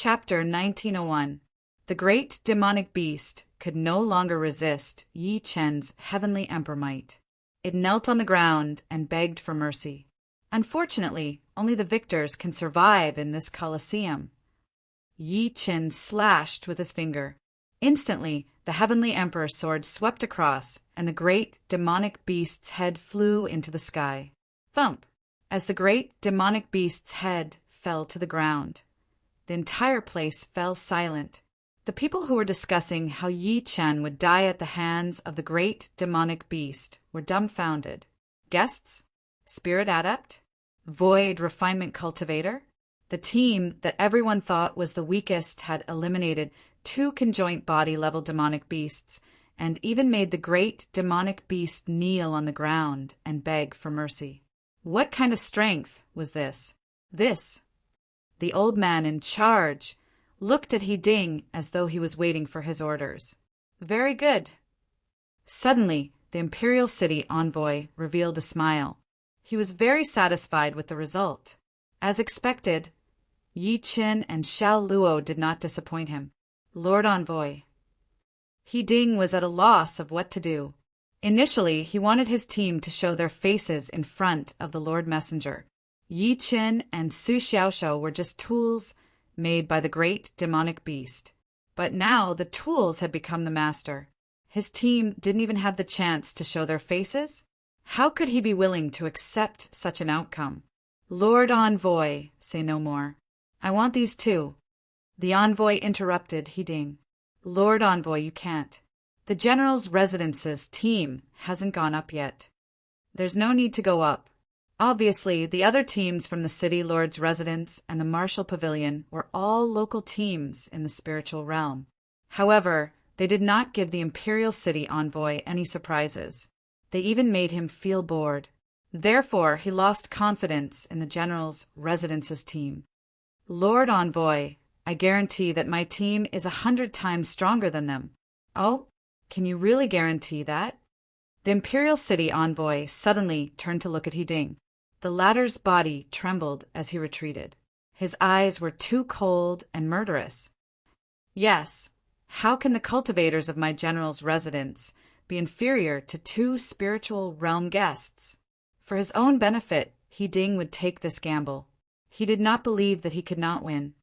Chapter 1901. The great demonic beast could no longer resist Yi Chen's heavenly emperor might. It knelt on the ground and begged for mercy. Unfortunately, only the victors can survive in this Colosseum. Yi Chen slashed with his finger. Instantly, the heavenly emperor's sword swept across, and the great demonic beast's head flew into the sky. Thump! As the great demonic beast's head fell to the ground, the entire place fell silent. The people who were discussing how Yi Chen would die at the hands of the great demonic beast were dumbfounded. Guests? Spirit Adept? Void Refinement Cultivator? The team that everyone thought was the weakest had eliminated 2 conjoint body-level demonic beasts and even made the great demonic beast kneel on the ground and beg for mercy. What kind of strength was this? The old man in charge looked at He Ding as though he was waiting for his orders. Very good. Suddenly, the Imperial City envoy revealed a smile. He was very satisfied with the result. As expected, Yi Chen and Xiao Luo did not disappoint him. Lord Envoy. He Ding was at a loss of what to do. Initially, he wanted his team to show their faces in front of the Lord Messenger. Yi Chen and Su Xiaoshou were just tools made by the great demonic beast. But now the tools had become the master. His team didn't even have the chance to show their faces. How could he be willing to accept such an outcome? Lord Envoy, say no more. I want these too. The envoy interrupted He Ding. Lord Envoy, you can't. The general's residence's team hasn't gone up yet. There's no need to go up. Obviously, the other teams from the City Lord's residence and the Martial Pavilion were all local teams in the spiritual realm. However, they did not give the Imperial City envoy any surprises. They even made him feel bored. Therefore, he lost confidence in the general's residence's team. Lord Envoy, I guarantee that my team is 100 times stronger than them. Oh, can you really guarantee that? The Imperial City envoy suddenly turned to look at He Ding. The latter's body trembled as he retreated. His eyes were too cold and murderous. Yes, how can the cultivators of my general's residence be inferior to 2 spiritual realm guests? For his own benefit, He Ding would take this gamble. He did not believe that he could not win.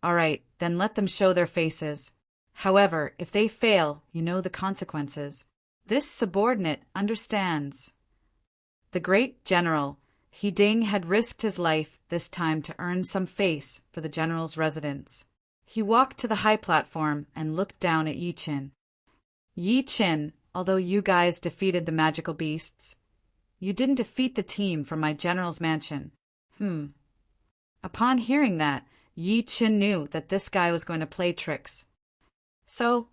All right, then let them show their faces. However, if they fail, you know the consequences. This subordinate understands. The great general, He Ding, had risked his life this time to earn some face for the general's residence. He walked to the high platform and looked down at Yi Chen. Yi Chen, although you guys defeated the magical beasts, you didn't defeat the team from my general's mansion. Upon hearing that, Yi Chen knew that this guy was going to play tricks. So,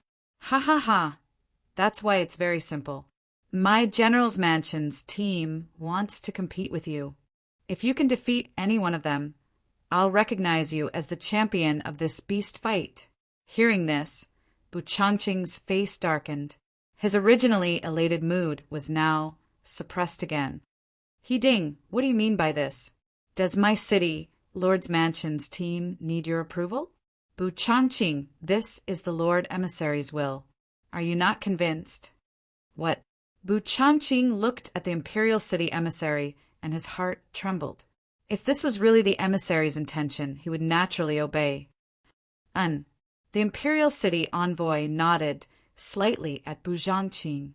that's why it's very simple. My general's mansion's team wants to compete with you. If you can defeat any one of them, I'll recognize you as the champion of this beast fight. Hearing this, Bu Changqing's face darkened. His originally elated mood was now suppressed again. He Ding, what do you mean by this? Does my city, Lord's Mansion's team, need your approval? Bu Changqing, this is the Lord Emissary's will. Are you not convinced? What? Bu Changqing looked at the Imperial City Emissary, and his heart trembled. If this was really the emissary's intention, he would naturally obey. The Imperial City envoy nodded slightly at Bu Changqing.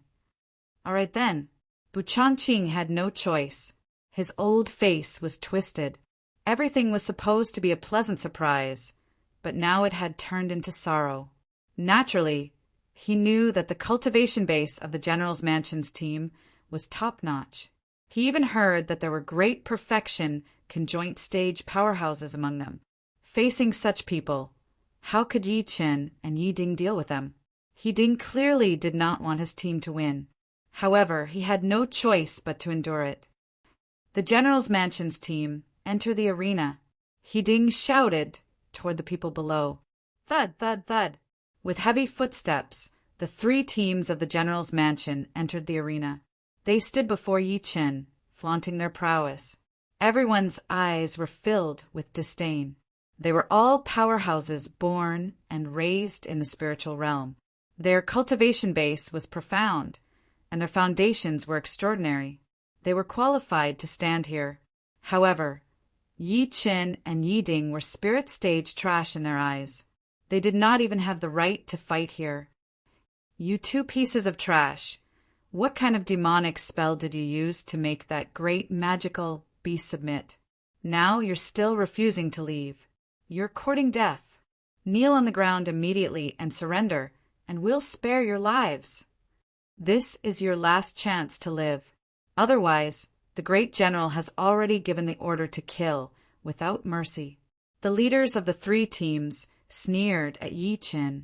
All right then. Bu Changqing had no choice. His old face was twisted. Everything was supposed to be a pleasant surprise, but now it had turned into sorrow. Naturally, he knew that the cultivation base of the General's Mansion's team was top-notch. He even heard that there were great perfection conjoint stage powerhouses among them. Facing such people, how could Yi Chen and Yi Ding deal with them? Yi Ding clearly did not want his team to win. However, he had no choice but to endure it. The General's Mansion's team entered the arena. Yi Ding shouted toward the people below. Thud, thud, thud. With heavy footsteps, the 3 teams of the General's Mansion entered the arena. They stood before Yi Chen, flaunting their prowess. Everyone's eyes were filled with disdain. They were all powerhouses born and raised in the spiritual realm. Their cultivation base was profound, and their foundations were extraordinary. They were qualified to stand here. However, Yi Qin and Yi Ding were spirit stage trash in their eyes. They did not even have the right to fight here. You two pieces of trash. What kind of demonic spell did you use to make that great magical beast submit? Now you're still refusing to leave. You're courting death. Kneel on the ground immediately and surrender, and we'll spare your lives. This is your last chance to live. Otherwise, the great general has already given the order to kill, without mercy. The leaders of the three teams sneered at Yi Qin.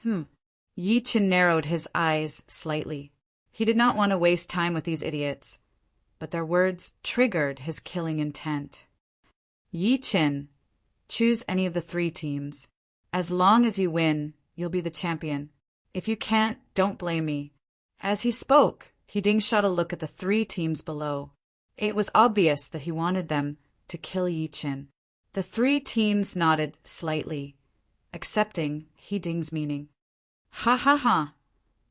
Yi Qin narrowed his eyes slightly. He did not want to waste time with these idiots, but their words triggered his killing intent. Yi Qin, choose any of the three teams. As long as you win, you'll be the champion. If you can't, don't blame me. As he spoke, Yi Ding shot a look at the three teams below. It was obvious that he wanted them to kill Yi Qin. The three teams nodded slightly, accepting Yi Ding's meaning. Ha ha ha!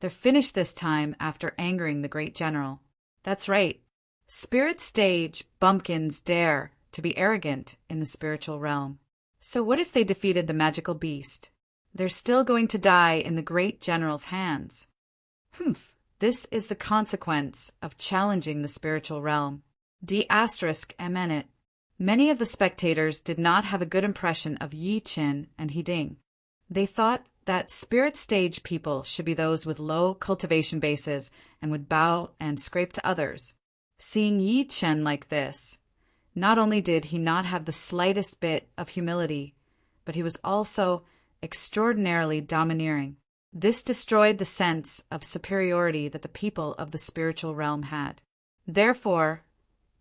They're finished this time after angering the great general. That's right. Spirit stage bumpkins dare to be arrogant in the spiritual realm. So what if they defeated the magical beast? They're still going to die in the great general's hands. This is the consequence of challenging the spiritual realm. D****. Many of the spectators did not have a good impression of Yi Qin and Yi Ding. They thought that spirit stage people should be those with low cultivation bases and would bow and scrape to others. Seeing Yi Qin like this, not only did he not have the slightest bit of humility, but he was also extraordinarily domineering. This destroyed the sense of superiority that the people of the spiritual realm had. Therefore,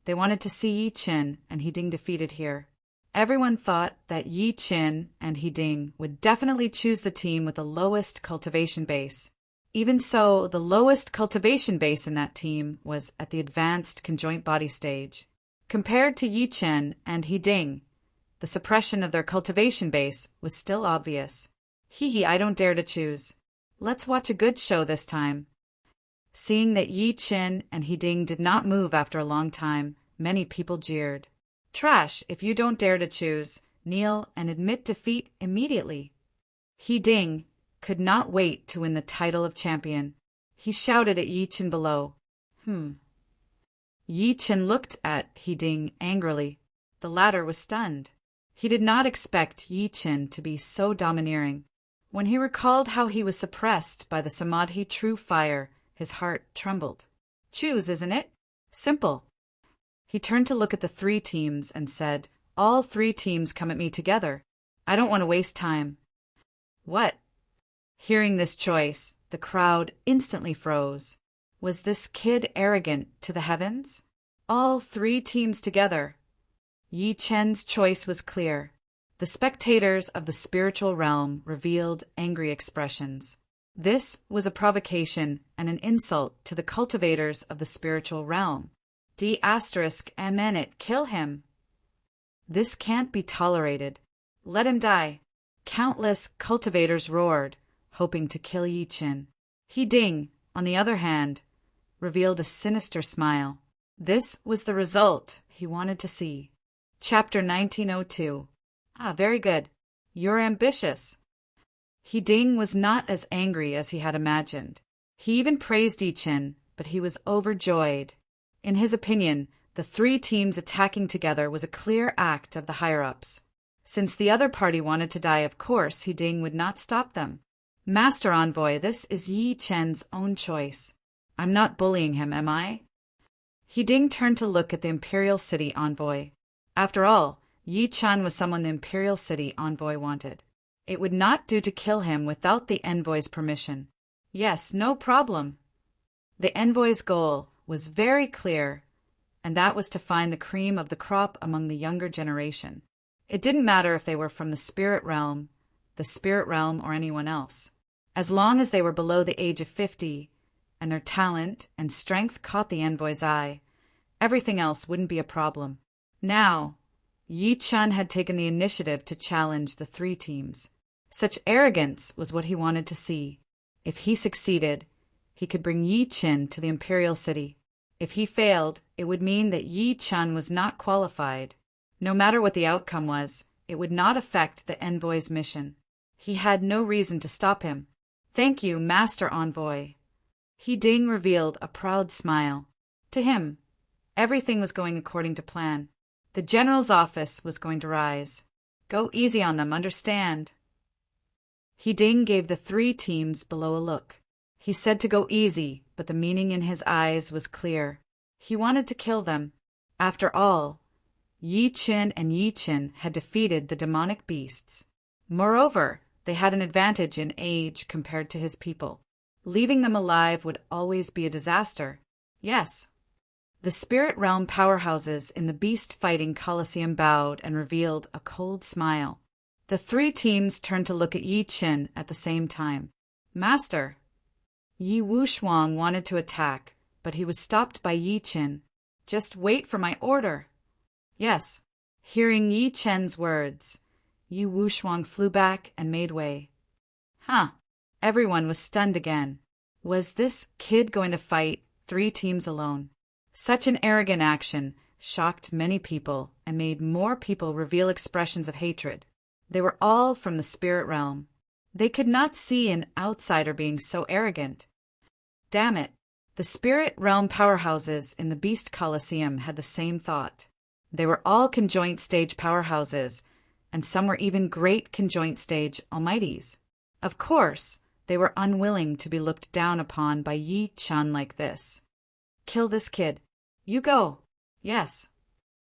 they wanted to see Yi Qin and Yi Ding defeated here. Everyone thought that Yi Qin and Yi Ding would definitely choose the team with the lowest cultivation base. Even so, the lowest cultivation base in that team was at the advanced conjoint body stage. Compared to Yi Qin and Yi Ding, the suppression of their cultivation base was still obvious. I don't dare to choose. Let's watch a good show this time. Seeing that Yi Qin and Yi Ding did not move after a long time, many people jeered. Trash, if you don't dare to choose, kneel and admit defeat immediately. Yi Ding could not wait to win the title of champion. He shouted at Yi Qin below. Yi Qin looked at Yi Ding angrily. The latter was stunned. He did not expect Yi Qin to be so domineering. When he recalled how he was suppressed by the Samadhi true fire, his heart trembled. Choose, isn't it? Simple. He turned to look at the three teams and said, all three teams come at me together. I don't want to waste time. What? Hearing this choice, the crowd instantly froze. Was this kid arrogant to the heavens? All three teams together. Yi Qin's choice was clear. The spectators of the spiritual realm revealed angry expressions. This was a provocation and an insult to the cultivators of the spiritual realm. Kill him. This can't be tolerated. Let him die. Countless cultivators roared, hoping to kill Yi Qin. Yi Ding, on the other hand, revealed a sinister smile. This was the result he wanted to see. Chapter 1902. Very good. You're ambitious. Yi Ding was not as angry as he had imagined. He even praised Yi Qin, but he was overjoyed. In his opinion, the three teams attacking together was a clear act of the higher-ups. Since the other party wanted to die, of course, Yi Ding would not stop them. Master Envoy, this is Yi Qin's own choice. I'm not bullying him, am I? Yi Ding turned to look at the Imperial City Envoy. After all, Yi Qin was someone the Imperial City Envoy wanted. It would not do to kill him without the envoy's permission. Yes, no problem. The envoy's goal was very clear, and that was to find the cream of the crop among the younger generation. It didn't matter if they were from the spirit realm, or anyone else. As long as they were below the age of 50, and their talent and strength caught the envoy's eye, everything else wouldn't be a problem. Now, Yi Chun had taken the initiative to challenge the three teams. Such arrogance was what he wanted to see. If he succeeded, he could bring Yi Chun to the imperial city. If he failed, it would mean that Yi Chun was not qualified. No matter what the outcome was, it would not affect the envoy's mission. He had no reason to stop him. "Thank you, Master Envoy." He Ding revealed a proud smile. To him, everything was going according to plan. The general's office was going to rise. Go easy on them, understand? He Ding gave the three teams below a look. He said to go easy, but the meaning in his eyes was clear. He wanted to kill them. After all, Yi Chun and Yi Chun had defeated the demonic beasts. Moreover, they had an advantage in age compared to his people. Leaving them alive would always be a disaster. Yes. The spirit realm powerhouses in the beast-fighting Colosseum bowed and revealed a cold smile. The three teams turned to look at Yi Chun at the same time. "Master." Yi Wushuang wanted to attack, but he was stopped by Yi Chun. "Just wait for my order." Yes. Hearing Yi Chun's words, Yi Wushuang flew back and made way. Huh. Everyone was stunned again. Was this kid going to fight three teams alone? Such an arrogant action shocked many people and made more people reveal expressions of hatred. They were all from the spirit realm. They could not see an outsider being so arrogant. Damn it. The spirit realm powerhouses in the Beast Colosseum had the same thought. They were all conjoint stage powerhouses, and some were even great conjoint stage almighties. Of course, they were unwilling to be looked down upon by Yi Chun like this. "Kill this kid. You go." Yes.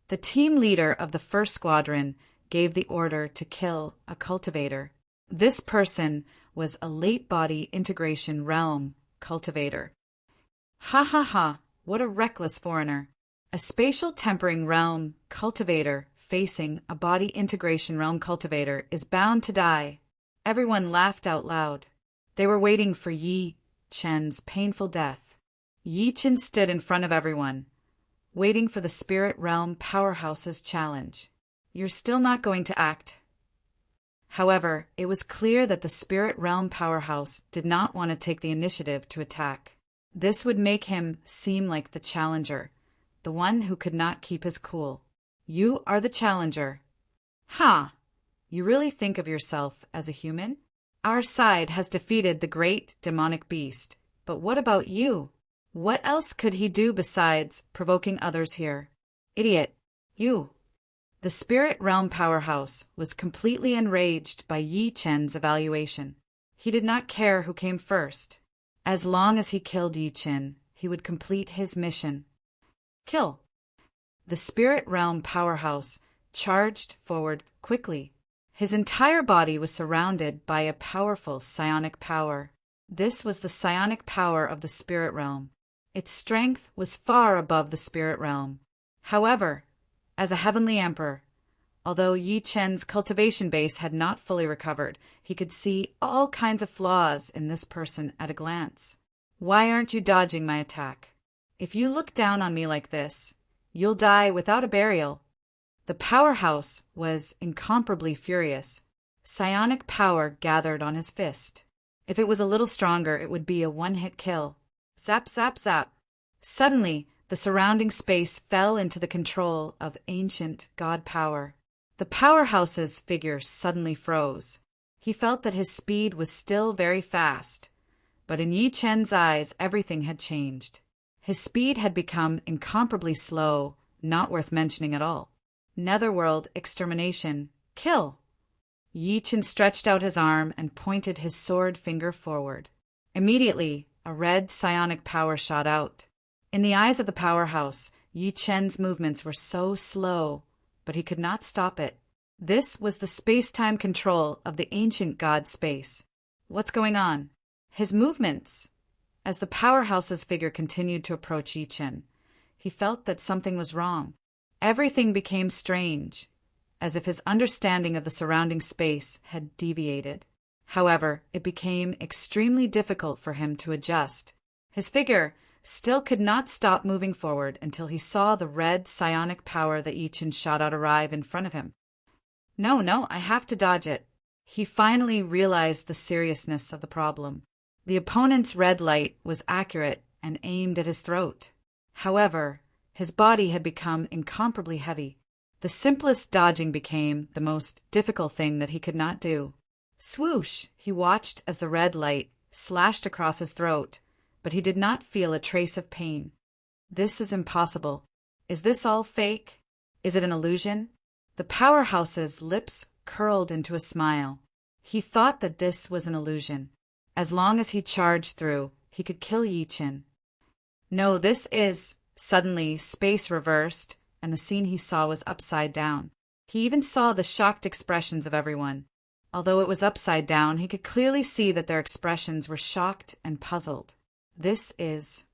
The team leader of the first squadron gave the order to kill a cultivator. This person was a late body integration realm cultivator. Ha ha ha, what a reckless foreigner. A spatial tempering realm cultivator facing a body integration realm cultivator is bound to die. Everyone laughed out loud. They were waiting for Yi Chun's painful death. Yi Chun stood in front of everyone, waiting for the spirit realm powerhouse's challenge. "You're still not going to act." However, it was clear that the spirit realm powerhouse did not want to take the initiative to attack. This would make him seem like the challenger, the one who could not keep his cool. "You are the challenger." "Ha! You really think of yourself as a human? Our side has defeated the great demonic beast, but what about you? What else could he do besides provoking others here? Idiot, you." The spirit realm powerhouse was completely enraged by Yi Chun's evaluation. He did not care who came first. As long as he killed Yi Chun, he would complete his mission. Kill. The spirit realm powerhouse charged forward quickly. His entire body was surrounded by a powerful psionic power. This was the psionic power of the spirit realm. Its strength was far above the spirit realm. However, as a heavenly emperor, although Yi Chun's cultivation base had not fully recovered, he could see all kinds of flaws in this person at a glance. "Why aren't you dodging my attack? If you look down on me like this, you'll die without a burial." The powerhouse was incomparably furious. Psionic power gathered on his fist. If it was a little stronger, it would be a one-hit kill. Zap, zap, zap. Suddenly, the surrounding space fell into the control of ancient god power. The powerhouse's figure suddenly froze. He felt that his speed was still very fast, but in Yi Chun's eyes everything had changed. His speed had become incomparably slow, not worth mentioning at all. Netherworld extermination. Kill. Yi Chun stretched out his arm and pointed his sword finger forward. Immediately, a red psionic power shot out. In the eyes of the powerhouse, Yi Chun's movements were so slow, but he could not stop it. This was the space-time control of the ancient god space. What's going on? His movements. As the powerhouse's figure continued to approach Yi Chun, he felt that something was wrong. Everything became strange, as if his understanding of the surrounding space had deviated. However, it became extremely difficult for him to adjust. His figure still could not stop moving forward until he saw the red psionic power that Yi Chen shot out arrive in front of him. No, I have to dodge it. He finally realized the seriousness of the problem. The opponent's red light was accurate and aimed at his throat. However, his body had become incomparably heavy. The simplest dodging became the most difficult thing that he could not do. Swoosh! He watched as the red light slashed across his throat, but he did not feel a trace of pain. This is impossible. Is this all fake? Is it an illusion? The powerhouse's lips curled into a smile. He thought that this was an illusion. As long as he charged through, he could kill Yi Chen. No, this is... Suddenly, space reversed, and the scene he saw was upside down. He even saw the shocked expressions of everyone. Although it was upside down, he could clearly see that their expressions were shocked and puzzled. This is...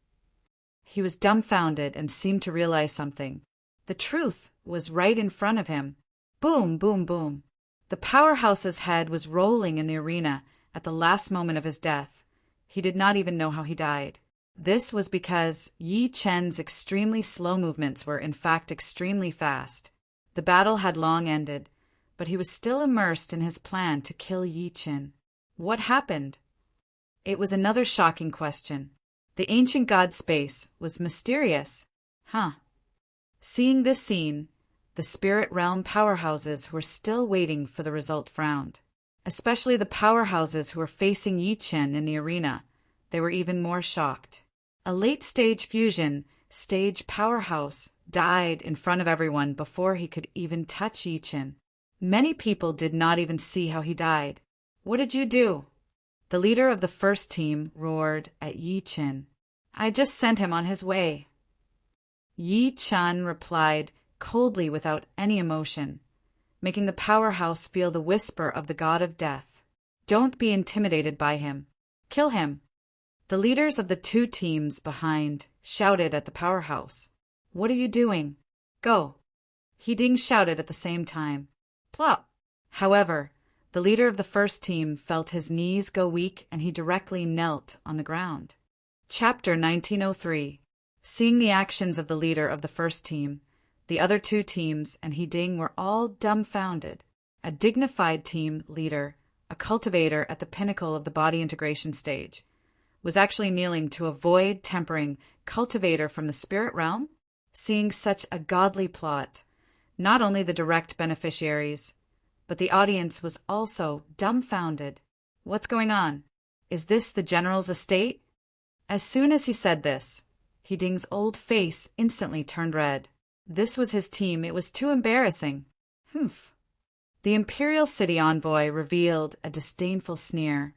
He was dumbfounded and seemed to realize something. The truth was right in front of him. Boom, boom, boom. The powerhouse's head was rolling in the arena at the last moment of his death. He did not even know how he died. This was because Yi Chen's extremely slow movements were in fact extremely fast. The battle had long ended, but he was still immersed in his plan to kill Yi Chen. What happened? It was another shocking question. The ancient god space was mysterious. Seeing this scene, the spirit realm powerhouses were still waiting for the result frowned. Especially the powerhouses who were facing Yi Chen in the arena. They were even more shocked. A late-stage fusion, stage powerhouse, died in front of everyone before he could even touch Yi Chen. Many people did not even see how he died. What did you do? The leader of the first team roared at Yi Chen. I just sent him on his way. Yi Chen replied coldly without any emotion, making the powerhouse feel the whisper of the god of death. Don't be intimidated by him. Kill him. The leaders of the two teams behind shouted at the powerhouse. What are you doing? Go. He Ding shouted at the same time. Plop. However, the leader of the first team felt his knees go weak and he directly knelt on the ground. Chapter 1903. Seeing the actions of the leader of the first team, the other two teams and He Ding were all dumbfounded. A dignified team leader, a cultivator at the pinnacle of the body integration stage, was actually kneeling to avoid tempering Cultivator from the spirit realm? Seeing such a godly plot, not only the direct beneficiaries, but the audience was also dumbfounded. What's going on? Is this the general's estate? As soon as he said this, He Ding's old face instantly turned red. This was his team. It was too embarrassing. Humph. The Imperial City envoy revealed a disdainful sneer,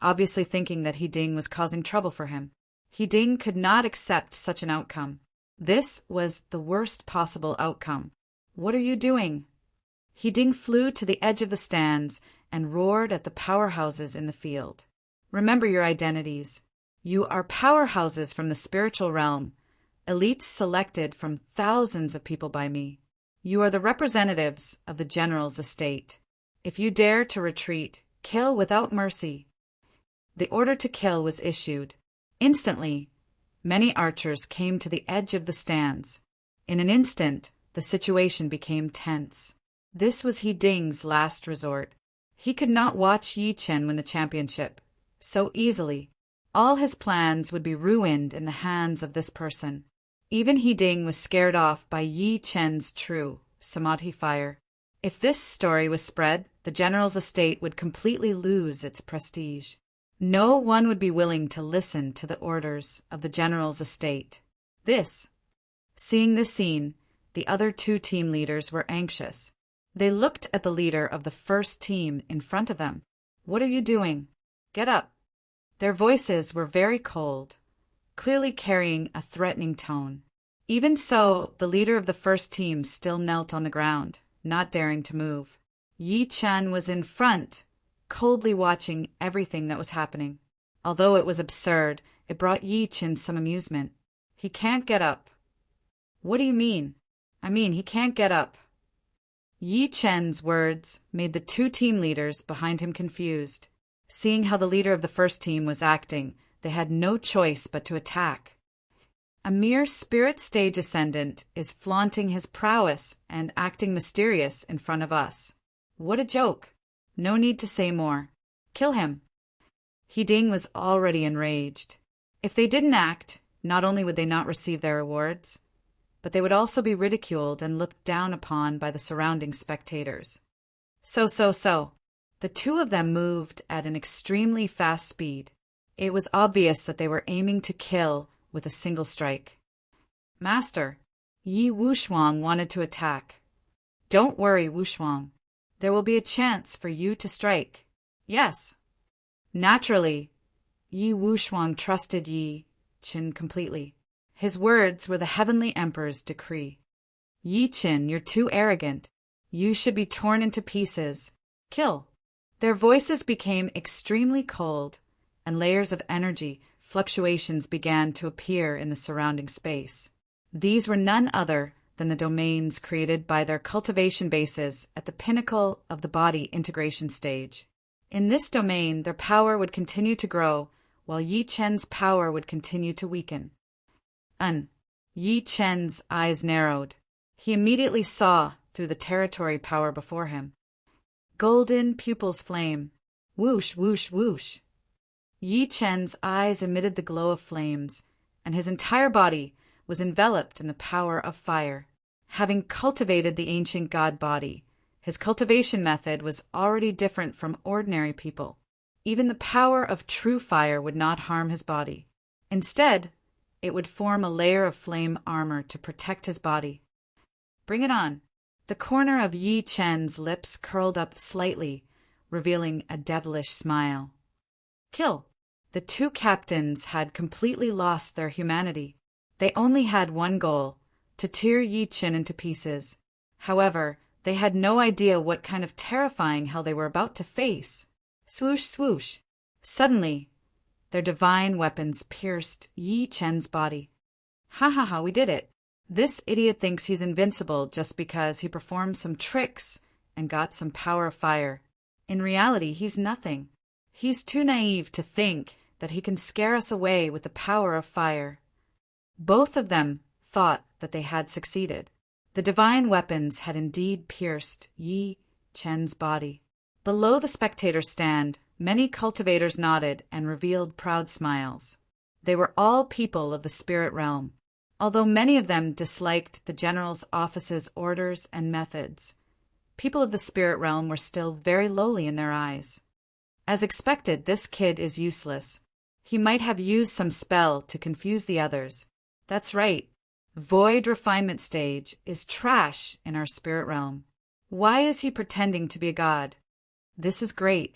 obviously thinking that He Ding was causing trouble for him. He Ding could not accept such an outcome. This was the worst possible outcome. What are you doing? He Ding flew to the edge of the stands and roared at the powerhouses in the field. Remember your identities. You are powerhouses from the spiritual realm, elites selected from thousands of people by me. You are the representatives of the general's estate. If you dare to retreat, kill without mercy. The order to kill was issued. Instantly, many archers came to the edge of the stands. In an instant, the situation became tense. This was He Ding's last resort. He could not watch Yi Chen win the championship so easily. All his plans would be ruined in the hands of this person. Even He Ding was scared off by Yi Chen's true Samadhi fire. If this story was spread, the general's estate would completely lose its prestige. No one would be willing to listen to the orders of the general's estate. Seeing this scene, the other two team leaders were anxious. They looked at the leader of the first team in front of them. What are you doing? Get up. Their voices were very cold, clearly carrying a threatening tone. Even so, the leader of the first team still knelt on the ground, not daring to move. Yi Chen was in front, coldly watching everything that was happening. Although it was absurd, it brought Yi Chen some amusement. He can't get up. What do you mean? I mean, he can't get up. Yi Chen's words made the two team leaders behind him confused. Seeing how the leader of the first team was acting, they had no choice but to attack. A mere spirit stage ascendant is flaunting his prowess and acting mysterious in front of us. What a joke! No need to say more. Kill him. He Ding was already enraged. If they didn't act, not only would they not receive their rewards, but they would also be ridiculed and looked down upon by the surrounding spectators. So. The two of them moved at an extremely fast speed. It was obvious that they were aiming to kill with a single strike. Master, Yi Wushuang wanted to attack. Don't worry, Wushuang. There will be a chance for you to strike. Yes. Naturally, Yi Wushuang trusted Yi Qin completely. His words were the Heavenly Emperor's decree. Yi Qin, you're too arrogant. You should be torn into pieces. Kill. Their voices became extremely cold, and layers of energy fluctuations began to appear in the surrounding space. These were none other than the domains created by their cultivation bases at the pinnacle of the body integration stage. In this domain, their power would continue to grow, while Yi Chen's power would continue to weaken. Yi Chen's eyes narrowed. He immediately saw through the territory power before him. Golden pupils flame. Whoosh, whoosh, whoosh. Yi Chen's eyes emitted the glow of flames, and his entire body was enveloped in the power of fire. Having cultivated the ancient god body, his cultivation method was already different from ordinary people. Even the power of true fire would not harm his body. Instead, it would form a layer of flame armor to protect his body. Bring it on. The corner of Yi Chen's lips curled up slightly, revealing a devilish smile. Kill. The two captains had completely lost their humanity. They only had one goal, to tear Yi Chen into pieces. However, they had no idea what kind of terrifying hell they were about to face. Swoosh, swoosh. Suddenly, their divine weapons pierced Yi Chen's body. Ha, we did it. This idiot thinks he's invincible just because he performed some tricks and got some power of fire. In reality, he's nothing. He's too naive to think that he can scare us away with the power of fire. Both of them thought that they had succeeded. The divine weapons had indeed pierced Yi Chen's body. Below the spectator stand, many cultivators nodded and revealed proud smiles. They were all people of the spirit realm. Although many of them disliked the general's office's orders and methods, people of the spirit realm were still very lowly in their eyes. As expected, this kid is useless. He might have used some spell to confuse the others. That's right. Void refinement stage is trash in our spirit realm. Why is he pretending to be a god? This is great.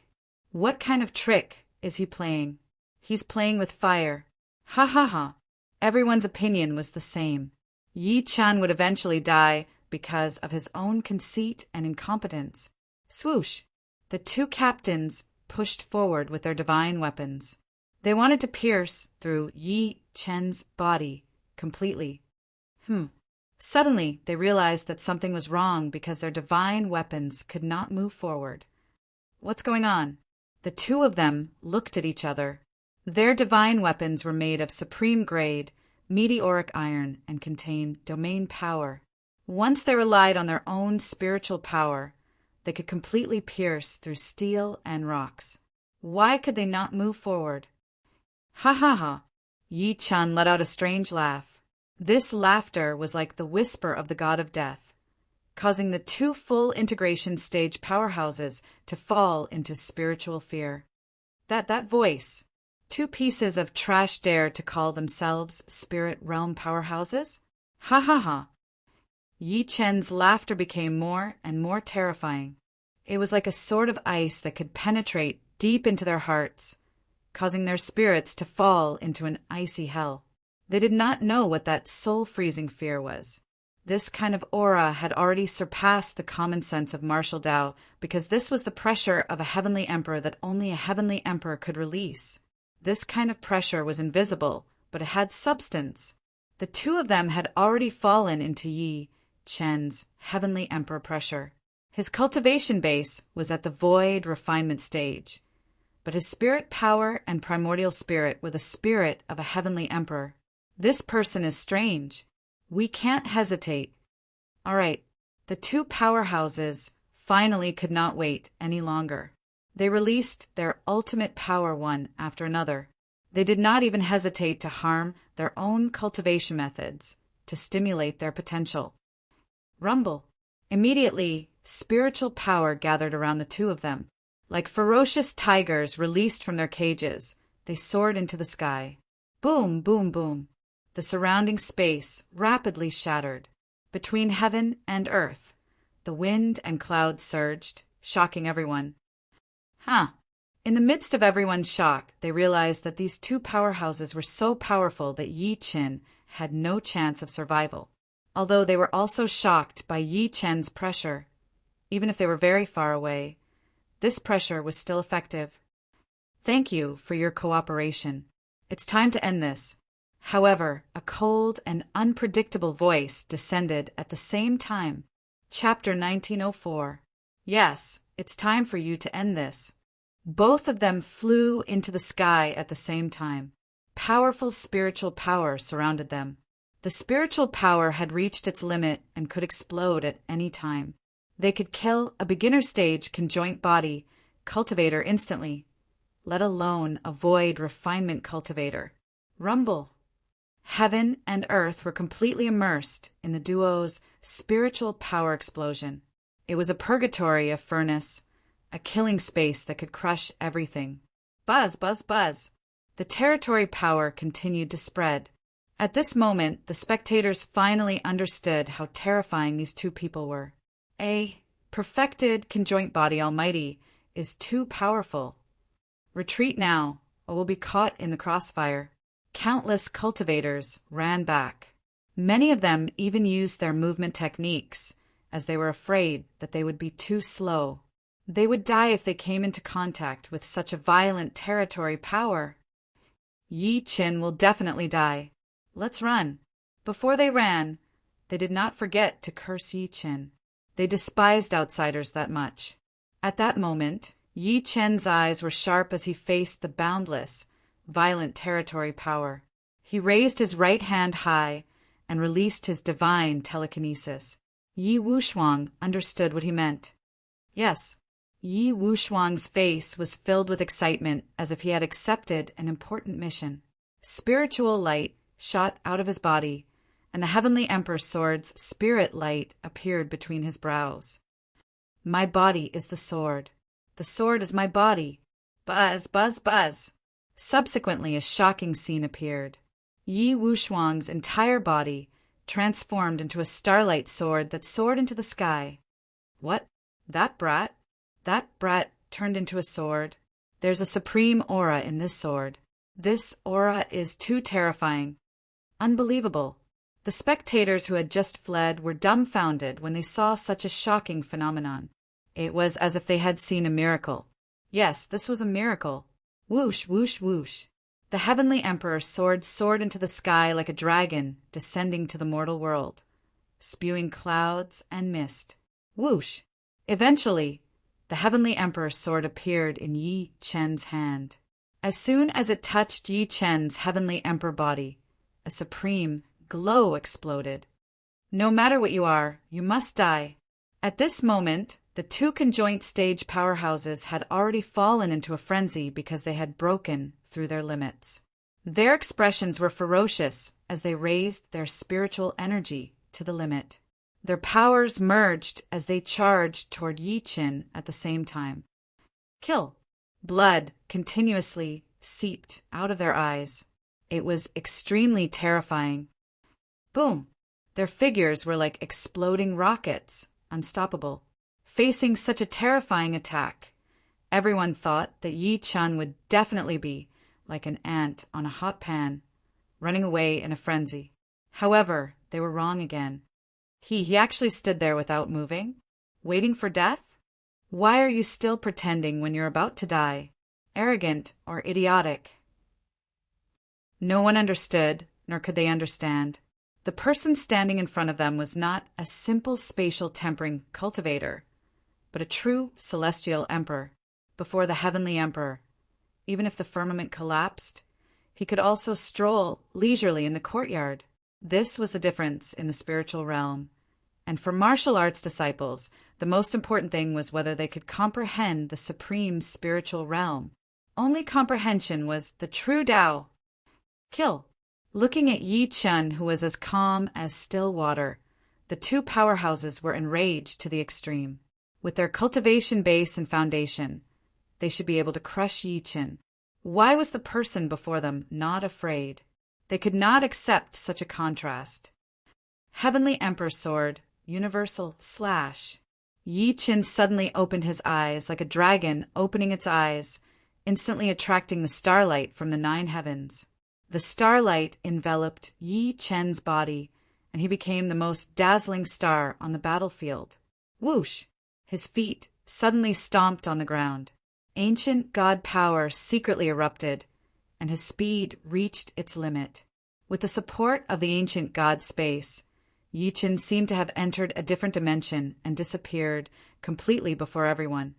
What kind of trick is he playing? He's playing with fire. Ha. Everyone's opinion was the same. Yi Chen would eventually die because of his own conceit and incompetence. Swoosh! The two captains pushed forward with their divine weapons. They wanted to pierce through Yi Chen's body completely. Suddenly, they realized that something was wrong because their divine weapons could not move forward. What's going on? The two of them looked at each other. Their divine weapons were made of supreme-grade, meteoric iron and contained domain power. Once they relied on their own spiritual power, they could completely pierce through steel and rocks. Why could they not move forward? Ha. Yi Chen let out a strange laugh. This laughter was like the whisper of the god of death, causing the two full integration stage powerhouses to fall into spiritual fear. That voice. Two pieces of trash dare to call themselves spirit realm powerhouses? Ha. Yi Chen's laughter became more and more terrifying. It was like a sword of ice that could penetrate deep into their hearts, causing their spirits to fall into an icy hell. They did not know what that soul-freezing fear was. This kind of aura had already surpassed the common sense of martial Tao because this was the pressure of a heavenly emperor that only a heavenly emperor could release. This kind of pressure was invisible, but it had substance. The two of them had already fallen into Yi Chen's heavenly emperor pressure. His cultivation base was at the void refinement stage, but his spirit power and primordial spirit were the spirit of a heavenly emperor. This person is strange. We can't hesitate. All right, the two powerhouses finally could not wait any longer. They released their ultimate power one after another. They did not even hesitate to harm their own cultivation methods to stimulate their potential. Rumble. Immediately, spiritual power gathered around the two of them. Like ferocious tigers released from their cages, they soared into the sky. Boom, boom, boom. The surrounding space rapidly shattered. Between heaven and earth, the wind and clouds surged, shocking everyone. In the midst of everyone's shock, they realized that these two powerhouses were so powerful that Yi Qin had no chance of survival. Although they were also shocked by Yi Chen's pressure. Even if they were very far away, this pressure was still effective. Thank you for your cooperation. It's time to end this. However, a cold and unpredictable voice descended at the same time. Chapter 1904. Yes, it's time for you to end this. Both of them flew into the sky at the same time. Powerful spiritual power surrounded them. The spiritual power had reached its limit and could explode at any time. They could kill a beginner-stage conjoint body cultivator instantly, let alone a void refinement cultivator. Rumble. Heaven and earth were completely immersed in the duo's spiritual power explosion. It was a purgatory of furnace, a killing space that could crush everything. Buzz, buzz, buzz. The territory power continued to spread. At this moment, the spectators finally understood how terrifying these two people were. A perfected conjoint body almighty is too powerful. Retreat now, or we'll be caught in the crossfire. Countless cultivators ran back. Many of them even used their movement techniques, as they were afraid that they would be too slow. They would die if they came into contact with such a violent territory power. Yi Qin will definitely die. Let's run. Before they ran, they did not forget to curse Yi Qin. They despised outsiders that much. At that moment, Yi Qin's eyes were sharp as he faced the boundless, violent territory power. He raised his right hand high and released his divine telekinesis. Yi Wushuang understood what he meant. Yes, Yi Wushuang's face was filled with excitement as if he had accepted an important mission. Spiritual light shot out of his body, and the Heavenly Emperor's sword's spirit light appeared between his brows. My body is the sword. The sword is my body. Buzz, buzz, buzz. Subsequently, a shocking scene appeared. Yi Wushuang's entire body transformed into a starlight sword that soared into the sky. What? That brat? That brat turned into a sword. There's a supreme aura in this sword. This aura is too terrifying. Unbelievable. The spectators who had just fled were dumbfounded when they saw such a shocking phenomenon. It was as if they had seen a miracle. Yes, this was a miracle. Whoosh, whoosh, whoosh. The Heavenly Emperor's sword soared into the sky like a dragon descending to the mortal world, spewing clouds and mist. Whoosh! Eventually, the Heavenly Emperor's sword appeared in Yi Chen's hand. As soon as it touched Yi Chen's Heavenly Emperor body, a supreme glow exploded. No matter what you are, you must die. At this moment, the two conjoint stage powerhouses had already fallen into a frenzy because they had broken through their limits. Their expressions were ferocious as they raised their spiritual energy to the limit. Their powers merged as they charged toward Yi Qin at the same time. Kill! Blood continuously seeped out of their eyes. It was extremely terrifying. Boom! Their figures were like exploding rockets, unstoppable. Facing such a terrifying attack, everyone thought that Yi Chen would definitely be like an ant on a hot pan, running away in a frenzy. However, they were wrong again. He actually stood there without moving, waiting for death? Why are you still pretending when you're about to die? Arrogant or idiotic? No one understood, nor could they understand. The person standing in front of them was not a simple spatial tempering cultivator, but a true celestial emperor before the Heavenly Emperor. Even if the firmament collapsed, He could also stroll leisurely in the courtyard. This was the difference in the spiritual realm. And for martial arts disciples, the most important thing was whether they could comprehend the supreme spiritual realm. Only comprehension was the true Tao. Kill. Looking at Yi Chen, who was as calm as still water, the two powerhouses were enraged to the extreme. With their cultivation base and foundation, they should be able to crush Yi Chen. Why was the person before them not afraid? They could not accept such a contrast. Heavenly Emperor Sword, Universal Slash. Yi Chen suddenly opened his eyes like a dragon opening its eyes, instantly attracting the starlight from the 9 heavens. The starlight enveloped Yi Chen's body, and he became the most dazzling star on the battlefield. Whoosh! His feet suddenly stomped on the ground. Ancient god power secretly erupted, and his speed reached its limit. With the support of the ancient god space, Yi Chen seemed to have entered a different dimension and disappeared completely before everyone.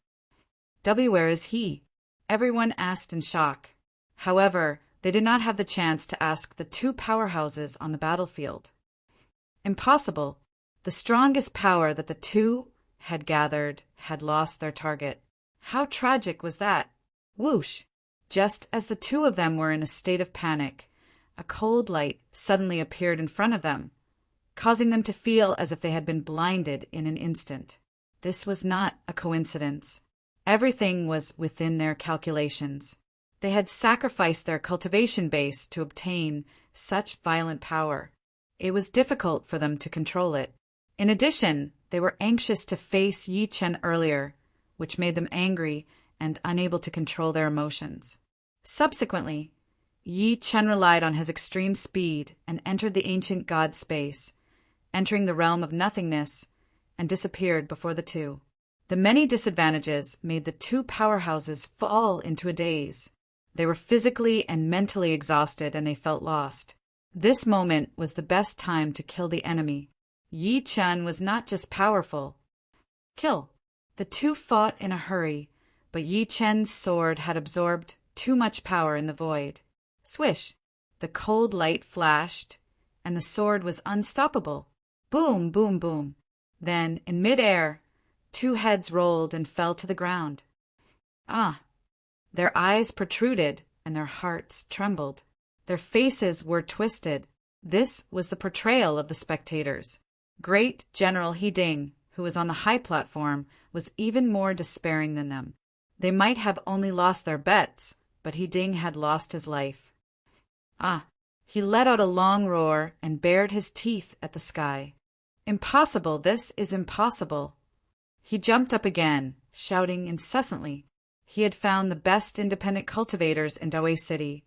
Where is he? Everyone asked in shock. However, they did not have the chance to ask the two powerhouses on the battlefield. Impossible. The strongest power that the two had gathered had lost their target. How tragic was that? Whoosh! Just as the two of them were in a state of panic, a cold light suddenly appeared in front of them, causing them to feel as if they had been blinded in an instant. This was not a coincidence. Everything was within their calculations. They had sacrificed their cultivation base to obtain such violent power. It was difficult for them to control it. In addition, they were anxious to face Yi Chen earlier, which made them angry and unable to control their emotions. Subsequently, Yi Chen relied on his extreme speed and entered the ancient god space, entering the realm of nothingness, and disappeared before the two. The many disadvantages made the two powerhouses fall into a daze. They were physically and mentally exhausted, and they felt lost. This moment was the best time to kill the enemy. Yi Chen was not just powerful. Kill. The two fought in a hurry, but Yi Chen's sword had absorbed too much power in the void. Swish! The cold light flashed, and the sword was unstoppable. Boom, boom, boom. Then, in mid-air, two heads rolled and fell to the ground. Their eyes protruded, and their hearts trembled. Their faces were twisted. This was the portrayal of the spectators. Great General He Ding, who was on the high platform, was even more despairing than them. They might have only lost their bets, but He Ding had lost his life. He let out a long roar and bared his teeth at the sky. Impossible, this is impossible. He jumped up again, shouting incessantly. He had found the best independent cultivators in Dawei City,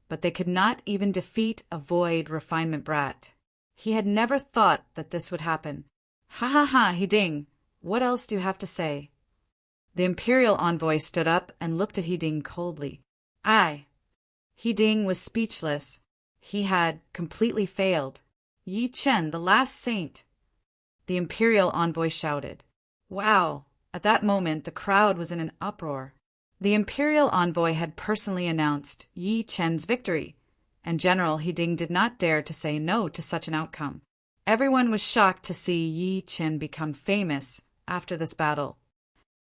but they could not even defeat a void refinement brat. He had never thought that this would happen. Ha ha ha, He Ding, what else do you have to say? The imperial envoy stood up and looked at He Ding coldly. He Ding was speechless. He had completely failed. Yi Chen, the last saint. The imperial envoy shouted. Wow! At that moment, the crowd was in an uproar. The imperial envoy had personally announced Yi Chen's victory, and General He Ding did not dare to say no to such an outcome. Everyone was shocked to see Yi Chen become famous after this battle.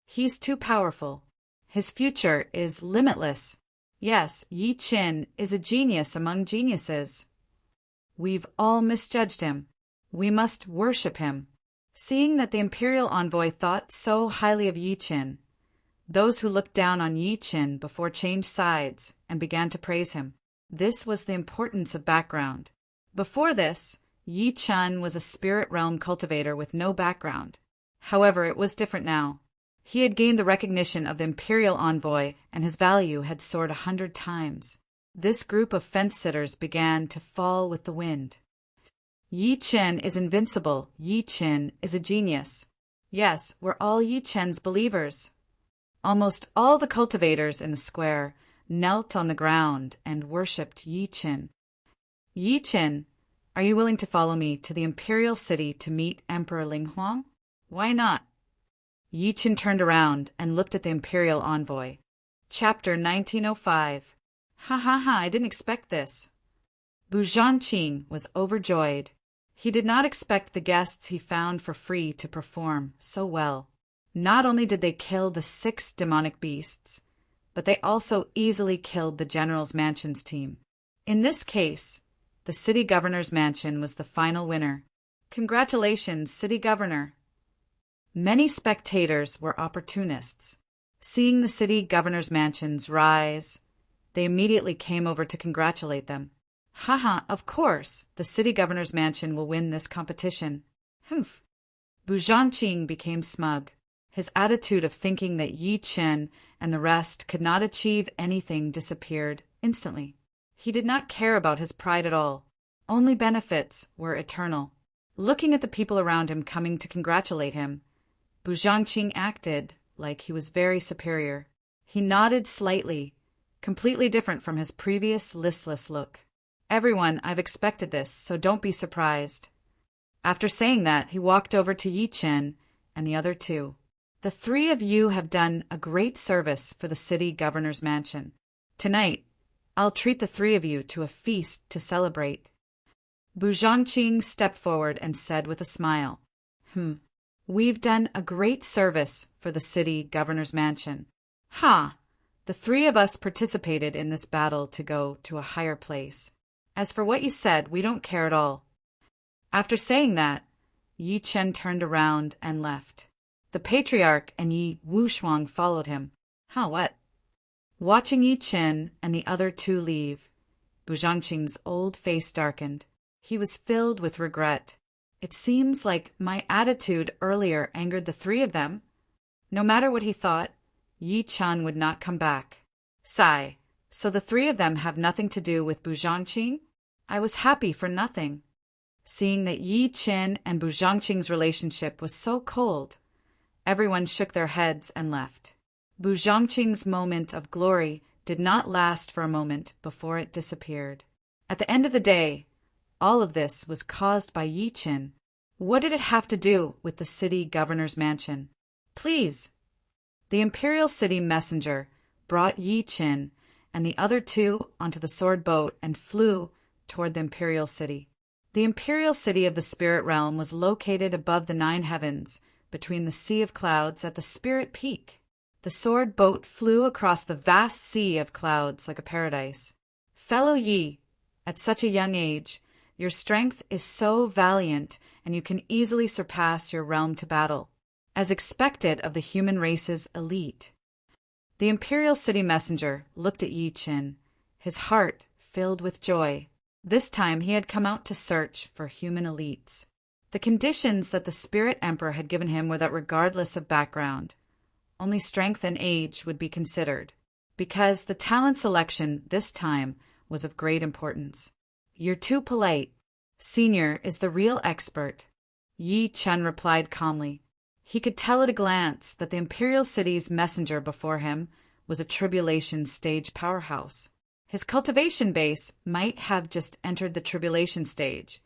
He's too powerful. His future is limitless. Yes, Yi Chen is a genius among geniuses. We've all misjudged him. We must worship him. Seeing that the imperial envoy thought so highly of Yi Chen, those who looked down on Yi Chen before changed sides and began to praise him. This was the importance of background. Before this, Yi Chen was a spirit realm cultivator with no background. However, it was different now. He had gained the recognition of the imperial envoy, and his value had soared 100 times. This group of fence-sitters began to fall with the wind. Yi Chen is invincible. Yi Chen is a genius. Yes, we're all Yi Chen's believers. Almost all the cultivators in the square knelt on the ground and worshipped Yi Chen. Yi Chen, are you willing to follow me to the imperial city to meet Emperor Linghuang? Why not? Yi Chen turned around and looked at the imperial envoy. Chapter 1905. Ha ha ha, I didn't expect this. Bu Zhangqing was overjoyed. He did not expect the guests he found for free to perform so well. Not only did they kill the 6 demonic beasts, but they also easily killed the general's mansion's team. In this case, the city governor's mansion was the final winner. Congratulations, city governor. Many spectators were opportunists. Seeing the city governor's mansions rise, they immediately came over to congratulate them. Haha, of course, the city governor's mansion will win this competition. Humph. Bu Zhangqing became smug. His attitude of thinking that Yi Chen and the rest could not achieve anything disappeared instantly. He did not care about his pride at all. Only benefits were eternal. Looking at the people around him coming to congratulate him, Bu Zhangqing acted like he was very superior. He nodded slightly, completely different from his previous listless look. Everyone, I've expected this, so don't be surprised. After saying that, he walked over to Yi Chen and the other 2. The 3 of you have done a great service for the city governor's mansion. Tonight, I'll treat the 3 of you to a feast to celebrate. Bu Zhangqing stepped forward and said with a smile, We've done a great service for the city governor's mansion. Ha! The 3 of us participated in this battle to go to a higher place. As for what you said, we don't care at all. After saying that, Yi Chen turned around and left. The patriarch and Yi Wushuang followed him. What? Watching Yi Chen and the other 2 leave, Bu Zhangqing's old face darkened. He was filled with regret. It seems like my attitude earlier angered the 3 of them. No matter what he thought, Yi Chen would not come back. Sigh. So the 3 of them have nothing to do with Bu Zhangqing? I was happy for nothing. Seeing that Yi Chen and Bu Zhangqing's relationship was so cold, everyone shook their heads and left. Bu Zhangqing's moment of glory did not last for a moment before it disappeared. At the end of the day, all of this was caused by Yi Chen. What did it have to do with the city governor's mansion? Please. The imperial city messenger brought Yi Chen and the other 2 onto the sword boat and flew toward the imperial city. The imperial city of the spirit realm was located above the 9 heavens, between the sea of clouds at the spirit peak. The sword boat flew across the vast sea of clouds like a paradise. Fellow Yi, at such a young age, your strength is so valiant and you can easily surpass your realm to battle, as expected of the human race's elite. The imperial city messenger looked at Yi Chen, his heart filled with joy. This time he had come out to search for human elites. The conditions that the spirit emperor had given him were that regardless of background, only strength and age would be considered, because the talent selection this time was of great importance. You're too polite. Senior is the real expert, Yi Chen replied calmly. He could tell at a glance that the imperial city's messenger before him was a tribulation stage powerhouse. His cultivation base might have just entered the tribulation stage,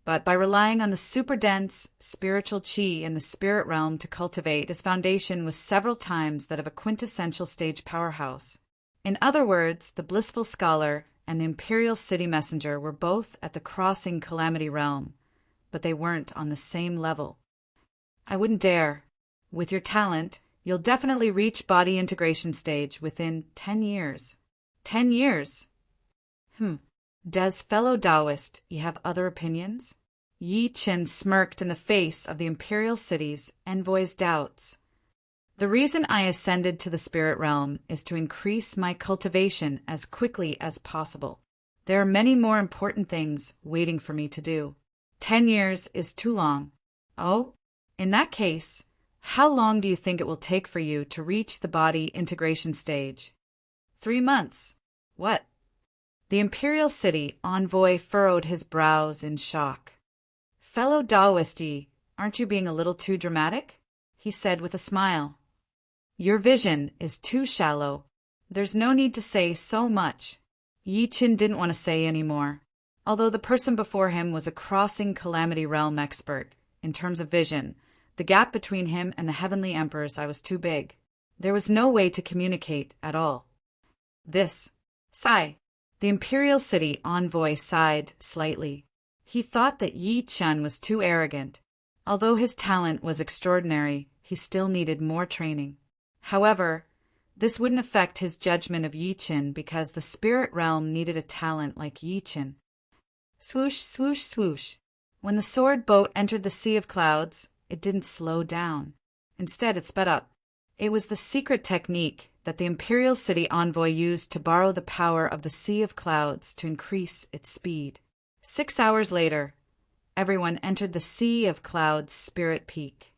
but by relying on the super dense spiritual qi in the spirit realm to cultivate, his foundation was several times that of a quintessential stage powerhouse. In other words, the blissful scholar and the imperial city messenger were both at the crossing calamity realm, but they weren't on the same level. I wouldn't dare. With your talent, you'll definitely reach body integration stage within 10 years. 10 years? Does fellow Taoist, you have other opinions? Yi Chen smirked in the face of the imperial city's envoy's doubts. The reason I ascended to the spirit realm is to increase my cultivation as quickly as possible. There are many more important things waiting for me to do. 10 years is too long. Oh, in that case, how long do you think it will take for you to reach the body integration stage? 3 months. What? The imperial city envoy furrowed his brows in shock. Fellow Taoisti, aren't you being a little too dramatic? He said with a smile. Your vision is too shallow. There's no need to say so much. Yi Chen didn't want to say any more. Although the person before him was a crossing calamity realm expert, in terms of vision, the gap between him and the heavenly emperors was too big. There was no way to communicate at all. This Sigh. The Imperial City envoy sighed slightly. He thought that Yi Chen was too arrogant. Although his talent was extraordinary, he still needed more training. However, this wouldn't affect his judgment of Yi Chen because the spirit realm needed a talent like Yi Chen. Swoosh, swoosh, swoosh. When the sword boat entered the sea of clouds, it didn't slow down. Instead, it sped up. It was the secret technique that the Imperial City envoy used to borrow the power of the Sea of Clouds to increase its speed. 6 hours later, everyone entered the Sea of Clouds Spirit Peak.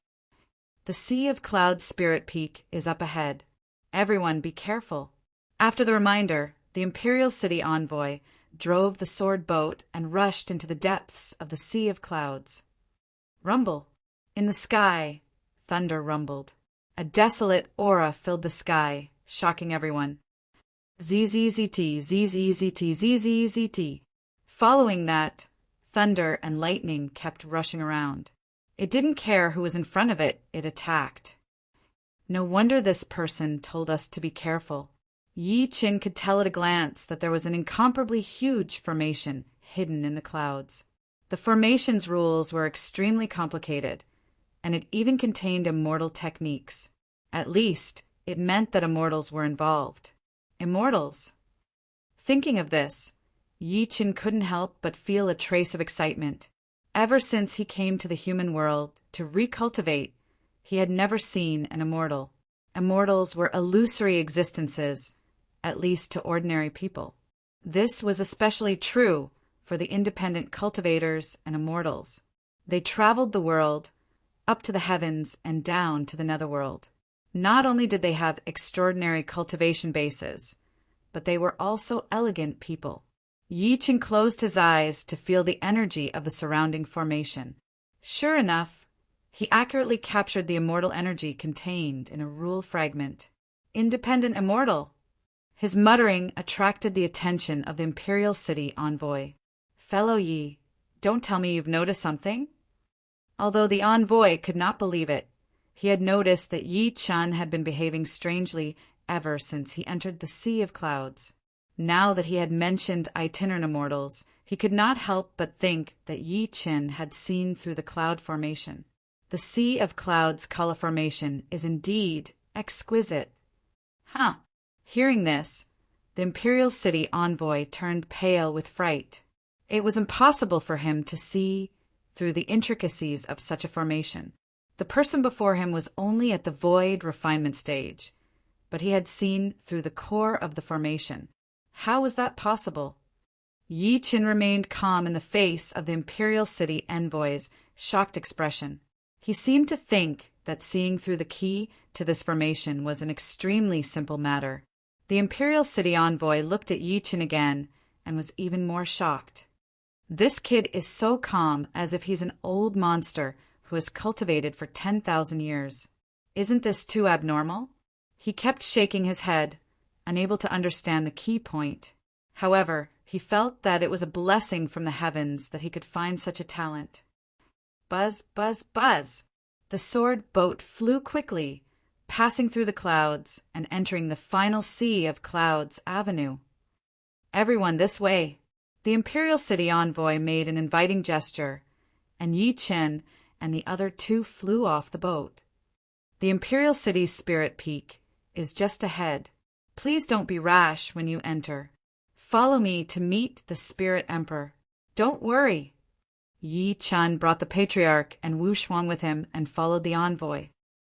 The Sea of Clouds Spirit Peak is up ahead. Everyone be careful. After the reminder, the Imperial City envoy drove the sword boat and rushed into the depths of the Sea of Clouds. Rumble. In the sky, thunder rumbled. A desolate aura filled the sky, shocking everyone. ZZZT, ZZZT, ZZZT. Following that, thunder and lightning kept rushing around. It didn't care who was in front of it, it attacked. No wonder this person told us to be careful. Yi Chen could tell at a glance that there was an incomparably huge formation hidden in the clouds. The formation's rules were extremely complicated, and it even contained immortal techniques. At least, it meant that immortals were involved. Immortals? Thinking of this, Yi Chen couldn't help but feel a trace of excitement. Ever since he came to the human world to recultivate, he had never seen an immortal. Immortals were illusory existences, at least to ordinary people. This was especially true for the independent cultivators and immortals. They traveled the world, up to the heavens and down to the netherworld. Not only did they have extraordinary cultivation bases, but they were also elegant people. Yi Chen closed his eyes to feel the energy of the surrounding formation. Sure enough, he accurately captured the immortal energy contained in a rule fragment. Independent immortal! His muttering attracted the attention of the Imperial City envoy. Fellow Yi, don't tell me you've noticed something? Although the envoy could not believe it, he had noticed that Yi Chen had been behaving strangely ever since he entered the Sea of Clouds. Now that he had mentioned itinerant immortals, he could not help but think that Yi Chen had seen through the cloud formation. The Sea of Clouds color formation is indeed exquisite. Huh! Hearing this, the Imperial City envoy turned pale with fright. It was impossible for him to see through the intricacies of such a formation. The person before him was only at the void refinement stage, but he had seen through the core of the formation. How was that possible? Yi Chen remained calm in the face of the Imperial City envoy's shocked expression. He seemed to think that seeing through the key to this formation was an extremely simple matter. The Imperial City envoy looked at Yi Chen again and was even more shocked. This kid is so calm as if he's an old monster who has cultivated for 10,000 years. Isn't this too abnormal? He kept shaking his head, unable to understand the key point. However, he felt that it was a blessing from the heavens that he could find such a talent. Buzz, buzz, buzz! The sword boat flew quickly, passing through the clouds and entering the final Sea of Clouds Avenue. Everyone this way! The Imperial City envoy made an inviting gesture, and Yi Chen and the other two flew off the boat. The Imperial City's Spirit Peak is just ahead. Please don't be rash when you enter. Follow me to meet the Spirit Emperor. Don't worry. Yi Chen brought the Patriarch and Wu Shuang with him and followed the envoy.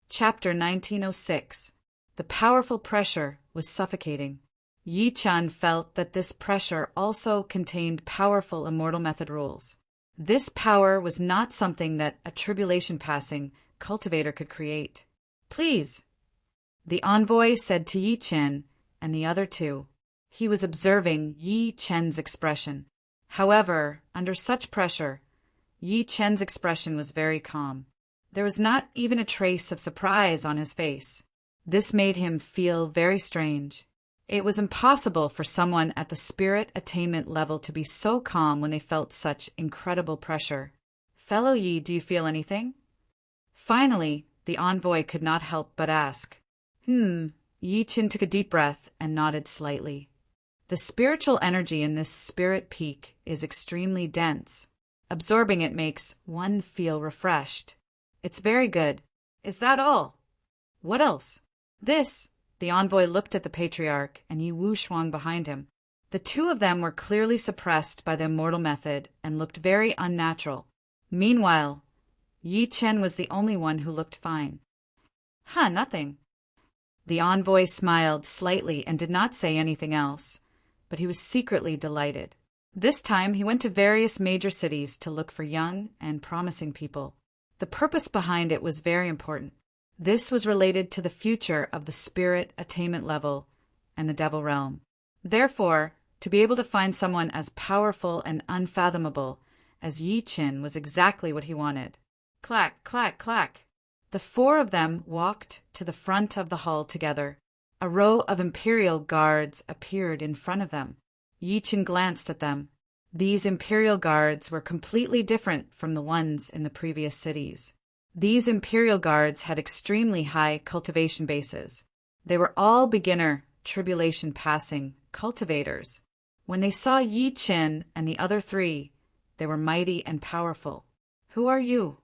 Chapter 1906. The powerful pressure was suffocating. Yi Chen felt that this pressure also contained powerful immortal method rules. This power was not something that a tribulation-passing cultivator could create. Please, the envoy said to Yi Chen and the other two. He was observing Yi Chen's expression. However, under such pressure, Yi Chen's expression was very calm. There was not even a trace of surprise on his face. This made him feel very strange. It was impossible for someone at the spirit attainment level to be so calm when they felt such incredible pressure. Fellow Yi, do you feel anything? Finally, the envoy could not help but ask. Yi Chen took a deep breath and nodded slightly. The spiritual energy in this spirit peak is extremely dense. Absorbing it makes one feel refreshed. It's very good. Is that all? What else? This. The envoy looked at the patriarch and Yi Wuxuang behind him. The two of them were clearly suppressed by the immortal method and looked very unnatural. Meanwhile, Yi Chen was the only one who looked fine. Nothing. The envoy smiled slightly and did not say anything else, but he was secretly delighted. This time he went to various major cities to look for young and promising people. The purpose behind it was very important. This was related to the future of the spirit attainment level and the devil realm. Therefore, to be able to find someone as powerful and unfathomable as Yi Chen was exactly what he wanted. Clack, clack, clack. The four of them walked to the front of the hall together. A row of imperial guards appeared in front of them. Yi Chen glanced at them. These imperial guards were completely different from the ones in the previous cities. These imperial guards had extremely high cultivation bases. They were all beginner, tribulation-passing cultivators. When they saw Yi Chen and the other three, they were mighty and powerful. Who are you?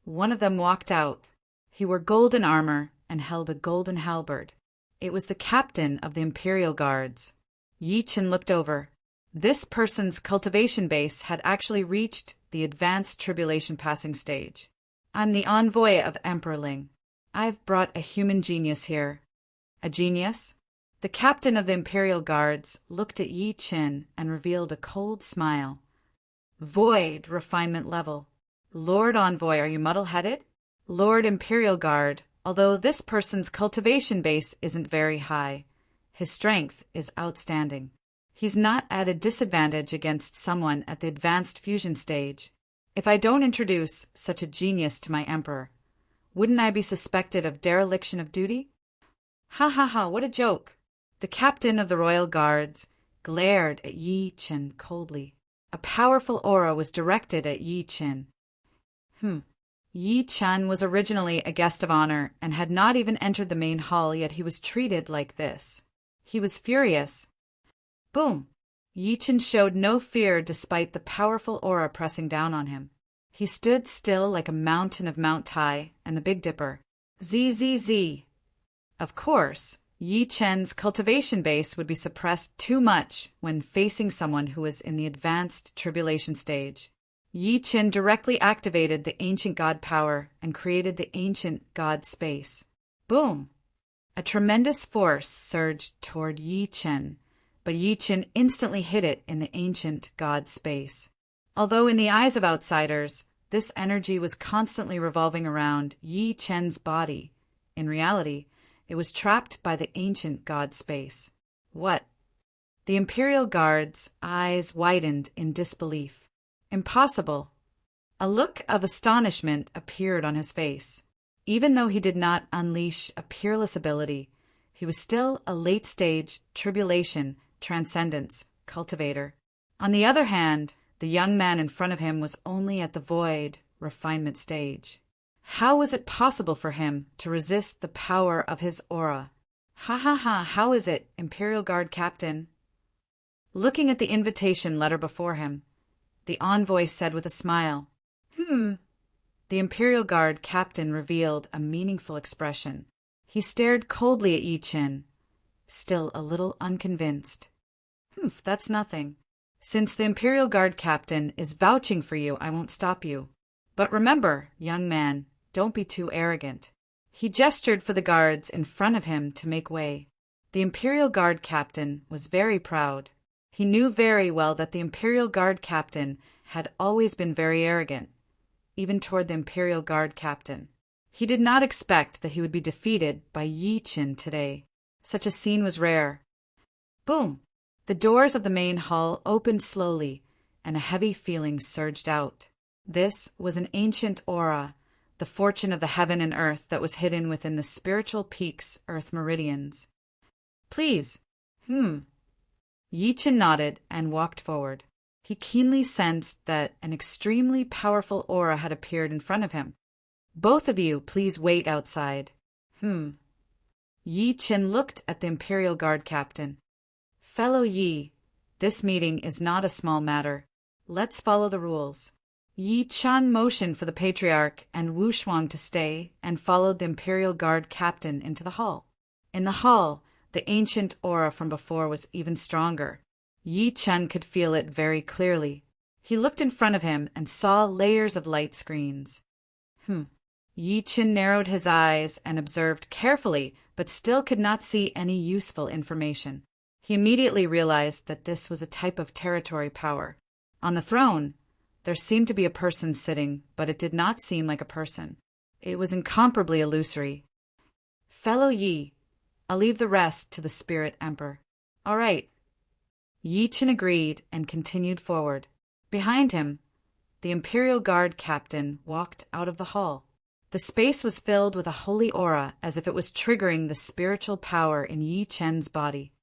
One of them walked out. He wore golden armor and held a golden halberd. It was the captain of the imperial guards. Yi Chen looked over. This person's cultivation base had actually reached the advanced tribulation-passing stage. I'm the envoy of Emperor Ling. I've brought a human genius here. A genius? The captain of the Imperial Guards looked at Yi Chen and revealed a cold smile. Void refinement level. Lord Envoy, are you muddle-headed? Lord Imperial Guard, although this person's cultivation base isn't very high, his strength is outstanding. He's not at a disadvantage against someone at the advanced fusion stage. If I don't introduce such a genius to my emperor, wouldn't I be suspected of dereliction of duty? Ha ha ha, what a joke! The captain of the royal guards glared at Yi Chen coldly. A powerful aura was directed at Yi Chen. Yi Chen was originally a guest of honor and had not even entered the main hall, yet he was treated like this. He was furious. Boom! Yi Chen showed no fear despite the powerful aura pressing down on him. He stood still like a mountain of Mount Tai and the Big Dipper. ZZZ. Of course, Yi Chen's cultivation base would be suppressed too much when facing someone who was in the advanced tribulation stage. Yi Chen directly activated the ancient god power and created the ancient god space. Boom! A tremendous force surged toward Yi Chen, but Yi Chen instantly hid it in the ancient god space. Although in the eyes of outsiders, this energy was constantly revolving around Yi Chen's body, in reality, it was trapped by the ancient god space. What? The Imperial Guard's eyes widened in disbelief. Impossible. A look of astonishment appeared on his face. Even though he did not unleash a peerless ability, he was still a late-stage tribulation transcendence cultivator. On the other hand, the young man in front of him was only at the void refinement stage. How was it possible for him to resist the power of his aura? Ha ha ha, how is it, Imperial Guard Captain? Looking at the invitation letter before him, the envoy said with a smile, The Imperial Guard Captain revealed a meaningful expression. He stared coldly at Yi Chen, still a little unconvinced. That's nothing. Since the Imperial Guard Captain is vouching for you, I won't stop you. But remember, young man, don't be too arrogant. He gestured for the guards in front of him to make way. The Imperial Guard Captain was very proud. He knew very well that the Imperial Guard Captain had always been very arrogant, even toward the Imperial Guard Captain. He did not expect that he would be defeated by Yi Chen today. Such a scene was rare. Boom! The doors of the main hall opened slowly, and a heavy feeling surged out. This was an ancient aura, the fortune of the heaven and earth that was hidden within the spiritual peaks' earth meridians. Please. Yi Chen nodded and walked forward. He keenly sensed that an extremely powerful aura had appeared in front of him. Both of you, please wait outside. Yi Chen looked at the Imperial Guard Captain. Fellow Yi, this meeting is not a small matter. Let's follow the rules. Yi Chen motioned for the patriarch and Wu Shuang to stay and followed the Imperial Guard captain into the hall. In the hall, the ancient aura from before was even stronger. Yi Chen could feel it very clearly. He looked in front of him and saw layers of light screens. Yi Chen narrowed his eyes and observed carefully, but still could not see any useful information. He immediately realized that this was a type of territory power. On the throne, there seemed to be a person sitting, but it did not seem like a person. It was incomparably illusory. Fellow Yi, I'll leave the rest to the Spirit Emperor. All right. Yi Chen agreed and continued forward. Behind him, the Imperial Guard captain walked out of the hall. The space was filled with a holy aura as if it was triggering the spiritual power in Yi Chen's body.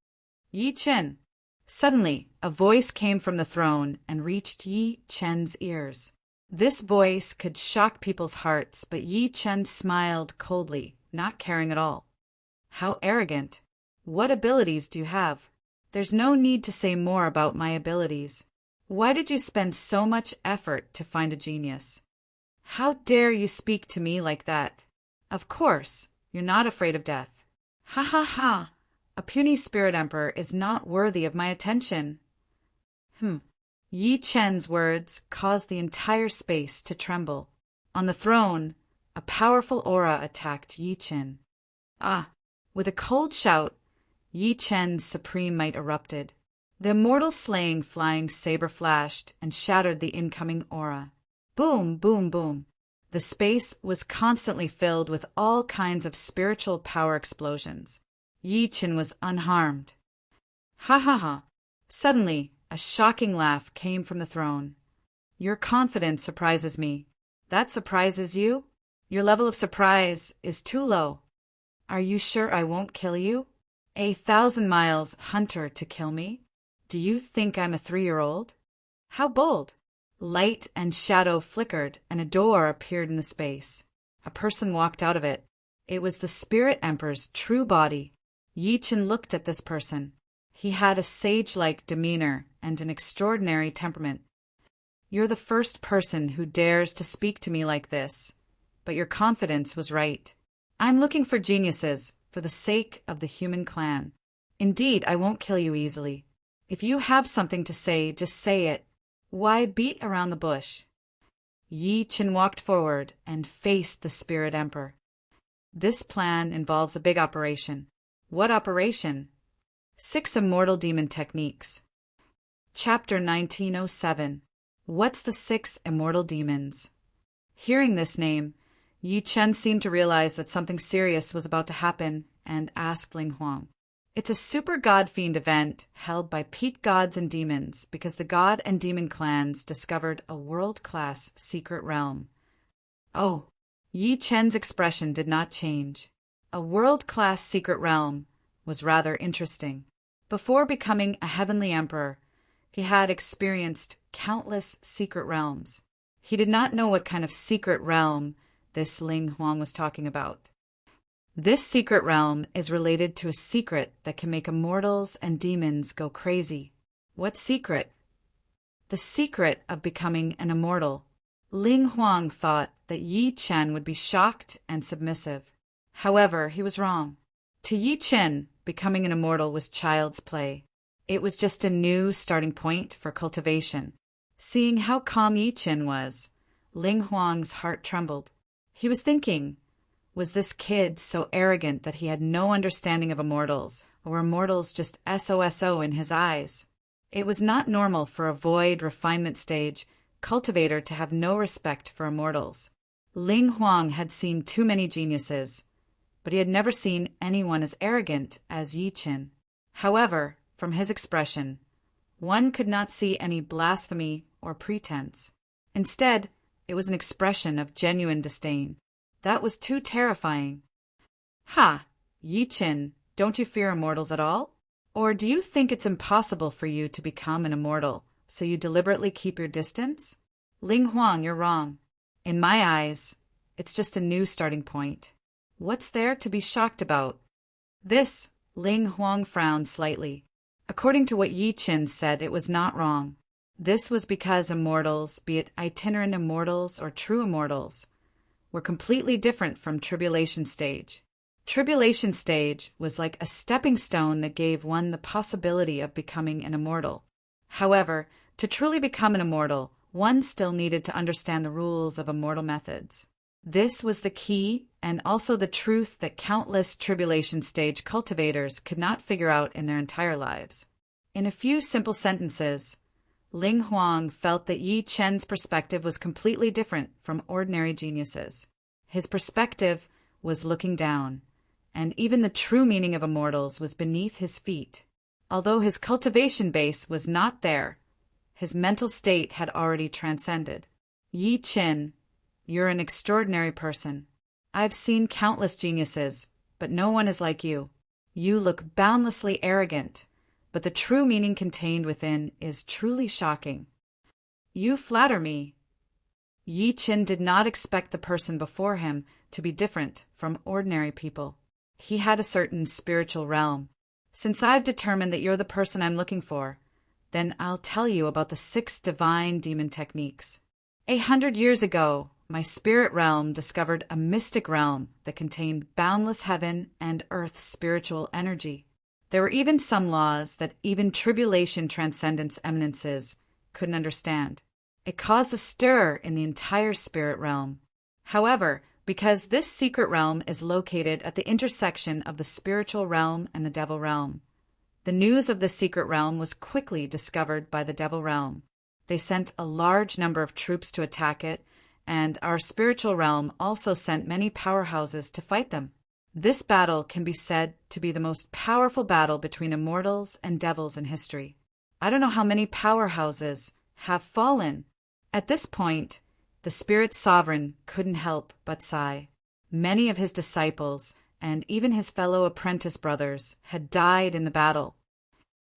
Yi Chen! Suddenly, a voice came from the throne and reached Yi Chen's ears. This voice could shock people's hearts, but Yi Chen smiled coldly, not caring at all. How arrogant! What abilities do you have? There's no need to say more about my abilities. Why did you spend so much effort to find a genius? How dare you speak to me like that? Of course, you're not afraid of death. Ha ha ha! A puny spirit emperor is not worthy of my attention. Yi Chen's words caused the entire space to tremble. On the throne, a powerful aura attacked Yi Chen. With a cold shout, Yi Chen's supreme might erupted. The immortal slaying flying saber flashed and shattered the incoming aura. Boom, boom, boom. The space was constantly filled with all kinds of spiritual power explosions. Yi Chen was unharmed. Ha ha ha. Suddenly, a shocking laugh came from the throne. Your confidence surprises me. That surprises you? Your level of surprise is too low. Are you sure I won't kill you? 1,000 miles hunter to kill me? Do you think I'm a 3-year-old? How bold! Light and shadow flickered, and a door appeared in the space. A person walked out of it. It was the Spirit Emperor's true body. Yi Chen looked at this person. He had a sage-like demeanor and an extraordinary temperament. You're the first person who dares to speak to me like this, but your confidence was right. I'm looking for geniuses for the sake of the human clan. Indeed, I won't kill you easily. If you have something to say, just say it. Why beat around the bush? Yi Chen walked forward and faced the Spirit Emperor. This plan involves a big operation. What operation? 6 Immortal Demon Techniques. Chapter 1907. What's the 6 Immortal Demons? Hearing this name, Yi Chen seemed to realize that something serious was about to happen and asked Ling Huang. It's a super god-fiend event held by peak gods and demons because the god and demon clans discovered a world-class secret realm. Oh, Yi Chen's expression did not change. A world-class secret realm was rather interesting. Before becoming a heavenly emperor, he had experienced countless secret realms. He did not know what kind of secret realm this Ling Huang was talking about. This secret realm is related to a secret that can make immortals and demons go crazy. What secret? The secret of becoming an immortal. Ling Huang thought that Yi Chen would be shocked and submissive. However, he was wrong. To Yi Chen, becoming an immortal was child's play. It was just a new starting point for cultivation. Seeing how calm Yi Chen was, Ling Huang's heart trembled. He was thinking, was this kid so arrogant that he had no understanding of immortals, or were immortals just SOSO in his eyes? It was not normal for a void refinement stage cultivator to have no respect for immortals. Ling Huang had seen too many geniuses, but he had never seen anyone as arrogant as Yi Chen. However, from his expression, one could not see any blasphemy or pretense. Instead, it was an expression of genuine disdain. That was too terrifying. Ha! Yi Chen, don't you fear immortals at all? Or do you think it's impossible for you to become an immortal, so you deliberately keep your distance? Ling Huang, you're wrong. In my eyes, it's just a new starting point. What's there to be shocked about? This, Ling Huang frowned slightly. According to what Yi Qin said, it was not wrong. This was because immortals, be it itinerant immortals or true immortals, were completely different from tribulation stage. Tribulation stage was like a stepping stone that gave one the possibility of becoming an immortal. However, to truly become an immortal, one still needed to understand the rules of immortal methods. This was the key and also the truth that countless tribulation stage cultivators could not figure out in their entire lives. In a few simple sentences, Ling Huang felt that Yi Chen's perspective was completely different from ordinary geniuses. His perspective was looking down, and even the true meaning of immortals was beneath his feet. Although his cultivation base was not there, his mental state had already transcended. Yi Chen, you're an extraordinary person. I've seen countless geniuses, but no one is like you. You look boundlessly arrogant, but the true meaning contained within is truly shocking. You flatter me. Yi Chen did not expect the person before him to be different from ordinary people. He had a certain spiritual realm. Since I've determined that you're the person I'm looking for, then I'll tell you about the 6 divine demon techniques. 100 years ago, my spirit realm discovered a mystic realm that contained boundless heaven and earth spiritual energy. There were even some laws that even tribulation transcendence eminences couldn't understand. It caused a stir in the entire spirit realm. However, because this secret realm is located at the intersection of the spiritual realm and the devil realm, the news of the secret realm was quickly discovered by the devil realm. They sent a large number of troops to attack it, and our spiritual realm also sent many powerhouses to fight them. This battle can be said to be the most powerful battle between immortals and devils in history. I don't know how many powerhouses have fallen. At this point, the spirit sovereign couldn't help but sigh. Many of his disciples, and even his fellow apprentice brothers, had died in the battle.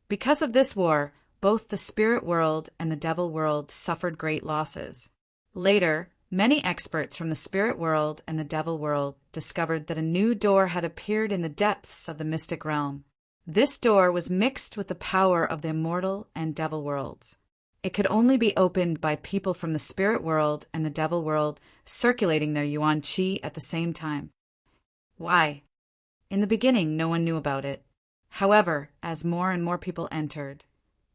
Because of this war, both the spirit world and the devil world suffered great losses. Later, many experts from the spirit world and the devil world discovered that a new door had appeared in the depths of the mystic realm. This door was mixed with the power of the immortal and devil worlds. It could only be opened by people from the spirit world and the devil world circulating their yuan qi at the same time. Why? In the beginning, no one knew about it. However, as more and more people entered,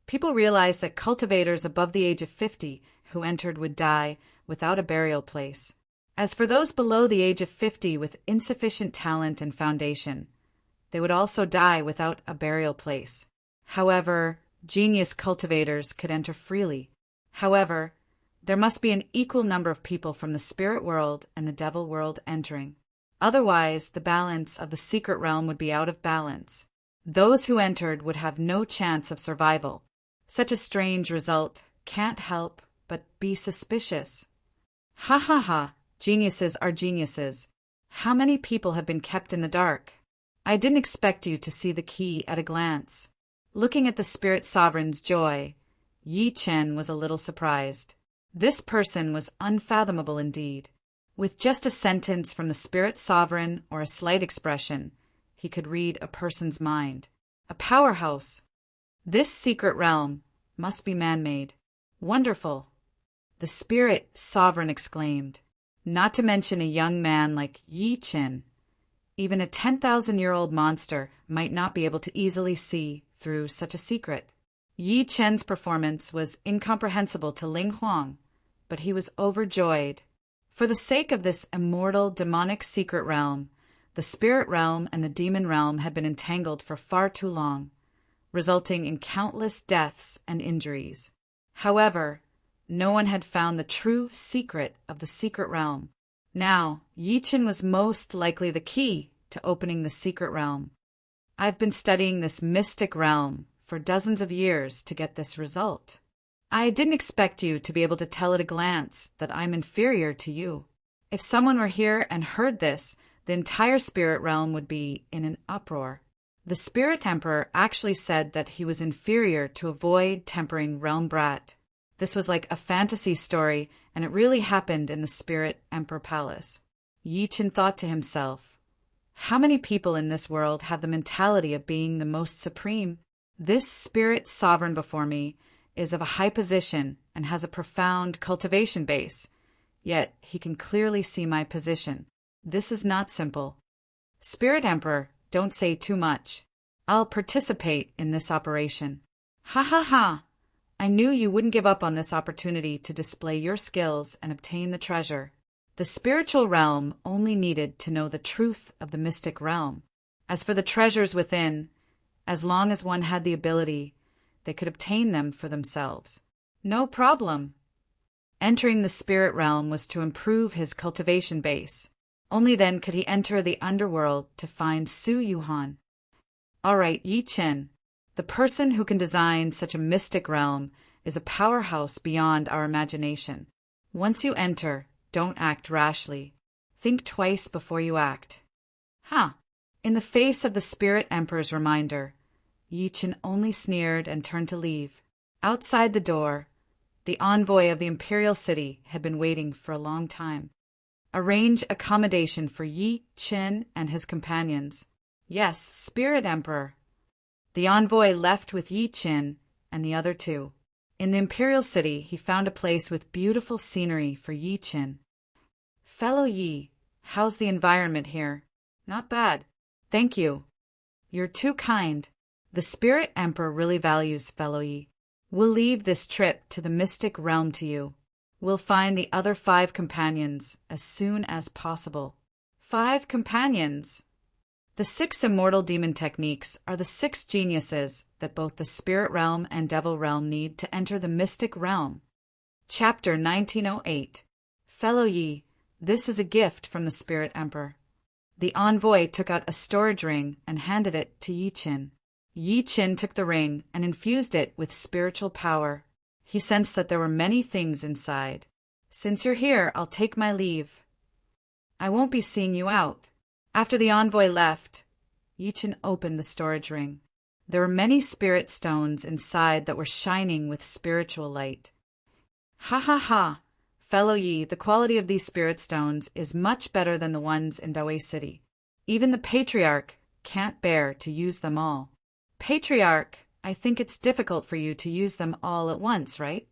people realized that cultivators above the age of 50 who entered would die without a burial place. As for those below the age of 50 with insufficient talent and foundation, they would also die without a burial place. However, genius cultivators could enter freely. However, there must be an equal number of people from the spirit world and the devil world entering. Otherwise, the balance of the secret realm would be out of balance. Those who entered would have no chance of survival. Such a strange result can't help but be suspicious. Ha ha ha, geniuses are geniuses. How many people have been kept in the dark? I didn't expect you to see the key at a glance. Looking at the spirit sovereign's joy, Yi Chen was a little surprised. This person was unfathomable indeed. With just a sentence from the spirit sovereign or a slight expression, he could read a person's mind. A powerhouse. This secret realm must be man-made. Wonderful. The spirit sovereign exclaimed. Not to mention a young man like Yi Chen. Even a 10,000-year-old monster might not be able to easily see through such a secret. Yi Chen's performance was incomprehensible to Ling Huang, but he was overjoyed. For the sake of this immortal demonic secret realm, the spirit realm and the demon realm had been entangled for far too long, resulting in countless deaths and injuries. However, no one had found the true secret of the secret realm. Now, Yi Chen was most likely the key to opening the secret realm. I've been studying this mystic realm for dozens of years to get this result. I didn't expect you to be able to tell at a glance that I'm inferior to you. If someone were here and heard this, the entire spirit realm would be in an uproar. The spirit emperor actually said that he was inferior to a void tempering realm brat. This was like a fantasy story, and it really happened in the spirit emperor palace. Yi Chen thought to himself, how many people in this world have the mentality of being the most supreme? This spirit sovereign before me is of a high position and has a profound cultivation base, yet he can clearly see my position. This is not simple. Spirit Emperor, don't say too much. I'll participate in this operation. Ha ha ha! I knew you wouldn't give up on this opportunity to display your skills and obtain the treasure. The spiritual realm only needed to know the truth of the mystic realm. As for the treasures within, as long as one had the ability, they could obtain them for themselves. No problem. Entering the spirit realm was to improve his cultivation base. Only then could he enter the underworld to find Su Yuhan. All right, Yi Chen. The person who can design such a mystic realm is a powerhouse beyond our imagination. Once you enter, don't act rashly. Think twice before you act. In the face of the Spirit Emperor's reminder, Yi Chen only sneered and turned to leave. Outside the door, the envoy of the imperial city had been waiting for a long time. Arrange accommodation for Yi Chen and his companions. Yes, Spirit Emperor. The envoy left with Yi Chen and the other two. In the imperial city, he found a place with beautiful scenery for Yi Chen. Fellow Yi, how's the environment here? Not bad. Thank you. You're too kind. The Spirit Emperor really values Fellow Yi. We'll leave this trip to the mystic realm to you. We'll find the other 5 companions as soon as possible. 5 companions? The 6 immortal demon techniques are the 6 geniuses that both the spirit realm and devil realm need to enter the mystic realm. Chapter 1908. Fellow Yi, this is a gift from the Spirit Emperor. The envoy took out a storage ring and handed it to Yi Chen. Yi Chen took the ring and infused it with spiritual power. He sensed that there were many things inside. Since you're here, I'll take my leave. I won't be seeing you out. After the envoy left, Yi Chen opened the storage ring. There were many spirit stones inside that were shining with spiritual light. Ha ha ha! Fellow Yi, the quality of these spirit stones is much better than the ones in Dawei City. Even the Patriarch can't bear to use them all. Patriarch, I think it's difficult for you to use them all at once, right?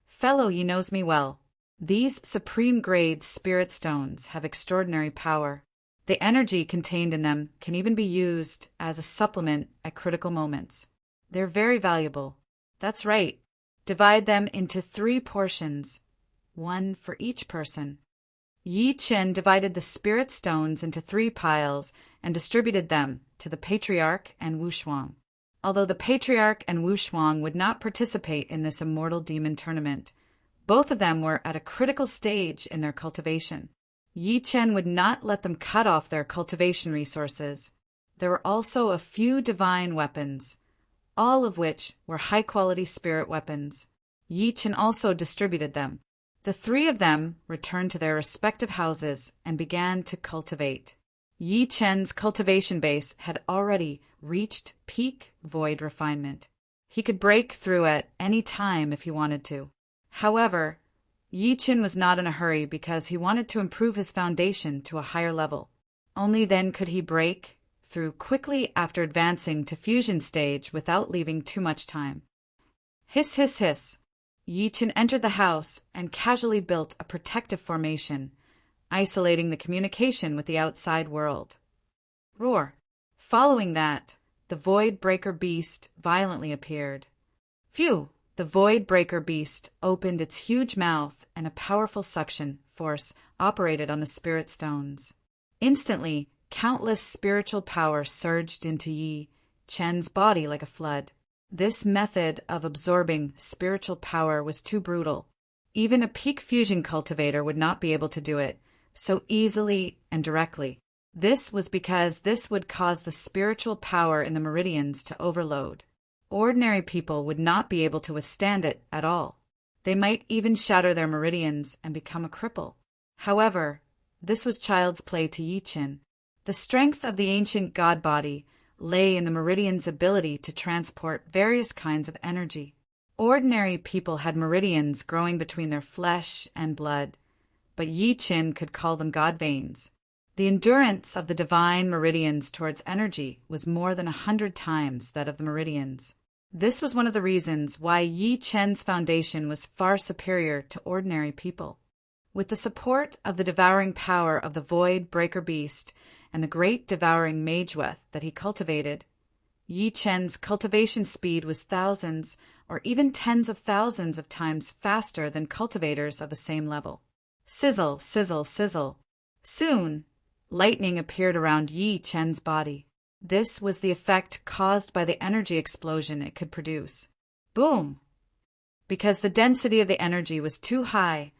Fellow Yi knows me well. These supreme-grade spirit stones have extraordinary power. The energy contained in them can even be used as a supplement at critical moments. They're very valuable. That's right. Divide them into 3 portions, 1 for each person. Yi Chen divided the spirit stones into 3 piles and distributed them to the Patriarch and Wu Shuang. Although the Patriarch and Wu Shuang would not participate in this immortal demon tournament, both of them were at a critical stage in their cultivation. Yi Chen would not let them cut off their cultivation resources. There were also a few divine weapons, all of which were high-quality spirit weapons. Yi Chen also distributed them. The 3 of them returned to their respective houses and began to cultivate. Yi Chen's cultivation base had already reached peak void refinement. He could break through at any time if he wanted to. However, Yi Chen was not in a hurry because he wanted to improve his foundation to a higher level. Only then could he break through quickly after advancing to fusion stage without leaving too much time. Hiss, hiss, hiss. Yi Chen entered the house and casually built a protective formation, isolating the communication with the outside world. Roar. Following that, the Void Breaker Beast violently appeared. Phew! The Void Breaker Beast opened its huge mouth and a powerful suction force operated on the spirit stones. Instantly, countless spiritual power surged into Yi Chen's body like a flood. This method of absorbing spiritual power was too brutal. Even a peak fusion cultivator would not be able to do it so easily and directly. This was because this would cause the spiritual power in the meridians to overload. Ordinary people would not be able to withstand it at all. They might even shatter their meridians and become a cripple. However, this was child's play to Yi Chen. The strength of the ancient god body lay in the meridian's ability to transport various kinds of energy. Ordinary people had meridians growing between their flesh and blood, but Yi Chen could call them god veins. The endurance of the divine meridians towards energy was more than 100 times that of the meridians. This was one of the reasons why Yi Chen's foundation was far superior to ordinary people. With the support of the devouring power of the Void Breaker Beast and the great devouring Mageweth that he cultivated, Yi Chen's cultivation speed was thousands or even tens of thousands of times faster than cultivators of the same level. Sizzle, sizzle, sizzle. Soon, lightning appeared around Yi Chen's body. This was the effect caused by the energy explosion it could produce. Boom! Because the density of the energy was too high,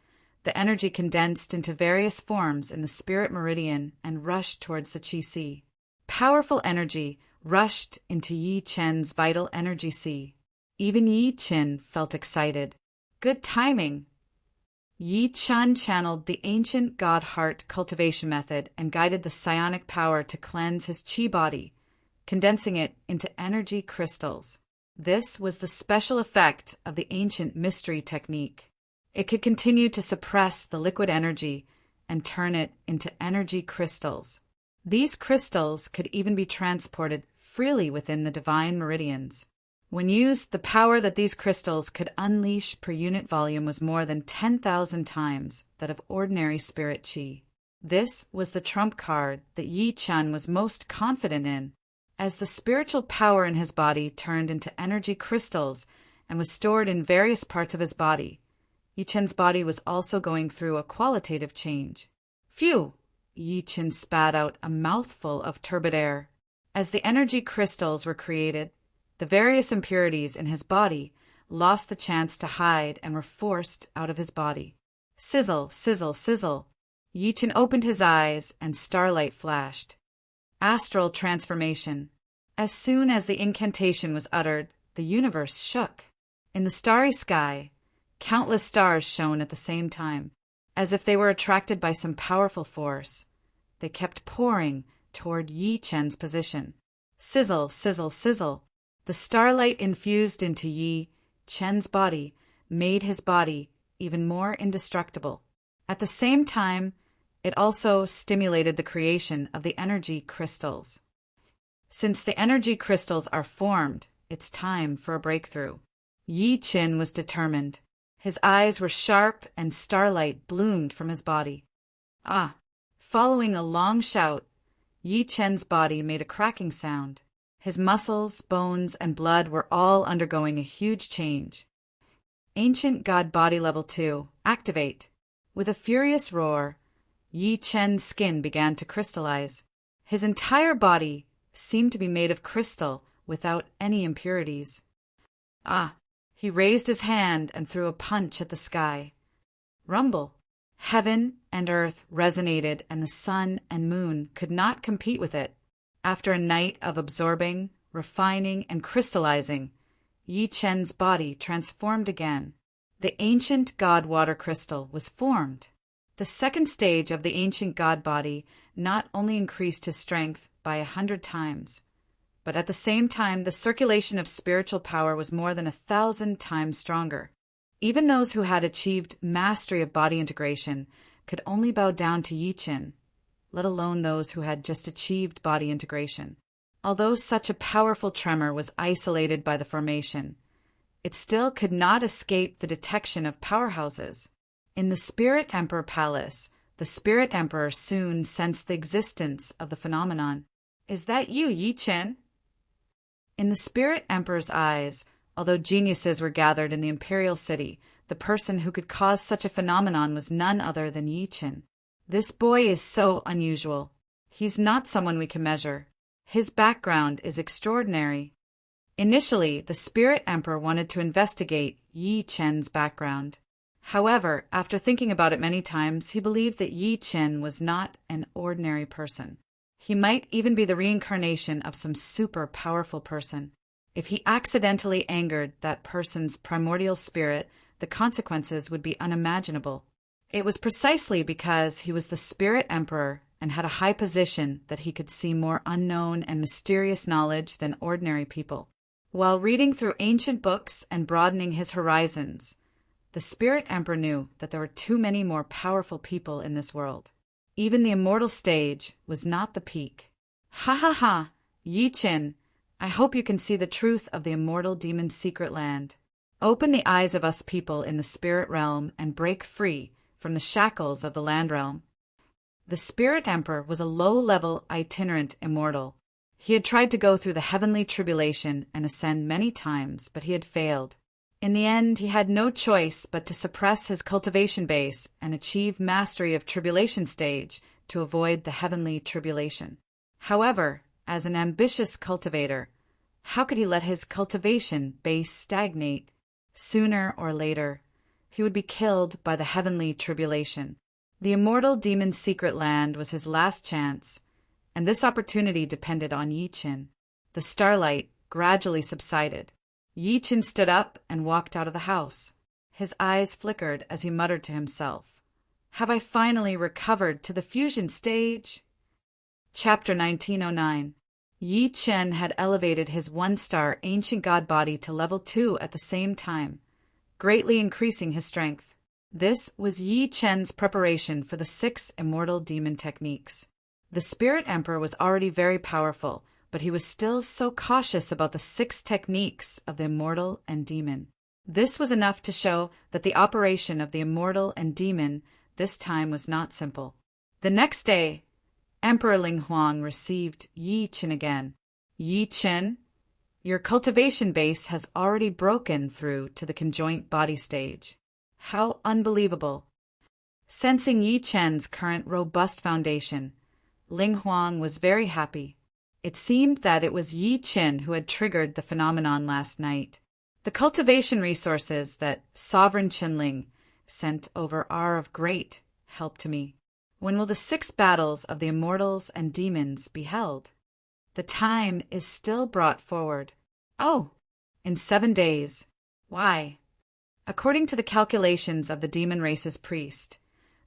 the energy condensed into various forms in the spirit meridian and rushed towards the Qi Sea. Powerful energy rushed into Yi Chen's vital energy sea. Even Yi Chen felt excited. Good timing! Yi Chen channeled the ancient God Heart cultivation method and guided the psionic power to cleanse his Qi body, condensing it into energy crystals. This was the special effect of the ancient mystery technique. It could continue to suppress the liquid energy and turn it into energy crystals. These crystals could even be transported freely within the divine meridians. When used, the power that these crystals could unleash per unit volume was more than 10,000 times that of ordinary spirit qi. This was the trump card that Yi Chen was most confident in. As the spiritual power in his body turned into energy crystals and was stored in various parts of his body, Yi Chen's body was also going through a qualitative change. Phew! Yi Chen spat out a mouthful of turbid air. As the energy crystals were created, the various impurities in his body lost the chance to hide and were forced out of his body. Sizzle, sizzle, sizzle. Yi Chen opened his eyes and starlight flashed. Astral transformation. As soon as the incantation was uttered, the universe shook. In the starry sky, countless stars shone at the same time, as if they were attracted by some powerful force. They kept pouring toward Yi Chen's position. Sizzle, sizzle, sizzle. The starlight infused into Yi Chen's body made his body even more indestructible. At the same time, it also stimulated the creation of the energy crystals. Since the energy crystals are formed, it's time for a breakthrough. Yi Chen was determined. His eyes were sharp and starlight bloomed from his body. Ah! Following a long shout, Yi Chen's body made a cracking sound. His muscles, bones, and blood were all undergoing a huge change. Ancient God Body Level 2, activate. With a furious roar, Yi Chen's skin began to crystallize. His entire body seemed to be made of crystal without any impurities. Ah! He raised his hand and threw a punch at the sky. Rumble! Heaven and earth resonated, and the sun and moon could not compete with it. After a night of absorbing, refining, and crystallizing, Yi Chen's body transformed again. The ancient God water crystal was formed. The second stage of the ancient God body not only increased his strength by 100 times, but at the same time the circulation of spiritual power was more than 1,000 times stronger. Even those who had achieved mastery of body integration could only bow down to Yi Chen, let alone those who had just achieved body integration. Although such a powerful tremor was isolated by the formation, it still could not escape the detection of powerhouses. In the Spirit Emperor Palace, the Spirit Emperor soon sensed the existence of the phenomenon. Is that you, Yi Chen? In the Spirit Emperor's eyes, although geniuses were gathered in the imperial city, the person who could cause such a phenomenon was none other than Yi Chen. This boy is so unusual. He's not someone we can measure. His background is extraordinary. Initially, the Spirit Emperor wanted to investigate Yi Chen's background. However, after thinking about it many times, he believed that Yi Chen was not an ordinary person. He might even be the reincarnation of some super powerful person. If he accidentally angered that person's primordial spirit, the consequences would be unimaginable. It was precisely because he was the Spirit Emperor and had a high position that he could see more unknown and mysterious knowledge than ordinary people. While reading through ancient books and broadening his horizons, the Spirit Emperor knew that there were too many more powerful people in this world. Even the immortal stage was not the peak. Ha ha ha, Yi Qin, I hope you can see the truth of the immortal demon's secret land. Open the eyes of us people in the spirit realm and break free from the shackles of the land realm. The Spirit Emperor was a low-level itinerant immortal. He had tried to go through the heavenly tribulation and ascend many times, but he had failed. In the end, he had no choice but to suppress his cultivation base and achieve mastery of tribulation stage to avoid the heavenly tribulation. However, as an ambitious cultivator, how could he let his cultivation base stagnate? Sooner or later, he would be killed by the heavenly tribulation. The immortal demon's secret land was his last chance, and this opportunity depended on Yi Qin. The starlight gradually subsided. Yi Qin stood up and walked out of the house. His eyes flickered as he muttered to himself, "Have I finally recovered to the fusion stage?" Chapter 1909. Yi Qin had elevated his one-star ancient god body to level 2 at the same time, greatly increasing his strength. This was Yi Qin's preparation for the 6 immortal demon techniques. The Spirit Emperor was already very powerful, but he was still so cautious about the 6 techniques of the immortal and demon. This was enough to show that the operation of the immortal and demon this time was not simple. The next day, Emperor Ling Huang received Yi Qin again. "Yi Qin, your cultivation base has already broken through to the conjoint body stage. How unbelievable!" Sensing Yi Qin's current robust foundation, Ling Huang was very happy. It seemed that it was Yi Qin who had triggered the phenomenon last night. The cultivation resources that Sovereign Qinling sent over are of great help to me. When will the 6 battles of the immortals and demons be held? The time is still brought forward. Oh, in 7 days. Why? According to the calculations of the demon race's priest,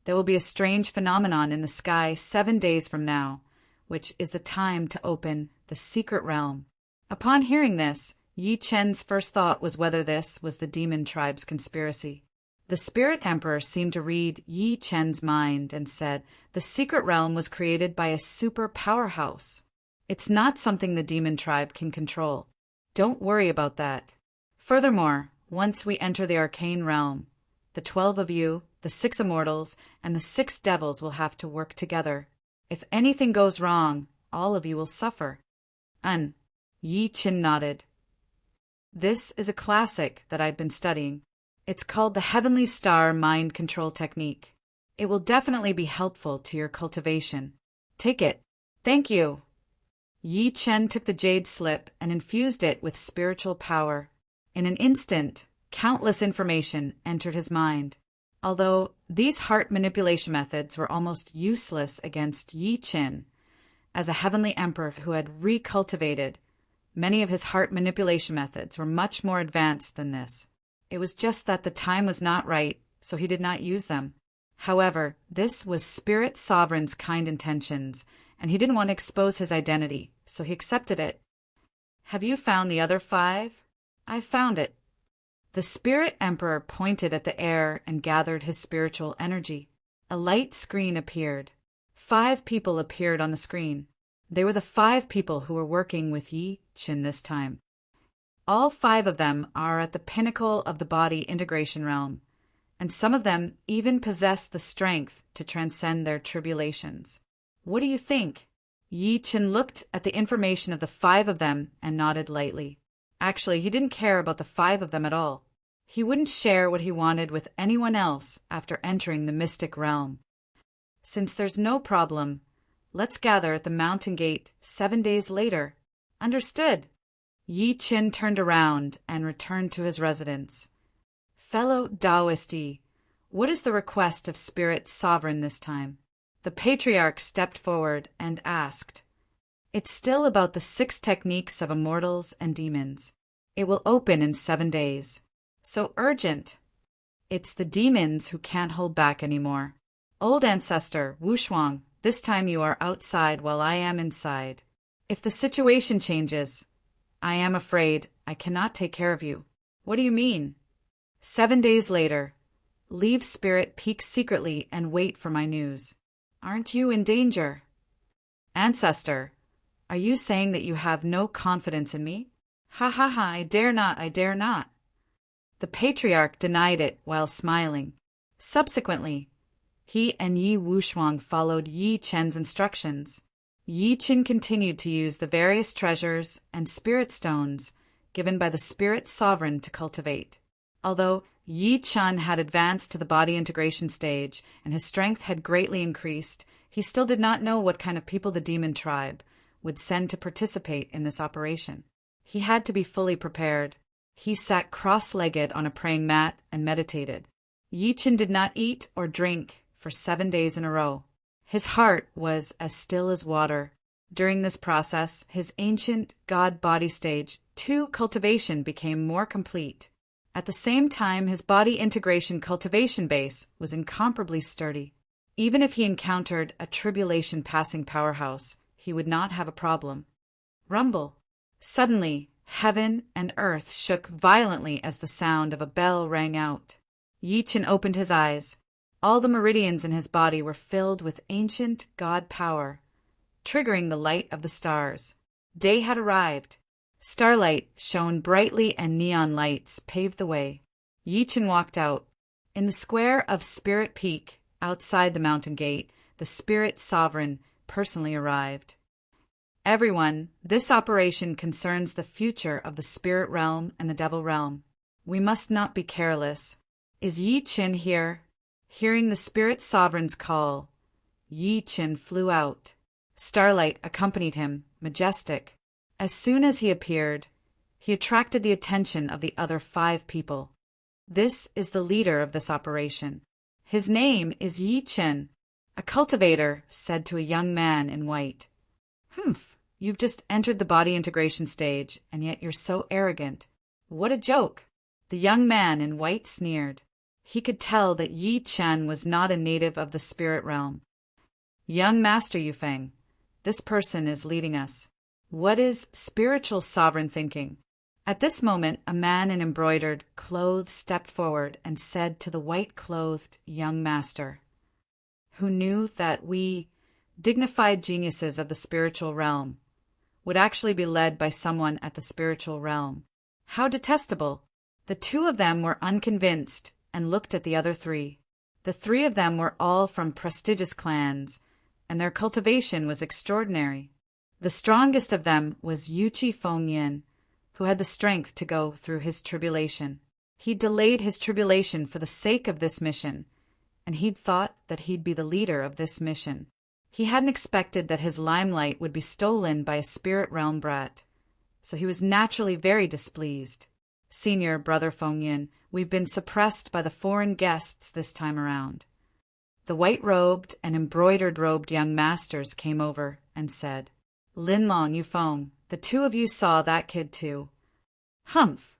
there will be a strange phenomenon in the sky 7 days from now, which is the time to open the secret realm. Upon hearing this, Yi Qin's first thought was whether this was the demon tribe's conspiracy. The Spirit Emperor seemed to read Yi Qin's mind and said, "The secret realm was created by a super powerhouse. It's not something the demon tribe can control. Don't worry about that. Furthermore, once we enter the arcane realm, the 12 of you, the 6 immortals, and the 6 devils will have to work together. If anything goes wrong, all of you will suffer." Yi Qin nodded. "This is a classic that I've been studying. It's called the Heavenly Star Mind Control Technique. It will definitely be helpful to your cultivation. Take it." "Thank you." Yi Qin took the jade slip and infused it with spiritual power. In an instant, countless information entered his mind. Although these heart manipulation methods were almost useless against Yi Qin, as a heavenly emperor who had recultivated, many of his heart manipulation methods were much more advanced than this. It was just that the time was not right, so he did not use them. However, this was Spirit Sovereign's kind intentions, and he didn't want to expose his identity, so he accepted it. "Have you found the other 5? "I found it." The Spirit Emperor pointed at the air and gathered his spiritual energy. A light screen appeared. 5 people appeared on the screen. They were the 5 people who were working with Yi Qin this time. All 5 of them are at the pinnacle of the body integration realm, and some of them even possess the strength to transcend their tribulations. What do you think? Yi Qin looked at the information of the 5 of them and nodded lightly. Actually, he didn't care about the 5 of them at all. He wouldn't share what he wanted with anyone else after entering the mystic realm. Since there's no problem, let's gather at the mountain gate 7 days later. Understood. Yi Qin turned around and returned to his residence. Fellow Taoists, what is the request of Spirit Sovereign this time? The patriarch stepped forward and asked. It's still about the 6 techniques of immortals and demons. It will open in 7 days. So urgent. It's the demons who can't hold back anymore. Old ancestor, Wu Shuang, this time you are outside while I am inside. If the situation changes, I am afraid I cannot take care of you. What do you mean? 7 days later, leave Spirit Peak secretly and wait for my news. Aren't you in danger? Ancestor, are you saying that you have no confidence in me? Ha ha ha, I dare not, I dare not. The patriarch denied it while smiling. Subsequently, he and Yi Wuxuang followed Yi Chen's instructions. Yi Chen continued to use the various treasures and spirit stones given by the spirit sovereign to cultivate. Although Yi Chen had advanced to the body integration stage and his strength had greatly increased, he still did not know what kind of people the demon tribe would send to participate in this operation. He had to be fully prepared. He sat cross-legged on a praying mat and meditated. Yi Chen did not eat or drink for 7 days in a row. His heart was as still as water. During this process, his ancient God body stage 2 cultivation became more complete. At the same time, his body integration cultivation base was incomparably sturdy. Even if he encountered a tribulation-passing powerhouse, he would not have a problem. Rumble. Suddenly, heaven and earth shook violently as the sound of a bell rang out. Yi Chen opened his eyes. All the meridians in his body were filled with ancient God power, triggering the light of the stars. Day had arrived. Starlight shone brightly and neon lights paved the way. Yi Chen walked out. In the square of Spirit Peak, outside the mountain gate, the Spirit Sovereign personally arrived. Everyone, this operation concerns the future of the spirit realm and the devil realm. We must not be careless. Is Yi Chen here? Hearing the Spirit Sovereign's call, Yi Chen flew out. Starlight accompanied him, majestic. As soon as he appeared, he attracted the attention of the other 5 people. This is the leader of this operation. His name is Yi Chen. A cultivator said to a young man in white. Humph, you've just entered the body integration stage, and yet you're so arrogant. What a joke! The young man in white sneered. He could tell that Yi Chen was not a native of the spirit realm. Young Master Yufeng, this person is leading us. What is spiritual sovereign thinking? At this moment, a man in embroidered clothes stepped forward and said to the white-clothed young master, who knew that we, dignified geniuses of the spiritual realm, would actually be led by someone at the spiritual realm. How detestable! The 2 of them were unconvinced and looked at the other 3. The 3 of them were all from prestigious clans, and their cultivation was extraordinary. The strongest of them was Yuchi Fengyin, who had the strength to go through his tribulation. He delayed his tribulation for the sake of this mission, and he'd thought that he'd be the leader of this mission. He hadn't expected that his limelight would be stolen by a spirit realm brat, so he was naturally very displeased. Senior Brother Fengyin, we've been suppressed by the foreign guests this time around. The white-robed and embroidered-robed young masters came over and said, Linlong Yufeng, the 2 of you saw that kid too. Humph!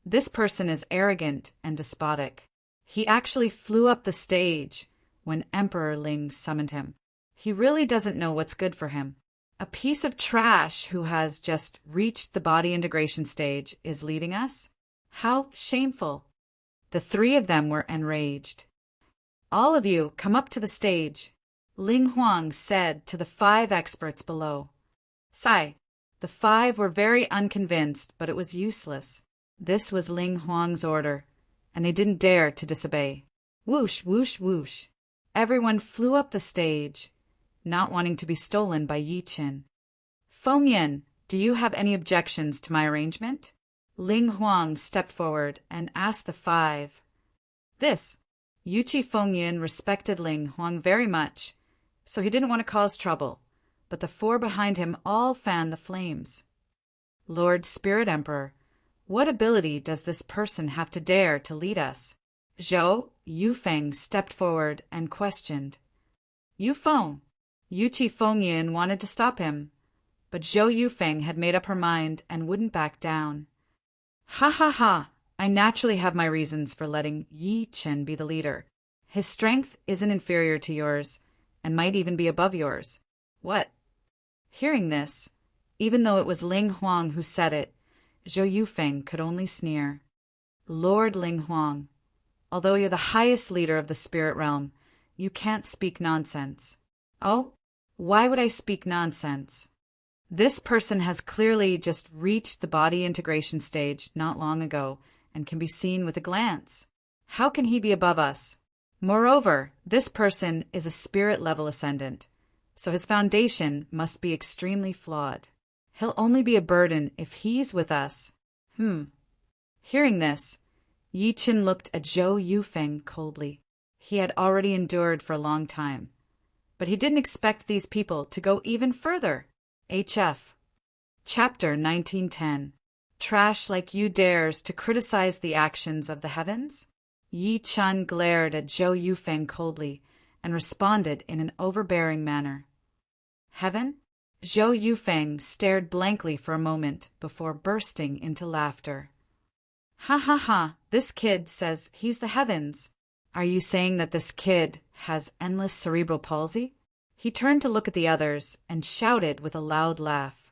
This person is arrogant and despotic. He actually flew up the stage when Emperor Ling summoned him. He really doesn't know what's good for him. A piece of trash who has just reached the body integration stage is leading us? How shameful! The 3 of them were enraged. All of you, come up to the stage, Ling Huang said to the 5 experts below. Sigh. The 5 were very unconvinced, but it was useless. This was Ling Huang's order, and they didn't dare to disobey. Whoosh, whoosh, whoosh. Everyone flew up the stage, not wanting to be stolen by Yi Chen. Fengyin, do you have any objections to my arrangement? Ling Huang stepped forward and asked the 5. This. Yuchi Fengyin respected Ling Huang very much, so he didn't want to cause trouble. But the 4 behind him all fanned the flames. Lord Spirit Emperor, what ability does this person have to dare to lead us? Zhou Yufeng stepped forward and questioned. Yufeng. Yuchi Fengyin wanted to stop him, but Zhou Yufeng had made up her mind and wouldn't back down. Ha ha ha! I naturally have my reasons for letting Yi Chen be the leader. His strength isn't inferior to yours, and might even be above yours. What? Hearing this, even though it was Ling Huang who said it, Zhou Yufeng could only sneer. Lord Ling Huang, although you're the highest leader of the spirit realm, you can't speak nonsense. Oh, why would I speak nonsense? This person has clearly just reached the body integration stage not long ago and can be seen with a glance. How can he be above us? Moreover, this person is a spirit-level ascendant, so his foundation must be extremely flawed. He'll only be a burden if he's with us. Hearing this, Yi Qin looked at Zhou Yufeng coldly. He had already endured for a long time, but he didn't expect these people to go even further. HF. Chapter 1910. Trash like you dares to criticize the actions of the heavens? Yi Qin glared at Zhou Yufeng coldly and responded in an overbearing manner. Heaven? Zhou Yufeng stared blankly for a moment before bursting into laughter. Ha ha ha, this kid says he's the heavens. Are you saying that this kid has endless cerebral palsy? He turned to look at the others and shouted with a loud laugh.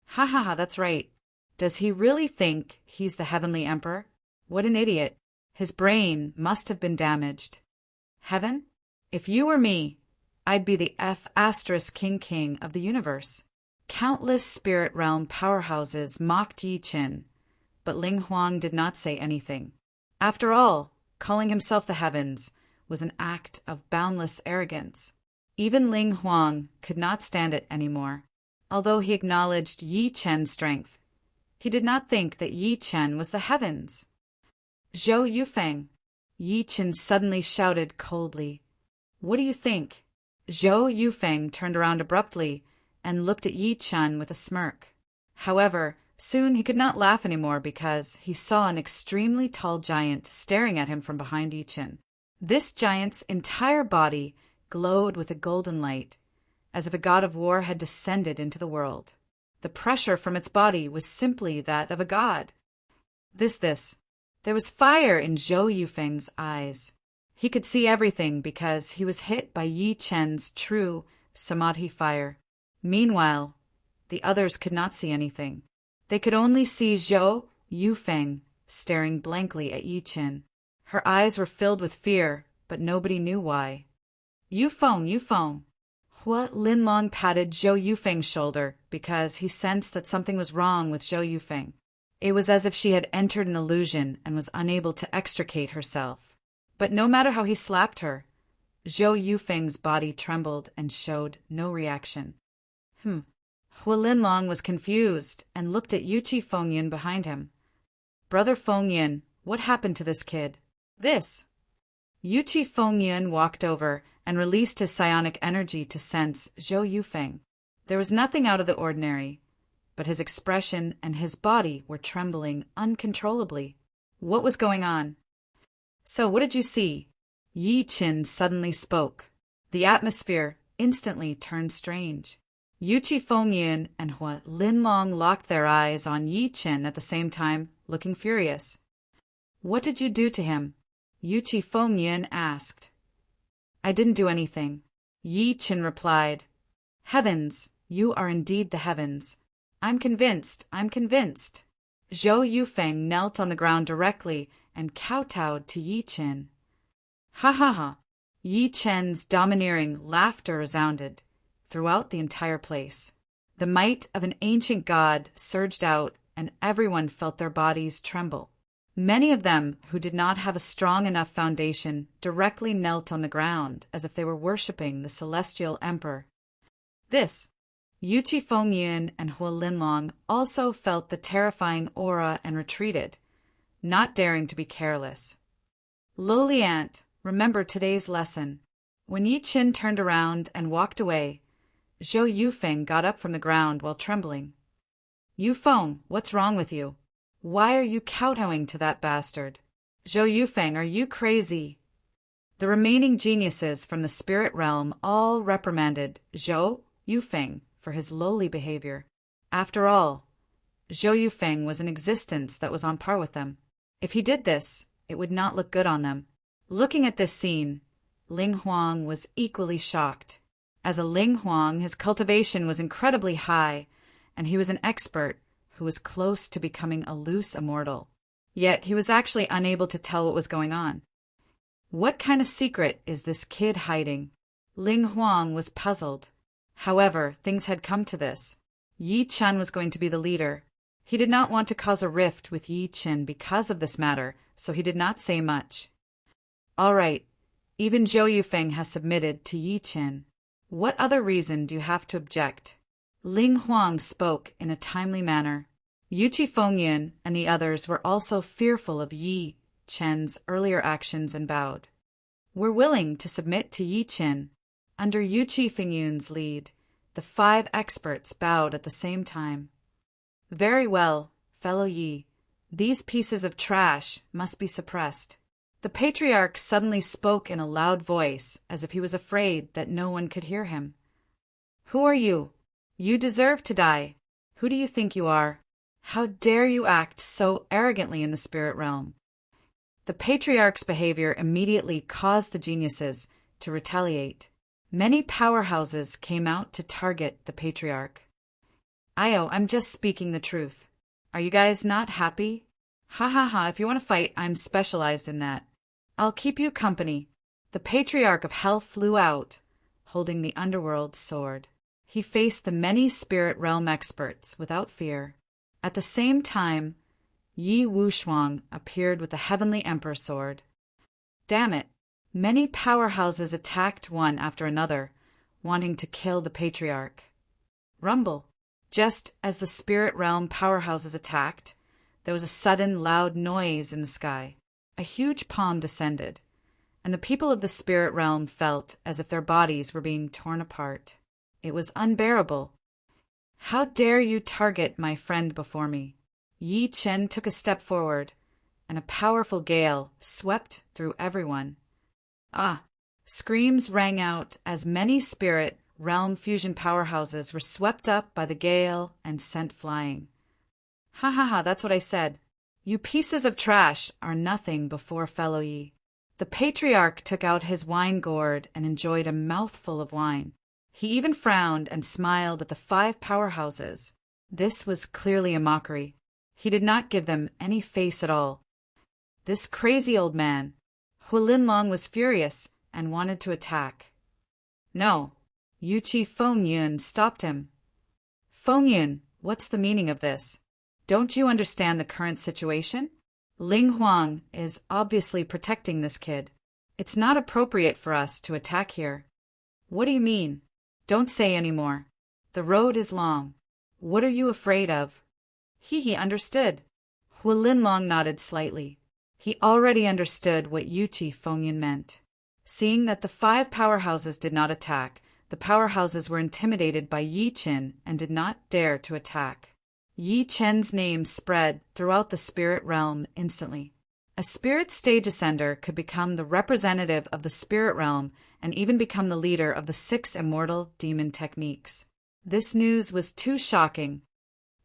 Ha ha ha, that's right. Does he really think he's the heavenly emperor? What an idiot. His brain must have been damaged. Heaven? If you were me, I'd be the King of the universe. Countless spirit realm powerhouses mocked Yi Qin, but Ling Huang did not say anything. After all, calling himself the heavens was an act of boundless arrogance. Even Ling Huang could not stand it anymore. Although he acknowledged Yi Qin's strength, he did not think that Yi Qin was the heavens. Zhou Yufeng, Yi Qin suddenly shouted coldly. What do you think? Zhou Yufeng turned around abruptly and looked at Yi Qin with a smirk. However, soon he could not laugh anymore because he saw an extremely tall giant staring at him from behind Yi Qin. This giant's entire body glowed with a golden light, as if a god of war had descended into the world. The pressure from its body was simply that of a god. There was fire in Zhou Yufeng's eyes. He could see everything because he was hit by Yi Qin's true samadhi fire. Meanwhile, the others could not see anything. They could only see Zhou Yufeng staring blankly at Yi Qin. Her eyes were filled with fear, but nobody knew why. Yufeng. Hua Linlong patted Zhou Yufeng's shoulder because he sensed that something was wrong with Zhou Yufeng. It was as if she had entered an illusion and was unable to extricate herself. But no matter how he slapped her, Zhou Yufeng's body trembled and showed no reaction. Hua Linlong was confused and looked at Yuchi Fengyan behind him. Brother Fengyan, what happened to this kid? Yuchi Fengyan walked over and released his psionic energy to sense Zhou Yufeng. There was nothing out of the ordinary, but his expression and his body were trembling uncontrollably. What was going on? So, what did you see? Yi Qin suddenly spoke. The atmosphere instantly turned strange. Yuchi Fengyan and Hua Linlong locked their eyes on Yi Qin at the same time, looking furious. What did you do to him? Yuchi Fengyan asked. I didn't do anything. Yi Qin replied. Heavens, you are indeed the heavens. I'm convinced. Zhou Yufeng knelt on the ground directly and kowtowed to Yi Qin. Ha ha ha. Yi Qin's domineering laughter resounded throughout the entire place. The might of an ancient god surged out, and everyone felt their bodies tremble. Many of them who did not have a strong enough foundation directly knelt on the ground as if they were worshipping the celestial emperor. Yuchi Fengyan and Hua Linlong also felt the terrifying aura and retreated, not daring to be careless. Lowly ant, remember today's lesson. When Yi Qin turned around and walked away, Zhou Yufeng got up from the ground while trembling. Yufeng, what's wrong with you? Why are you kowtowing to that bastard? Zhou Yufeng, are you crazy? The remaining geniuses from the spirit realm all reprimanded Zhou Yufeng for his lowly behavior. After all, Zhou Yufeng was an existence that was on par with them. If he did this, it would not look good on them. Looking at this scene, Ling Huang was equally shocked. As a Ling Huang, his cultivation was incredibly high, and he was an expert who was close to becoming a loose immortal. Yet he was actually unable to tell what was going on. What kind of secret is this kid hiding? Ling Huang was puzzled. However, things had come to this. Yi Chen was going to be the leader. He did not want to cause a rift with Yi Chen because of this matter, so he did not say much. All right, even Zhou Yufeng has submitted to Yi Chen. What other reason do you have to object? Ling Huang spoke in a timely manner. Yuqi Fengyun and the others were also fearful of Yi Chen's earlier actions and bowed. We're willing to submit to Yi Chen. Under Yuqi Fengyun's lead, the 5 experts bowed at the same time. Very well, fellow Yi. These pieces of trash must be suppressed. The patriarch suddenly spoke in a loud voice, as if he was afraid that no one could hear him. Who are you? You deserve to die. Who do you think you are? How dare you act so arrogantly in the spirit realm? The patriarch's behavior immediately caused the geniuses to retaliate. Many powerhouses came out to target the patriarch. I'm just speaking the truth. Are you guys not happy? Ha ha ha, if you want to fight, I'm specialized in that. I'll keep you company. The patriarch of hell flew out, holding the underworld sword. He faced the many spirit realm experts without fear. At the same time, Yi Wushuang appeared with the heavenly emperor sword. Damn it! Many powerhouses attacked one after another, wanting to kill the patriarch. Rumble. Just as the spirit realm powerhouses attacked, there was a sudden loud noise in the sky. A huge palm descended, and the people of the spirit realm felt as if their bodies were being torn apart. It was unbearable. How dare you target my friend before me? Yi Chen took a step forward, and a powerful gale swept through everyone. Screams rang out as many spirit realm fusion powerhouses were swept up by the gale and sent flying. Ha ha ha, that's what I said. You pieces of trash are nothing before fellow Yi. The patriarch took out his wine gourd and enjoyed a mouthful of wine. He even frowned and smiled at the 5 powerhouses. This was clearly a mockery. He did not give them any face at all. This crazy old man. Hulinlong was furious and wanted to attack. No, Yuqi Fengyun stopped him. Fengyun, what's the meaning of this? Don't you understand the current situation? Ling Huang is obviously protecting this kid. It's not appropriate for us to attack here. What do you mean? Don't say any more. The road is long. What are you afraid of? He understood. Hulinlong nodded slightly. He already understood what Yuqi Fengyun meant. Seeing that the 5 powerhouses did not attack, the powerhouses were intimidated by Yi Chen and did not dare to attack. Yi Chen's name spread throughout the spirit realm instantly. A spirit stage ascender could become the representative of the spirit realm and even become the leader of the 6 immortal demon techniques. This news was too shocking.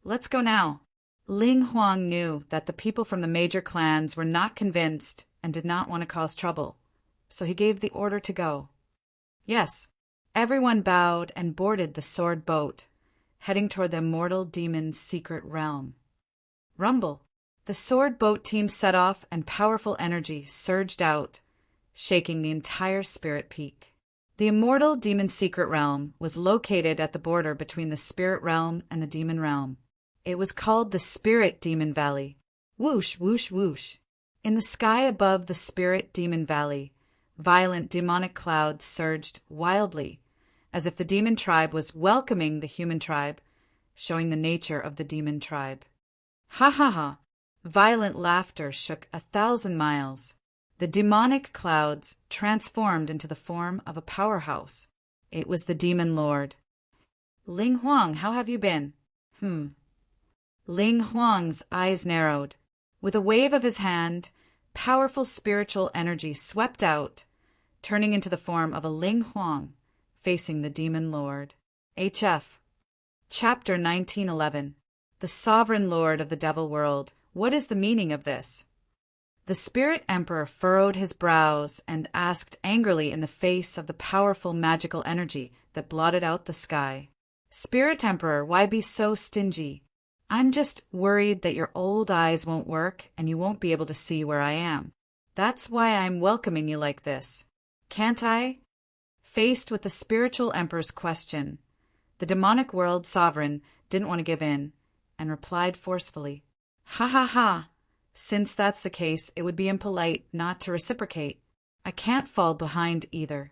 Let's go now. Ling Huang knew that the people from the major clans were not convinced and did not want to cause trouble, so he gave the order to go. Yes, everyone bowed and boarded the sword boat, heading toward the immortal demon's secret realm. Rumble. The sword boat team set off and powerful energy surged out, shaking the entire spirit peak. The immortal demon's secret realm was located at the border between the spirit realm and the demon realm. It was called the Spirit Demon Valley. Whoosh, whoosh, whoosh. In the sky above the Spirit Demon Valley, violent demonic clouds surged wildly, as if the demon tribe was welcoming the human tribe, showing the nature of the demon tribe. Ha ha ha! Violent laughter shook 1,000 miles. The demonic clouds transformed into the form of a powerhouse. It was the demon lord. Ling Huang, how have you been? Ling Huang's eyes narrowed. With a wave of his hand, powerful spiritual energy swept out, turning into the form of a Ling Huang, facing the demon lord. HF. Chapter 1911. The Sovereign Lord of the Devil World. What is the meaning of this? The Spirit Emperor furrowed his brows and asked angrily in the face of the powerful magical energy that blotted out the sky. Spirit Emperor, why be so stingy? I'm just worried that your old eyes won't work and you won't be able to see where I am. That's why I'm welcoming you like this. Can't I? Faced with the spiritual emperor's question, the demonic world sovereign didn't want to give in and replied forcefully, "Ha ha ha! Since that's the case, it would be impolite not to reciprocate. I can't fall behind either."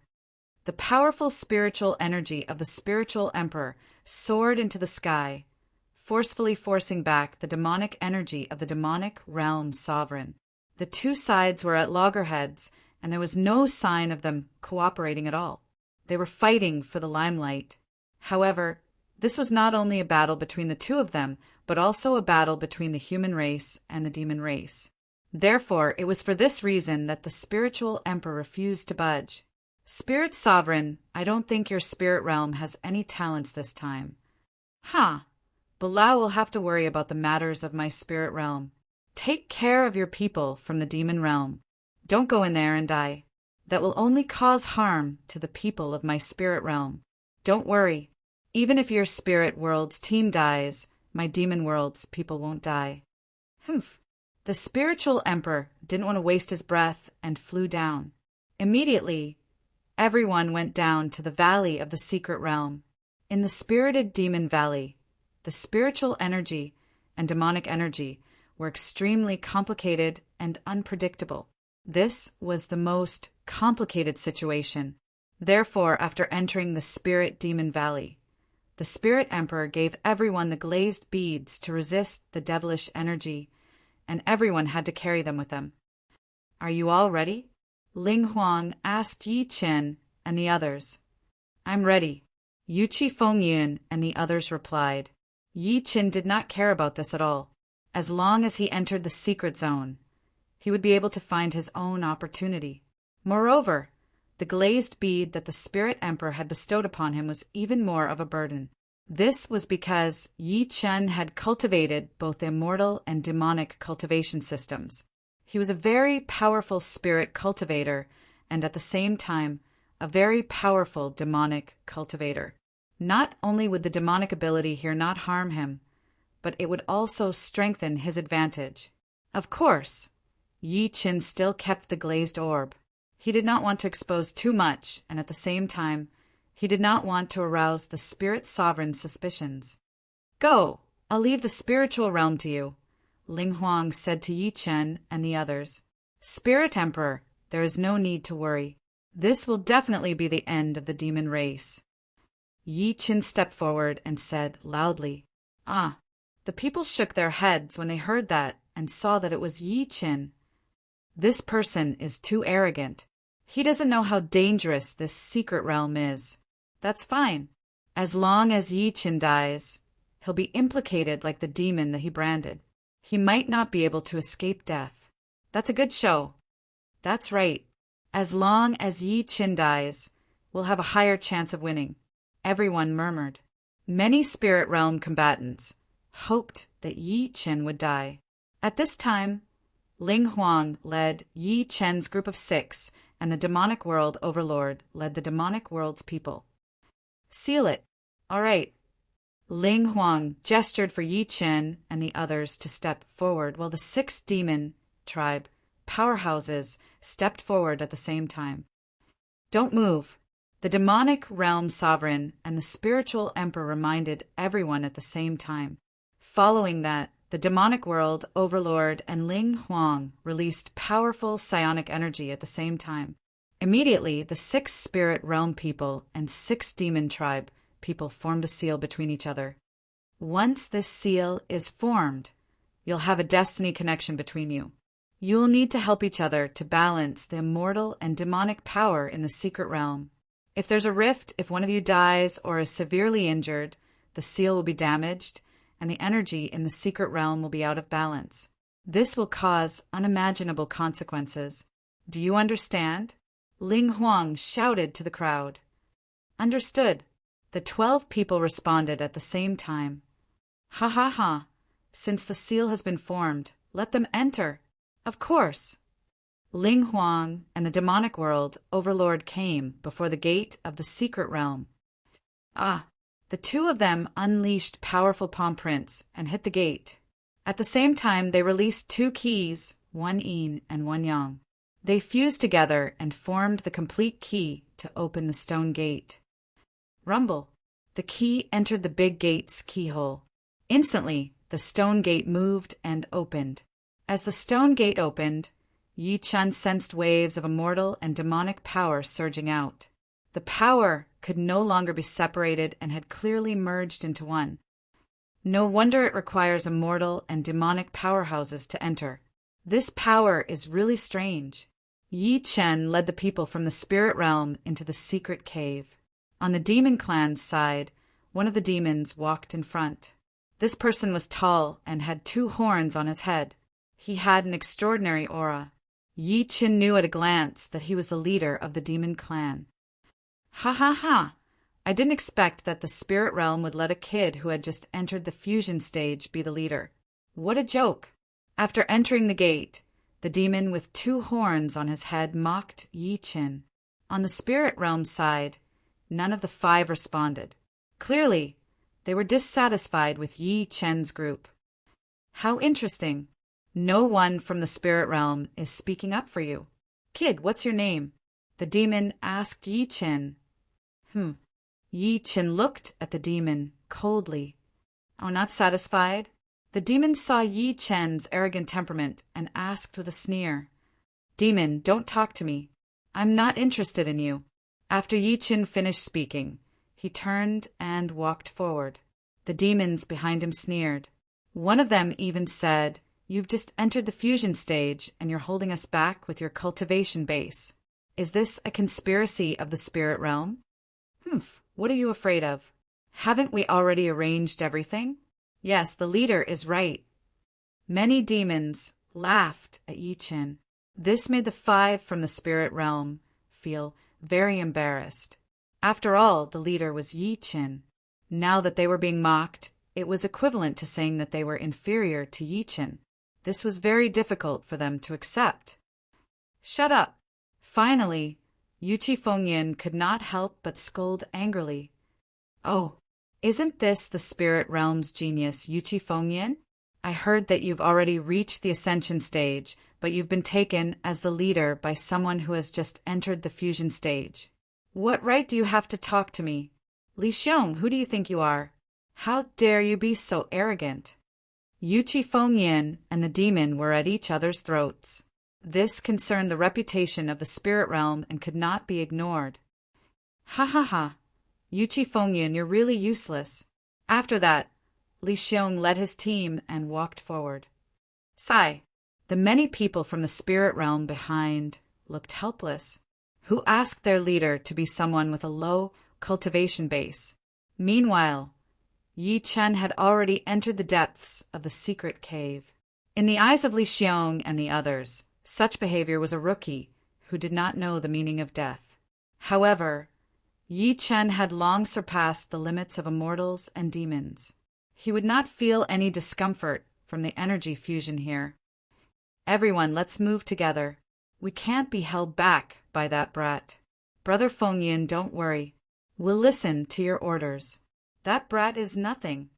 The powerful spiritual energy of the spiritual emperor soared into the sky, forcefully forcing back the demonic energy of the demonic realm sovereign. The two sides were at loggerheads, and there was no sign of them cooperating at all. They were fighting for the limelight. However, this was not only a battle between the two of them, but also a battle between the human race and the demon race. Therefore, it was for this reason that the spiritual emperor refused to budge. "Spirit sovereign, I don't think your spirit realm has any talents this time." "Ha! Bilal will have to worry about the matters of my spirit realm. Take care of your people from the demon realm. Don't go in there and die. That will only cause harm to the people of my spirit realm. Don't worry. Even if your spirit world's team dies, my demon world's people won't die." Humph. The spiritual emperor didn't want to waste his breath and flew down. Immediately, everyone went down to the valley of the secret realm. In the spirited demon valley, the spiritual energy and demonic energy were extremely complicated and unpredictable. This was the most complicated situation. Therefore, after entering the spirit demon valley, the spirit emperor gave everyone the glazed beads to resist the devilish energy, and everyone had to carry them with them. "Are you all ready?" Ling Huang asked Yi Chen and the others. "I'm ready," Yuchi Fengyan and the others replied. Yi Chen did not care about this at all. As long as he entered the secret zone, he would be able to find his own opportunity. Moreover, the glazed bead that the spirit emperor had bestowed upon him was even more of a burden. This was because Yi Chen had cultivated both immortal and demonic cultivation systems. He was a very powerful spirit cultivator and at the same time a very powerful demonic cultivator. Not only would the demonic ability here not harm him, but it would also strengthen his advantage. Of course, Yi Chen still kept the glazed orb. He did not want to expose too much, and at the same time, he did not want to arouse the spirit sovereign's suspicions. "Go! I'll leave the spiritual realm to you," Ling Huang said to Yi Chen and the others. "Spirit Emperor, there is no need to worry. This will definitely be the end of the demon race." Yi Chen stepped forward and said loudly, "Ah!" The people shook their heads when they heard that and saw that it was Yi Chen. This person is too arrogant. He doesn't know how dangerous this secret realm is. That's fine. As long as Yi Chen dies, he'll be implicated like the demon that he branded. He might not be able to escape death. That's a good show. That's right. As long as Yi Chen dies, we'll have a higher chance of winning. Everyone murmured. Many spirit realm combatants hoped that Yi Chen would die. At this time, Ling Huang led Yi Chen's group of 6, and the demonic world overlord led the demonic world's people. "Seal it. All right." Ling Huang gestured for Yi Chen and the others to step forward, while the 6 demon tribe powerhouses stepped forward at the same time. "Don't move." The demonic realm sovereign and the spiritual emperor reminded everyone at the same time. Following that, the demonic world overlord and Ling Huang released powerful psionic energy at the same time. Immediately, the 6 spirit realm people and 6 demon tribe people formed a seal between each other. Once this seal is formed, you'll have a destiny connection between you. You'll need to help each other to balance the immortal and demonic power in the secret realm. If there's a rift, if one of you dies or is severely injured, the seal will be damaged, and the energy in the secret realm will be out of balance. This will cause unimaginable consequences. Do you understand? Ling Huang shouted to the crowd. Understood. The 12 people responded at the same time. Ha ha ha. Since the seal has been formed, let them enter. Of course. Ling Huang and the demonic world overlord came before the gate of the secret realm. Ah! The 2 of them unleashed powerful palm prints and hit the gate. At the same time, they released 2 keys, one yin and one yang. They fused together and formed the complete key to open the stone gate. Rumble. The key entered the big gate's keyhole. Instantly, the stone gate moved and opened. As the stone gate opened, Yi Chen sensed waves of immortal and demonic power surging out. The power could no longer be separated and had clearly merged into one. No wonder it requires immortal and demonic powerhouses to enter. This power is really strange. Yi Chen led the people from the spirit realm into the secret cave. On the demon clan's side, one of the demons walked in front. This person was tall and had 2 horns on his head. He had an extraordinary aura. Yi Chen knew at a glance that he was the leader of the demon clan. Ha ha ha! I didn't expect that the spirit realm would let a kid who had just entered the fusion stage be the leader. What a joke! After entering the gate, the demon with 2 horns on his head mocked Yi Chen. On the spirit realm side, none of the 5 responded. Clearly, they were dissatisfied with Yi Chen's group. How interesting. No one from the spirit realm is speaking up for you. Kid, what's your name? The demon asked Yi Chen. Yi Chen looked at the demon coldly. Oh, not satisfied? The demon saw Yi Chen's arrogant temperament and asked with a sneer, Demon, don't talk to me. I'm not interested in you. After Yi Chen finished speaking, he turned and walked forward. The demons behind him sneered. One of them even said, You've just entered the fusion stage and you're holding us back with your cultivation base. Is this a conspiracy of the spirit realm? What are you afraid of? Haven't we already arranged everything? Yes, the leader is right. Many demons laughed at Yi Chen. This made the 5 from the spirit realm feel very embarrassed. After all, the leader was Yi Chen. Now that they were being mocked, it was equivalent to saying that they were inferior to Yi Chen. This was very difficult for them to accept. Shut up! Finally, Yuchi Fengyan could not help but scold angrily. Oh, isn't this the spirit realm's genius, Yuchi Fengyan? I heard that you've already reached the ascension stage, but you've been taken as the leader by someone who has just entered the fusion stage. What right do you have to talk to me? Li Xiong, who do you think you are? How dare you be so arrogant? Yuchi Fengyan and the demon were at each other's throats. This concerned the reputation of the spirit realm and could not be ignored. Ha ha ha! Yuchi Fengyan, you're really useless. After that, Li Xiong led his team and walked forward. Sigh. The many people from the spirit realm behind looked helpless, who asked their leader to be someone with a low cultivation base. Meanwhile, Yi Chen had already entered the depths of the secret cave. In the eyes of Li Xiong and the others, such behavior was a rookie who did not know the meaning of death. However, Yi Chen had long surpassed the limits of immortals and demons. He would not feel any discomfort from the energy fusion here. Everyone, let's move together. We can't be held back by that brat. Brother Fengyan, don't worry. We'll listen to your orders. That brat is nothing.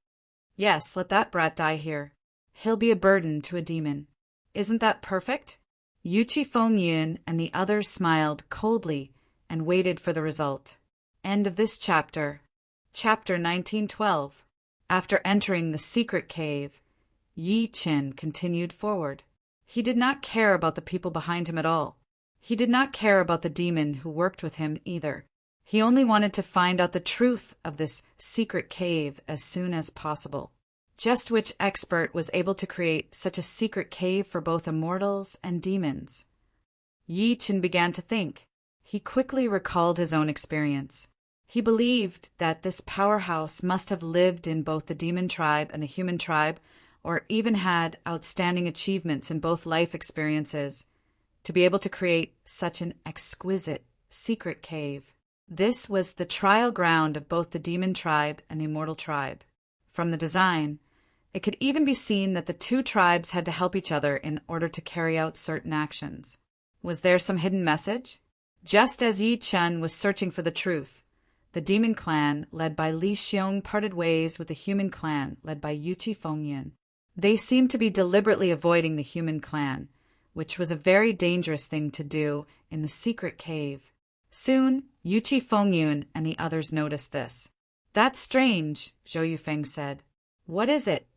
Yes, let that brat die here. He'll be a burden to a demon. Isn't that perfect? Yuchi Fengyan and the others smiled coldly and waited for the result. End of this chapter. Chapter 1912. After entering the secret cave, Yi Chen continued forward. He did not care about the people behind him at all. He did not care about the demon who worked with him either. He only wanted to find out the truth of this secret cave as soon as possible. Just which expert was able to create such a secret cave for both immortals and demons? Yi Chen began to think. He quickly recalled his own experience. He believed that this powerhouse must have lived in both the demon tribe and the human tribe, or even had outstanding achievements in both life experiences, to be able to create such an exquisite secret cave. This was the trial ground of both the demon tribe and the immortal tribe. From the design, it could even be seen that the 2 tribes had to help each other in order to carry out certain actions. Was there some hidden message? Just as Yi Chen was searching for the truth, the demon clan, led by Li Xiong, parted ways with the human clan, led by Yuchi Fengyan. They seemed to be deliberately avoiding the human clan, which was a very dangerous thing to do in the secret cave. Soon, Yuchi Fengyun and the others noticed this. That's strange, Zhou Yufeng said. What is it?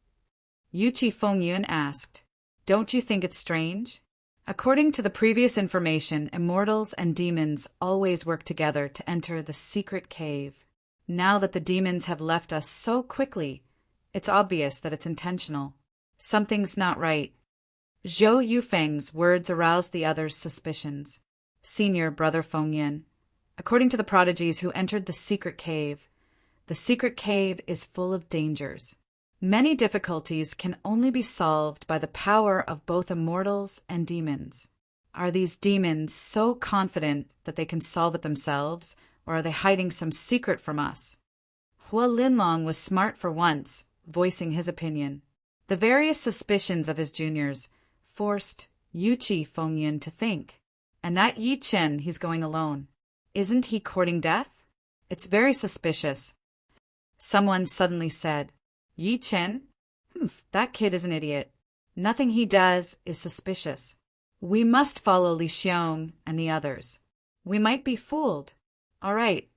Yuchi Fengyun asked. Don't you think it's strange? According to the previous information, immortals and demons always work together to enter the secret cave. Now that the demons have left us so quickly, it's obvious that it's intentional. Something's not right. Zhou Yufeng's words aroused the others' suspicions. Senior Brother Fengyun, according to the prodigies who entered the secret cave is full of dangers. Many difficulties can only be solved by the power of both immortals and demons. Are these demons so confident that they can solve it themselves, or are they hiding some secret from us? Hua Linlong was smart for once, voicing his opinion. The various suspicions of his juniors forced Yuchi Fengyun to think. And that Yi Chen, he's going alone. Isn't he courting death? It's very suspicious. Someone suddenly said, Yi Chen? That kid is an idiot. Nothing he does is suspicious. We must follow Li Xiong and the others. We might be fooled. All right.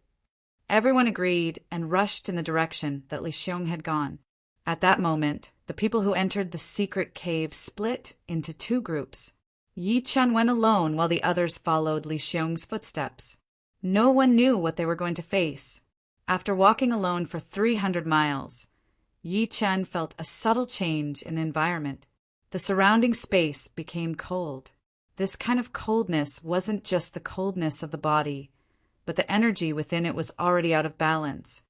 Everyone agreed and rushed in the direction that Li Xiong had gone. At that moment, the people who entered the secret cave split into two groups. Yi Chen went alone while the others followed Li Xiong's footsteps. No one knew what they were going to face. After walking alone for 300 miles, Yi Chen felt a subtle change in the environment. The surrounding space became cold. This kind of coldness wasn't just the coldness of the body, but the energy within it was already out of balance.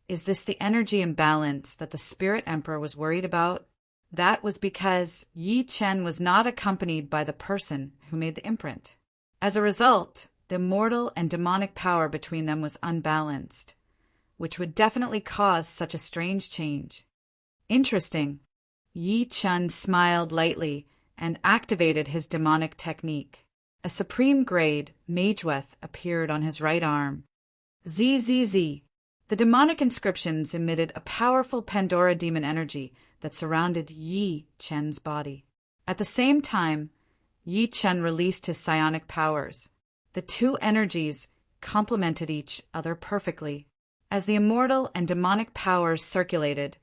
Is this the energy imbalance that the Spirit Emperor was worried about? That was because Yi Chen was not accompanied by the person who made the imprint. As a result, the mortal and demonic power between them was unbalanced, which would definitely cause such a strange change. Interesting. Yi Chen smiled lightly and activated his demonic technique. A supreme grade Mageweth appeared on his right arm. ZZZ. The demonic inscriptions emitted a powerful Pandora demon energy that surrounded Yi Chen's body. At the same time, Yi Chen released his psionic powers. The two energies complemented each other perfectly. As the immortal and demonic powers circulated,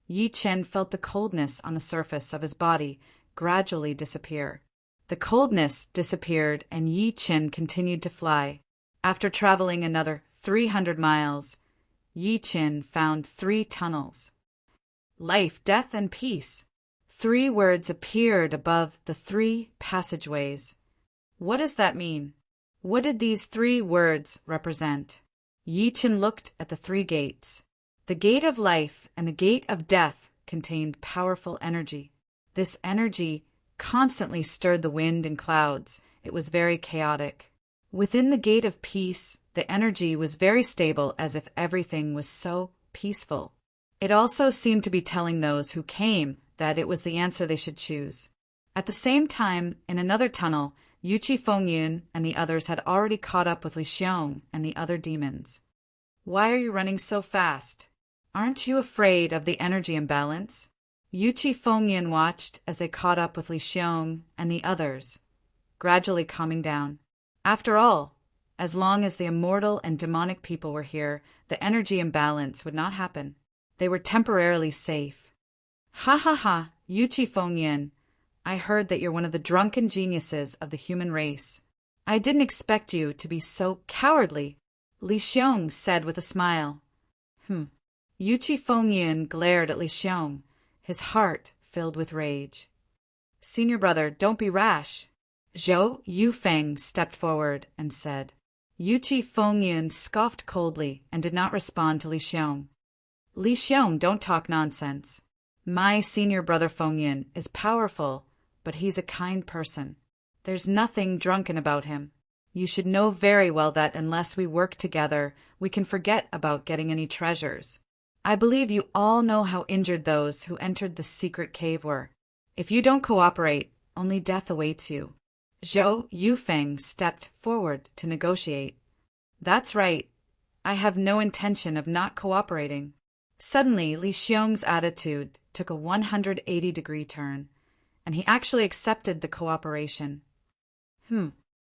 Yi Chen felt the coldness on the surface of his body gradually disappear. The coldness disappeared and Yi Chen continued to fly. After traveling another 300 miles, Yi Chen found 3 tunnels. Life, death, and peace. 3 words appeared above the 3 passageways. What does that mean? What did these 3 words represent? Yi Chen looked at the 3 gates. The gate of life and the gate of death contained powerful energy. This energy constantly stirred the wind and clouds. It was very chaotic. Within the gate of peace, the energy was very stable, as if everything was so peaceful. It also seemed to be telling those who came that it was the answer they should choose. At the same time, in another tunnel, Yuchi Fengyun and the others had already caught up with Li Xiong and the other demons. Why are you running so fast? Aren't you afraid of the energy imbalance? Yuchi Fengyun watched as they caught up with Li Xiong and the others, gradually calming down. After all, as long as the immortal and demonic people were here, the energy imbalance would not happen. They were temporarily safe. Ha ha ha, Yuchi Fengyun. I heard that you're one of the drunken geniuses of the human race. I didn't expect you to be so cowardly, Li Xiong said with a smile. Yuchi Fengyun glared at Li Xiong, his heart filled with rage. Senior brother, don't be rash. Zhou Yufeng stepped forward and said. Yuchi Fengyun scoffed coldly and did not respond to Li Xiong. Li Xiong, don't talk nonsense. My senior brother Fengyun is powerful, but he's a kind person. There's nothing drunken about him. You should know very well that unless we work together, we can forget about getting any treasures. I believe you all know how injured those who entered the secret cave were. If you don't cooperate, only death awaits you. Zhou Yufeng stepped forward to negotiate. That's right. I have no intention of not cooperating. Suddenly, Li Xiong's attitude took a 180-degree turn, and he actually accepted the cooperation.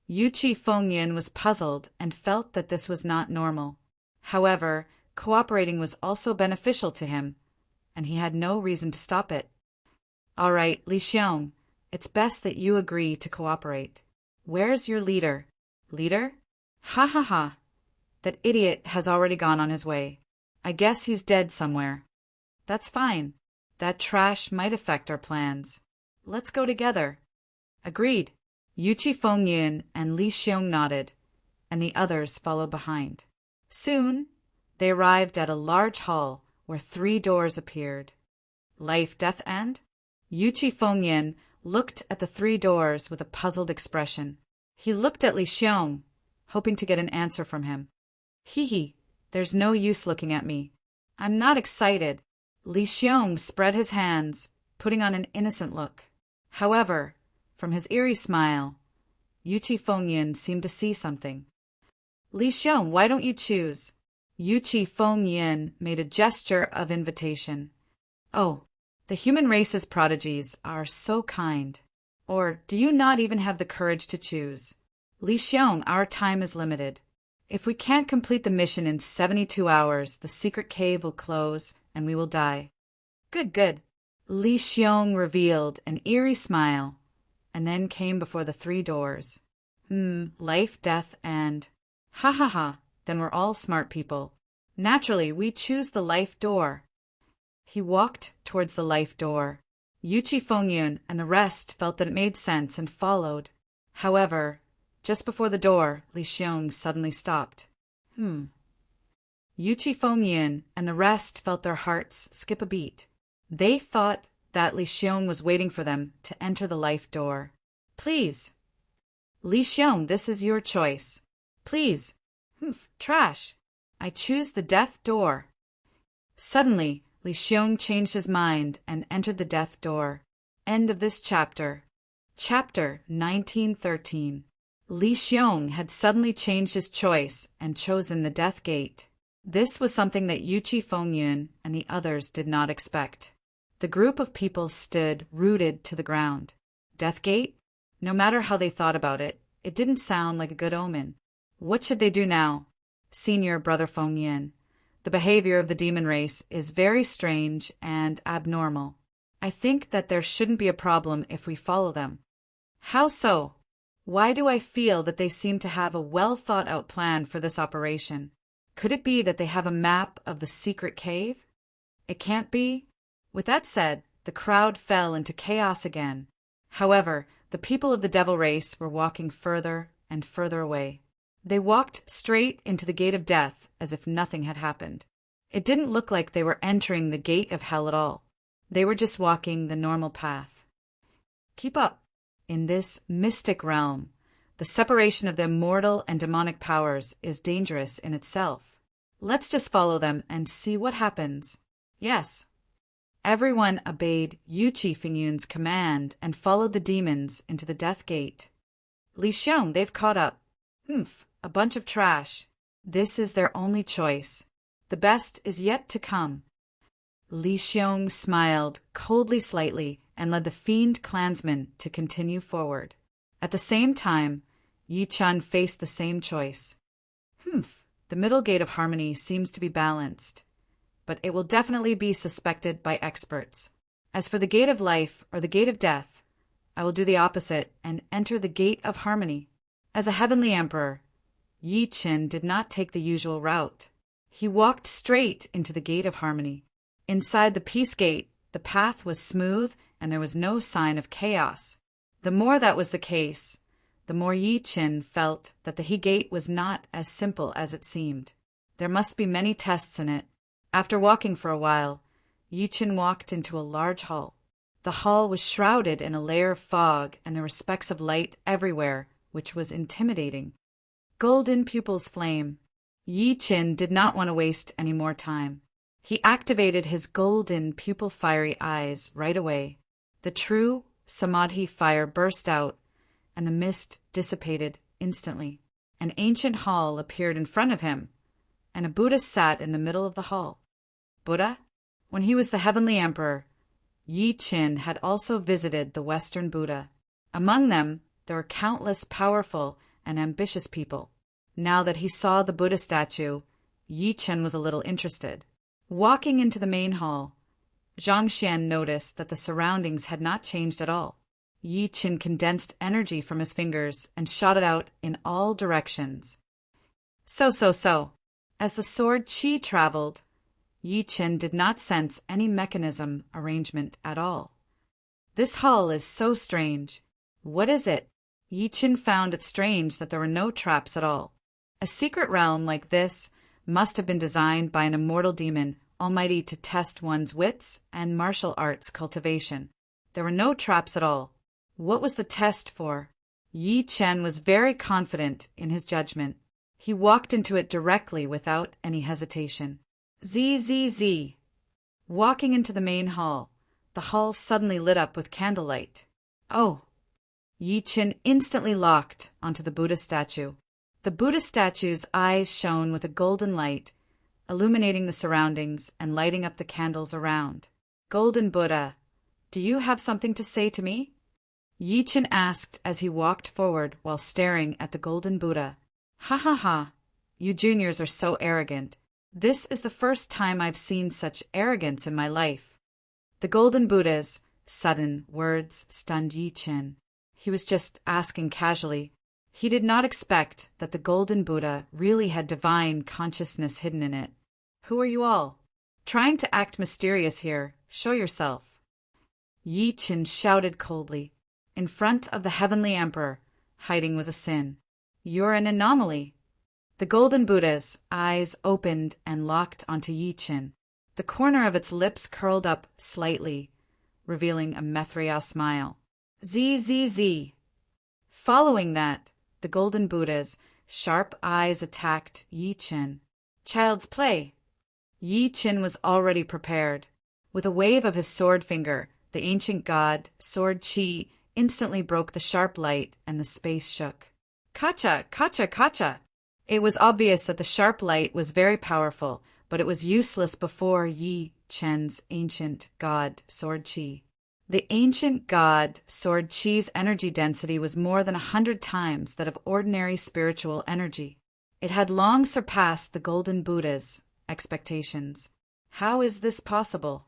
Yuchi Fengyin was puzzled and felt that this was not normal. However, cooperating was also beneficial to him, and he had no reason to stop it. All right, Li Xiong, it's best that you agree to cooperate. Where's your leader? Leader? Ha ha ha. That idiot has already gone on his way. I guess he's dead somewhere. That's fine. That trash might affect our plans. Let's go together. Agreed. Yuchi Fengyin and Li Xiong nodded, and the others followed behind. Soon, they arrived at a large hall where 3 doors appeared. Life, death, and? Yuchi Fengyin looked at the 3 doors with a puzzled expression. He looked at Li Xiong, hoping to get an answer from him. Hee, there's no use looking at me. I'm not excited. Li Xiong spread his hands, putting on an innocent look. However, from his eerie smile, Yuchi Fengyin seemed to see something. Li Xiong, why don't you choose? Yuchi Fengyin made a gesture of invitation. Oh, the human race's prodigies are so kind. Or do you not even have the courage to choose? Li Xiong, our time is limited. If we can't complete the mission in 72 hours, the secret cave will close and we will die. Good. Li Xiong revealed an eerie smile, and then came before the 3 doors. Life, death, and... Ha ha ha, then we're all smart people. Naturally, we choose the life door. He walked towards the life door. Yuchi Fengyin and the rest felt that it made sense and followed. However, just before the door, Li Xiong suddenly stopped. Yuchi Fengyin and the rest felt their hearts skip a beat. They thought that Li Xiong was waiting for them to enter the life door. Please. Li Xiong, this is your choice. Please. Trash. I choose the death door. Suddenly, Li Xiong changed his mind and entered the death door. End of this chapter. Chapter 1913. Li Xiong had suddenly changed his choice and chosen the death gate. This was something that Yuchi Fengyin and the others did not expect. The group of people stood rooted to the ground. Death gate? No matter how they thought about it, it didn't sound like a good omen. What should they do now? Senior Brother Fengyin, the behavior of the demon race is very strange and abnormal. I think that there shouldn't be a problem if we follow them. How so? Why do I feel that they seem to have a well-thought-out plan for this operation? Could it be that they have a map of the secret cave? It can't be. With that said, the crowd fell into chaos again. However, the people of the devil race were walking further and further away. They walked straight into the gate of death as if nothing had happened. It didn't look like they were entering the gate of hell at all. They were just walking the normal path. Keep up. In this mystic realm, the separation of the immortal and demonic powers is dangerous in itself. Let's just follow them and see what happens. Yes. Everyone obeyed Yuchi Fengyun's command and followed the demons into the death gate. Li Xiong, they've caught up. A bunch of trash. This is their only choice. The best is yet to come. Li Xiong smiled coldly slightly and led the fiend clansmen to continue forward. At the same time, Yi Chun faced the same choice. The middle gate of harmony seems to be balanced, but it will definitely be suspected by experts. As for the gate of life or the gate of death, I will do the opposite and enter the gate of harmony. As a heavenly emperor, Yi Chun did not take the usual route. He walked straight into the gate of harmony. Inside the peace gate, the path was smooth and there was no sign of chaos. The more that was the case, the more Yi Chun felt that the He Gate was not as simple as it seemed. There must be many tests in it. After walking for a while, Yi Chun walked into a large hall. The hall was shrouded in a layer of fog and there were specks of light everywhere, which was intimidating. Golden pupils flame. Yi Chun did not want to waste any more time. He activated his golden pupil fiery eyes right away. The true Samadhi fire burst out, and the mist dissipated instantly. An ancient hall appeared in front of him, and a Buddha sat in the middle of the hall. Buddha? When he was the heavenly emperor, Yi Chun had also visited the Western Buddha. Among them, there were countless powerful and ambitious people. Now that he saw the Buddha statue, Yi Chen was a little interested. Walking into the main hall, Zhang Xian noticed that the surroundings had not changed at all. Yi Chen condensed energy from his fingers and shot it out in all directions. So. As the sword qi traveled, Yi Chen did not sense any mechanism arrangement at all. This hall is so strange. What is it? Yi Chen found it strange that there were no traps at all. A secret realm like this must have been designed by an immortal demon almighty to test one's wits and martial arts cultivation. There were no traps at all. What was the test for? Yi Chen was very confident in his judgment. He walked into it directly without any hesitation. Zzz. Walking into the main hall, the hall suddenly lit up with candlelight. Oh! Yi Chen instantly locked onto the Buddha statue. The Buddha statue's eyes shone with a golden light, illuminating the surroundings and lighting up the candles around. Golden Buddha, do you have something to say to me? Yi Chen asked as he walked forward while staring at the golden Buddha. Ha, you juniors are so arrogant. This is the first time I've seen such arrogance in my life. The golden Buddha's sudden words stunned Yi Chen. He was just asking casually. He did not expect that the golden Buddha really had divine consciousness hidden in it. Who are you all? Trying to act mysterious here. Show yourself. Yi Chen shouted coldly. In front of the heavenly emperor, hiding was a sin. You're an anomaly. The golden Buddha's eyes opened and locked onto Yi Chen. The corner of its lips curled up slightly, revealing a Maitreya smile. Zzz. Following that, the golden Buddha's sharp eyes attacked Yi Chen. Child's play. Yi Chen was already prepared. With a wave of his sword finger, the ancient god, sword qi, instantly broke the sharp light and the space shook. Kacha! It was obvious that the sharp light was very powerful, but it was useless before Yi Chen's ancient god, sword qi. The ancient god, sword qi's energy density was more than 100 times that of ordinary spiritual energy. It had long surpassed the golden Buddha's expectations. How is this possible?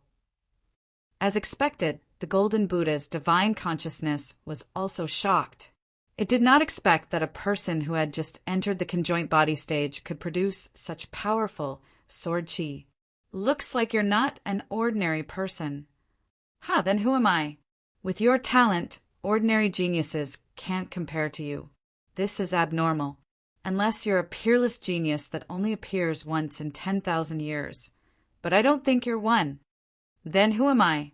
As expected, the golden Buddha's divine consciousness was also shocked. It did not expect that a person who had just entered the conjoint body stage could produce such powerful sword qi. Looks like you're not an ordinary person. Then who am I? With your talent, ordinary geniuses can't compare to you. This is abnormal. Unless you're a peerless genius that only appears once in 10,000 years. But I don't think you're one. Then who am I?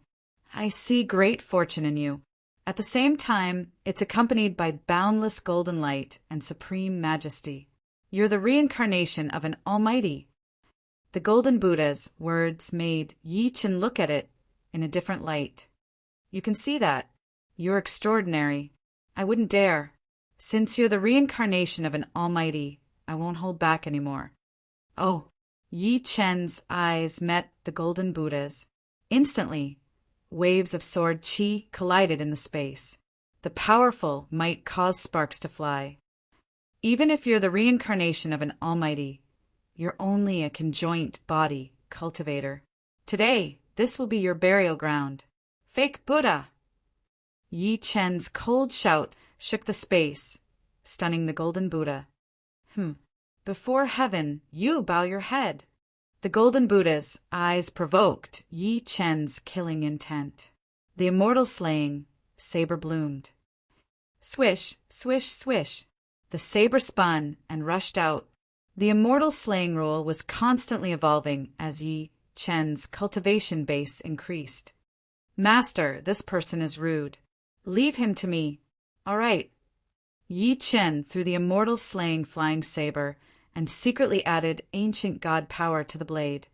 I see great fortune in you. At the same time, it's accompanied by boundless golden light and supreme majesty. You're the reincarnation of an almighty. The golden Buddha's words made Yi Chen look at it in a different light. You can see that. You're extraordinary. I wouldn't dare. Since you're the reincarnation of an almighty, I won't hold back anymore. Oh! Yi Chen's eyes met the golden Buddha's. Instantly, waves of sword qi collided in the space. The powerful might cause sparks to fly. Even if you're the reincarnation of an almighty, you're only a conjoint body cultivator. Today, this will be your burial ground. Fake Buddha! Yi Chen's cold shout shook the space, stunning the golden Buddha. Before heaven, you bow your head. The golden Buddha's eyes provoked Yi Chen's killing intent. The immortal slaying saber bloomed. Swish, swish, swish. The saber spun and rushed out. The immortal slaying rule was constantly evolving as Yi Chen's cultivation base increased. Master, this person is rude. Leave him to me. All right. Yi Chen threw the immortal slaying flying saber and secretly added ancient god power to the blade.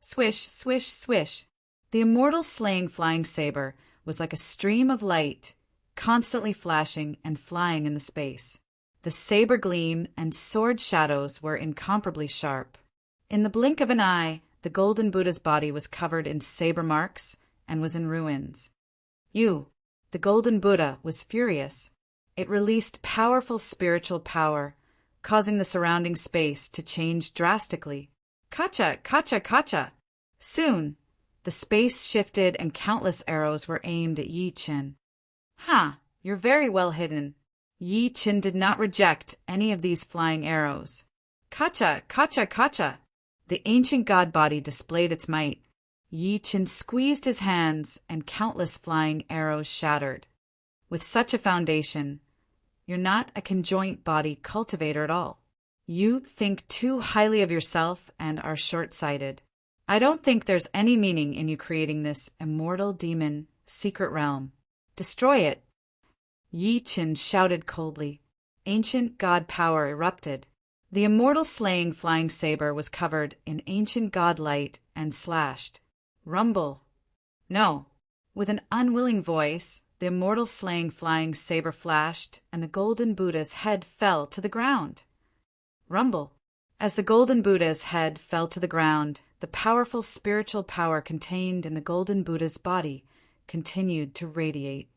Swish, swish, swish. The immortal slaying flying saber was like a stream of light, constantly flashing and flying in the space. The saber gleam and sword shadows were incomparably sharp. In the blink of an eye, the golden Buddha's body was covered in saber marks and was in ruins. The golden Buddha was furious. It released powerful spiritual power, causing the surrounding space to change drastically. Kacha, kacha, kacha! Soon, the space shifted and countless arrows were aimed at Yi Qin. "Ha! You're very well hidden." Yi Qin did not reject any of these flying arrows. Kacha, kacha, kacha! The ancient god body displayed its might. Yi Qin squeezed his hands, and countless flying arrows shattered. With such a foundation, you're not a conjoint body cultivator at all. You think too highly of yourself and are short-sighted. I don't think there's any meaning in you creating this immortal demon secret realm. Destroy it. Yi Qin shouted coldly. Ancient god power erupted. The immortal slaying flying saber was covered in ancient god light and slashed. Rumble. No. With an unwilling voice, the immortal slaying flying saber flashed, and the golden Buddha's head fell to the ground. Rumble. As the golden Buddha's head fell to the ground, the powerful spiritual power contained in the golden Buddha's body continued to radiate.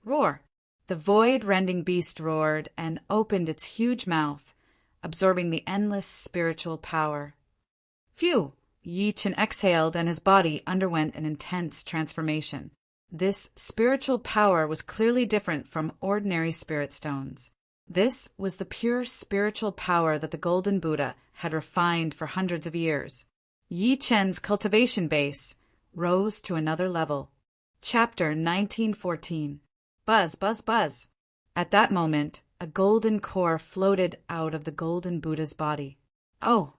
Roar. The void-rending beast roared and opened its huge mouth, absorbing the endless spiritual power. Phew! Yi Qin exhaled and his body underwent an intense transformation. This spiritual power was clearly different from ordinary spirit stones. This was the pure spiritual power that the Golden Buddha had refined for hundreds of years. Yi Qin's cultivation base rose to another level. Chapter 1914. Buzz, buzz, buzz. At that moment, a golden core floated out of the Golden Buddha's body. Oh!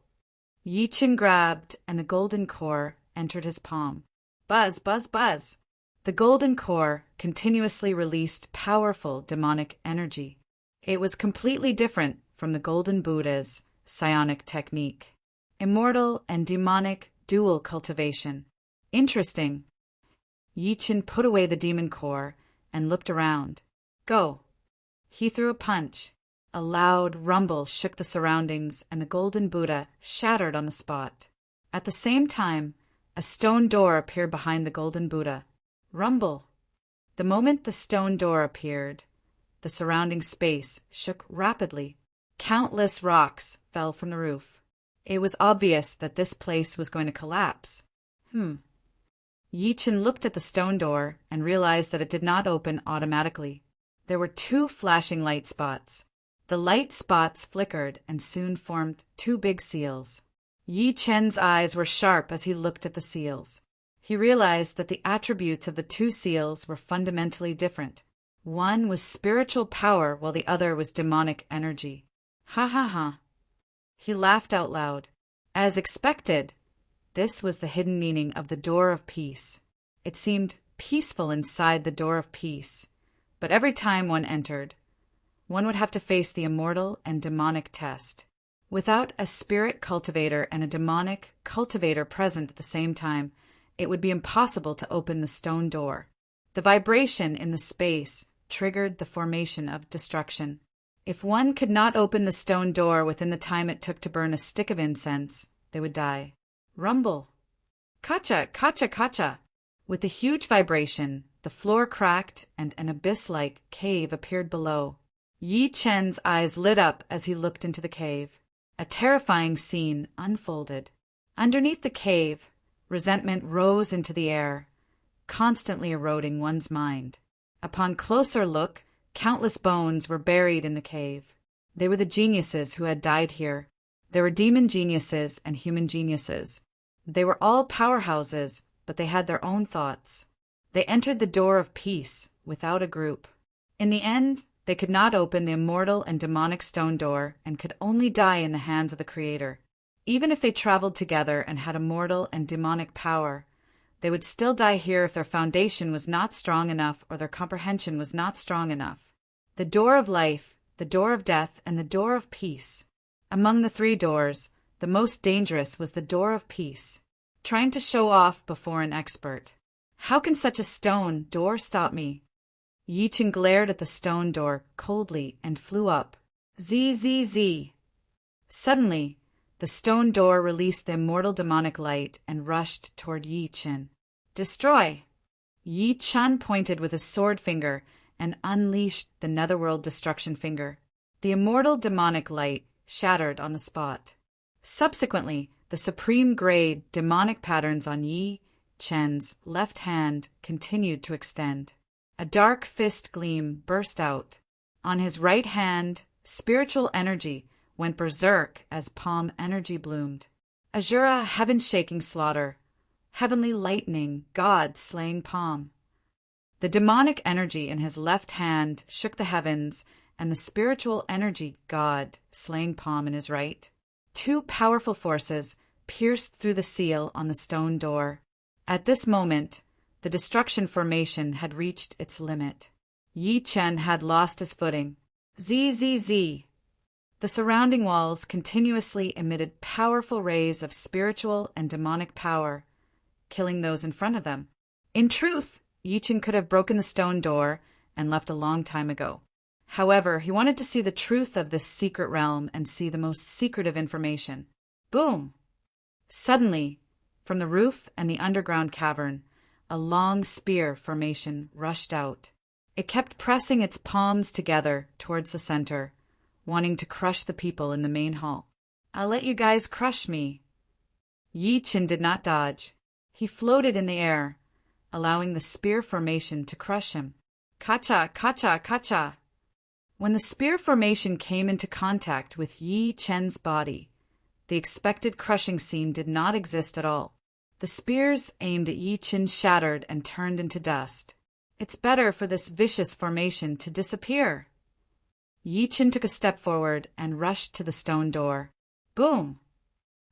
Yi Qin grabbed, and the golden core entered his palm. Buzz, buzz, buzz. The golden core continuously released powerful demonic energy. It was completely different from the Golden Buddha's psionic technique. Immortal and demonic dual cultivation. Interesting. Yi Qin put away the demon core and looked around. Go. He threw a punch. A loud rumble shook the surroundings, and the Golden Buddha shattered on the spot. At the same time, a stone door appeared behind the Golden Buddha. Rumble. The moment the stone door appeared, the surrounding space shook rapidly. Countless rocks fell from the roof. It was obvious that this place was going to collapse. Yi Qin looked at the stone door and realized that it did not open automatically. There were 2 flashing light spots. The light spots flickered and soon formed 2 big seals. Yi Qin's eyes were sharp as he looked at the seals. He realized that the attributes of the 2 seals were fundamentally different. One was spiritual power while the other was demonic energy. Ha ha ha. He laughed out loud. As expected, this was the hidden meaning of the Door of Peace. It seemed peaceful inside the Door of Peace, but every time one entered, one would have to face the immortal and demonic test. Without a spirit cultivator and a demonic cultivator present at the same time, it would be impossible to open the stone door. The vibration in the space triggered the formation of destruction. If one could not open the stone door within the time it took to burn a stick of incense, they would die. Rumble. Kacha, kacha, kacha. With a huge vibration, the floor cracked and an abyss-like cave appeared below. Yi Qin's eyes lit up as he looked into the cave. A terrifying scene unfolded. Underneath the cave, resentment rose into the air, constantly eroding one's mind. Upon closer look, countless bones were buried in the cave. They were the geniuses who had died here. There were demon geniuses and human geniuses. They were all powerhouses, but they had their own thoughts. They entered the Door of Peace without a group. In the end, they could not open the immortal and demonic stone door and could only die in the hands of the Creator. Even if they traveled together and had immortal and demonic power, they would still die here if their foundation was not strong enough or their comprehension was not strong enough. The Door of Life, the Door of Death, and the Door of Peace. Among the 3 doors, the most dangerous was the Door of Peace, trying to show off before an expert. How can such a stone door stop me? Yi Qin glared at the stone door coldly and flew up. Zzz. Suddenly, the stone door released the immortal demonic light and rushed toward Yi Qin. Destroy! Yi Qin pointed with his sword finger, and unleashed the netherworld destruction finger. The immortal demonic light shattered on the spot. Subsequently, the supreme-grade demonic patterns on Yi Chen's left hand continued to extend. A dark fist gleam burst out. On his right hand, spiritual energy went berserk as palm energy bloomed. Azura heaven-shaking slaughter, heavenly lightning, God-slaying palm. The demonic energy in his left hand shook the heavens, and the spiritual energy God-slaying palm in his right. Two powerful forces pierced through the seal on the stone door. At this moment, the destruction formation had reached its limit. Yi Chen had lost his footing. Zzz. The surrounding walls continuously emitted powerful rays of spiritual and demonic power, killing those in front of them. In truth, Yi Chen could have broken the stone door and left a long time ago. However, he wanted to see the truth of this secret realm and see the most secretive information. Boom! Suddenly, from the roof and the underground cavern, a long spear formation rushed out. It kept pressing its palms together towards the center, wanting to crush the people in the main hall. I'll let you guys crush me. Yi Chen did not dodge. He floated in the air, allowing the spear formation to crush him. Kacha, kacha, kacha. When the spear formation came into contact with Yi Chen's body, the expected crushing scene did not exist at all. The spears aimed at Yi Chen shattered and turned into dust. It's better for this vicious formation to disappear. Yi Chen took a step forward and rushed to the stone door. Boom!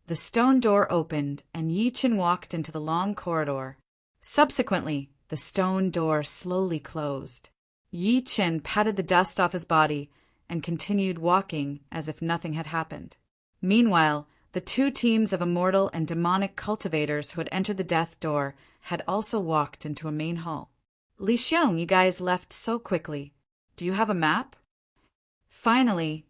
The stone door opened, and Yi Chen walked into the long corridor. Subsequently, the stone door slowly closed. Yi Chen patted the dust off his body and continued walking as if nothing had happened. Meanwhile, the two teams of immortal and demonic cultivators who had entered the death door had also walked into a main hall. Li Xiong, you guys left so quickly. Do you have a map? Finally,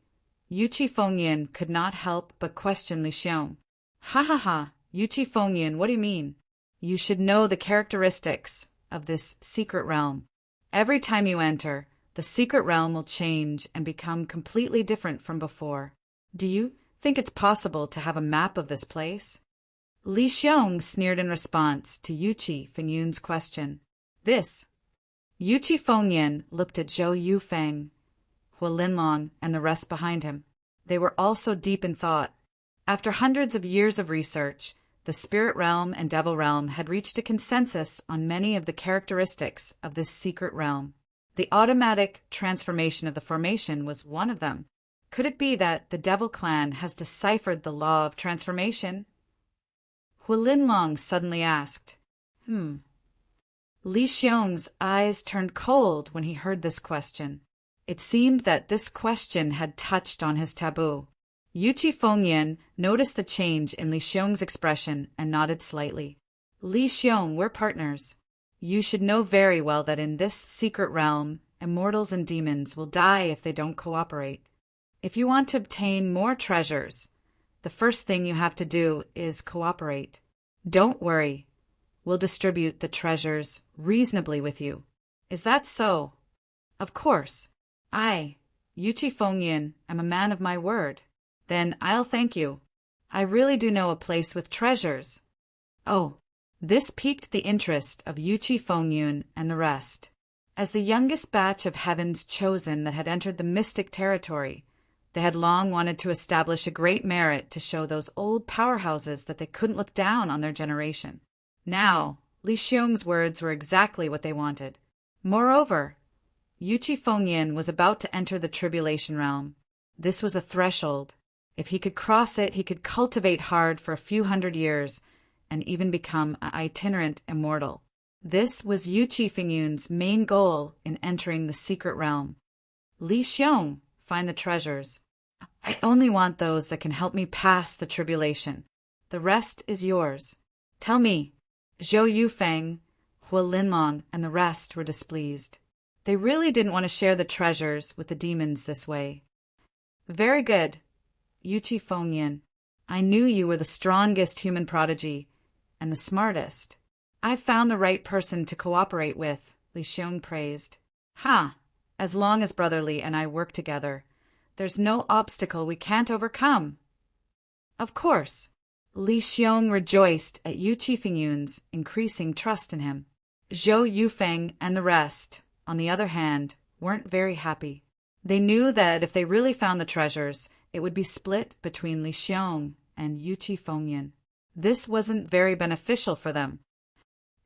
Yuchi Fengyan could not help but question Li Xiong. Ha ha ha, Yuchi Fengyan, what do you mean? You should know the characteristics of this secret realm. Every time you enter, the secret realm will change and become completely different from before. Do you think it's possible to have a map of this place? Li Xiong sneered in response to Yuchi Fengyan's question. Yuchi Fengyan looked at Zhou Yufeng, Hua Linlong, and the rest behind him. They were also deep in thought. After hundreds of years of research, the spirit realm and devil realm had reached a consensus on many of the characteristics of this secret realm. The automatic transformation of the formation was one of them. Could it be that the devil clan has deciphered the law of transformation? Hua Linlong suddenly asked. Li Xiong's eyes turned cold when he heard this question. It seemed that this question had touched on his taboo. Yuchi Fengyan noticed the change in Li Xiong's expression and nodded slightly. Li Xiong, we're partners. You should know very well that in this secret realm, immortals and demons will die if they don't cooperate. If you want to obtain more treasures, the first thing you have to do is cooperate. Don't worry. We'll distribute the treasures reasonably with you. Is that so? Of course. I, Yuchi Fengyan, am a man of my word. Then I'll thank you. I really do know a place with treasures. Oh, this piqued the interest of Yuchi Fengyan and the rest. As the youngest batch of heaven's chosen that had entered the mystic territory, they had long wanted to establish a great merit to show those old powerhouses that they couldn't look down on their generation. Now, Li Xiong's words were exactly what they wanted. Moreover, Yuchi Fengyan was about to enter the tribulation realm. This was a threshold. If he could cross it, he could cultivate hard for a few hundred years and even become an itinerant immortal. This was Yuchi Fengyan's main goal in entering the secret realm. Li Xiong, find the treasures. I only want those that can help me pass the tribulation. The rest is yours. Tell me. Zhou Yufeng, Hua Linlong, and the rest were displeased. They really didn't want to share the treasures with the demons this way. Very good, Yuchi Fengyan. I knew you were the strongest human prodigy and the smartest. I've found the right person to cooperate with, Li Xiong praised. Ha! As long as Brother Li and I work together, there's no obstacle we can't overcome. Of course. Li Xiong rejoiced at Yu Qifengyun's increasing trust in him. Zhou Yufeng and the rest, on the other hand, weren't very happy. They knew that if they really found the treasures, it would be split between Li Xiong and Yu Qifengyan. This wasn't very beneficial for them.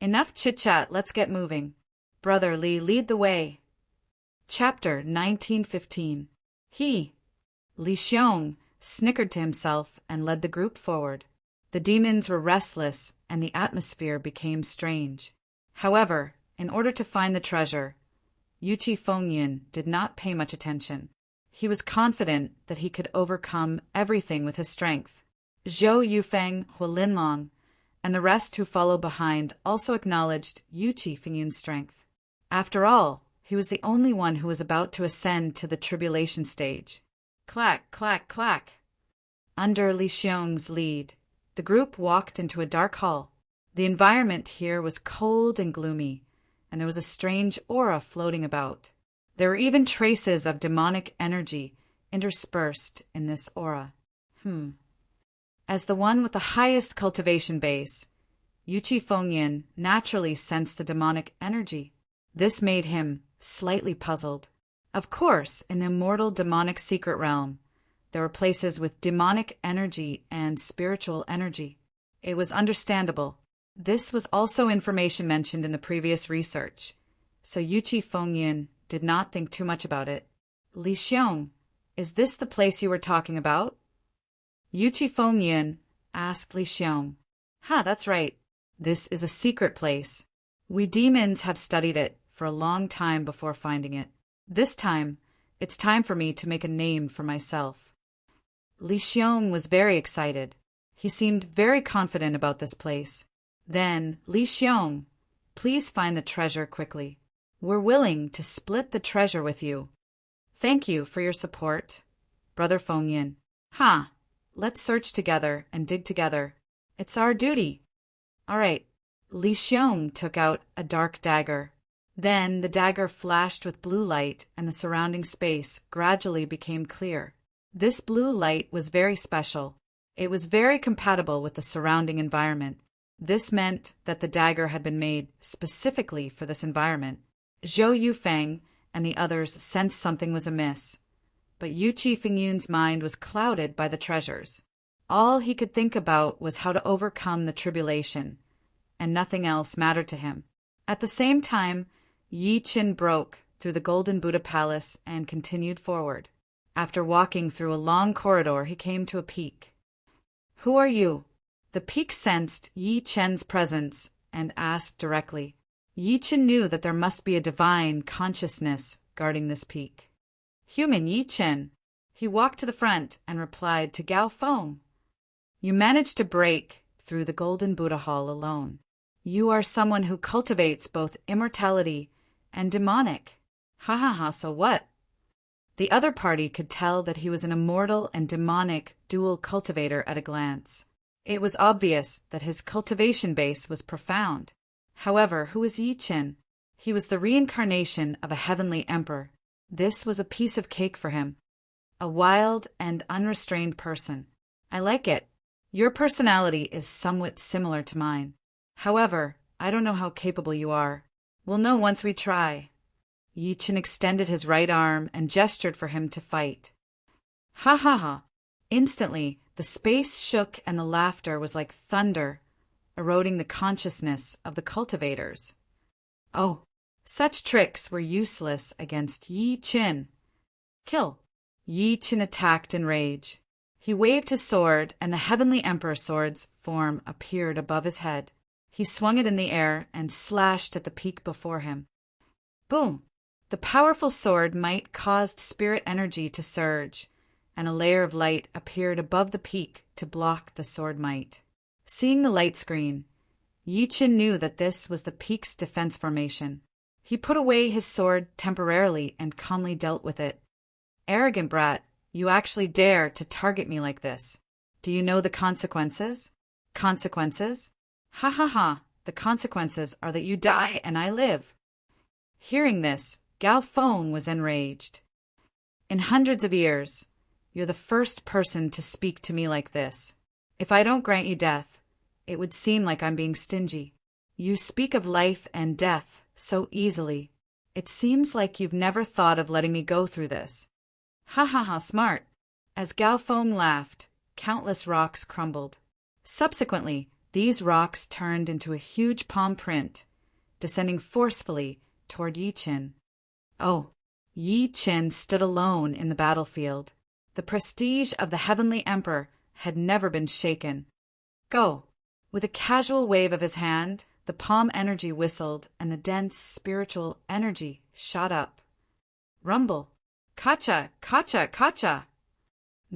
Enough chit-chat, let's get moving. Brother Li, lead the way. Chapter 1915. Li Xiong, snickered to himself and led the group forward. The demons were restless and the atmosphere became strange. However, in order to find the treasure, Yu Qifengyan did not pay much attention. He was confident that he could overcome everything with his strength. Zhou Yufeng, Hu Linlong, and the rest who followed behind also acknowledged Yu Qifengyan's strength. After all, he was the only one who was about to ascend to the tribulation stage. Clack, clack, clack. Under Li Xiong's lead, the group walked into a dark hall. The environment here was cold and gloomy, and there was a strange aura floating about. There were even traces of demonic energy interspersed in this aura. As the one with the highest cultivation base, Yu Qifengyan naturally sensed the demonic energy. This made him slightly puzzled. Of course, in the immortal demonic secret realm, there were places with demonic energy and spiritual energy. It was understandable. This was also information mentioned in the previous research, so Yu Qifengyan did not think too much about it. Li Xiong, is this the place you were talking about? Yu Qifengyan asked Li Xiong. That's right. This is a secret place. We demons have studied it for a long time before finding it. This time, it's time for me to make a name for myself. Li Xiong was very excited. He seemed very confident about this place. Then, Li Xiong, please find the treasure quickly. We're willing to split the treasure with you. Thank you for your support, Brother Fengyan. Let's search together and dig together. It's our duty. All right. Li Xiong took out a dark dagger. Then the dagger flashed with blue light and the surrounding space gradually became clear. This blue light was very special. It was very compatible with the surrounding environment. This meant that the dagger had been made specifically for this environment. Zhou Yufeng and the others sensed something was amiss, but Yu Qifengyan's mind was clouded by the treasures. All he could think about was how to overcome the tribulation, and nothing else mattered to him. At the same time, Yi Qin broke through the Golden Buddha Palace and continued forward. After walking through a long corridor, he came to a peak. Who are you? The peak sensed Yi Chen's presence and asked directly. Yi Chen knew that there must be a divine consciousness guarding this peak. Human Yi Chen. He walked to the front and replied to Gao Feng. You managed to break through the Golden Buddha Hall alone. You are someone who cultivates both immortality and demonic. So what? The other party could tell that he was an immortal and demonic dual cultivator at a glance. It was obvious that his cultivation base was profound. However, who was Yi Chen? He was the reincarnation of a heavenly emperor. This was a piece of cake for him. A wild and unrestrained person. I like it. Your personality is somewhat similar to mine. However, I don't know how capable you are. We'll know once we try. Yi Chen extended his right arm and gestured for him to fight. Instantly, the space shook and the laughter was like thunder, eroding the consciousness of the cultivators. Oh, such tricks were useless against Yi Chen. Kill! Yi Chen attacked in rage. He waved his sword, and the Heavenly Emperor Sword's form appeared above his head. He swung it in the air and slashed at the peak before him. Boom! The powerful sword might caused spirit energy to surge, and a layer of light appeared above the peak to block the sword might. Seeing the light screen, Yi Chen knew that this was the peak's defense formation. He put away his sword temporarily and calmly dealt with it. Arrogant brat, you actually dare to target me like this. Do you know the consequences? Consequences? The consequences are that you die and I live. Hearing this, Gao Feng was enraged. In hundreds of years, you're the first person to speak to me like this. If I don't grant you death, it would seem like I'm being stingy. You speak of life and death so easily. It seems like you've never thought of letting me go through this. Ha ha ha, smart. As Gao Feng laughed, countless rocks crumbled. Subsequently, these rocks turned into a huge palm print, descending forcefully toward Yi Qin. Oh, Yi Qin stood alone in the battlefield. The prestige of the Heavenly Emperor had never been shaken. Go! With a casual wave of his hand, the palm energy whistled and the dense spiritual energy shot up. Rumble! Kacha! Kacha! Kacha!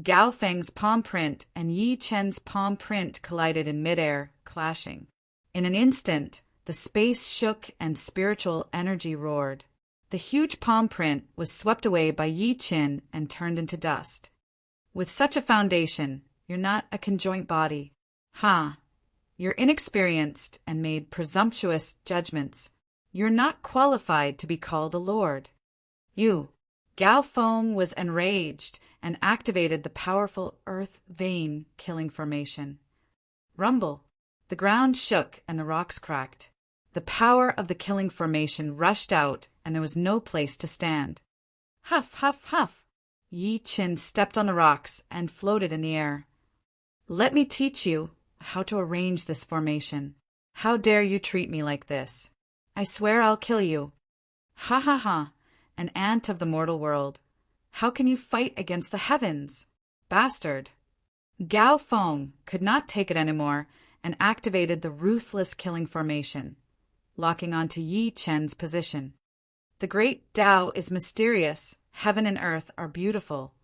Gao Feng's palm print and Yi Chen's palm print collided in midair, clashing. In an instant, the space shook and spiritual energy roared. The huge palm print was swept away by Yi Qin and turned into dust. With such a foundation, you're not a conjoint body. Ha! You're inexperienced and made presumptuous judgments. You're not qualified to be called a lord. Gao Feng was enraged and activated the powerful earth vein killing formation. Rumble! The ground shook and the rocks cracked. The power of the killing formation rushed out, and there was no place to stand. Huff, huff, huff! Yi Qin stepped on the rocks and floated in the air. Let me teach you how to arrange this formation. How dare you treat me like this? I swear I'll kill you. Ha ha ha! An ant of the mortal world. How can you fight against the heavens? Bastard! Gao Feng could not take it anymore and activated the ruthless killing formation, locking onto Yi Chen's position. The great Tao is mysterious. Heaven and earth are beautiful.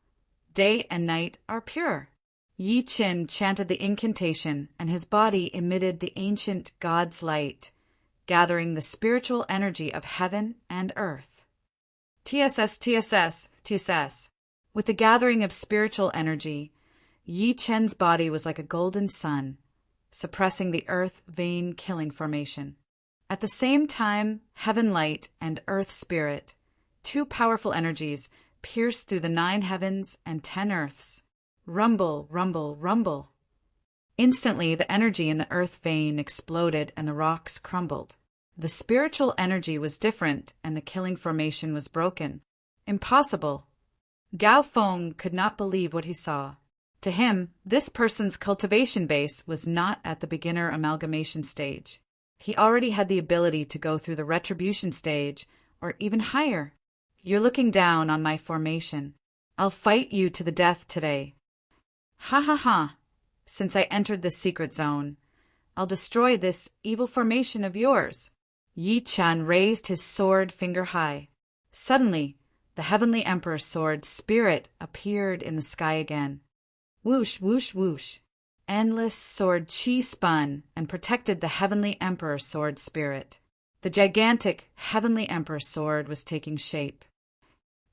Day and night are pure. Yi Qin chanted the incantation, and his body emitted the ancient God's light, gathering the spiritual energy of heaven and earth. TSS, TSS, TSS. With the gathering of spiritual energy, Yi Chen's body was like a golden sun, suppressing the earth vein killing formation. At the same time, heaven light and earth spirit, two powerful energies, pierced through the 9 heavens and 10 earths. Rumble, rumble, rumble. Instantly, the energy in the earth vein exploded and the rocks crumbled. The spiritual energy was different and the killing formation was broken. Impossible. Gao Feng could not believe what he saw. To him, this person's cultivation base was not at the beginner amalgamation stage. He already had the ability to go through the retribution stage, or even higher. You're looking down on my formation. I'll fight you to the death today. Ha ha ha! Since I entered this secret zone, I'll destroy this evil formation of yours. Yi Chen raised his sword finger high. Suddenly, the Heavenly Emperor's sword spirit appeared in the sky again. Whoosh, whoosh, whoosh. Endless sword chi spun and protected the Heavenly Emperor sword spirit. The gigantic Heavenly Emperor sword was taking shape.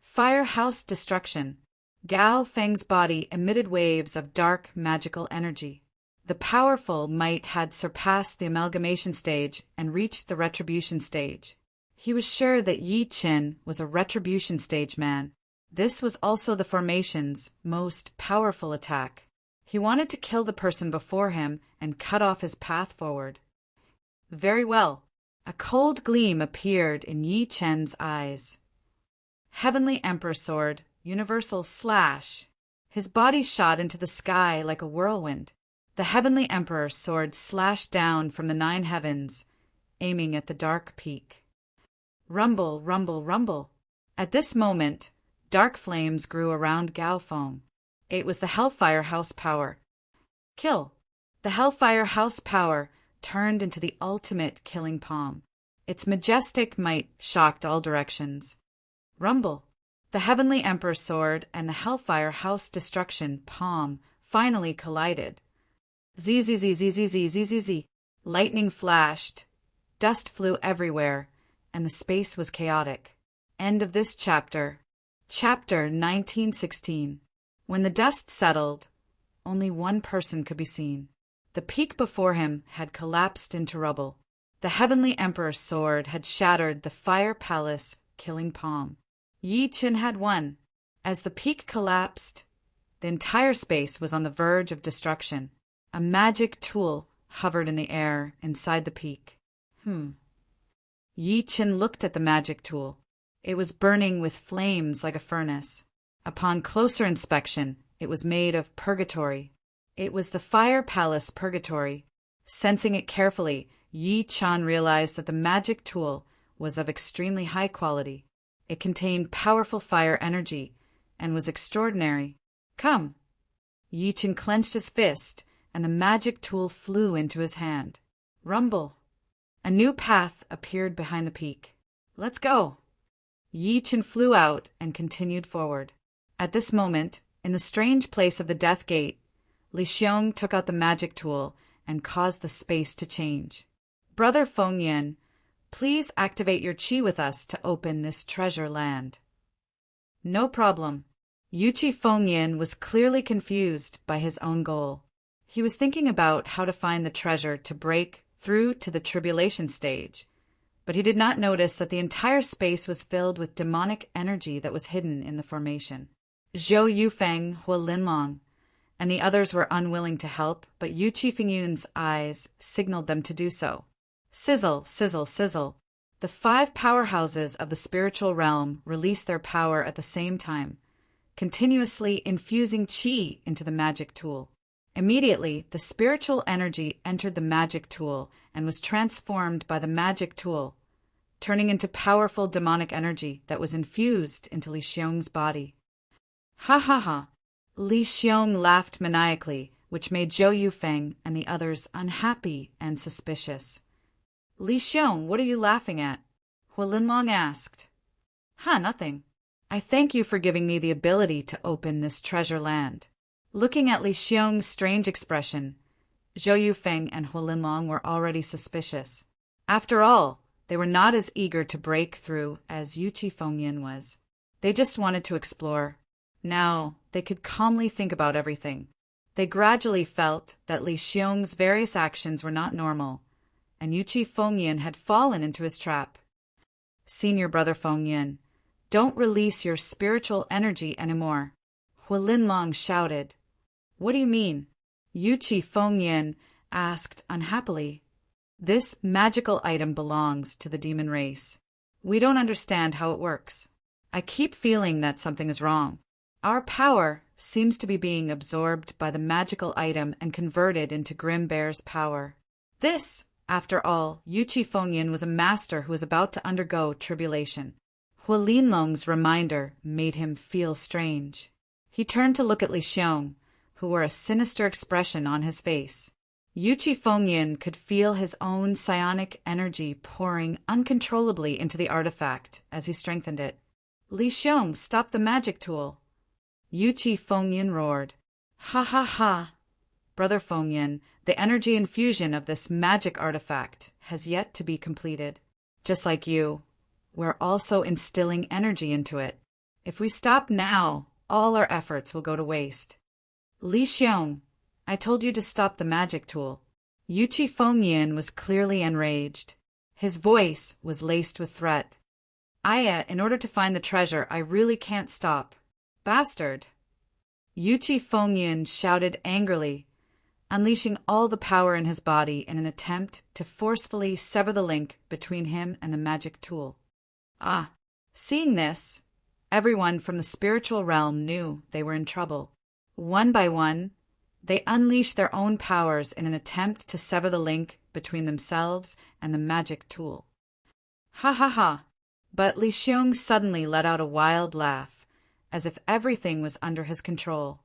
Firehouse destruction. Gao Feng's body emitted waves of dark magical energy. The powerful might had surpassed the amalgamation stage and reached the retribution stage. He was sure that Yi Qin was a retribution stage man. This was also the formation's most powerful attack. He wanted to kill the person before him and cut off his path forward. Very well. A cold gleam appeared in Yi Chen's eyes. Heavenly Emperor Sword, Universal Slash. His body shot into the sky like a whirlwind. The Heavenly Emperor Sword slashed down from the 9 heavens, aiming at the dark peak. Rumble, rumble, rumble. At this moment, dark flames grew around Gao Feng. It was the Hellfire House power. Kill. The Hellfire House power turned into the ultimate killing palm. Its majestic might shocked all directions. Rumble. The Heavenly Emperor Sword and the Hellfire House destruction palm finally collided. Z. Lightning flashed. Dust flew everywhere, and the space was chaotic. End of this chapter. Chapter 1916. When the dust settled, only one person could be seen. The peak before him had collapsed into rubble. The Heavenly Emperor's sword had shattered the fire palace killing palm. Yi Chen had won. As the peak collapsed, the entire space was on the verge of destruction. A magic tool hovered in the air inside the peak. Yi Chen looked at the magic tool. It was burning with flames like a furnace. Upon closer inspection, it was made of purgatory. It was the fire palace purgatory. Sensing it carefully, Yi Chen realized that the magic tool was of extremely high quality. It contained powerful fire energy and was extraordinary. Come! Yi Chen clenched his fist, and the magic tool flew into his hand. Rumble! A new path appeared behind the peak. Let's go! Yi Chen flew out and continued forward. At this moment, in the strange place of the Death Gate, Li Xiong took out the magic tool and caused the space to change. Brother Fengyan, please activate your qi with us to open this treasure land. No problem. Yuqi Fengyan was clearly confused by his own goal. He was thinking about how to find the treasure to break through to the tribulation stage, but he did not notice that the entire space was filled with demonic energy that was hidden in the formation. Zhou Yufeng, Hua Linlong, and the others were unwilling to help, but Yu Qifengyan's eyes signaled them to do so. Sizzle, sizzle, sizzle. The 5 powerhouses of the spiritual realm released their power at the same time, continuously infusing qi into the magic tool. Immediately, the spiritual energy entered the magic tool and was transformed by the magic tool, turning into powerful demonic energy that was infused into Li Xiong's body. Ha ha ha! Li Xiong laughed maniacally, which made Zhou Yufeng and the others unhappy and suspicious. Li Xiong, what are you laughing at? Hua Linlong asked. Nothing. I thank you for giving me the ability to open this treasure land. Looking at Li Xiong's strange expression, Zhou Yufeng and Hua Linlong were already suspicious. After all, they were not as eager to break through as Yu Qifengyan was. They just wanted to explore. Now, they could calmly think about everything. They gradually felt that Li Xiong's various actions were not normal, and Yu Qifengyan had fallen into his trap. Senior Brother Fengyan, don't release your spiritual energy anymore, Hua Linlong shouted. What do you mean? Yu Qifengyan asked unhappily. This magical item belongs to the demon race. We don't understand how it works. I keep feeling that something is wrong. Our power seems to be being absorbed by the magical item and converted into Grim Bear's power. This, after all, Yu Qifengyan was a master who was about to undergo tribulation. Hua Linlong's reminder made him feel strange. He turned to look at Li Xiong, who wore a sinister expression on his face. Yu Qifengyan could feel his own psionic energy pouring uncontrollably into the artifact as he strengthened it. Li Xiong, stop the magic tool! Yu Qifengyan roared. Ha ha ha! Brother Fengyan, the energy infusion of this magic artifact has yet to be completed. Just like you, we're also instilling energy into it. If we stop now, all our efforts will go to waste. Li Xiong, I told you to stop the magic tool. Yu Qifengyan was clearly enraged. His voice was laced with threat. In order to find the treasure, I really can't stop. Bastard! Yu Qifengyan shouted angrily, unleashing all the power in his body in an attempt to forcefully sever the link between him and the magic tool. Seeing this, everyone from the spiritual realm knew they were in trouble. One by one, they unleashed their own powers in an attempt to sever the link between themselves and the magic tool. Ha ha ha! But Li Xiong suddenly let out a wild laugh, as if everything was under his control.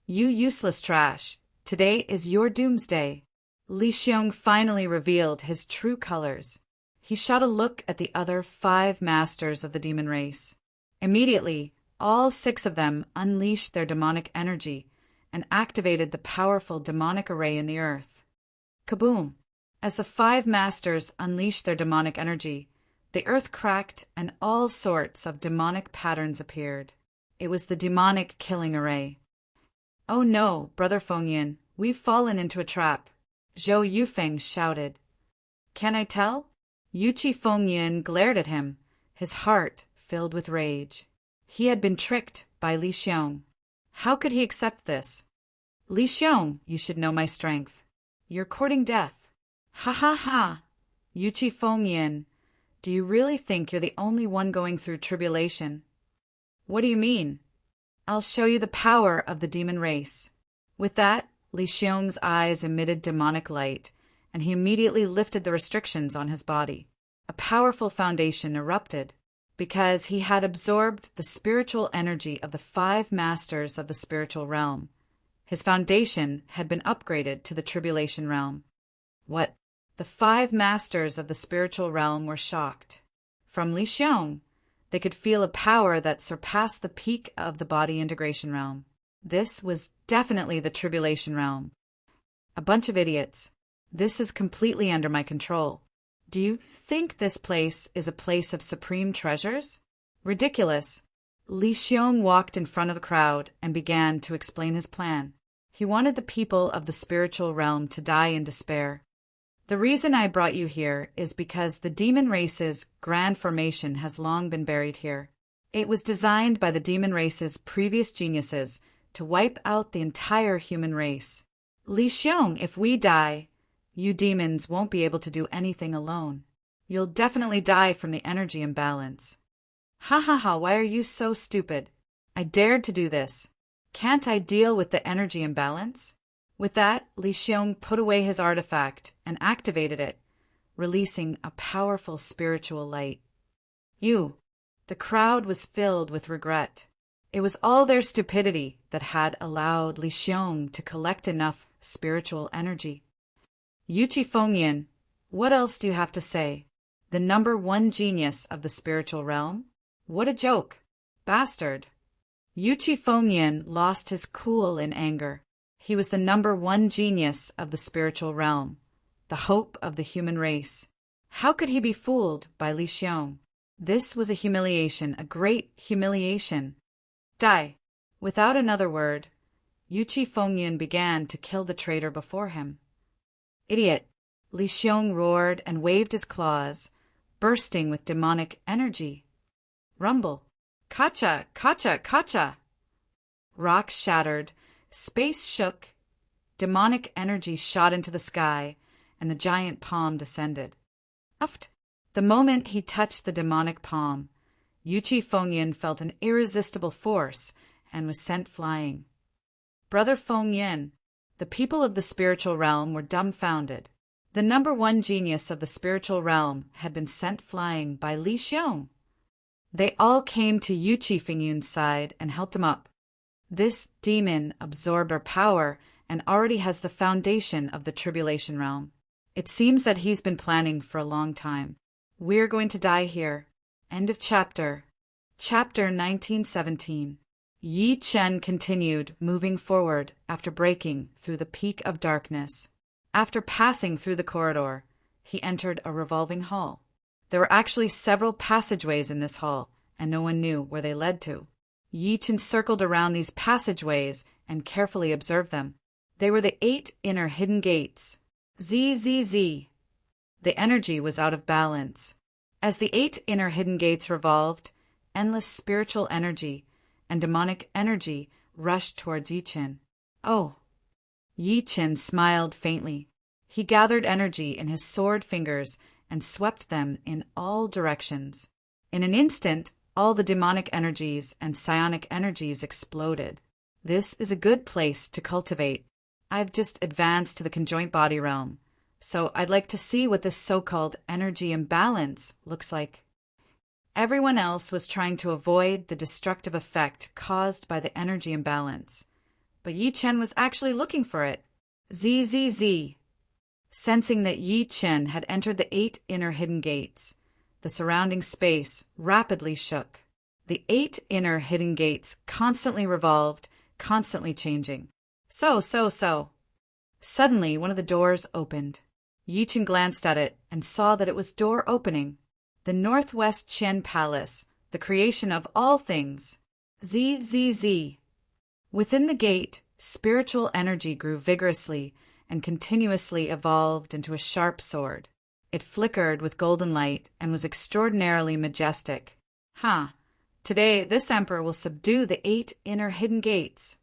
You useless trash! Today is your doomsday. Li Xiong finally revealed his true colors. He shot a look at the other 5 masters of the demon race. Immediately, all 6 of them unleashed their demonic energy and activated the powerful demonic array in the earth. Kaboom! As the 5 masters unleashed their demonic energy, the earth cracked and all sorts of demonic patterns appeared. It was the demonic killing array. Oh no, Brother Fengyan, we've fallen into a trap, Zhou Yufeng shouted. Can I tell? Yu Qifengyan glared at him, his heart filled with rage. He had been tricked by Li Xiong. How could he accept this? Li Xiong, you should know my strength. You're courting death. Ha ha ha! Yuchi Fengyan, do you really think you're the only one going through tribulation? What do you mean? I'll show you the power of the demon race. With that, Li Xiong's eyes emitted demonic light, and he immediately lifted the restrictions on his body. A powerful foundation erupted, because he had absorbed the spiritual energy of the 5 masters of the spiritual realm. His foundation had been upgraded to the tribulation realm. What? The 5 masters of the spiritual realm were shocked. From Li Xiong, they could feel a power that surpassed the peak of the body integration realm. This was definitely the tribulation realm. A bunch of idiots. This is completely under my control. Do you think this place is a place of supreme treasures? Ridiculous. Li Xiong walked in front of the crowd and began to explain his plan. He wanted the people of the spiritual realm to die in despair. The reason I brought you here is because the demon race's grand formation has long been buried here. It was designed by the demon race's previous geniuses to wipe out the entire human race. Li Xiong, if we die, you demons won't be able to do anything alone. You'll definitely die from the energy imbalance. Ha ha ha, why are you so stupid? I dared to do this. Can't I deal with the energy imbalance? With that, Li Xiong put away his artifact and activated it, releasing a powerful spiritual light. The crowd was filled with regret. It was all their stupidity that had allowed Li Xiong to collect enough spiritual energy. Yuchi Fengyan, what else do you have to say? The number 1 genius of the spiritual realm? What a joke! Bastard! Yuchi Fengyan lost his cool in anger. He was the number 1 genius of the spiritual realm, the hope of the human race. How could he be fooled by Li Xiong? This was a humiliation, a great humiliation. Die! Without another word, Yuchi Fengyan began to kill the traitor before him. Idiot! Li Xiong roared and waved his claws, bursting with demonic energy. Rumble! Kacha! Kacha! Kacha! Rocks shattered, space shook, demonic energy shot into the sky, and the giant palm descended. Uft! The moment he touched the demonic palm, Yuchi Fengyan felt an irresistible force and was sent flying. Brother Fengyan, the people of the spiritual realm were dumbfounded. The number 1 genius of the spiritual realm had been sent flying by Li Xiong. They all came to Yuchi Fengyan's side and helped him up. This demon absorbed our power and already has the foundation of the tribulation realm. It seems that he's been planning for a long time. We're going to die here. End of chapter. Chapter 1917. Yi Chen continued moving forward after breaking through the peak of darkness. After passing through the corridor, he entered a revolving hall. There were actually several passageways in this hall, and no one knew where they led to. Yi Chen circled around these passageways and carefully observed them. They were the 8 inner hidden gates. ZZZ. The energy was out of balance. As the 8 inner hidden gates revolved, endless spiritual energy and demonic energy rushed towards Yi Chen. Oh! Yi Chen smiled faintly. He gathered energy in his sword fingers and swept them in all directions. In an instant, all the demonic energies and psionic energies exploded. This is a good place to cultivate. I've just advanced to the conjoint body realm, so I'd like to see what this so-called energy imbalance looks like. Everyone else was trying to avoid the destructive effect caused by the energy imbalance, but Yi Chen was actually looking for it. ZZZ. Sensing that Yi Chen had entered the 8 inner hidden gates, the surrounding space rapidly shook. The 8 inner hidden gates constantly revolved, constantly changing. So. Suddenly, one of the doors opened. Yi Chen glanced at it and saw that it was door opening. The Northwest Qian Palace, the creation of all things. ZZZ. Within the gate, spiritual energy grew vigorously and continuously evolved into a sharp sword. It flickered with golden light and was extraordinarily majestic. Today this emperor will subdue the 8 inner hidden gates.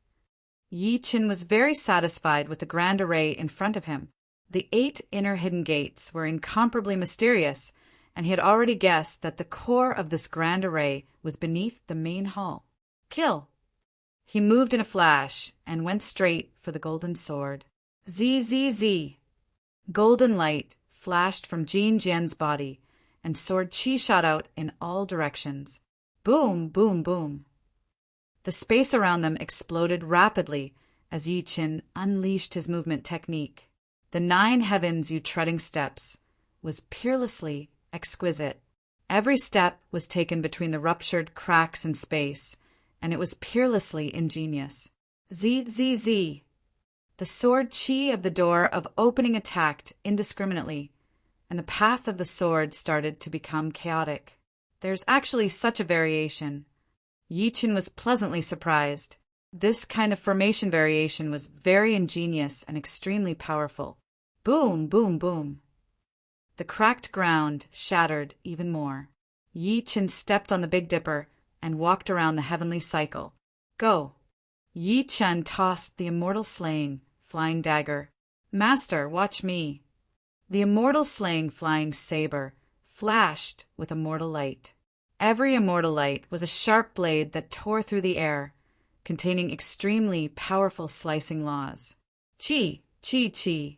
Yi Qin was very satisfied with the grand array in front of him. The 8 inner hidden gates were incomparably mysterious, and he had already guessed that the core of this grand array was beneath the main hall. Kill! He moved in a flash and went straight for the golden sword. Zzz. Golden light flashed from Jin Jian's body, and sword chi shot out in all directions. Boom, boom, boom. The space around them exploded rapidly as Yi Qin unleashed his movement technique. The 9 heavens you treading steps was peerlessly exquisite. Every step was taken between the ruptured cracks in space, and it was peerlessly ingenious. Zzz. The sword chi of the door of opening attacked indiscriminately, and the path of the sword started to become chaotic. There's actually such a variation. Yi Qin was pleasantly surprised. This kind of formation variation was very ingenious and extremely powerful. Boom, boom, boom. The cracked ground shattered even more. Yi Qin stepped on the Big Dipper and walked around the heavenly cycle. Go! Yi Qin tossed the immortal slaying, flying dagger. Master, watch me. The immortal slaying flying saber flashed with immortal light. Every immortal light was a sharp blade that tore through the air, containing extremely powerful slicing laws. Chi, chi, chi.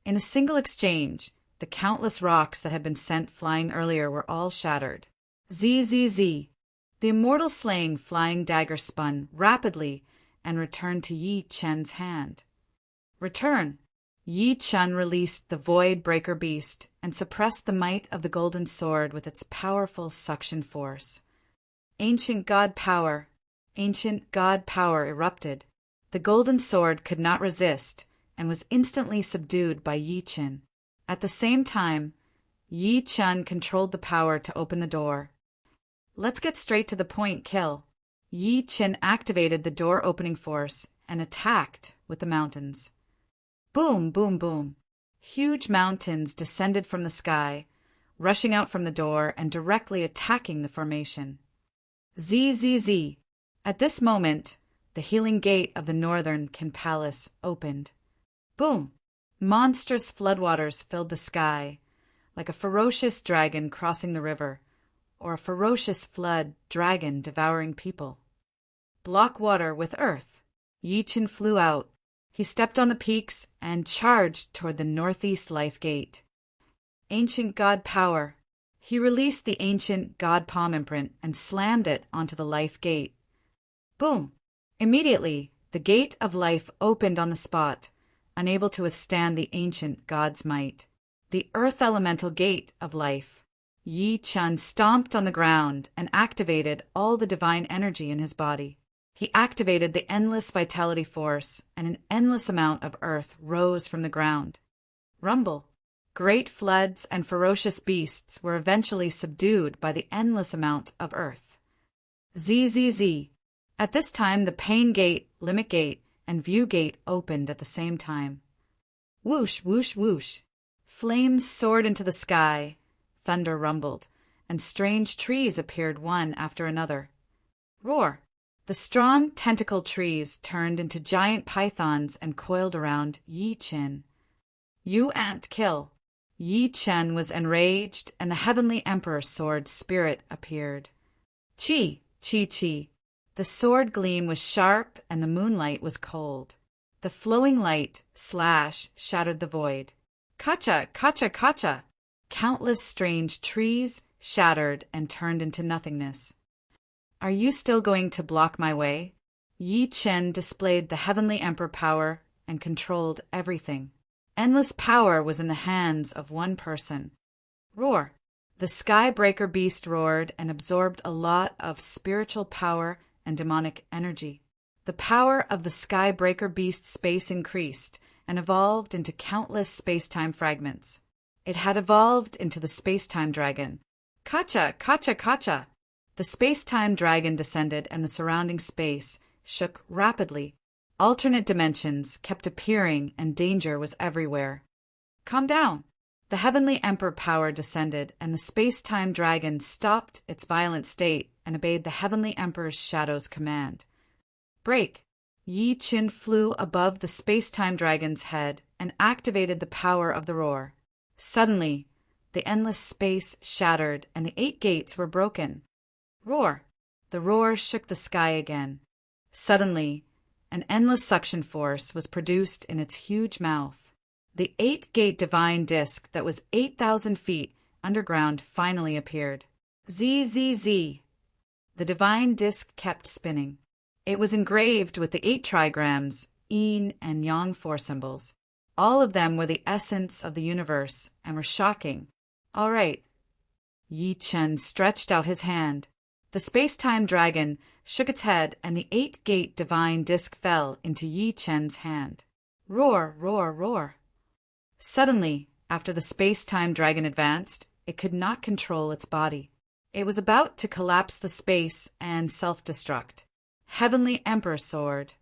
In a single exchange, the countless rocks that had been sent flying earlier were all shattered. Zzz. The immortal slaying flying dagger spun rapidly and returned to Yi Qin's hand. Return! Yi Qin released the void breaker beast and suppressed the might of the golden sword with its powerful suction force. Ancient god power erupted. The golden sword could not resist and was instantly subdued by Yi Qin. At the same time, Yi Qin controlled the power to open the door. Let's get straight to the point, kill. Yi Qin activated the door opening force and attacked with the mountains. Boom, boom, boom. Huge mountains descended from the sky, rushing out from the door and directly attacking the formation. Zzz. At this moment, the healing gate of the northern Qin Palace opened. Boom! Monstrous floodwaters filled the sky, like a ferocious dragon crossing the river, or a ferocious flood dragon devouring people. Block water with earth. Yi Qin flew out. He stepped on the peaks and charged toward the northeast life gate. Ancient god power. He released the ancient god palm imprint and slammed it onto the life gate. Boom! Immediately, the gate of life opened on the spot, unable to withstand the ancient god's might. The earth elemental gate of life. Yi Qin stomped on the ground and activated all the divine energy in his body. He activated the endless vitality force, and an endless amount of earth rose from the ground. Rumble. Great floods and ferocious beasts were eventually subdued by the endless amount of earth. Zzz. At this time, the pain gate, limit gate, and view gate opened at the same time. Whoosh, whoosh, whoosh. Flames soared into the sky, thunder rumbled, and strange trees appeared one after another. Roar. The strong tentacled trees turned into giant pythons and coiled around Yi Qin. You ant kill. Yi Qin was enraged, and the heavenly emperor's sword spirit appeared. Chi, chi, chi. The sword gleam was sharp, and the moonlight was cold. The flowing light slash shattered the void. Kacha, kacha, kacha. Countless strange trees shattered and turned into nothingness. Are you still going to block my way? Yi Qin displayed the heavenly emperor power and controlled everything. Endless power was in the hands of one person. Roar. The sky breaker beast roared and absorbed a lot of spiritual power and demonic energy. The power of the sky breaker beast space increased and evolved into countless space-time fragments. It had evolved into the space-time dragon. Kacha, kacha, kacha. The space-time dragon descended and the surrounding space shook rapidly. Alternate dimensions kept appearing and danger was everywhere. Calm down. The heavenly emperor power descended, and the space-time dragon stopped its violent state and obeyed the heavenly emperor's shadow's command. Break! Yi Qin flew above the space-time dragon's head and activated the power of the roar. Suddenly, the endless space shattered and the 8 gates were broken. Roar! The roar shook the sky again. Suddenly, an endless suction force was produced in its huge mouth. The 8-gate divine disk that was 8,000 feet underground finally appeared. ZZZ. The divine disk kept spinning. It was engraved with the 8 trigrams, yin and yang force symbols. All of them were the essence of the universe and were shocking. All right. Yi Chen stretched out his hand. The space-time dragon shook its head and the 8-gate divine disk fell into Yi Chen's hand. Roar, roar, roar. Suddenly, after the space-time dragon advanced, it could not control its body. It was about to collapse the space and self-destruct. Heavenly Emperor Sword.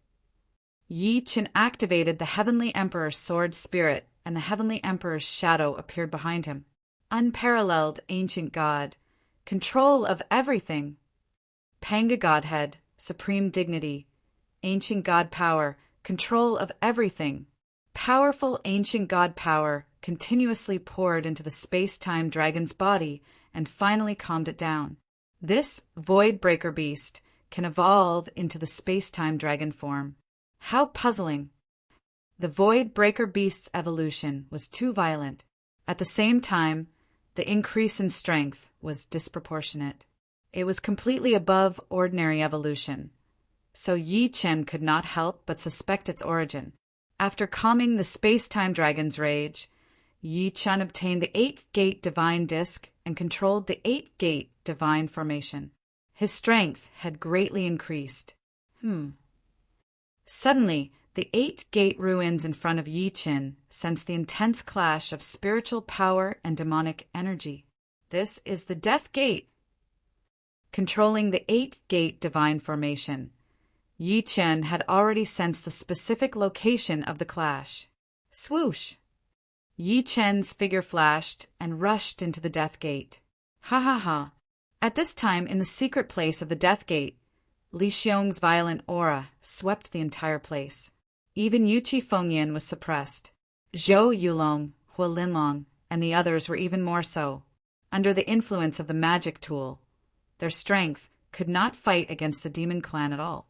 Yi Chen activated the Heavenly Emperor's sword spirit, and the Heavenly Emperor's shadow appeared behind him. Unparalleled ancient god. Control of everything. Panga Godhead, supreme dignity. Ancient god power, control of everything. Powerful ancient god power continuously poured into the space-time dragon's body and finally calmed it down. This void breaker beast can evolve into the space-time dragon form. How puzzling! The void breaker beast's evolution was too violent. At the same time, the increase in strength was disproportionate. It was completely above ordinary evolution, so Yi Chen could not help but suspect its origin. After calming the space-time dragon's rage, Yi Chen obtained the 8-gate divine disk and controlled the 8-gate divine formation. His strength had greatly increased. Suddenly, the 8-gate ruins in front of Yi Chen sensed the intense clash of spiritual power and demonic energy. This is the Death Gate. Controlling the 8-gate divine formation, Yi Chen had already sensed the specific location of the clash. Swoosh! Yi Chen's figure flashed and rushed into the Death Gate. Ha ha ha! At this time, in the secret place of the Death Gate, Li Xiong's violent aura swept the entire place. Even Yuqi Fengyan was suppressed. Zhou Yulong, Hua Linlong, and the others were even more so. Under the influence of the magic tool, their strength could not fight against the demon clan at all.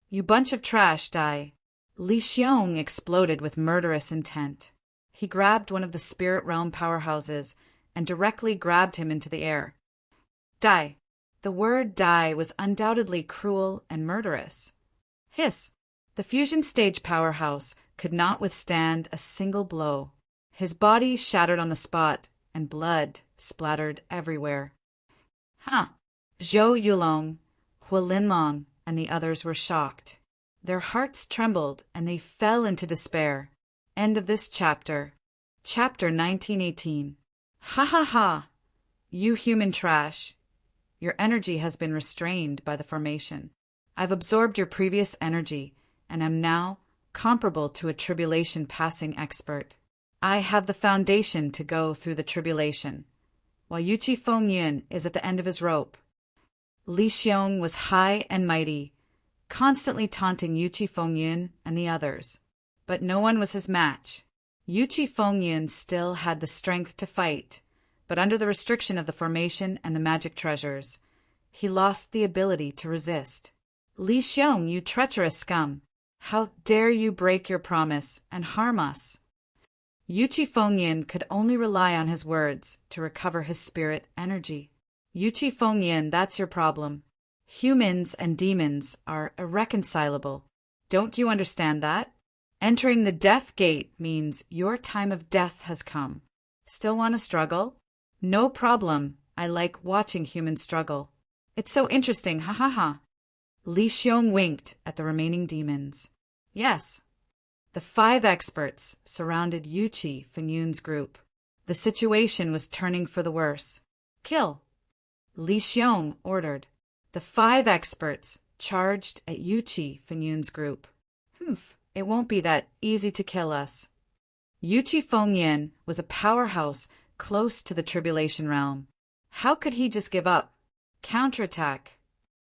You bunch of trash, Dai. Li Xiong exploded with murderous intent. He grabbed one of the spirit realm powerhouses and directly grabbed him into the air. Dai. The word die was undoubtedly cruel and murderous. Hiss! The fusion stage powerhouse could not withstand a single blow. His body shattered on the spot, and blood splattered everywhere. Zhou Yulong, Hua Linlong, and the others were shocked. Their hearts trembled, and they fell into despair. End of this chapter. Chapter 1918. Ha ha ha! You human trash. Your energy has been restrained by the formation. I've absorbed your previous energy, and am now comparable to a tribulation-passing expert. I have the foundation to go through the tribulation, while Yuqi Fengyan is at the end of his rope. Li Xiong was high and mighty, constantly taunting Yuqi Fengyan and the others, but no one was his match. Yuqi Fengyan still had the strength to fight, but under the restriction of the formation and the magic treasures, he lost the ability to resist. Li Xiong, you treacherous scum! How dare you break your promise and harm us? Yuqi Fengyan could only rely on his words to recover his spirit energy. Yuqi Fengyan, that's your problem. Humans and demons are irreconcilable. Don't you understand that? Entering the Death Gate means your time of death has come. Still want to struggle? No problem. I like watching humans struggle. It's so interesting, ha ha ha. Li Xiong winked at the remaining demons. Yes. The 5 experts surrounded Yuqi Fengyan's group. The situation was turning for the worse. Kill! Li Xiong ordered. The 5 experts charged at Yuqi Fengyan's group. It won't be that easy to kill us. Yuchi Fengyan was a powerhouse close to the tribulation realm. How could he just give up? Counterattack.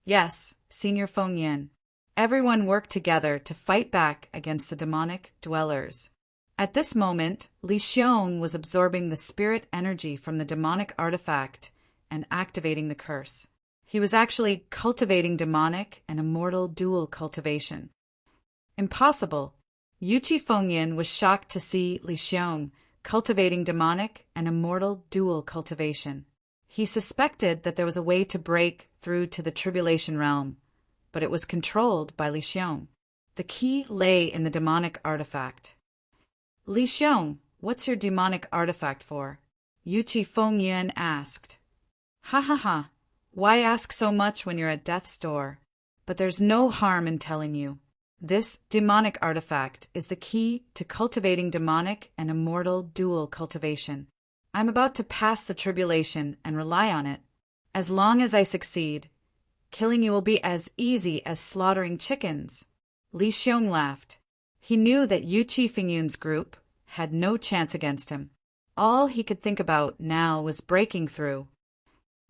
Yes, Senior Fengyan. Everyone worked together to fight back against the demonic dwellers. At this moment, Li Xiong was absorbing the spirit energy from the demonic artifact and activating the curse. He was actually cultivating demonic and immortal dual cultivation. Impossible. Yuchi Fengyan was shocked to see Li Xiong cultivating demonic and immortal dual cultivation. He suspected that there was a way to break through to the tribulation realm, but it was controlled by Li Xiong. The key lay in the demonic artifact. Li Xiong, what's your demonic artifact for? Yuchi Fengyan asked. Ha ha ha, why ask so much when you're at death's door? But there's no harm in telling you. This demonic artifact is the key to cultivating demonic and immortal dual cultivation. I'm about to pass the tribulation and rely on it. As long as I succeed, killing you will be as easy as slaughtering chickens. Li Xiong laughed. He knew that Yuchi Fengyan's group had no chance against him. All he could think about now was breaking through.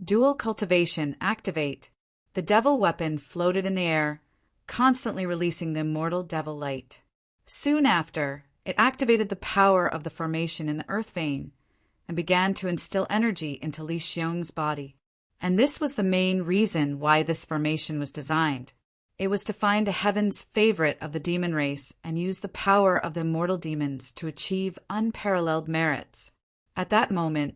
Dual cultivation activate. The devil weapon floated in the air, constantly releasing the immortal devil light. Soon after, it activated the power of the formation in the earth vein and began to instill energy into Li Xiong's body. And this was the main reason why this formation was designed. It was to find a heaven's favorite of the demon race and use the power of the immortal demons to achieve unparalleled merits. At that moment,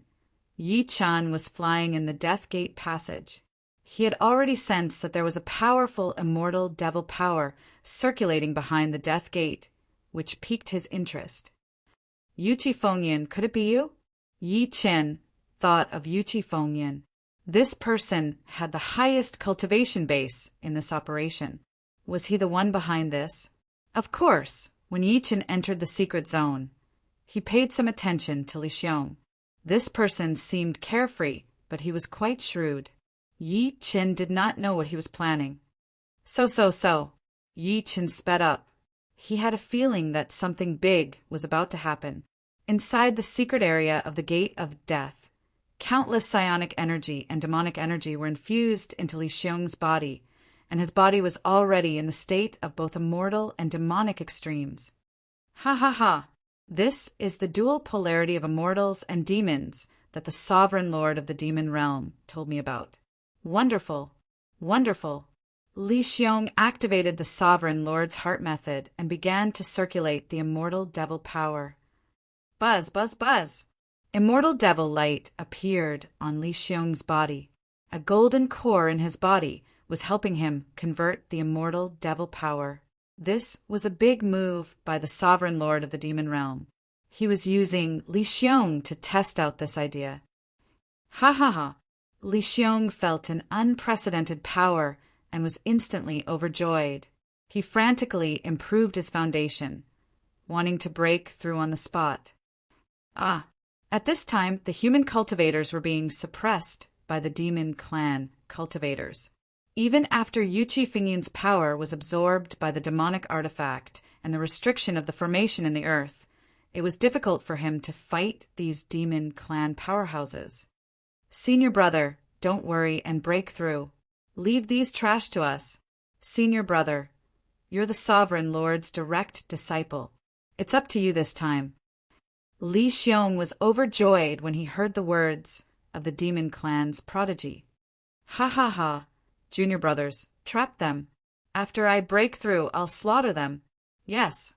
Yi Chan was flying in the Death Gate passage. He had already sensed that there was a powerful immortal devil power circulating behind the Death Gate, which piqued his interest. Yuchi Fengyan, could it be you? Yi Chen thought of Yuchi Fengyan. This person had the highest cultivation base in this operation. Was he the one behind this? Of course, when Yi Chen entered the secret zone, he paid some attention to Li Xiong. This person seemed carefree, but he was quite shrewd. Yi Chen did not know what he was planning. So. Yi Chen sped up. He had a feeling that something big was about to happen. Inside the secret area of the Gate of Death, countless psionic energy and demonic energy were infused into Li Xiong's body, and his body was already in the state of both immortal and demonic extremes. Ha ha ha! This is the dual polarity of immortals and demons that the sovereign lord of the demon realm told me about. Wonderful! Wonderful! Li Xiong activated the sovereign lord's heart method and began to circulate the immortal devil power. Buzz, buzz, buzz! Immortal devil light appeared on Li Xiong's body. A golden core in his body was helping him convert the immortal devil power. This was a big move by the sovereign lord of the demon realm. He was using Li Xiong to test out this idea. Ha ha ha! Li Xiong felt an unprecedented power and was instantly overjoyed. He frantically improved his foundation, wanting to break through on the spot. At this time, the human cultivators were being suppressed by the demon clan cultivators. Even after Yuchi Fengyan's power was absorbed by the demonic artifact and the restriction of the formation in the earth, it was difficult for him to fight these demon clan powerhouses. Senior brother, don't worry and break through. Leave these trash to us. Senior brother, you're the sovereign lord's direct disciple. It's up to you this time. Li Xiong was overjoyed when he heard the words of the demon clan's prodigy. Ha ha ha, junior brothers, trap them. After I break through, I'll slaughter them. Yes.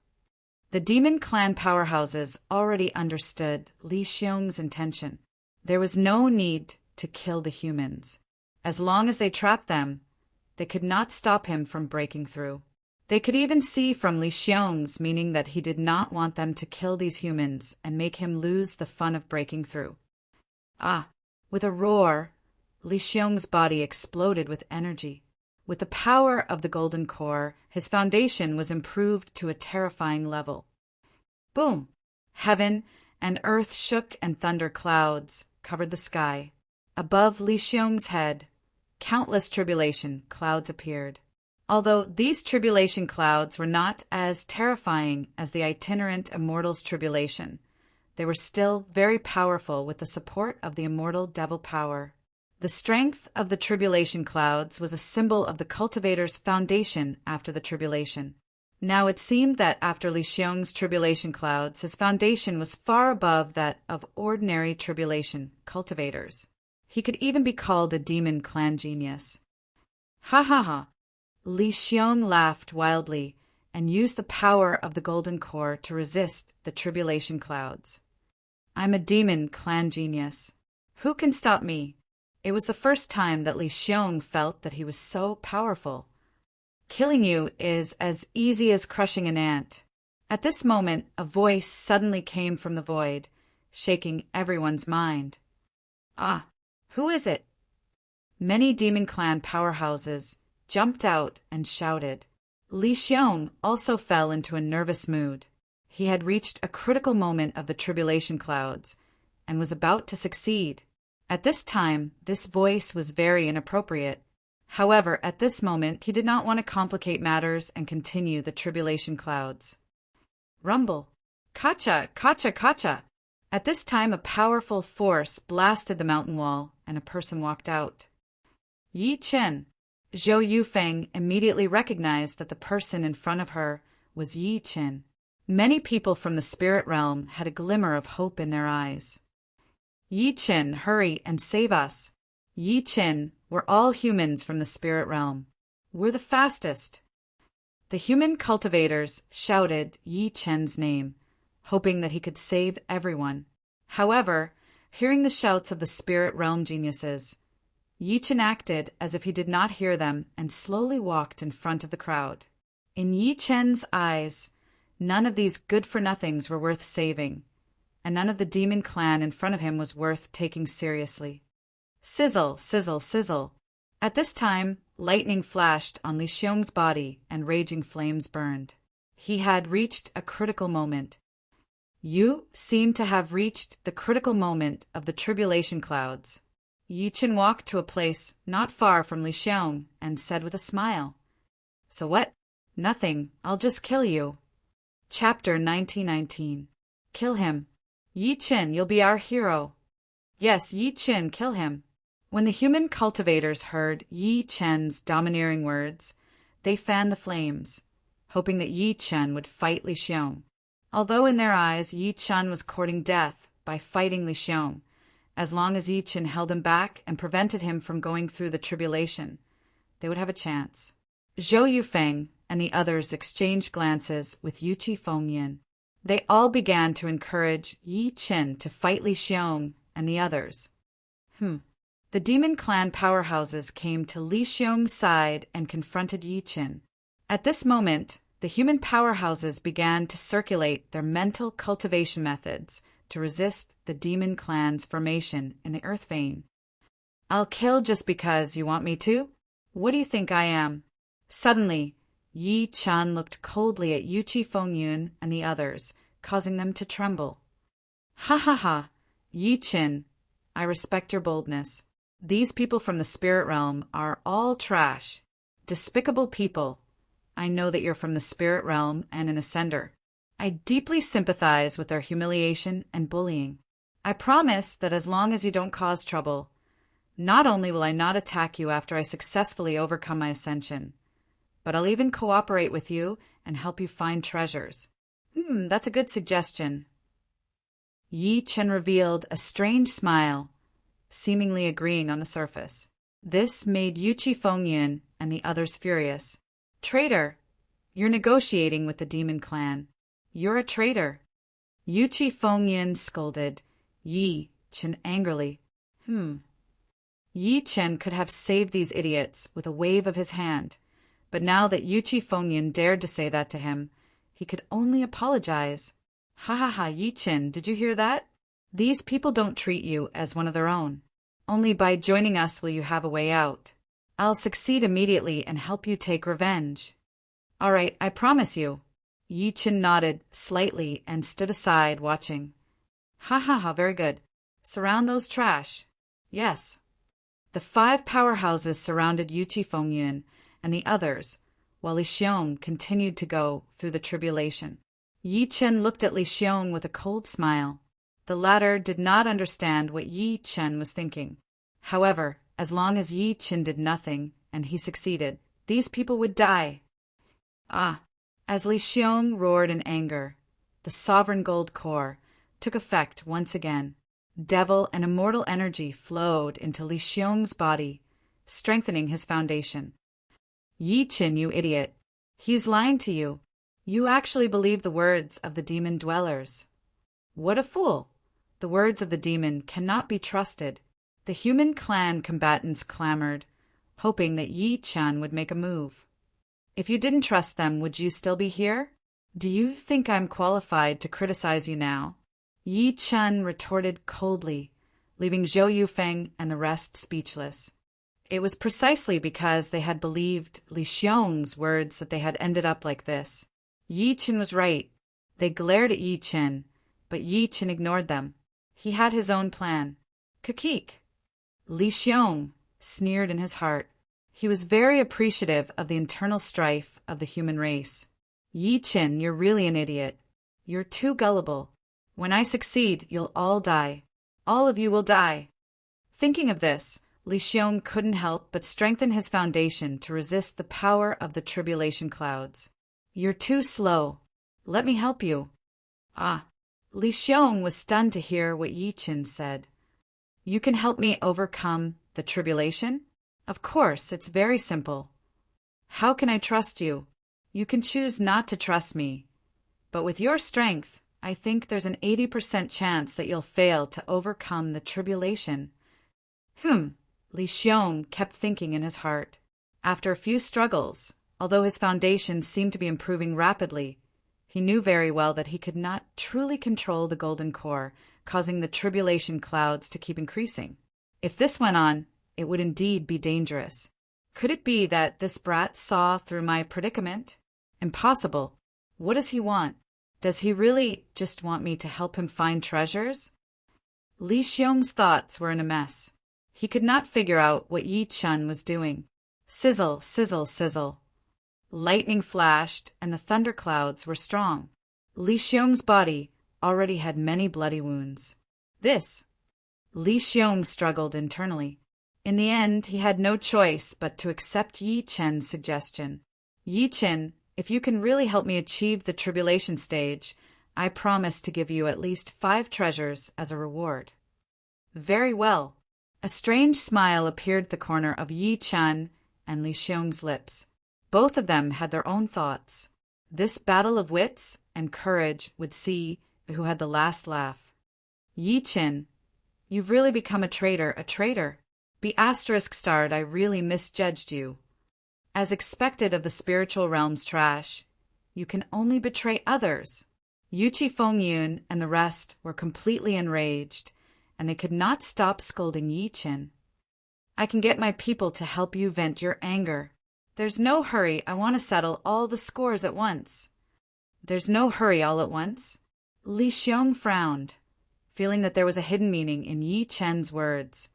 The demon clan powerhouses already understood Li Xiong's intention. There was no need to kill the humans. As long as they trapped them, they could not stop him from breaking through. They could even see from Li Xiong's meaning that he did not want them to kill these humans and make him lose the fun of breaking through. With a roar, Li Xiong's body exploded with energy. With the power of the golden core, his foundation was improved to a terrifying level. Boom! Heaven and earth shook and thunder clouds covered the sky. Above Li Xiong's head, countless tribulation clouds appeared. Although these tribulation clouds were not as terrifying as the itinerant immortal's tribulation, they were still very powerful with the support of the immortal devil power. The strength of the tribulation clouds was a symbol of the cultivator's foundation after the tribulation. Now it seemed that after Li Xiong's tribulation clouds, his foundation was far above that of ordinary tribulation cultivators. He could even be called a demon clan genius. Ha ha ha! Li Xiong laughed wildly and used the power of the golden core to resist the tribulation clouds. I'm a demon clan genius. Who can stop me? It was the first time that Li Xiong felt that he was so powerful. Killing you is as easy as crushing an ant. At this moment, a voice suddenly came from the void, shaking everyone's mind. Ah, who is it? Many demon clan powerhouses jumped out and shouted. Li Xiong also fell into a nervous mood. He had reached a critical moment of the tribulation clouds and was about to succeed. At this time, this voice was very inappropriate. However, at this moment, he did not want to complicate matters and continue the tribulation clouds. Rumble. Kacha, kacha, kacha. At this time, a powerful force blasted the mountain wall, and a person walked out. Yi Chen. Zhou Yufeng immediately recognized that the person in front of her was Yi Chen. Many people from the spirit realm had a glimmer of hope in their eyes. Yi Chen, hurry and save us. Yi Chen, we're all humans from the spirit realm. We're the fastest. The human cultivators shouted Yi Chen's name, hoping that he could save everyone. However, hearing the shouts of the spirit realm geniuses, Yi Chen acted as if he did not hear them and slowly walked in front of the crowd. In Yi Chen's eyes, none of these good-for-nothings were worth saving, and none of the demon clan in front of him was worth taking seriously. Sizzle, sizzle, sizzle. At this time, lightning flashed on Li Xiong's body and raging flames burned. He had reached a critical moment. You seem to have reached the critical moment of the tribulation clouds. Yi Chen walked to a place not far from Li Xiong and said with a smile, So what? Nothing. I'll just kill you. Chapter 1919. Kill him. Yi Chen, you'll be our hero. Yes, Yi Chen, kill him. When the human cultivators heard Yi Chen's domineering words, they fanned the flames, hoping that Yi Chen would fight Li Xiong. Although in their eyes Yi Chen was courting death by fighting Li Xiong, as long as Yi Chen held him back and prevented him from going through the tribulation, they would have a chance. Zhou Yufeng and the others exchanged glances with Yuqi Fengyan. They all began to encourage Yi Chen to fight Li Xiong and the others. The demon clan powerhouses came to Li Xiong's side and confronted Yi Chen. At this moment, the human powerhouses began to circulate their mental cultivation methods to resist the demon clan's formation in the earth vein. I'll kill just because you want me to? What do you think I am? Suddenly, Yi Chen looked coldly at Yuqi Fengyan and the others, causing them to tremble. Ha ha ha, Yi Chen, I respect your boldness. These people from the spirit realm are all trash, despicable people. I know that you're from the spirit realm and an ascender. I deeply sympathize with their humiliation and bullying. I promise that as long as you don't cause trouble, not only will I not attack you after I successfully overcome my ascension, but I'll even cooperate with you and help you find treasures. That's a good suggestion. Yi Chen revealed a strange smile, seemingly agreeing on the surface. This made Yuqi Fengyan and the others furious. Traitor! You're negotiating with the demon clan. You're a traitor. Yuqi Fengyan scolded Yi Chen angrily. Yi Chen could have saved these idiots with a wave of his hand, but now that Yuqi Fengyan dared to say that to him, he could only apologize. Ha ha ha, Yi Chen, did you hear that? These people don't treat you as one of their own. Only by joining us will you have a way out. I'll succeed immediately and help you take revenge. All right, I promise you. Yi Chen nodded slightly and stood aside watching. Ha ha ha, very good. Surround those trash. Yes. The 5 powerhouses surrounded Yuqi Fengyan and the others, while Li Xiong continued to go through the tribulation. Yi Chen looked at Li Xiong with a cold smile. The latter did not understand what Yi Chen was thinking. However, as long as Yi Chen did nothing, and he succeeded, these people would die. Ah! As Li Xiong roared in anger, the sovereign gold core took effect once again. Devil and immortal energy flowed into Li Xiong's body, strengthening his foundation. Yi Chen, you idiot! He's lying to you. You actually believe the words of the demon dwellers. What a fool! The words of the demon cannot be trusted. The human clan combatants clamored, hoping that Yi Chen would make a move. If you didn't trust them, would you still be here? Do you think I'm qualified to criticize you now? Yi Chen retorted coldly, leaving Zhou Yufeng and the rest speechless. It was precisely because they had believed Li Xiong's words that they had ended up like this. Yi Chen was right. They glared at Yi Chen, but Yi Chen ignored them. He had his own plan. Kakik! Li Xiong sneered in his heart. He was very appreciative of the internal strife of the human race. Yi Chen, you're really an idiot. You're too gullible. When I succeed, you'll all die. All of you will die. Thinking of this, Li Xiong couldn't help but strengthen his foundation to resist the power of the tribulation clouds. You're too slow. Let me help you. Ah! Li Xiong was stunned to hear what Yi Chen said. You can help me overcome the tribulation? Of course, it's very simple. How can I trust you? You can choose not to trust me. But with your strength, I think there's an 80% chance that you'll fail to overcome the tribulation. Li Xiong kept thinking in his heart. After a few struggles, although his foundation seemed to be improving rapidly, he knew very well that he could not truly control the golden core, causing the tribulation clouds to keep increasing. If this went on, it would indeed be dangerous. Could it be that this brat saw through my predicament? Impossible. What does he want? Does he really just want me to help him find treasures? Li Xiong's thoughts were in a mess. He could not figure out what Yi Chen was doing. Sizzle, sizzle, sizzle. Lightning flashed, and the thunderclouds were strong. Li Xiong's body already had many bloody wounds. Li Xiong struggled internally. In the end, he had no choice but to accept Yi Chen's suggestion. Yi Chen, if you can really help me achieve the tribulation stage, I promise to give you at least 5 treasures as a reward. Very well. A strange smile appeared at the corner of Yi Chen and Li Xiong's lips. Both of them had their own thoughts. This battle of wits and courage would see who had the last laugh. Yi Chen, you've really become a traitor. Be *starred, I really misjudged you. As expected of the spiritual realm's trash, you can only betray others. Yuchi Fengyun and the rest were completely enraged, and they could not stop scolding Yi Chen. I can get my people to help you vent your anger. There's no hurry, I want to settle all the scores at once. There's no hurry all at once? Li Xiong frowned, feeling that there was a hidden meaning in Yi Chen's words,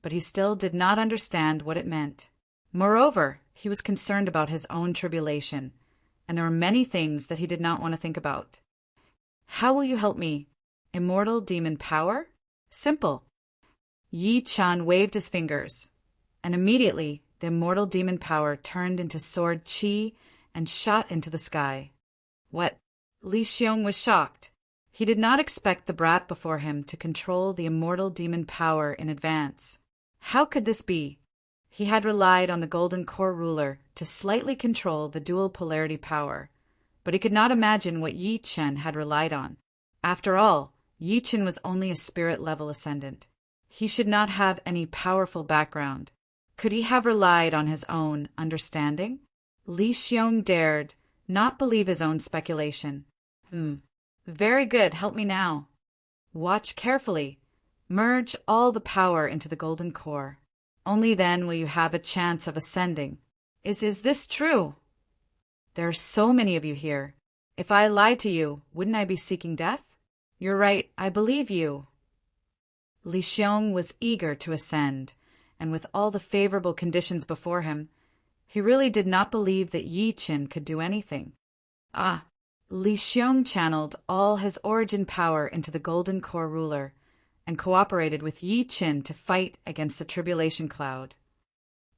but he still did not understand what it meant. Moreover, he was concerned about his own tribulation, and there were many things that he did not want to think about. How will you help me? Immortal demon power? Simple. Yi Chen waved his fingers, and immediately the immortal demon power turned into sword qi and shot into the sky. What? Li Xiong was shocked. He did not expect the brat before him to control the immortal demon power in advance. How could this be? He had relied on the golden core ruler to slightly control the dual polarity power, but he could not imagine what Yi Chen had relied on. After all, Yi Chen was only a spirit-level ascendant. He should not have any powerful background. Could he have relied on his own understanding? Li Xiong dared not believe his own speculation. Very good, help me now. Watch carefully. Merge all the power into the golden core. Only then will you have a chance of ascending. Is this true? There are so many of you here. If I lied to you, wouldn't I be seeking death? You're right, I believe you. Li Xiong was eager to ascend, and with all the favorable conditions before him, He really did not believe that Yi Qin could do anything. Li Xiong channeled all his origin power into the Golden Core ruler and cooperated with Yi Qin to fight against the tribulation cloud.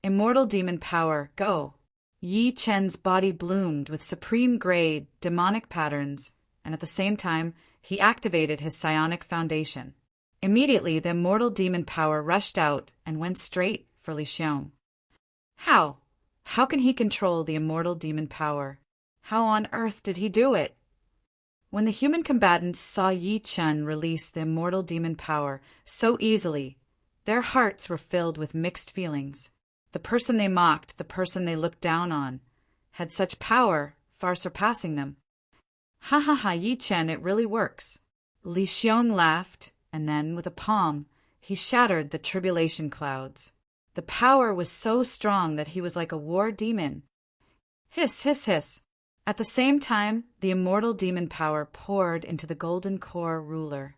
Immortal demon power, go! Yi Chen's body bloomed with supreme-grade demonic patterns, and at the same time, he activated his psionic foundation. Immediately, the immortal demon power rushed out and went straight for Li Xiong. How? How can he control the immortal demon power? How on earth did he do it? When the human combatants saw Yi Chen release the immortal demon power so easily, their hearts were filled with mixed feelings. The person they mocked, the person they looked down on, had such power, far surpassing them. Ha ha ha, Yi Chen, it really works. Li Xiong laughed, and then, with a palm, he shattered the tribulation clouds. The power was so strong that he was like a war demon. Hiss, hiss, hiss. At the same time, the immortal demon power poured into the Golden Core ruler.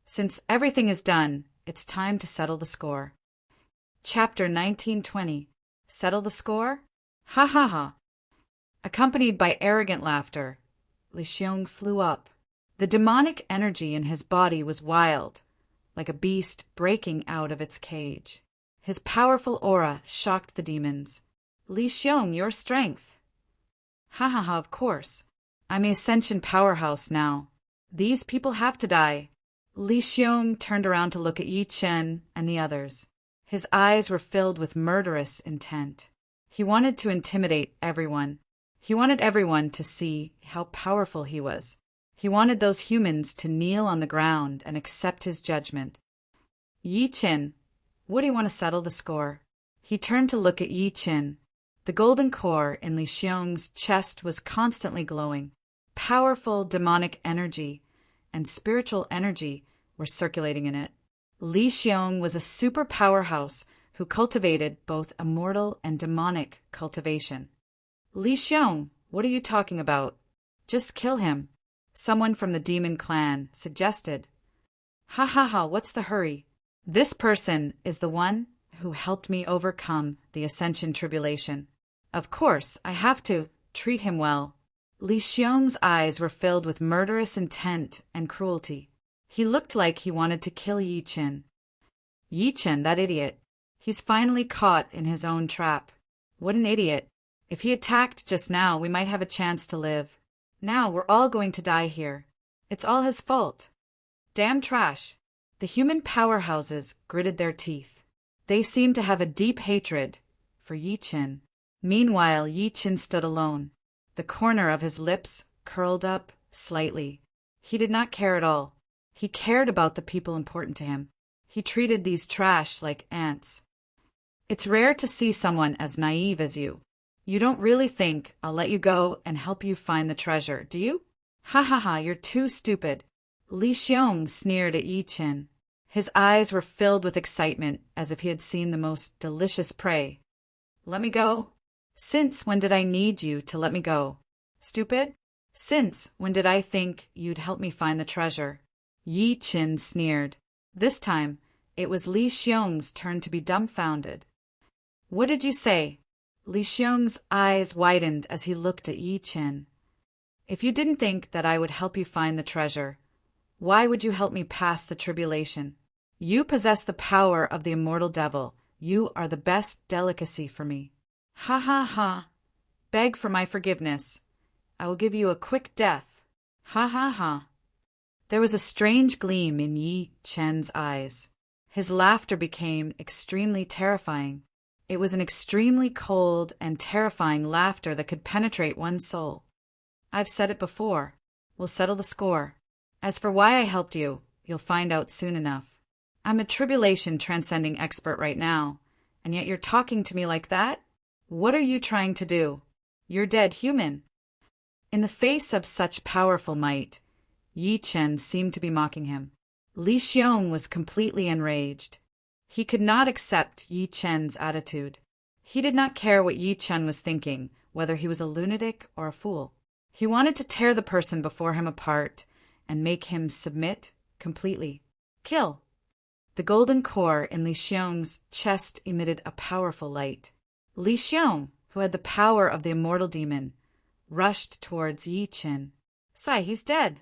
Since everything is done, it's time to settle the score. Chapter 1920. Settle the score? Ha ha ha. Accompanied by arrogant laughter, Li Xiong flew up. The demonic energy in his body was wild, like a beast breaking out of its cage. His powerful aura shocked the demons. Li Xiong, your strength. Ha ha ha, of course. I'm the Ascension powerhouse now. These people have to die. Li Xiong turned around to look at Yi Chen and the others. His eyes were filled with murderous intent. He wanted to intimidate everyone. He wanted everyone to see how powerful he was. He wanted those humans to kneel on the ground and accept his judgment. Yi Chen, what do you want to settle the score? He turned to look at Yi Chen. The golden core in Li Xiong's chest was constantly glowing. Powerful demonic energy and spiritual energy were circulating in it. Li Xiong was a super powerhouse who cultivated both immortal and demonic cultivation. Li Xiong, what are you talking about? Just kill him, someone from the demon clan suggested. Ha ha ha, what's the hurry? This person is the one who helped me overcome the Ascension tribulation. Of course, I have to treat him well. Li Xiong's eyes were filled with murderous intent and cruelty. He looked like he wanted to kill Yi Chen. Yi Chen, that idiot. He's finally caught in his own trap. What an idiot. If he attacked just now, we might have a chance to live. Now we're all going to die here. It's all his fault. Damn trash. The human powerhouses gritted their teeth. They seemed to have a deep hatred for Yi Chen. Meanwhile, Yi Chen stood alone. The corner of his lips curled up slightly. He did not care at all. He cared about the people important to him. He treated these trash like ants. It's rare to see someone as naive as you. You don't really think I'll let you go and help you find the treasure, do you? Ha ha ha, you're too stupid. Li Xiong sneered at Yi Chen. His eyes were filled with excitement as if he had seen the most delicious prey. Let me go? Since when did I need you to let me go? Stupid? Since when did I think you'd help me find the treasure? Yi Chen sneered. This time, it was Li Xiong's turn to be dumbfounded. What did you say? Li Xiong's eyes widened as he looked at Yi Chen. If you didn't think that I would help you find the treasure, why would you help me pass the tribulation? You possess the power of the immortal devil. You are the best delicacy for me. Ha ha ha. Beg for my forgiveness. I will give you a quick death. Ha ha ha. There was a strange gleam in Yi Chen's eyes. His laughter became extremely terrifying. It was an extremely cold and terrifying laughter that could penetrate one's soul. I've said it before. We'll settle the score. As for why I helped you, you'll find out soon enough. I'm a tribulation transcending expert right now, and yet you're talking to me like that? What are you trying to do? You're dead human. In the face of such powerful might, Yi Chen seemed to be mocking him. Li Xiong was completely enraged. He could not accept Yi Chen's attitude. He did not care what Yi Chen was thinking, whether he was a lunatic or a fool. He wanted to tear the person before him apart and make him submit completely. Kill! The golden core in Li Xiong's chest emitted a powerful light. Li Xiong, who had the power of the immortal demon, rushed towards Yi Chen. "Sai, he's dead."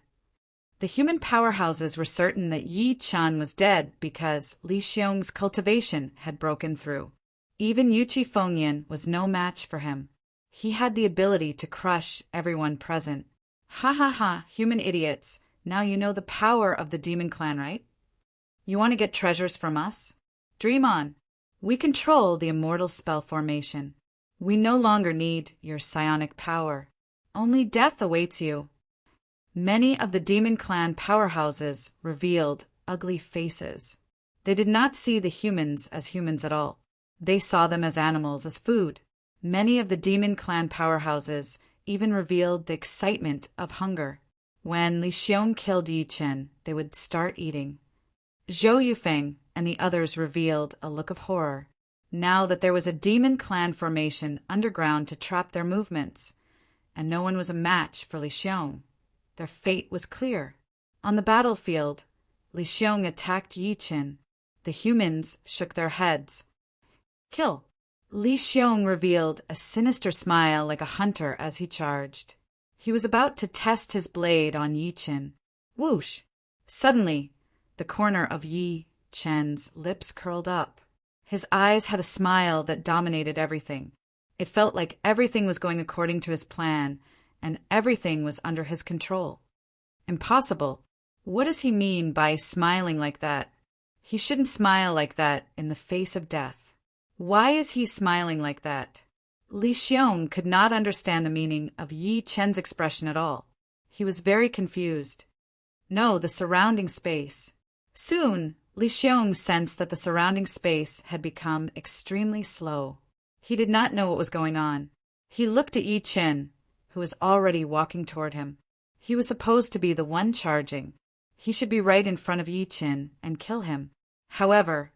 The human powerhouses were certain that Yi Chen was dead because Li Xiong's cultivation had broken through. Even Yuchi Fengyan was no match for him. He had the ability to crush everyone present. Ha ha ha, human idiots. Now you know the power of the demon clan, right? You want to get treasures from us? Dream on. We control the immortal spell formation. We no longer need your psionic power. Only death awaits you. Many of the demon clan powerhouses revealed ugly faces. They did not see the humans as humans at all. They saw them as animals, as food. Many of the demon clan powerhouses even revealed the excitement of hunger. When Li Xiong killed Yi Chen, they would start eating. Zhou Yufeng and the others revealed a look of horror, now that there was a demon clan formation underground to trap their movements, and no one was a match for Li Xiong. Their fate was clear. On the battlefield, Li Xiong attacked Yi Chen. The humans shook their heads. Kill. Li Xiong revealed a sinister smile like a hunter as he charged. He was about to test his blade on Yi Chen. Whoosh! Suddenly, the corner of Yi Chen's lips curled up. His eyes had a smile that dominated everything. It felt like everything was going according to his plan, and everything was under his control. Impossible. What does he mean by smiling like that? He shouldn't smile like that in the face of death. Why is he smiling like that? Li Xiong could not understand the meaning of Yi Chen's expression at all. He was very confused. No, the surrounding space. Soon, Li Xiong sensed that the surrounding space had become extremely slow. He did not know what was going on. He looked at Yi Chen, who was already walking toward him. He was supposed to be the one charging. He should be right in front of Yi Chen and kill him. However,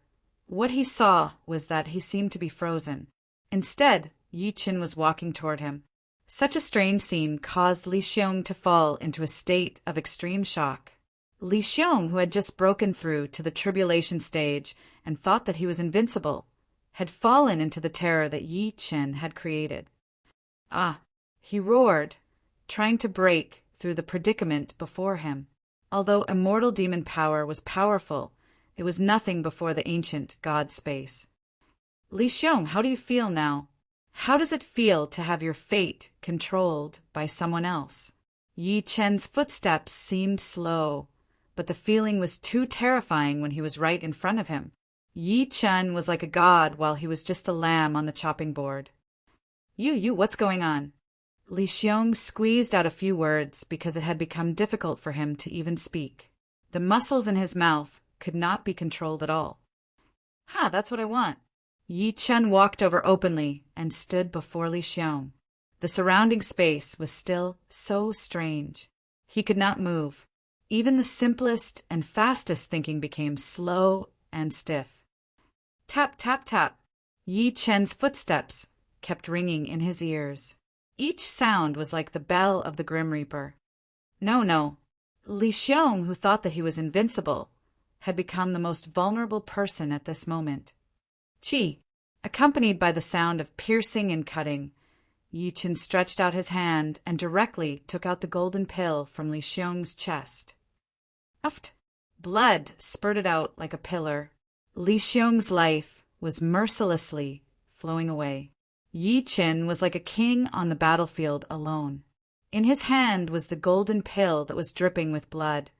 what he saw was that he seemed to be frozen. Instead, Yi Chen was walking toward him. Such a strange scene caused Li Xiong to fall into a state of extreme shock. Li Xiong, who had just broken through to the tribulation stage and thought that he was invincible, had fallen into the terror that Yi Chen had created. Ah! He roared, trying to break through the predicament before him. Although immortal demon power was powerful, it was nothing before the ancient god space. Li Xiong, how do you feel now? How does it feel to have your fate controlled by someone else? Yi Chen's footsteps seemed slow, but the feeling was too terrifying when he was right in front of him. Yi Chen was like a god while he was just a lamb on the chopping board. You, what's going on? Li Xiong squeezed out a few words because it had become difficult for him to even speak. The muscles in his mouth could not be controlled at all. That's what I want. Yi Chen walked over openly and stood before Li Xiong. The surrounding space was still so strange. He could not move. Even the simplest and fastest thinking became slow and stiff. Tap, tap, tap. Yi Chen's footsteps kept ringing in his ears. Each sound was like the bell of the Grim Reaper. No. Li Xiong, who thought that he was invincible, had become the most vulnerable person at this moment. Chi, accompanied by the sound of piercing and cutting, Yi Chen stretched out his hand and directly took out the golden pill from Li Xiong's chest. Uft! Blood spurted out like a pillar. Li Xiong's life was mercilessly flowing away. Yi Chen was like a king on the battlefield alone. In his hand was the golden pill that was dripping with blood.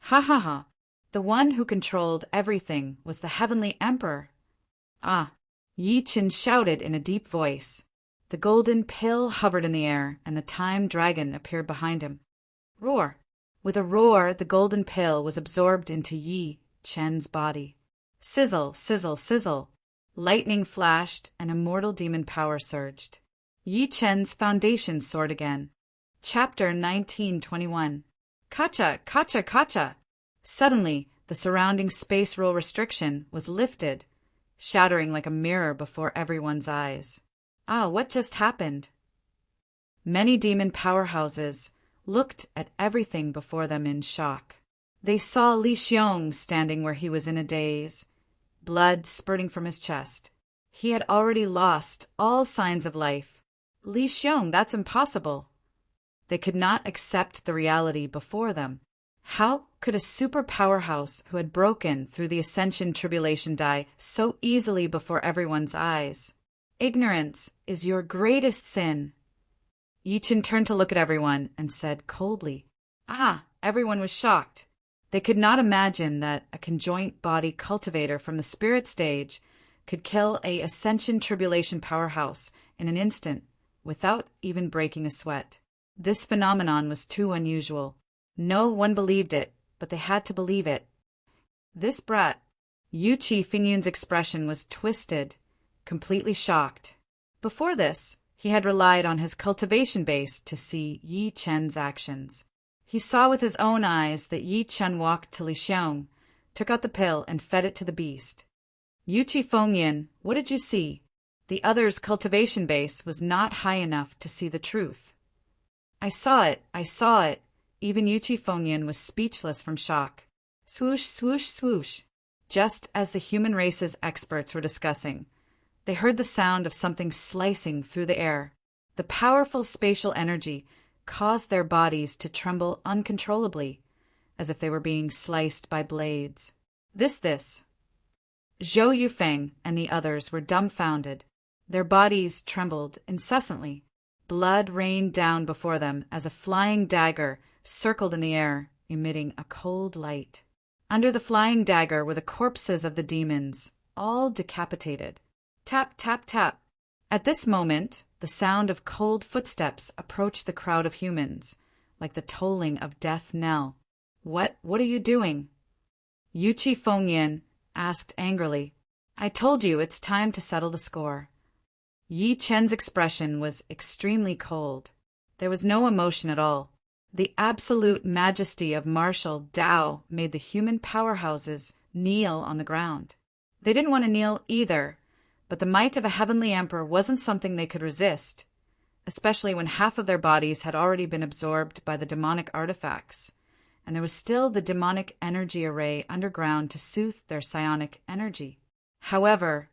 Ha! The one who controlled everything was the heavenly emperor. Yi Chen shouted in a deep voice. The golden pill hovered in the air, and the time dragon appeared behind him. Roar! With a roar, the golden pill was absorbed into Yi Chen's body. Sizzle, sizzle, sizzle. Lightning flashed, and immortal demon power surged. Yi Chen's foundation soared again. Chapter 1921. Kacha! Suddenly, the surrounding space rule restriction was lifted, shattering like a mirror before everyone's eyes. What just happened? Many demon powerhouses looked at everything before them in shock. They saw Li Xiong standing where he was in a daze, blood spurting from his chest. He had already lost all signs of life. Li Xiong, that's impossible. They could not accept the reality before them. How could a super powerhouse who had broken through the ascension tribulation die so easily before everyone's eyes? Ignorance is your greatest sin. Yi Chen turned to look at everyone and said coldly, everyone was shocked. They could not imagine that a conjoint body cultivator from the spirit stage could kill a ascension tribulation powerhouse in an instant without even breaking a sweat. This phenomenon was too unusual. No one believed it, but they had to believe it. This brat, Yu Qi Fingyun's expression was twisted, completely shocked. Before this, he had relied on his cultivation base to see Yi Chen's actions. He saw with his own eyes that Yi Chen walked to Li Xiong, took out the pill, and fed it to the beast. Yu Qi Fengyan, what did you see? The other's cultivation base was not high enough to see the truth. I saw it. Even Yu Qi Fengyan was speechless from shock. Swoosh, swoosh, swoosh. Just as the human race's experts were discussing, they heard the sound of something slicing through the air. The powerful spatial energy caused their bodies to tremble uncontrollably, as if they were being sliced by blades. This. Zhou Yufeng and the others were dumbfounded. Their bodies trembled incessantly. Blood rained down before them as a flying dagger circled in the air, emitting a cold light. Under the flying dagger were the corpses of the demons, all decapitated. Tap, tap, tap. At this moment, the sound of cold footsteps approached the crowd of humans, like the tolling of death knell. What are you doing? Yu Qi Fengyan asked angrily. I told you it's time to settle the score. Yi Chen's expression was extremely cold. There was no emotion at all. The absolute majesty of martial Tao made the human powerhouses kneel on the ground. They didn't want to kneel either, but the might of a heavenly emperor wasn't something they could resist, especially when half of their bodies had already been absorbed by the demonic artifacts, and there was still the demonic energy array underground to soothe their psionic energy. However,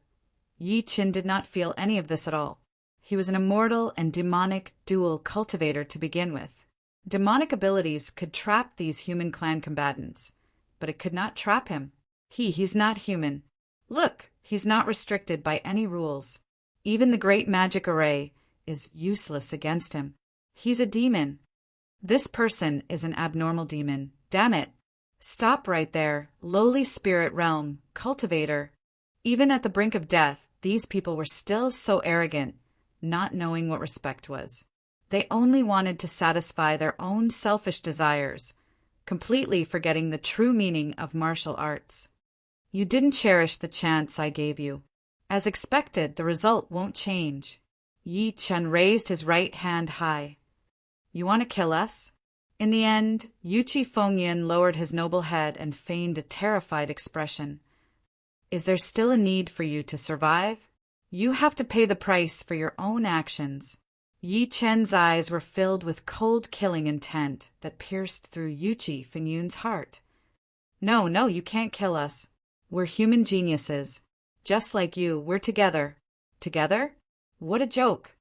Yi Chen did not feel any of this at all. He was an immortal and demonic dual cultivator to begin with. Demonic abilities could trap these human clan combatants, but it could not trap him. He's not human. Look, he's not restricted by any rules. Even the great magic array is useless against him. He's a demon. This person is an abnormal demon. Damn it. Stop right there, lowly spirit realm, cultivator. Even at the brink of death, these people were still so arrogant, not knowing what respect was. They only wanted to satisfy their own selfish desires, completely forgetting the true meaning of martial arts. You didn't cherish the chance I gave you. As expected, the result won't change. Yi Chen raised his right hand high. You want to kill us? In the end, Yu Qi Fengyan lowered his noble head and feigned a terrified expression. Is there still a need for you to survive? You have to pay the price for your own actions. Yi Chen's eyes were filled with cold killing intent that pierced through Yu Qi Fengyan's heart. No, you can't kill us. We're human geniuses. Just like you, we're together. Together? What a joke.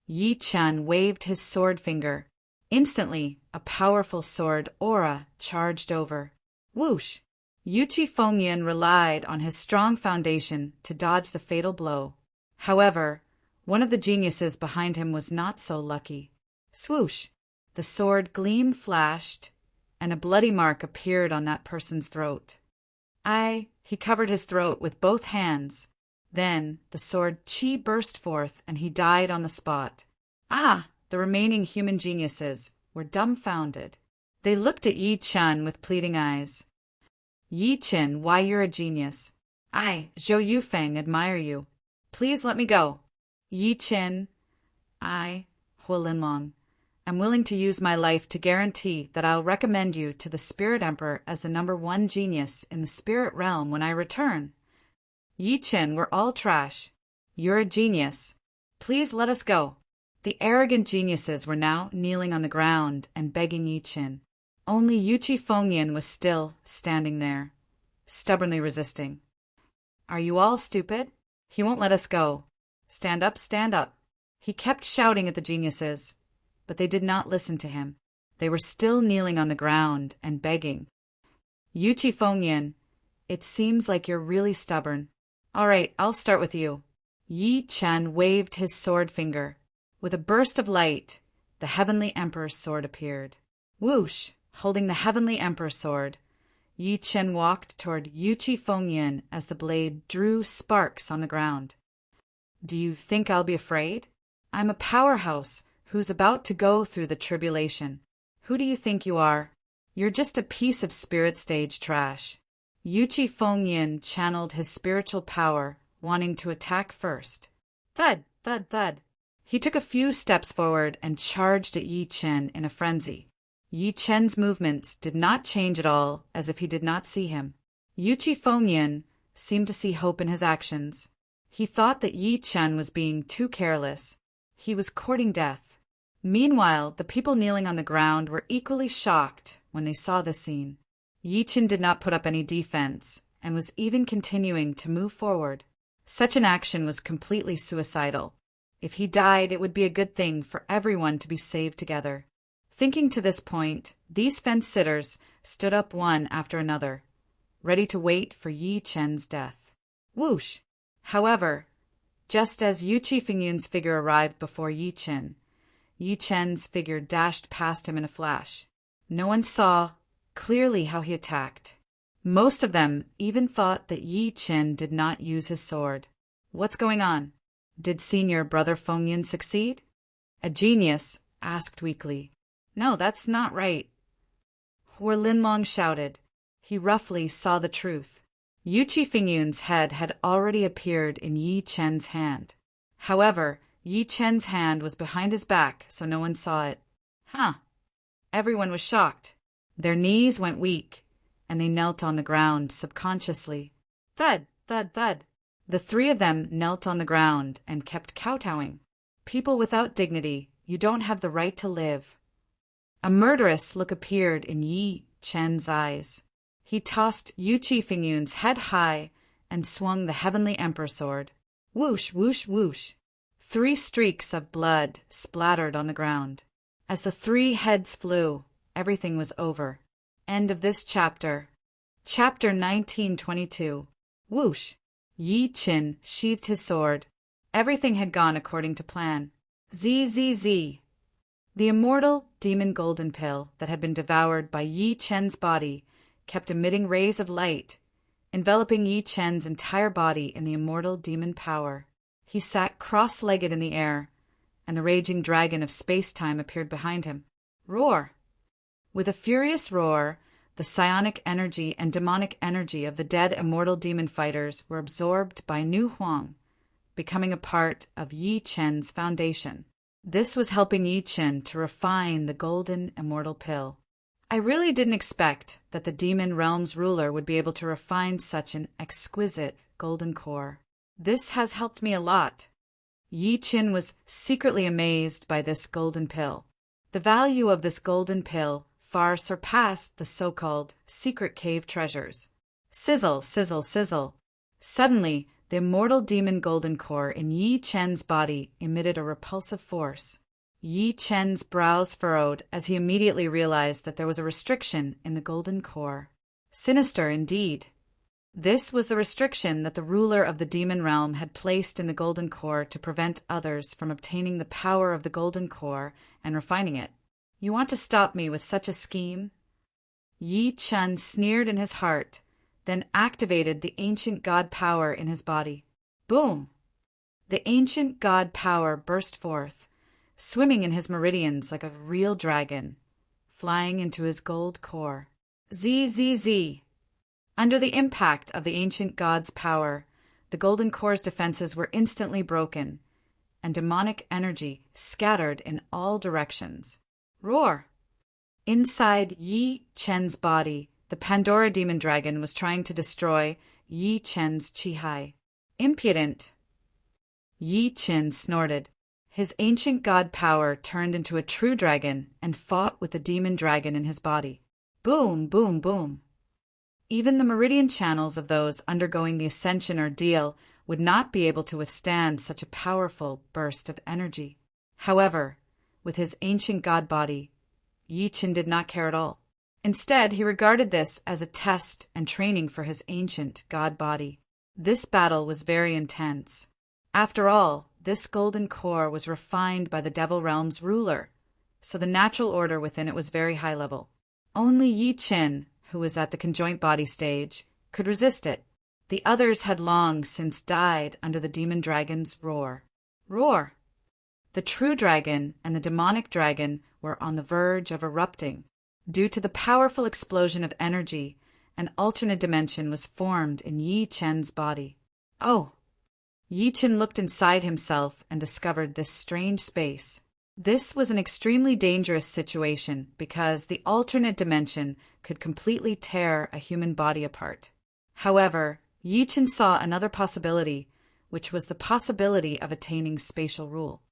Yi Chen waved his sword finger. Instantly, a powerful sword aura charged over. Whoosh! Yu Qi Fengyan relied on his strong foundation to dodge the fatal blow. However, one of the geniuses behind him was not so lucky. Swoosh! The sword gleam flashed, and a bloody mark appeared on that person's throat. He covered his throat with both hands. Then the sword qi burst forth, and he died on the spot. The remaining human geniuses were dumbfounded. They looked at Yi Chen with pleading eyes. Yi Chen, why you're a genius. I, Zhou Yufeng, admire you. Please let me go. Yi Chen, I, Hua Linlong, am willing to use my life to guarantee that I'll recommend you to the Spirit Emperor as the #1 genius in the spirit realm when I return. Yi Chen, we're all trash. You're a genius. Please let us go. The arrogant geniuses were now kneeling on the ground and begging Yi Chen. Only Yu Qi Fengyan was still standing there, stubbornly resisting. Are you all stupid? He won't let us go. Stand up, stand up. He kept shouting at the geniuses, but they did not listen to him. They were still kneeling on the ground and begging. Yuchi Fengyan, it seems like you're really stubborn. All right, I'll start with you. Yi Chen waved his sword finger. With a burst of light, the Heavenly Emperor's sword appeared. Whoosh! Holding the Heavenly Emperor's sword, Yi Chen walked toward Yuchi Fengyan as the blade drew sparks on the ground. Do you think I'll be afraid? I'm a powerhouse who's about to go through the tribulation. Who do you think you are? You're just a piece of spirit stage trash. Yuchi Fengyan channeled his spiritual power, wanting to attack first. Thud, thud, thud. He took a few steps forward and charged at Yi Chen in a frenzy. Yi Chen's movements did not change at all, as if he did not see him. Yuchi Fengyan seemed to see hope in his actions. He thought that Yi Chen was being too careless. He was courting death. Meanwhile, the people kneeling on the ground were equally shocked when they saw this scene. Yi Chen did not put up any defense, and was even continuing to move forward. Such an action was completely suicidal. If he died, it would be a good thing for everyone to be saved together. Thinking to this point, these fence-sitters stood up one after another, ready to wait for Yi Chen's death. Whoosh! However, just as Yuchi Fengyan's figure arrived before Yi Chen's figure dashed past him in a flash. No one saw clearly how he attacked. Most of them even thought that Yi Chen did not use his sword. What's going on? Did Senior Brother Fengyan succeed? A genius asked weakly. No, that's not right. Huo Linlong shouted. He roughly saw the truth. Yuchi Fengyan's head had already appeared in Yi Chen's hand. However, Yi Chen's hand was behind his back, so no one saw it. Huh. Everyone was shocked. Their knees went weak, and they knelt on the ground subconsciously. Thud, thud, thud. The three of them knelt on the ground and kept kowtowing. People without dignity, you don't have the right to live. A murderous look appeared in Yi Chen's eyes. He tossed Yuchi Fengyan's head high and swung the Heavenly Emperor sword. Whoosh, whoosh, whoosh. 3 streaks of blood splattered on the ground. As the 3 heads flew, everything was over. End of this chapter. Chapter 1922. Whoosh! Yi Chen sheathed his sword. Everything had gone according to plan. ZZZ. The immortal demon golden pill that had been devoured by Yi Chen's body kept emitting rays of light, enveloping Yi Chen's entire body in the immortal demon power. He sat cross-legged in the air, and the raging dragon of space-time appeared behind him. Roar! With a furious roar, the psionic energy and demonic energy of the dead immortal demon fighters were absorbed by Nu Huang, becoming a part of Yi Chen's foundation. This was helping Yi Chen to refine the golden immortal pill. I really didn't expect that the demon realm's ruler would be able to refine such an exquisite golden core. This has helped me a lot. Yi Chen was secretly amazed by this golden pill. The value of this golden pill far surpassed the so-called secret cave treasures. Sizzle, sizzle, sizzle. Suddenly, the immortal demon golden core in Yi Chen's body emitted a repulsive force. Yi Chen's brows furrowed as he immediately realized that there was a restriction in the golden core. Sinister indeed. This was the restriction that the ruler of the demon realm had placed in the golden core to prevent others from obtaining the power of the golden core and refining it. You want to stop me with such a scheme? Yi Chen sneered in his heart, then activated the ancient god power in his body. Boom! The ancient god power burst forth, swimming in his meridians like a real dragon, flying into his gold core. ZZZ! Under the impact of the ancient god's power, the golden core's defenses were instantly broken, and demonic energy scattered in all directions. Roar! Inside Yi Chen's body, the Pandora demon dragon was trying to destroy Yi Chen's Chi. Impudent! Yi Chen snorted. His ancient god power turned into a true dragon and fought with the demon dragon in his body. Boom, boom, boom. Even the meridian channels of those undergoing the ascension ordeal would not be able to withstand such a powerful burst of energy. However, with his ancient god body, Yi Chen did not care at all. Instead, he regarded this as a test and training for his ancient god body. This battle was very intense. After all, this golden core was refined by the Devil Realm's ruler, so the natural order within it was very high level. Only Yi Chen, who was at the conjoint body stage, could resist it. The others had long since died under the demon dragon's roar. Roar! The true dragon and the demonic dragon were on the verge of erupting. Due to the powerful explosion of energy, an alternate dimension was formed in Yi Chen's body. Oh! Yi Chen looked inside himself and discovered this strange space. This was an extremely dangerous situation because the alternate dimension could completely tear a human body apart. However, Yi Chen saw another possibility, which was the possibility of attaining spatial rule.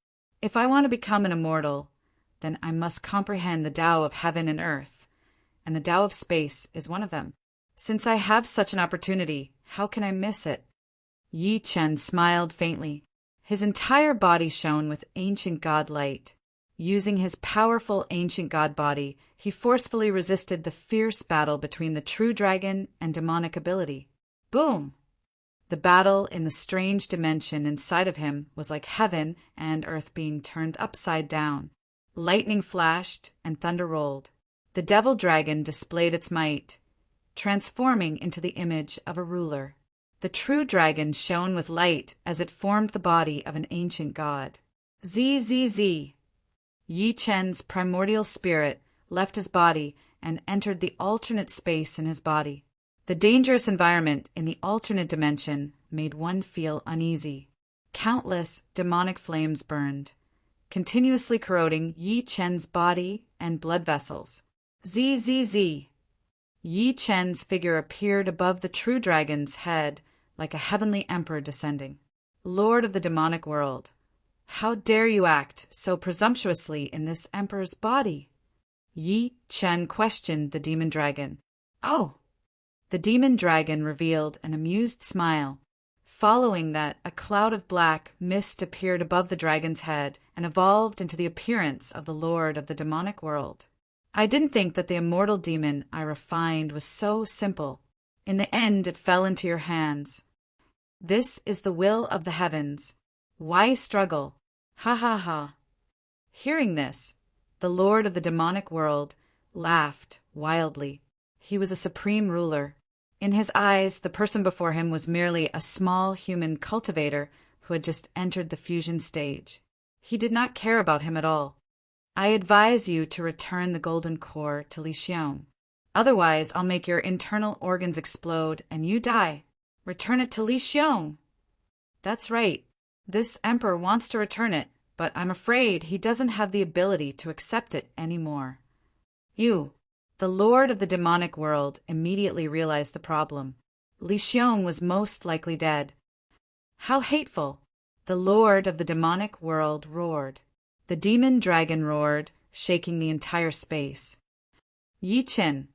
If I want to become an immortal, then I must comprehend the Tao of heaven and earth, and the Tao of space is one of them. Since I have such an opportunity, how can I miss it? Yi Chen smiled faintly. His entire body shone with ancient god light. Using his powerful ancient god body, he forcefully resisted the fierce battle between the true dragon and demonic ability. Boom! The battle in the strange dimension inside of him was like heaven and earth being turned upside down. Lightning flashed and thunder rolled. The devil dragon displayed its might, transforming into the image of a ruler. The true dragon shone with light as it formed the body of an ancient god. ZZZ! Yi Chen's primordial spirit left his body and entered the alternate space in his body. The dangerous environment in the alternate dimension made one feel uneasy. Countless demonic flames burned, continuously corroding Yi Chen's body and blood vessels. ZZZ! Yi Chen's figure appeared above the true dragon's head like a heavenly emperor descending. Lord of the demonic world, how dare you act so presumptuously in this emperor's body? Yi Chen questioned the demon dragon. Oh! The demon dragon revealed an amused smile. Following that, a cloud of black mist appeared above the dragon's head and evolved into the appearance of the Lord of the demonic world. I didn't think that the immortal demon I refined was so simple. In the end, it fell into your hands. This is the will of the heavens. Why struggle? Ha ha ha. Hearing this, the Lord of the demonic world laughed wildly. He was a supreme ruler. In his eyes, the person before him was merely a small human cultivator who had just entered the fusion stage. He did not care about him at all. I advise you to return the golden core to Li Xiong. Otherwise, I'll make your internal organs explode and you die. Return it to Li Xiong. That's right. This emperor wants to return it, but I'm afraid he doesn't have the ability to accept it anymore. You, the Lord of the demonic world, immediately realized the problem. Li Xiong was most likely dead. How hateful! The Lord of the demonic world roared. The demon dragon roared, shaking the entire space. Yi Chen,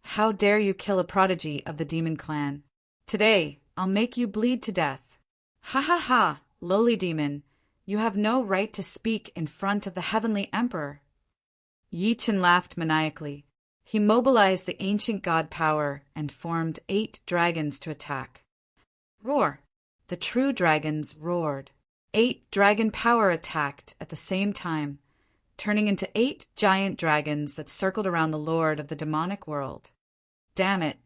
how dare you kill a prodigy of the demon clan? Today, I'll make you bleed to death. Ha ha ha, lowly demon, you have no right to speak in front of the heavenly emperor. Yi Chen laughed maniacally. He mobilized the ancient god power and formed 8 dragons to attack. Roar! The true dragons roared. 8 dragon power attacked at the same time, turning into 8 giant dragons that circled around the Lord of the demonic world. Damn it!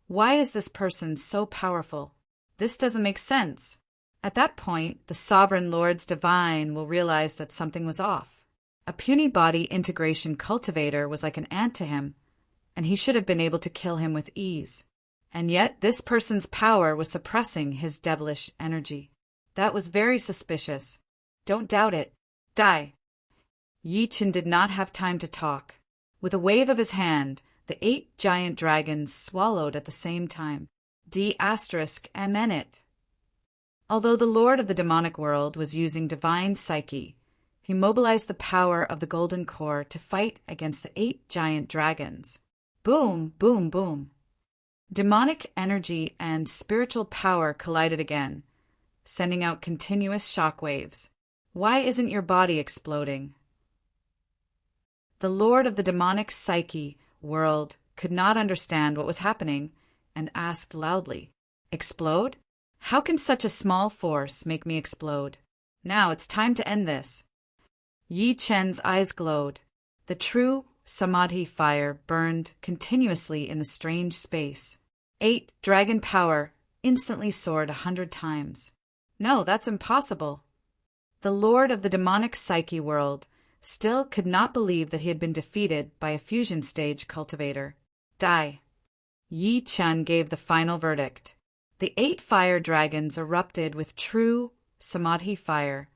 Why is this person so powerful? This doesn't make sense. At that point, the sovereign lords divine will realize that something was off. A puny body integration cultivator was like an ant to him, and he should have been able to kill him with ease. And yet this person's power was suppressing his devilish energy. That was very suspicious. Don't doubt it. Die. Yi Chen did not have time to talk. With a wave of his hand, the 8 giant dragons swallowed at the same time. D*****. Although the Lord of the demonic world was using divine psyche, he mobilized the power of the golden core to fight against the 8 giant dragons. Boom, boom, boom. Demonic energy and spiritual power collided again, sending out continuous shock waves. Why isn't your body exploding? The lord of the demonic psyche world could not understand what was happening and asked loudly, "Explode? How can such a small force make me explode? Now it's time to end this." Yi Chen's eyes glowed. The true samadhi fire burned continuously in the strange space. 8 dragon power instantly soared 100 times. No, that's impossible. The lord of the demonic psyche world still could not believe that he had been defeated by a fusion stage cultivator. Die. Yi Chen gave the final verdict. The 8 fire dragons erupted with true samadhi fire,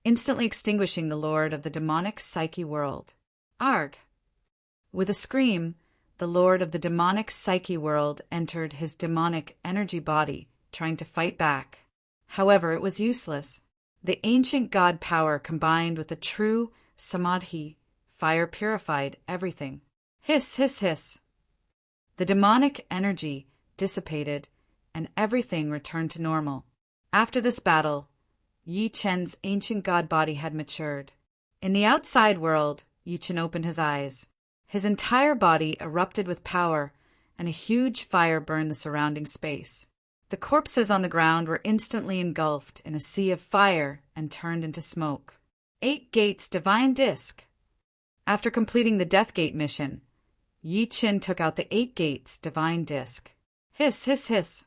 instantly extinguishing the lord of the demonic psyche world. Arg! With a scream, the lord of the demonic psyche world entered his demonic energy body, trying to fight back. However, it was useless. The ancient god power combined with the true samadhi fire purified everything. Hiss, hiss, hiss. The demonic energy dissipated, and everything returned to normal. After this battle, Yi Chen's ancient god body had matured. In the outside world, Yi Chen opened his eyes. His entire body erupted with power, and a huge fire burned the surrounding space. The corpses on the ground were instantly engulfed in a sea of fire and turned into smoke. 8 Gates Divine Disc. After completing the Death Gate mission, Yi Chen took out the 8 Gates Divine Disc. Hiss, hiss, hiss.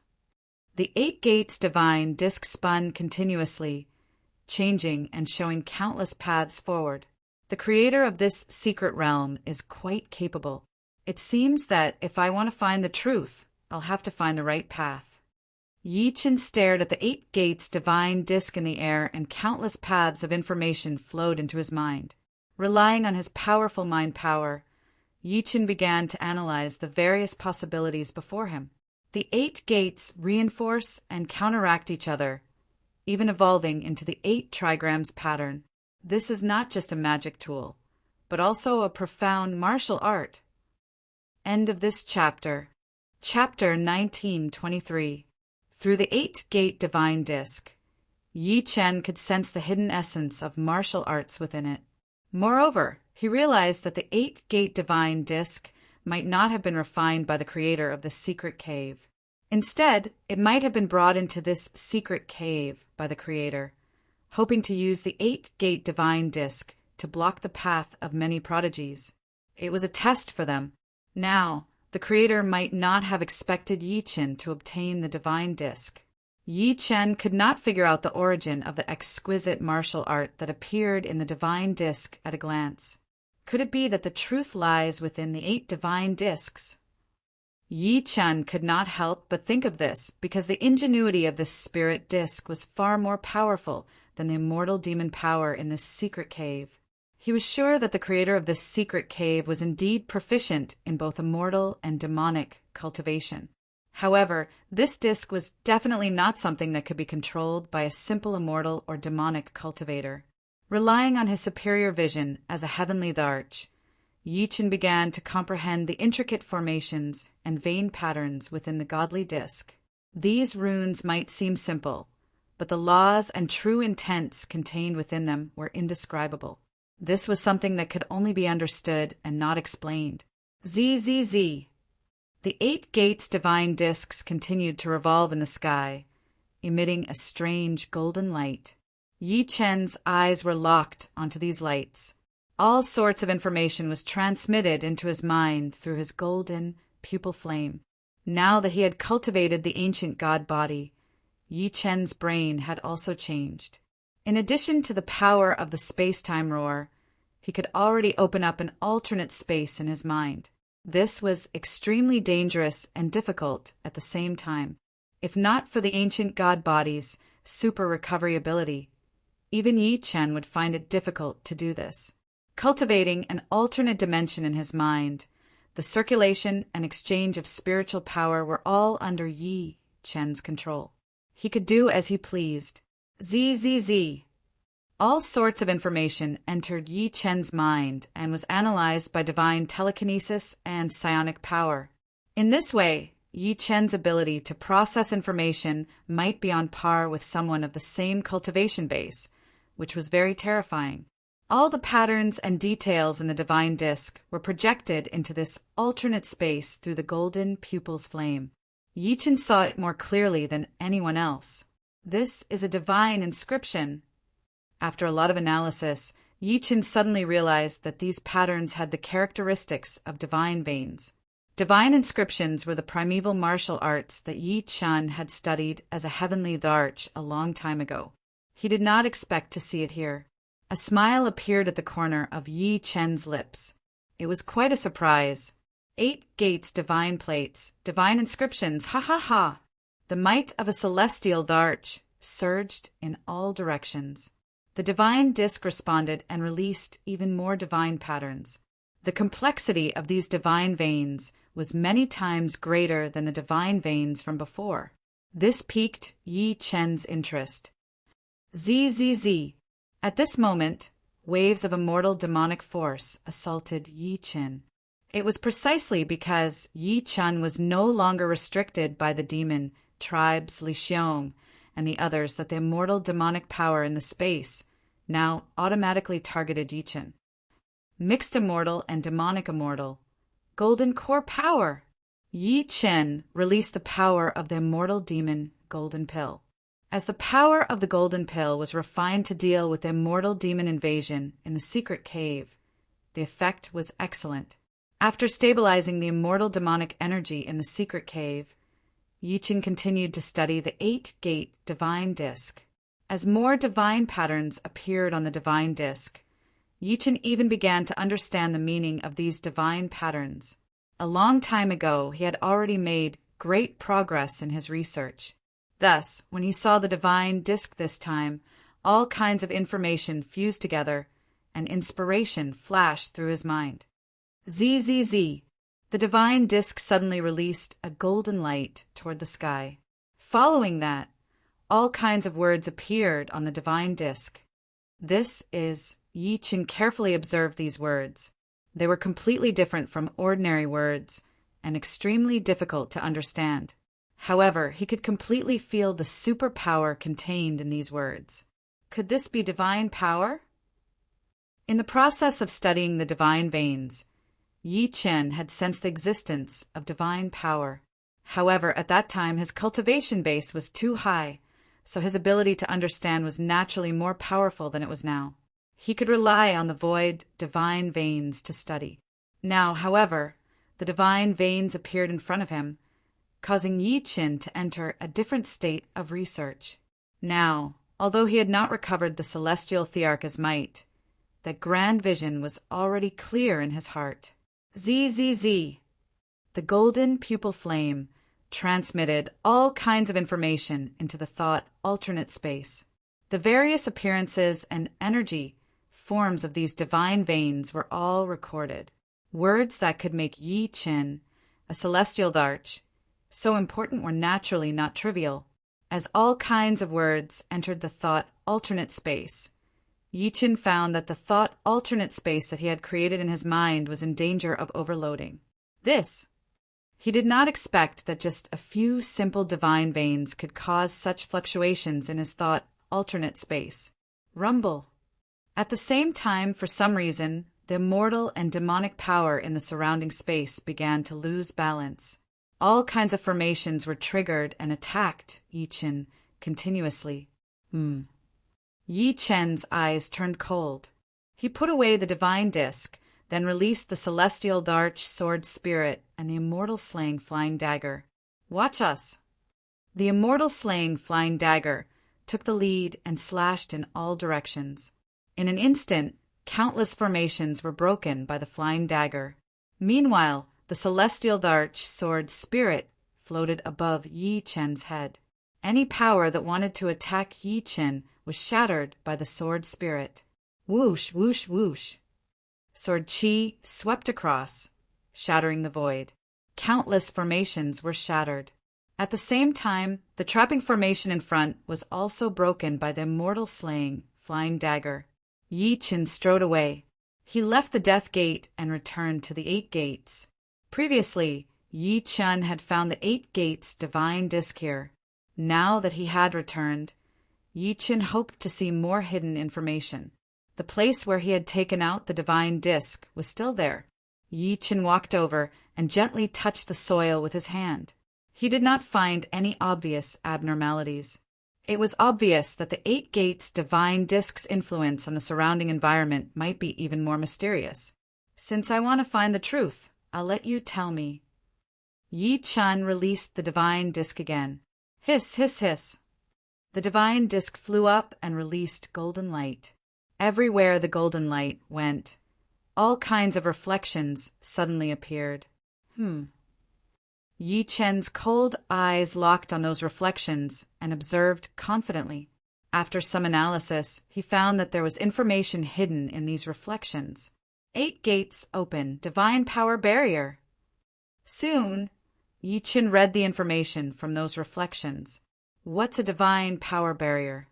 The 8 Gates Divine Disc spun continuously, changing and showing countless paths forward. The creator of this secret realm is quite capable. It seems that if I want to find the truth, I'll have to find the right path. Yi Chen stared at the 8 Gates Divine Disc in the air, and countless paths of information flowed into his mind. Relying on his powerful mind power, Yi Chen began to analyze the various possibilities before him. The 8 gates reinforce and counteract each other, even evolving into the 8 trigrams pattern. This is not just a magic tool, but also a profound martial art. End of this chapter. Chapter 1923. Through the 8-gate divine disc, Yi Chen could sense the hidden essence of martial arts within it. Moreover, he realized that the 8-gate divine disc might not have been refined by the creator of the secret cave. Instead, it might have been brought into this secret cave by the creator, hoping to use the 8-gate divine disc to block the path of many prodigies. It was a test for them. Now, the creator might not have expected Yi Chen to obtain the divine disc. Yi Chen could not figure out the origin of the exquisite martial art that appeared in the divine disc at a glance. Could it be that the truth lies within the 8 divine discs? Yi Chen could not help but think of this, because the ingenuity of this spirit disc was far more powerful than the immortal demon power in this secret cave. He was sure that the creator of this secret cave was indeed proficient in both immortal and demonic cultivation. However, this disc was definitely not something that could be controlled by a simple immortal or demonic cultivator. Relying on his superior vision as a heavenly Dharch, Yi Chen began to comprehend the intricate formations and vein patterns within the godly disc. These runes might seem simple, but the laws and true intents contained within them were indescribable. This was something that could only be understood and not explained. ZZZ. The 8 gates divine discs continued to revolve in the sky, emitting a strange golden light. Yi Chen's eyes were locked onto these lights. All sorts of information was transmitted into his mind through his golden pupil flame. Now that he had cultivated the ancient god body, Yi Chen's brain had also changed. In addition to the power of the space-time roar, he could already open up an alternate space in his mind. This was extremely dangerous and difficult at the same time. If not for the ancient god body's super recovery ability, even Yi Chen would find it difficult to do this. Cultivating an alternate dimension in his mind, the circulation and exchange of spiritual power were all under Yi Chen's control. He could do as he pleased. ZZZ. All sorts of information entered Yi Chen's mind and was analyzed by divine telekinesis and psionic power. In this way, Yi Chen's ability to process information might be on par with someone of the same cultivation base, which was very terrifying. All the patterns and details in the divine disk were projected into this alternate space through the golden pupil's flame. Yi Chen saw it more clearly than anyone else. This is a divine inscription. After a lot of analysis, Yi Chen suddenly realized that these patterns had the characteristics of divine veins. Divine inscriptions were the primeval martial arts that Yi Chen had studied as a heavenly dharch a long time ago. He did not expect to see it here. A smile appeared at the corner of Yi Chen's lips. It was quite a surprise. 8 gates, divine plates, divine inscriptions, ha ha ha! The might of a celestial dharch surged in all directions. The divine disk responded and released even more divine patterns. The complexity of these divine veins was many times greater than the divine veins from before. This piqued Yi Chen's interest. Zzz. At this moment, waves of immortal demonic force assaulted Yi Chen. It was precisely because Yi Chen was no longer restricted by the demon, tribes, Li Xiong, and the others that the immortal demonic power in the space now automatically targeted Yi Chen. Mixed immortal and demonic immortal. Golden core power. Yi Chen released the power of the immortal demon golden pill. As the power of the golden pill was refined to deal with the immortal demon invasion in the secret cave, the effect was excellent. After stabilizing the immortal demonic energy in the secret cave, Yi Chen continued to study the 8-gate divine disk. As more divine patterns appeared on the divine disk, Yi Chen even began to understand the meaning of these divine patterns. A long time ago, he had already made great progress in his research. Thus, when he saw the divine disk this time, all kinds of information fused together, and inspiration flashed through his mind. Zzz. The divine disk suddenly released a golden light toward the sky. Following that, all kinds of words appeared on the divine disk. This is... Yi Chen carefully observed these words. They were completely different from ordinary words and extremely difficult to understand. However, he could completely feel the superpower contained in these words. Could this be divine power? In the process of studying the divine veins, Yi Chen had sensed the existence of divine power. However, at that time his cultivation base was too high, so his ability to understand was naturally more powerful than it was now. He could rely on the void divine veins to study. Now, however, the divine veins appeared in front of him, causing Yi Chen to enter a different state of research. Now, although he had not recovered the celestial thearcha's might, that grand vision was already clear in his heart. Zzz. The golden pupil flame transmitted all kinds of information into the thought alternate space. The various appearances and energy forms of these divine veins were all recorded. Words that could make Yi Chen, a celestial dharch, so important were naturally not trivial. As all kinds of words entered the thought alternate space, Yi Chen found that the thought alternate space that he had created in his mind was in danger of overloading. He did not expect that just a few simple divine veins could cause such fluctuations in his thought alternate space. Rumble. At the same time, for some reason, the immortal and demonic power in the surrounding space began to lose balance. All kinds of formations were triggered and attacked Yi Chen continuously. Yi Chen's eyes turned cold. He put away the divine disk, then released the celestial dharch sword spirit and the immortal slaying flying dagger. Watch us! The immortal slaying flying dagger took the lead and slashed in all directions. In an instant, countless formations were broken by the flying dagger. Meanwhile, the celestial dharch sword spirit floated above Yi Chen's head. Any power that wanted to attack Yi Chen was shattered by the sword spirit. Whoosh, whoosh, whoosh. Sword chi swept across, shattering the void. Countless formations were shattered. At the same time, the trapping formation in front was also broken by the immortal slaying flying dagger. Yi Chen strode away. He left the death gate and returned to the 8 gates. Previously, Yi Chen had found the 8 gates divine disc here. Now that he had returned, Yi Chen hoped to see more hidden information. The place where he had taken out the divine disc was still there. Yi Chen walked over and gently touched the soil with his hand. He did not find any obvious abnormalities. It was obvious that the 8 gates divine disc's influence on the surrounding environment might be even more mysterious. Since I want to find the truth, I'll let you tell me. Yi Chen released the divine disc again. Hiss, hiss, hiss. The divine disc flew up and released golden light. Everywhere the golden light went, all kinds of reflections suddenly appeared. Yi Chen's cold eyes locked on those reflections and observed confidently. After some analysis, he found that there was information hidden in these reflections. 8 gates open, divine power barrier. Soon, Yi Chen read the information from those reflections. What's a divine power barrier?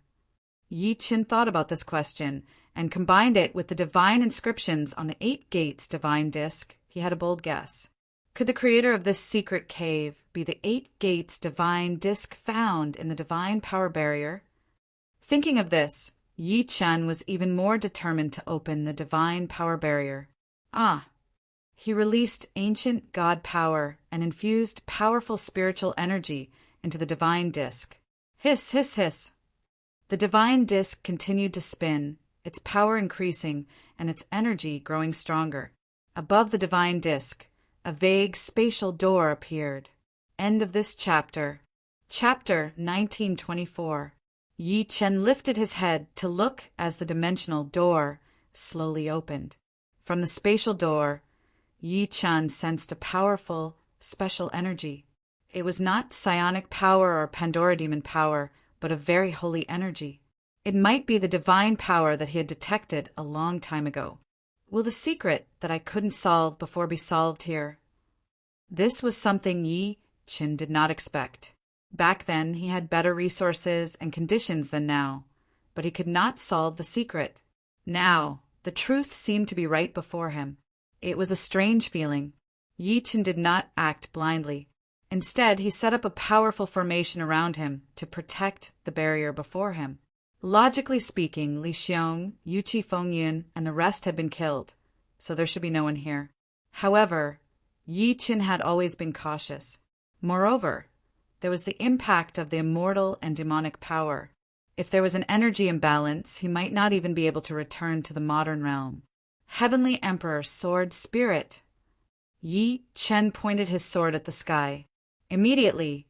Yi Chen thought about this question and combined it with the divine inscriptions on the 8 gates divine disc. He had a bold guess. Could the creator of this secret cave be the 8 gates divine disc found in the divine power barrier? Thinking of this, Yi Chen was even more determined to open the divine power barrier. He released ancient god power and infused powerful spiritual energy into the divine disc. Hiss, hiss, hiss. The divine disc continued to spin, its power increasing and its energy growing stronger. Above the divine disc, a vague spatial door appeared. End of this chapter. Chapter 1924. Yi Chen lifted his head to look as the dimensional door slowly opened. From the spatial door, Yi Chen sensed a powerful, special energy. It was not psionic power or Pandora demon power, but a very holy energy. It might be the divine power that he had detected a long time ago. Will the secret that I couldn't solve before be solved here? This was something Yi Chen did not expect. Back then, he had better resources and conditions than now, but he could not solve the secret. Now, the truth seemed to be right before him. It was a strange feeling. Yi Chen did not act blindly. Instead, he set up a powerful formation around him to protect the barrier before him. Logically speaking, Li Xiong, Yu Qi Fengyun, and the rest had been killed, so there should be no one here. However, Yi Chen had always been cautious. Moreover, there was the impact of the immortal and demonic power. If there was an energy imbalance, he might not even be able to return to the modern realm. Heavenly Emperor Sword Spirit. Yi Chen pointed his sword at the sky. Immediately,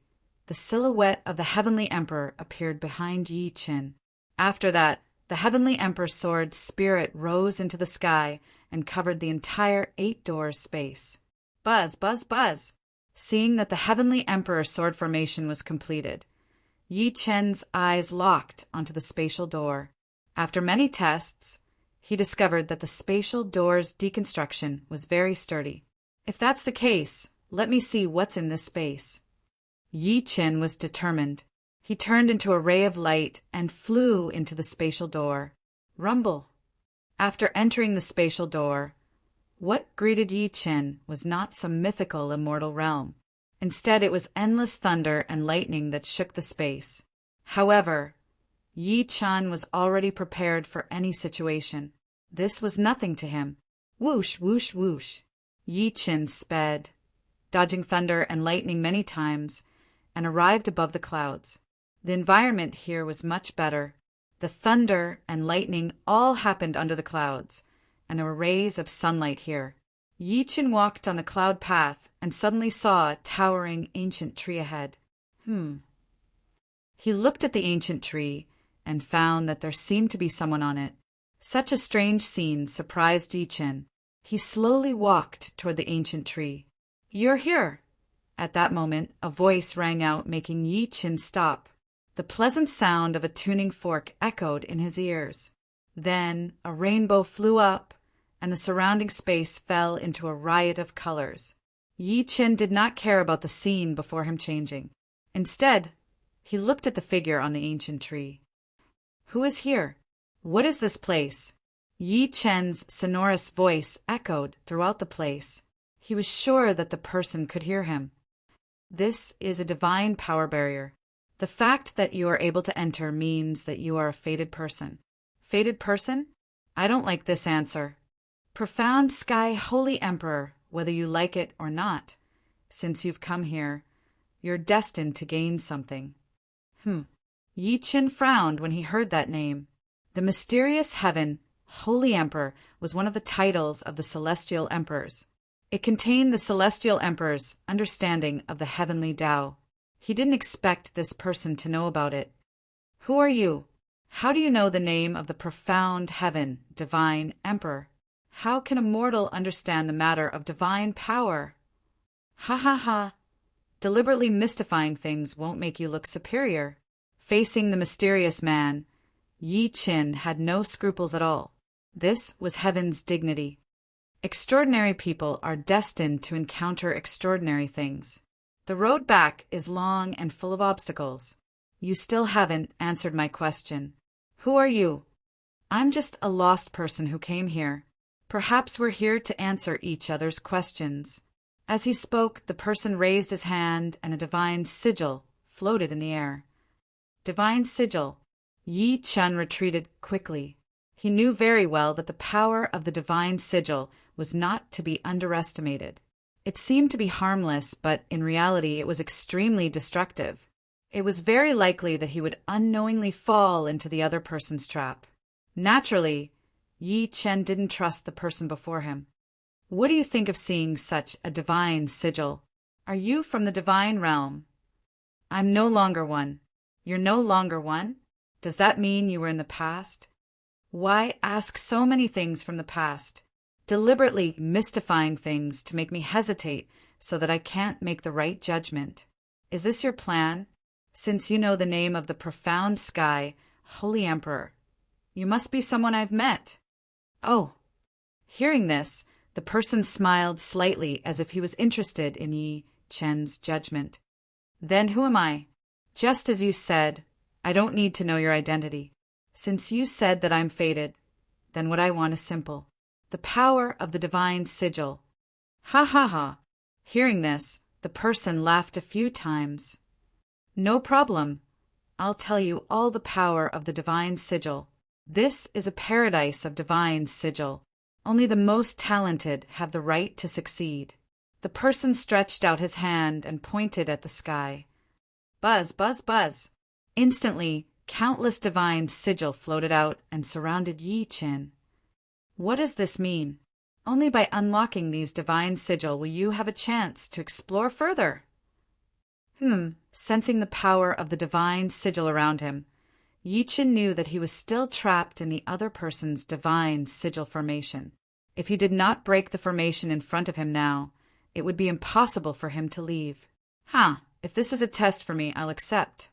the silhouette of the Heavenly Emperor appeared behind Yi Chen. After that, the Heavenly Emperor Sword Spirit rose into the sky and covered the entire 8-door space. Buzz, buzz, buzz! Seeing that the Heavenly Emperor sword formation was completed, Yi Chen's eyes locked onto the spatial door. After many tests, he discovered that the spatial door's deconstruction was very sturdy. If that's the case, let me see what's in this space. Yi Chen was determined. He turned into a ray of light and flew into the spatial door. Rumble. After entering the spatial door, what greeted Yi Chen was not some mythical immortal realm. Instead, it was endless thunder and lightning that shook the space. However, Yi Chen was already prepared for any situation. This was nothing to him. Whoosh, whoosh, whoosh. Yi Chen sped, dodging thunder and lightning many times, and arrived above the clouds. The environment here was much better. The thunder and lightning all happened under the clouds, and there were rays of sunlight here. Yi Chen walked on the cloud path and suddenly saw a towering ancient tree ahead. He looked at the ancient tree and found that there seemed to be someone on it. Such a strange scene surprised Yi Chen. He slowly walked toward the ancient tree. "You're here!" At that moment, a voice rang out, making Yi Chen stop. The pleasant sound of a tuning fork echoed in his ears. Then a rainbow flew up, and the surrounding space fell into a riot of colors. Yi Chen did not care about the scene before him changing. Instead, he looked at the figure on the ancient tree. Who is here? What is this place? Yi Chen's sonorous voice echoed throughout the place. He was sure that the person could hear him. This is a divine power barrier. The fact that you are able to enter means that you are a fated person. Fated person? I don't like this answer. Profound Sky Holy Emperor, whether you like it or not, since you've come here, you're destined to gain something. Yi Qin frowned when he heard that name. The mysterious heaven, Holy Emperor, was one of the titles of the celestial emperors. It contained the celestial emperor's understanding of the heavenly Tao. He didn't expect this person to know about it. Who are you? How do you know the name of the profound heaven, divine emperor? How can a mortal understand the matter of divine power? Ha ha ha. Deliberately mystifying things won't make you look superior. Facing the mysterious man, Yi Qin had no scruples at all. This was heaven's dignity. Extraordinary people are destined to encounter extraordinary things. The road back is long and full of obstacles. You still haven't answered my question. Who are you? I'm just a lost person who came here. Perhaps we're here to answer each other's questions. As he spoke, the person raised his hand and a divine sigil floated in the air. Divine sigil. Yi Qin retreated quickly. He knew very well that the power of the divine sigil was not to be underestimated. It seemed to be harmless, but in reality it was extremely destructive. It was very likely that he would unknowingly fall into the other person's trap. Naturally, Yi Qin didn't trust the person before him. What do you think of seeing such a divine sigil? Are you from the divine realm? I'm no longer one. You're no longer one? Does that mean you were in the past? Why ask so many things from the past? Deliberately mystifying things to make me hesitate so that I can't make the right judgment. Is this your plan? Since you know the name of the profound sky, Holy Emperor, you must be someone I've met. Oh. Hearing this, the person smiled slightly as if he was interested in Yi Qin's judgment. Then who am I? Just as you said, I don't need to know your identity. Since you said that I'm fated, then what I want is simple. The power of the divine sigil. Ha ha ha. Hearing this, the person laughed a few times. No problem. I'll tell you all the power of the divine sigil. This is a paradise of divine sigil. Only the most talented have the right to succeed. The person stretched out his hand and pointed at the sky. Buzz, buzz, buzz. Instantly, countless divine sigil floated out and surrounded Yi Qin. What does this mean? Only by unlocking these divine sigil will you have a chance to explore further. Sensing the power of the divine sigil around him, Yi Qin knew that he was still trapped in the other person's divine sigil formation. If he did not break the formation in front of him now, it would be impossible for him to leave. If this is a test for me, I'll accept.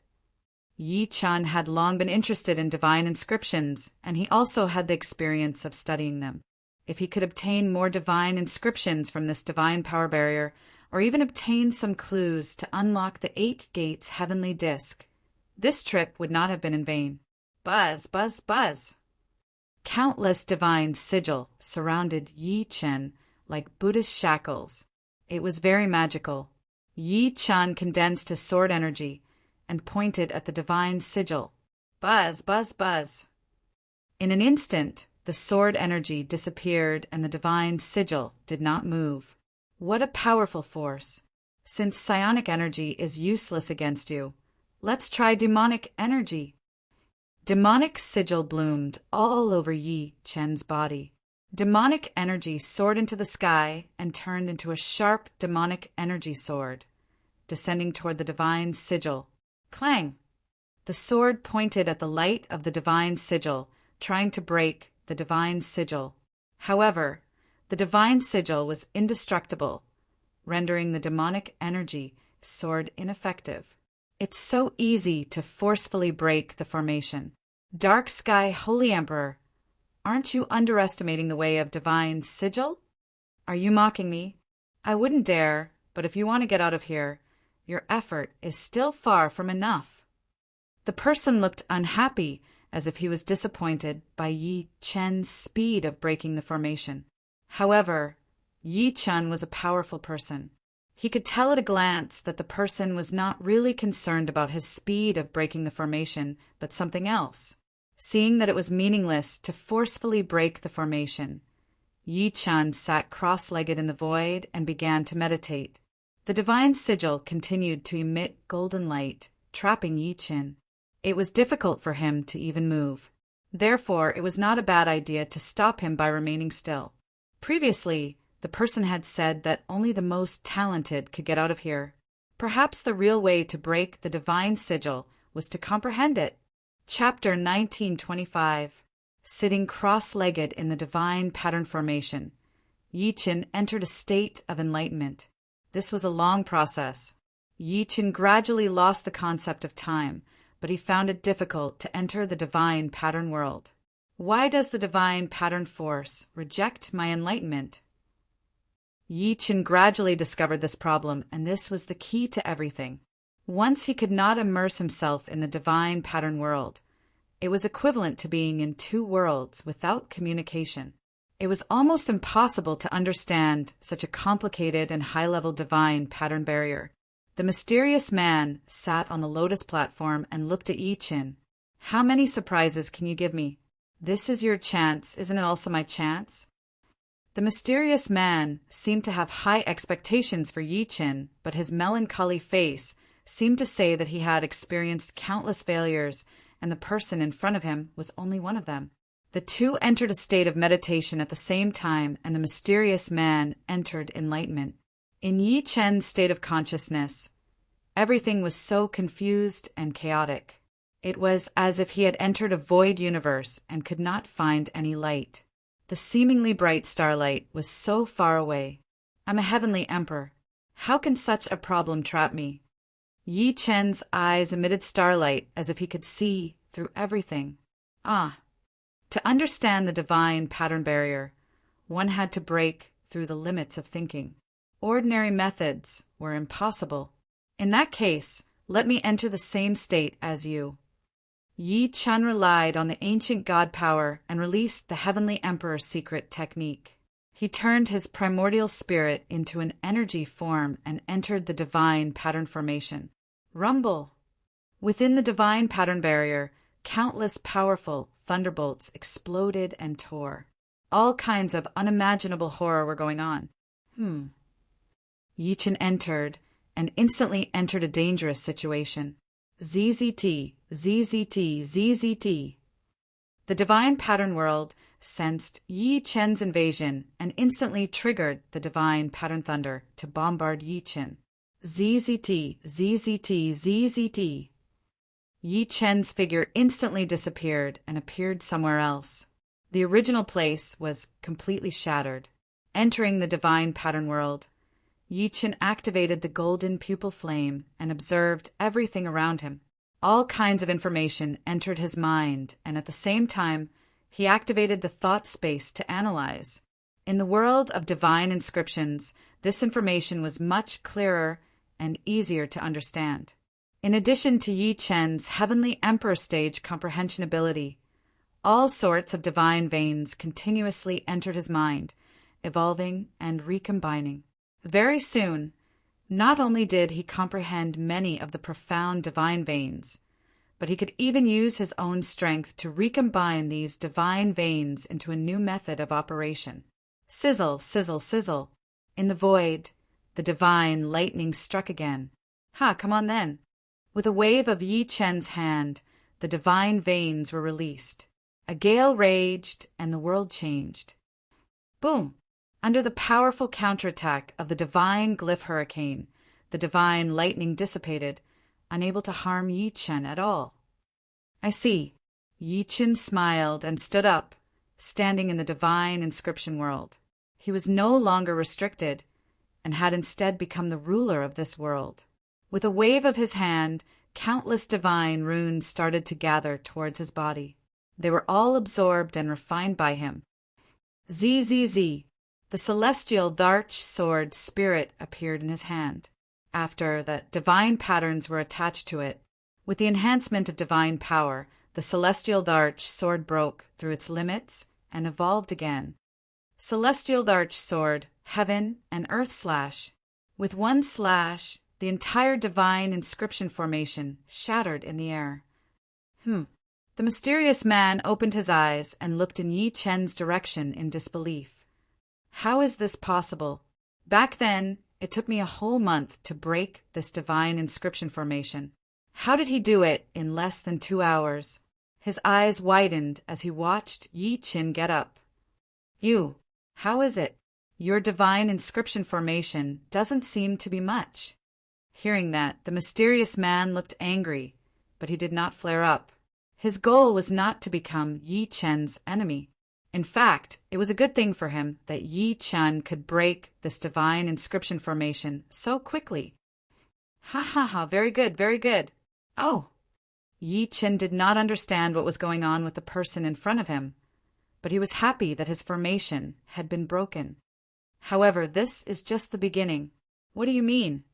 Yi Qin had long been interested in divine inscriptions, and he also had the experience of studying them. If he could obtain more divine inscriptions from this divine power barrier, or even obtain some clues to unlock the 8 gates heavenly disc, this trip would not have been in vain. Buzz, buzz, buzz. Countless divine sigil surrounded Yi Qin like Buddhist shackles. It was very magical. Yi Qin condensed his sword energy and pointed at the divine sigil. Buzz, buzz, buzz. In an instant, the sword energy disappeared and the divine sigil did not move. What a powerful force. Since psionic energy is useless against you, let's try demonic energy. Demonic sigil bloomed all over Yi Qin's body. Demonic energy soared into the sky and turned into a sharp demonic energy sword, descending toward the divine sigil. Clang! The sword pointed at the light of the divine sigil, trying to break the divine sigil. However, the divine sigil was indestructible, rendering the demonic energy sword ineffective. It's so easy to forcefully break the formation. Dark Sky Holy Emperor, aren't you underestimating the way of divine sigil? Are you mocking me? I wouldn't dare, but if you want to get out of here, your effort is still far from enough. The person looked unhappy, as if he was disappointed by Yi Qin's speed of breaking the formation. However, Yi Chun was a powerful person. He could tell at a glance that the person was not really concerned about his speed of breaking the formation, but something else. Seeing that it was meaningless to forcefully break the formation, Yi Chun sat cross-legged in the void and began to meditate. The divine sigil continued to emit golden light, trapping Yi Chun. It was difficult for him to even move. Therefore, it was not a bad idea to stop him by remaining still. Previously, the person had said that only the most talented could get out of here. Perhaps the real way to break the divine sigil was to comprehend it. Chapter 1925. Sitting cross-legged in the divine pattern formation, Yi Chun entered a state of enlightenment. This was a long process. Yi Chun gradually lost the concept of time, but he found it difficult to enter the divine pattern world. Why does the divine pattern force reject my enlightenment? Yi Chun gradually discovered this problem, and this was the key to everything. Once he could not immerse himself in the divine pattern world. It was equivalent to being in two worlds without communication. It was almost impossible to understand such a complicated and high-level divine pattern barrier. The mysterious man sat on the lotus platform and looked at Yi Chun. How many surprises can you give me? This is your chance, isn't it also my chance? The mysterious man seemed to have high expectations for Yi Chun, but his melancholy face seemed to say that he had experienced countless failures, and the person in front of him was only one of them. The two entered a state of meditation at the same time, and the mysterious man entered enlightenment. In Yi Chun's state of consciousness, everything was so confused and chaotic. It was as if he had entered a void universe and could not find any light. The seemingly bright starlight was so far away. I'm a heavenly emperor. How can such a problem trap me? Yi Chun's eyes emitted starlight as if he could see through everything. To understand the divine pattern barrier, one had to break through the limits of thinking. Ordinary methods were impossible. In that case, let me enter the same state as you. Yi Chun relied on the ancient god power and released the heavenly emperor's secret technique. He turned his primordial spirit into an energy form and entered the divine pattern formation. Rumble! Within the divine pattern barrier, countless powerful thunderbolts exploded and tore. All kinds of unimaginable horror were going on. Yi Chun entered and instantly entered a dangerous situation. ZZT, ZZT, ZZT. The divine pattern world sensed Yi Chun's invasion and instantly triggered the divine pattern thunder to bombard Yi Chun. ZZT, ZZT, ZZT. Yi Chun's figure instantly disappeared and appeared somewhere else. The original place was completely shattered. Entering the divine pattern world, Yi Chun activated the golden pupil flame and observed everything around him. All kinds of information entered his mind, and at the same time, he activated the thought space to analyze. In the world of divine inscriptions, this information was much clearer and easier to understand. In addition to Yi Chun's heavenly emperor stage comprehension ability, all sorts of divine veins continuously entered his mind, evolving and recombining. Very soon, not only did he comprehend many of the profound divine veins, but he could even use his own strength to recombine these divine veins into a new method of operation. Sizzle, sizzle, sizzle. In the void, the divine lightning struck again. Come on then. With a wave of Yi Chun's hand, the divine veins were released. A gale raged, and the world changed. Boom! Under the powerful counterattack of the divine glyph hurricane, the divine lightning dissipated, unable to harm Yi Chun at all. I see. Yi Chun smiled and stood up, standing in the divine inscription world. He was no longer restricted, and had instead become the ruler of this world. With a wave of his hand, countless divine runes started to gather towards his body. They were all absorbed and refined by him. ZZZ. The celestial Dharch sword spirit appeared in his hand. After that, divine patterns were attached to it. With the enhancement of divine power, the celestial Dharch sword broke through its limits and evolved again. Celestial Dharch sword, heaven and earth slash. With one slash, the entire divine inscription formation shattered in the air. The mysterious man opened his eyes and looked in Yi Chen's direction in disbelief. How is this possible? Back then, it took me a whole month to break this divine inscription formation. How did he do it in less than 2 hours? His eyes widened as he watched Yi Chen get up. You, how is it? Your divine inscription formation doesn't seem to be much. Hearing that, the mysterious man looked angry, but he did not flare up. His goal was not to become Yi Chen's enemy. In fact, it was a good thing for him that Yi Chen could break this divine inscription formation so quickly. Ha ha ha, very good, very good. Oh! Yi Chen did not understand what was going on with the person in front of him, but he was happy that his formation had been broken. However, this is just the beginning. What do you mean?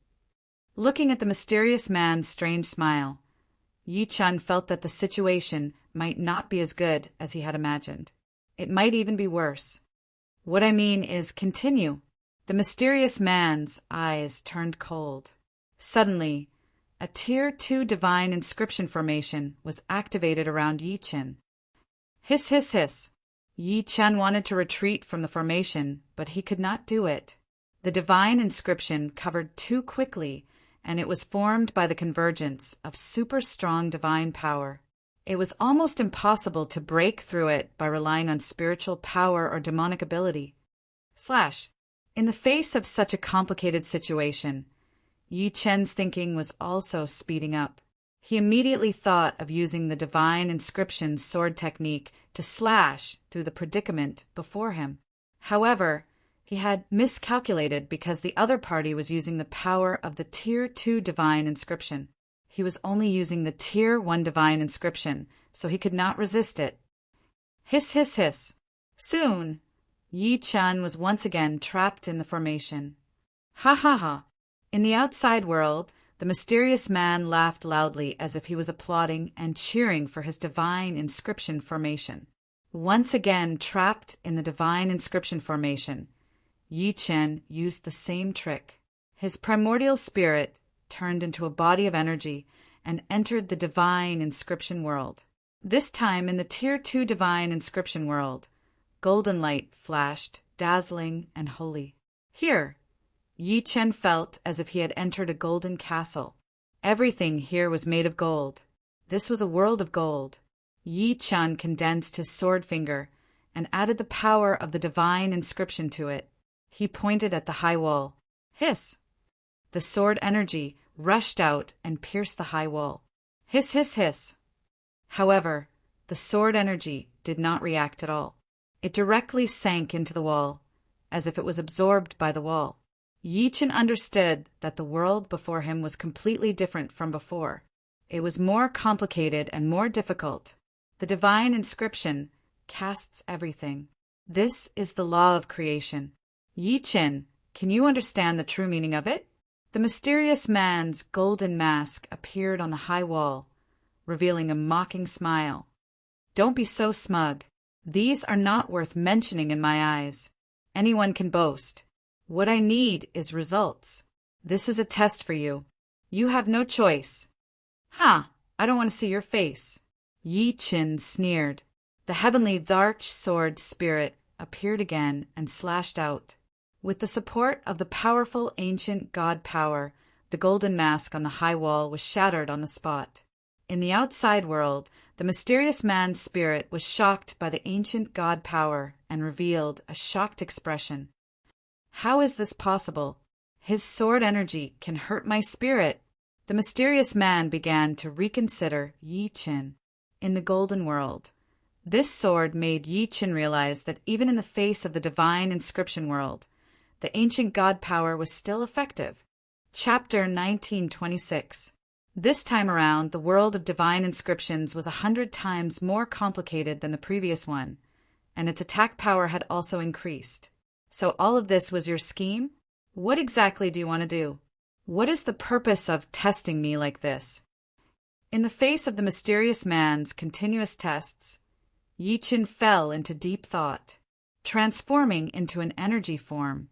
Looking at the mysterious man's strange smile, Yi Chen felt that the situation might not be as good as he had imagined. It might even be worse. What I mean is, continue. The mysterious man's eyes turned cold. Suddenly, a Tier 2 divine inscription formation was activated around Yi Chen. Hiss, hiss, hiss. Yi Chen wanted to retreat from the formation, but he could not do it. The divine inscription covered too quickly, and it was formed by the convergence of super strong divine power. It was almost impossible to break through it by relying on spiritual power or demonic ability. In the face of such a complicated situation, Yi Chen's thinking was also speeding up. He immediately thought of using the divine inscription sword technique to slash through the predicament before him. However, he had miscalculated because the other party was using the power of the Tier 2 divine inscription. He was only using the Tier 1 divine inscription, so he could not resist it. Hiss, hiss, hiss. Soon, Yi Chen was once again trapped in the formation. Ha ha ha. In the outside world, the mysterious man laughed loudly as if he was applauding and cheering for his divine inscription formation. Once again trapped in the divine inscription formation, Yi Chen used the same trick. His primordial spirit turned into a body of energy and entered the divine inscription world. This time in the Tier 2 divine inscription world, golden light flashed, dazzling and holy. Here, Yi Chen felt as if he had entered a golden castle. Everything here was made of gold. This was a world of gold. Yi Chen condensed his sword finger and added the power of the divine inscription to it. He pointed at the high wall. Hiss! The sword energy rushed out and pierced the high wall. Hiss, hiss, hiss! However, the sword energy did not react at all. It directly sank into the wall, as if it was absorbed by the wall. Yi Chen understood that the world before him was completely different from before. It was more complicated and more difficult. The divine inscription casts everything. This is the law of creation. Yi Chen, can you understand the true meaning of it? The mysterious man's golden mask appeared on the high wall, revealing a mocking smile. Don't be so smug. These are not worth mentioning in my eyes. Anyone can boast. What I need is results. This is a test for you. You have no choice. Ha! I don't want to see your face. Yi Chen sneered. The heavenly Dharch sword spirit appeared again and slashed out. With the support of the powerful ancient god power, the golden mask on the high wall was shattered on the spot. In the outside world, the mysterious man's spirit was shocked by the ancient god power and revealed a shocked expression. How is this possible? His sword energy can hurt my spirit. The mysterious man began to reconsider Yi Chen. In the golden world, this sword made Yi Chen realize that even in the face of the divine inscription world, the ancient god power was still effective. Chapter 1926. This time around, the world of divine inscriptions was 100 times more complicated than the previous one, and its attack power had also increased. So all of this was your scheme? What exactly do you want to do? What is the purpose of testing me like this? In the face of the mysterious man's continuous tests, Yi Chen fell into deep thought. Transforming into an energy form,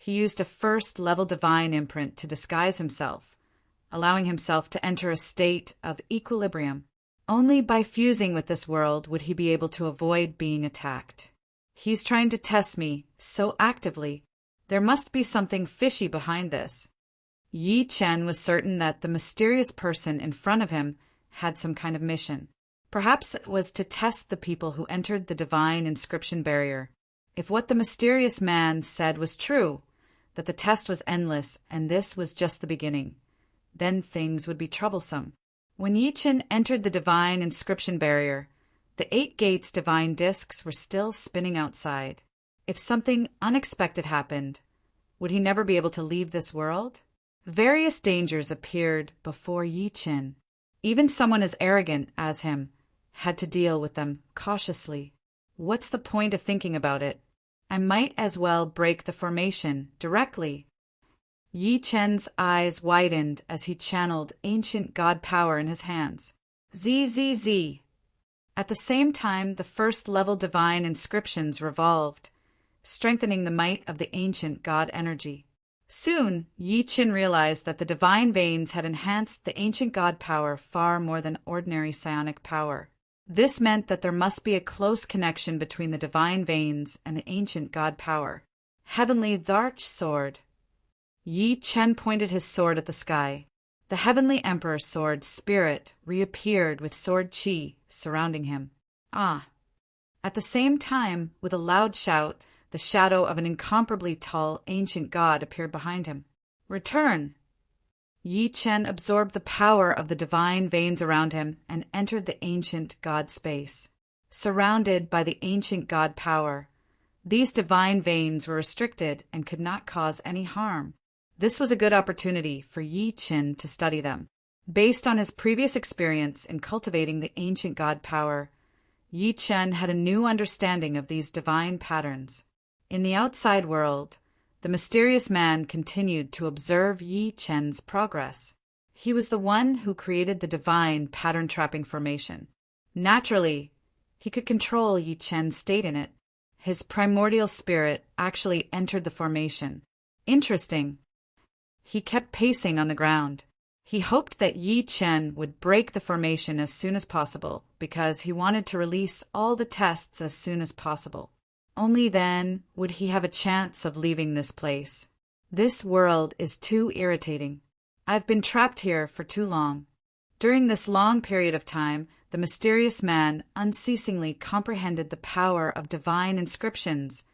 He used a first-level divine imprint to disguise himself, allowing himself to enter a state of equilibrium. Only by fusing with this world would he be able to avoid being attacked. He's trying to test me so actively. There must be something fishy behind this. Yi Chen was certain that the mysterious person in front of him had some kind of mission. Perhaps it was to test the people who entered the divine inscription barrier. If what the mysterious man said was true, that the test was endless and this was just the beginning, then things would be troublesome. When Yi Chen entered the divine inscription barrier, the 8 gates divine discs were still spinning outside. If something unexpected happened, would he never be able to leave this world? Various dangers appeared before Yi Chen. Even someone as arrogant as him had to deal with them cautiously. What's the point of thinking about it? I might as well break the formation directly. Yi Chen's eyes widened as he channeled ancient god power in his hands. ZZZ. At the same time, the first-level divine inscriptions revolved, strengthening the might of the ancient god energy. Soon, Yi Chen realized that the divine veins had enhanced the ancient god power far more than ordinary psionic power. This meant that there must be a close connection between the divine veins and the ancient god power. Heavenly Dharch sword. Yi Chen pointed his sword at the sky. The Heavenly Emperor sword spirit reappeared with sword chi surrounding him. Ah! At the same time, with a loud shout, the shadow of an incomparably tall ancient god appeared behind him. Return! Yi Chen absorbed the power of the divine veins around him and entered the ancient god space. Surrounded by the ancient god power, these divine veins were restricted and could not cause any harm. This was a good opportunity for Yi Chen to study them. Based on his previous experience in cultivating the ancient god power, Yi Chen had a new understanding of these divine patterns. In the outside world, the mysterious man continued to observe Yi Chen's progress. He was the one who created the divine pattern-trapping formation. Naturally, he could control Yi Chen's state in it. His primordial spirit actually entered the formation. Interesting. He kept pacing on the ground. He hoped that Yi Chen would break the formation as soon as possible because he wanted to release all the tests as soon as possible. Only then would he have a chance of leaving this place. This world is too irritating. I've been trapped here for too long. During this long period of time, the mysterious man unceasingly comprehended the power of divine inscriptions,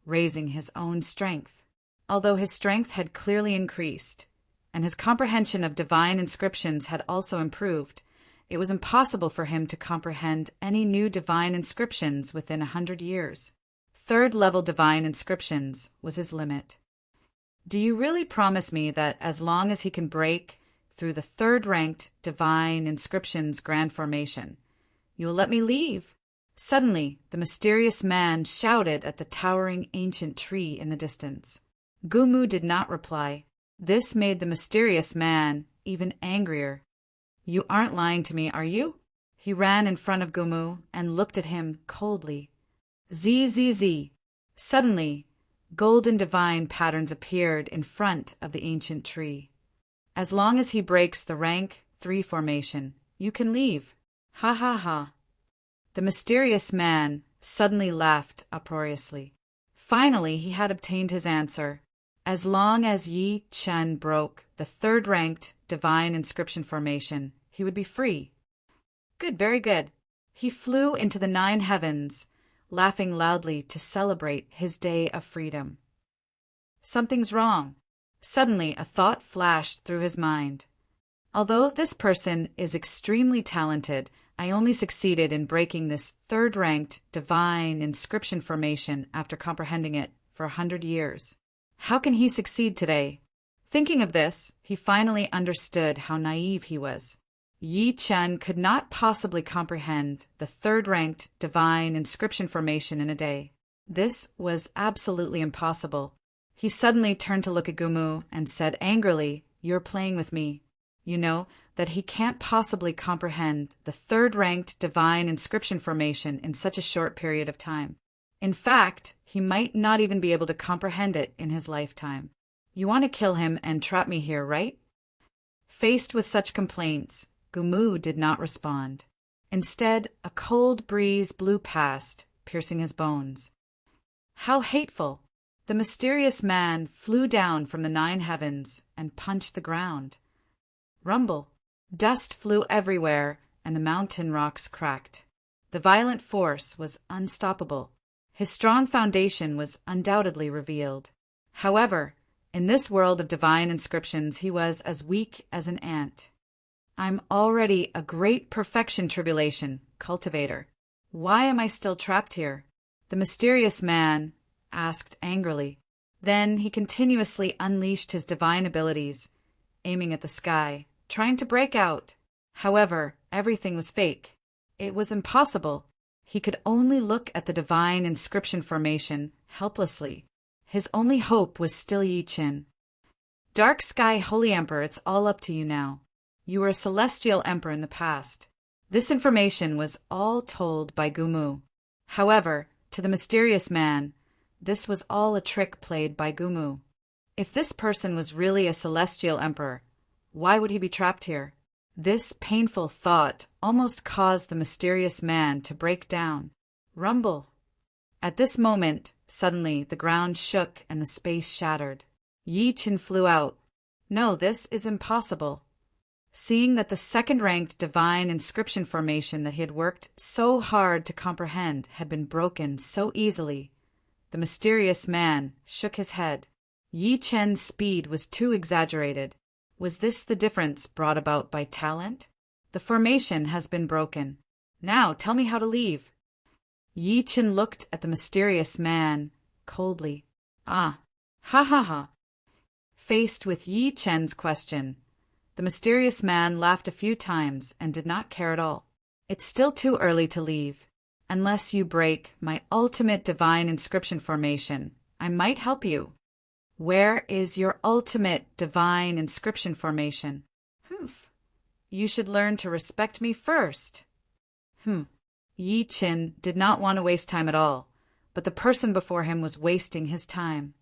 raising his own strength. Although his strength had clearly increased, and his comprehension of divine inscriptions had also improved, it was impossible for him to comprehend any new divine inscriptions within 100 years. Third-level divine inscriptions was his limit. Do you really promise me that as long as he can break through the third-ranked divine inscriptions grand formation, you will let me leave? Suddenly, the mysterious man shouted at the towering ancient tree in the distance. Gumu did not reply. This made the mysterious man even angrier. You aren't lying to me, are you? He ran in front of Gumu and looked at him coldly. ZZZ. Suddenly, golden divine patterns appeared in front of the ancient tree. As long as he breaks the rank 3 formation, you can leave. Ha ha ha. The mysterious man suddenly laughed uproariously. Finally, he had obtained his answer. As long as Yi Chen broke the third-ranked divine inscription formation, he would be free. Good, very good. He flew into the 9 heavens, laughing loudly to celebrate his day of freedom. Something's wrong. Suddenly, a thought flashed through his mind. Although this person is extremely talented, I only succeeded in breaking this third-ranked divine inscription formation after comprehending it for 100 years. How can he succeed today? Thinking of this, he finally understood how naive he was. Yi Chen could not possibly comprehend the third-ranked divine inscription formation in a day. This was absolutely impossible. He suddenly turned to look at Gumu and said angrily, "You're playing with me. You know that he can't possibly comprehend the third-ranked divine inscription formation in such a short period of time." In fact, he might not even be able to comprehend it in his lifetime. You want to kill him and trap me here, right? Faced with such complaints, Gumu did not respond. Instead, a cold breeze blew past, piercing his bones. How hateful! The mysterious man flew down from the 9 heavens and punched the ground. Rumble! Dust flew everywhere, and the mountain rocks cracked. The violent force was unstoppable. His strong foundation was undoubtedly revealed. However, in this world of divine inscriptions, he was as weak as an ant. I'm already a great perfection tribulation, Cultivator. Why am I still trapped here? The mysterious man asked angrily. Then he continuously unleashed his divine abilities, aiming at the sky, trying to break out. However, everything was fake. It was impossible. He could only look at the divine inscription formation helplessly. His only hope was still Yi Qin. Dark Sky Holy Emperor, it's all up to you now. You were a celestial emperor in the past. This information was all told by Gumu. However, to the mysterious man, this was all a trick played by Gumu. If this person was really a celestial emperor, why would he be trapped here? This painful thought almost caused the mysterious man to break down. Rumble! At this moment, suddenly the ground shook and the space shattered. Yi Qin flew out. No, this is impossible. Seeing that the second-ranked divine inscription formation that he had worked so hard to comprehend had been broken so easily, the mysterious man shook his head. Yi Qin's speed was too exaggerated. Was this the difference brought about by talent? The formation has been broken. Now tell me how to leave. Yi Qin looked at the mysterious man coldly. Ah, ha ha ha. Faced with Yi Qin's question, the mysterious man laughed a few times and did not care at all. It's still too early to leave. Unless you break my ultimate divine inscription formation, I might help you. Where is your ultimate divine inscription formation? Humph. You should learn to respect me first. Yi Qin did not want to waste time at all, but the person before him was wasting his time.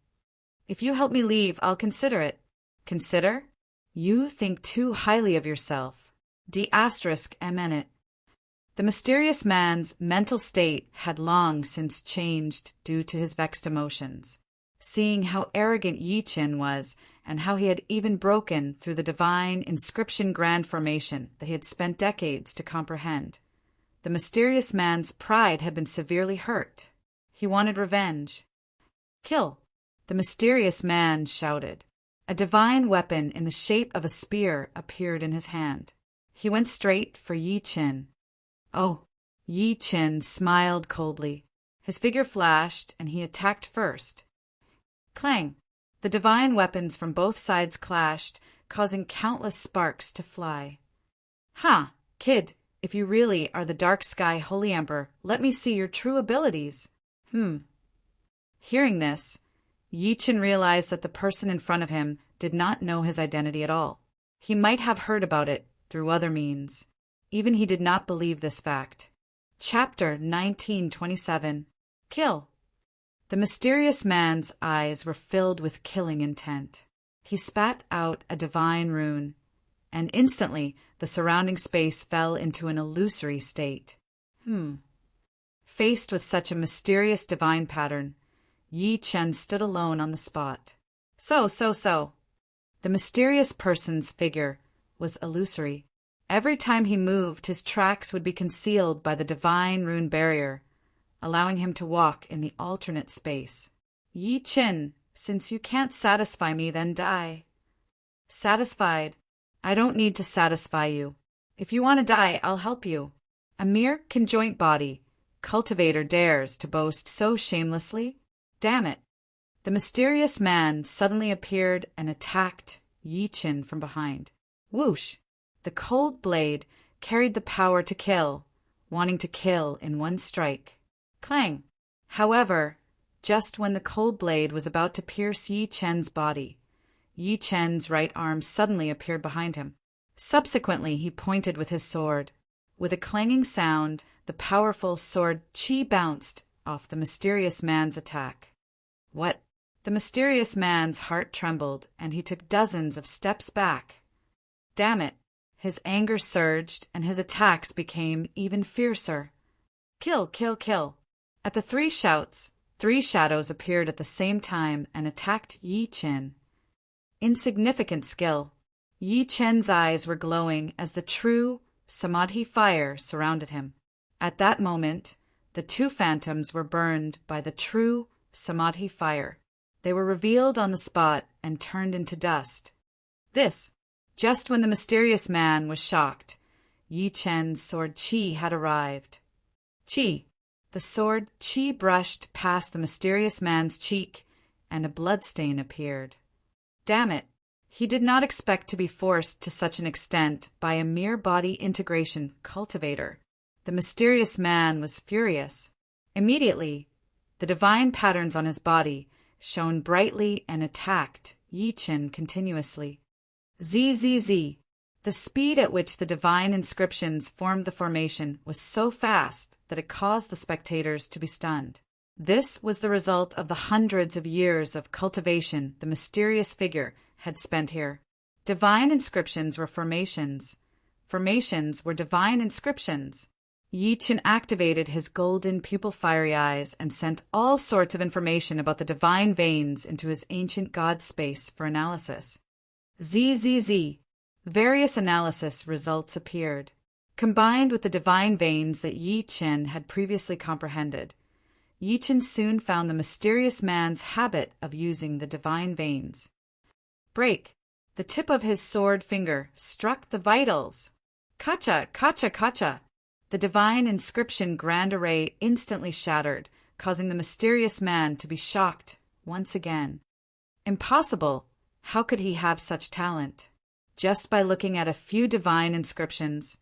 If you help me leave, I'll consider it. Consider? You think too highly of yourself. D***MN. The mysterious man's mental state had long since changed due to his vexed emotions. Seeing how arrogant Yi Qin was and how he had even broken through the divine inscription grand formation that he had spent decades to comprehend, the mysterious man's pride had been severely hurt. He wanted revenge. Kill! The mysterious man shouted. A divine weapon in the shape of a spear appeared in his hand. He went straight for Yi Qin. Oh! Yi Qin smiled coldly. His figure flashed, and he attacked first. Clang! The divine weapons from both sides clashed, causing countless sparks to fly. Ha! Kid, if you really are the Dark Sky Holy Emperor, let me see your true abilities. Hearing this, Yi Qin realized that the person in front of him did not know his identity at all. He might have heard about it through other means. Even he did not believe this fact. Chapter 1927. Kill! The mysterious man's eyes were filled with killing intent. He spat out a divine rune, and instantly the surrounding space fell into an illusory state. Faced with such a mysterious divine pattern, Yi Qin stood alone on the spot. So. The mysterious person's figure was illusory. Every time he moved, his tracks would be concealed by the divine rune barrier, allowing him to walk in the alternate space. Yi Qin, since you can't satisfy me, then die. Satisfied? I don't need to satisfy you. If you want to die, I'll help you. A mere conjoint body, Cultivator dares to boast so shamelessly? Damn it! The mysterious man suddenly appeared and attacked Yi Qin from behind. Whoosh! The cold blade carried the power to kill, wanting to kill in one strike. Clang! However, just when the cold blade was about to pierce Yi Qin's body, Yi Qin's right arm suddenly appeared behind him. Subsequently, he pointed with his sword. With a clanging sound, the powerful sword qi bounced off the mysterious man's attack. What? The mysterious man's heart trembled, and he took dozens of steps back. Damn it! His anger surged, and his attacks became even fiercer. Kill, kill, kill! At the three shouts, three shadows appeared at the same time and attacked Yi Chen. Insignificant skill. Yi Chen's eyes were glowing as the true Samadhi fire surrounded him. At that moment, the two phantoms were burned by the true Samadhi fire. They were revealed on the spot and turned into dust. This, just when the mysterious man was shocked. Yi Chen's sword Qi had arrived. Qi. The sword Qi brushed past the mysterious man's cheek, and a bloodstain appeared. Damn it! He did not expect to be forced to such an extent by a mere body integration cultivator. The mysterious man was furious. Immediately, the divine patterns on his body shone brightly and attacked Yi Chen continuously. ZZZ. The speed at which the divine inscriptions formed the formation was so fast that it caused the spectators to be stunned. This was the result of the hundreds of years of cultivation the mysterious figure had spent here. Divine inscriptions were formations. Formations were divine inscriptions. Yi Chen activated his golden pupil-fiery eyes and sent all sorts of information about the divine veins into his ancient god space for analysis. ZZZ. Various analysis results appeared. Combined with the divine veins that Yi Chen had previously comprehended, Yi Chen soon found the mysterious man's habit of using the divine veins. Break! The tip of his sword finger struck the vitals. Kacha, kacha, kacha! The divine inscription grand array instantly shattered, causing the mysterious man to be shocked once again. Impossible! How could he have such talent? Just by looking at a few divine inscriptions,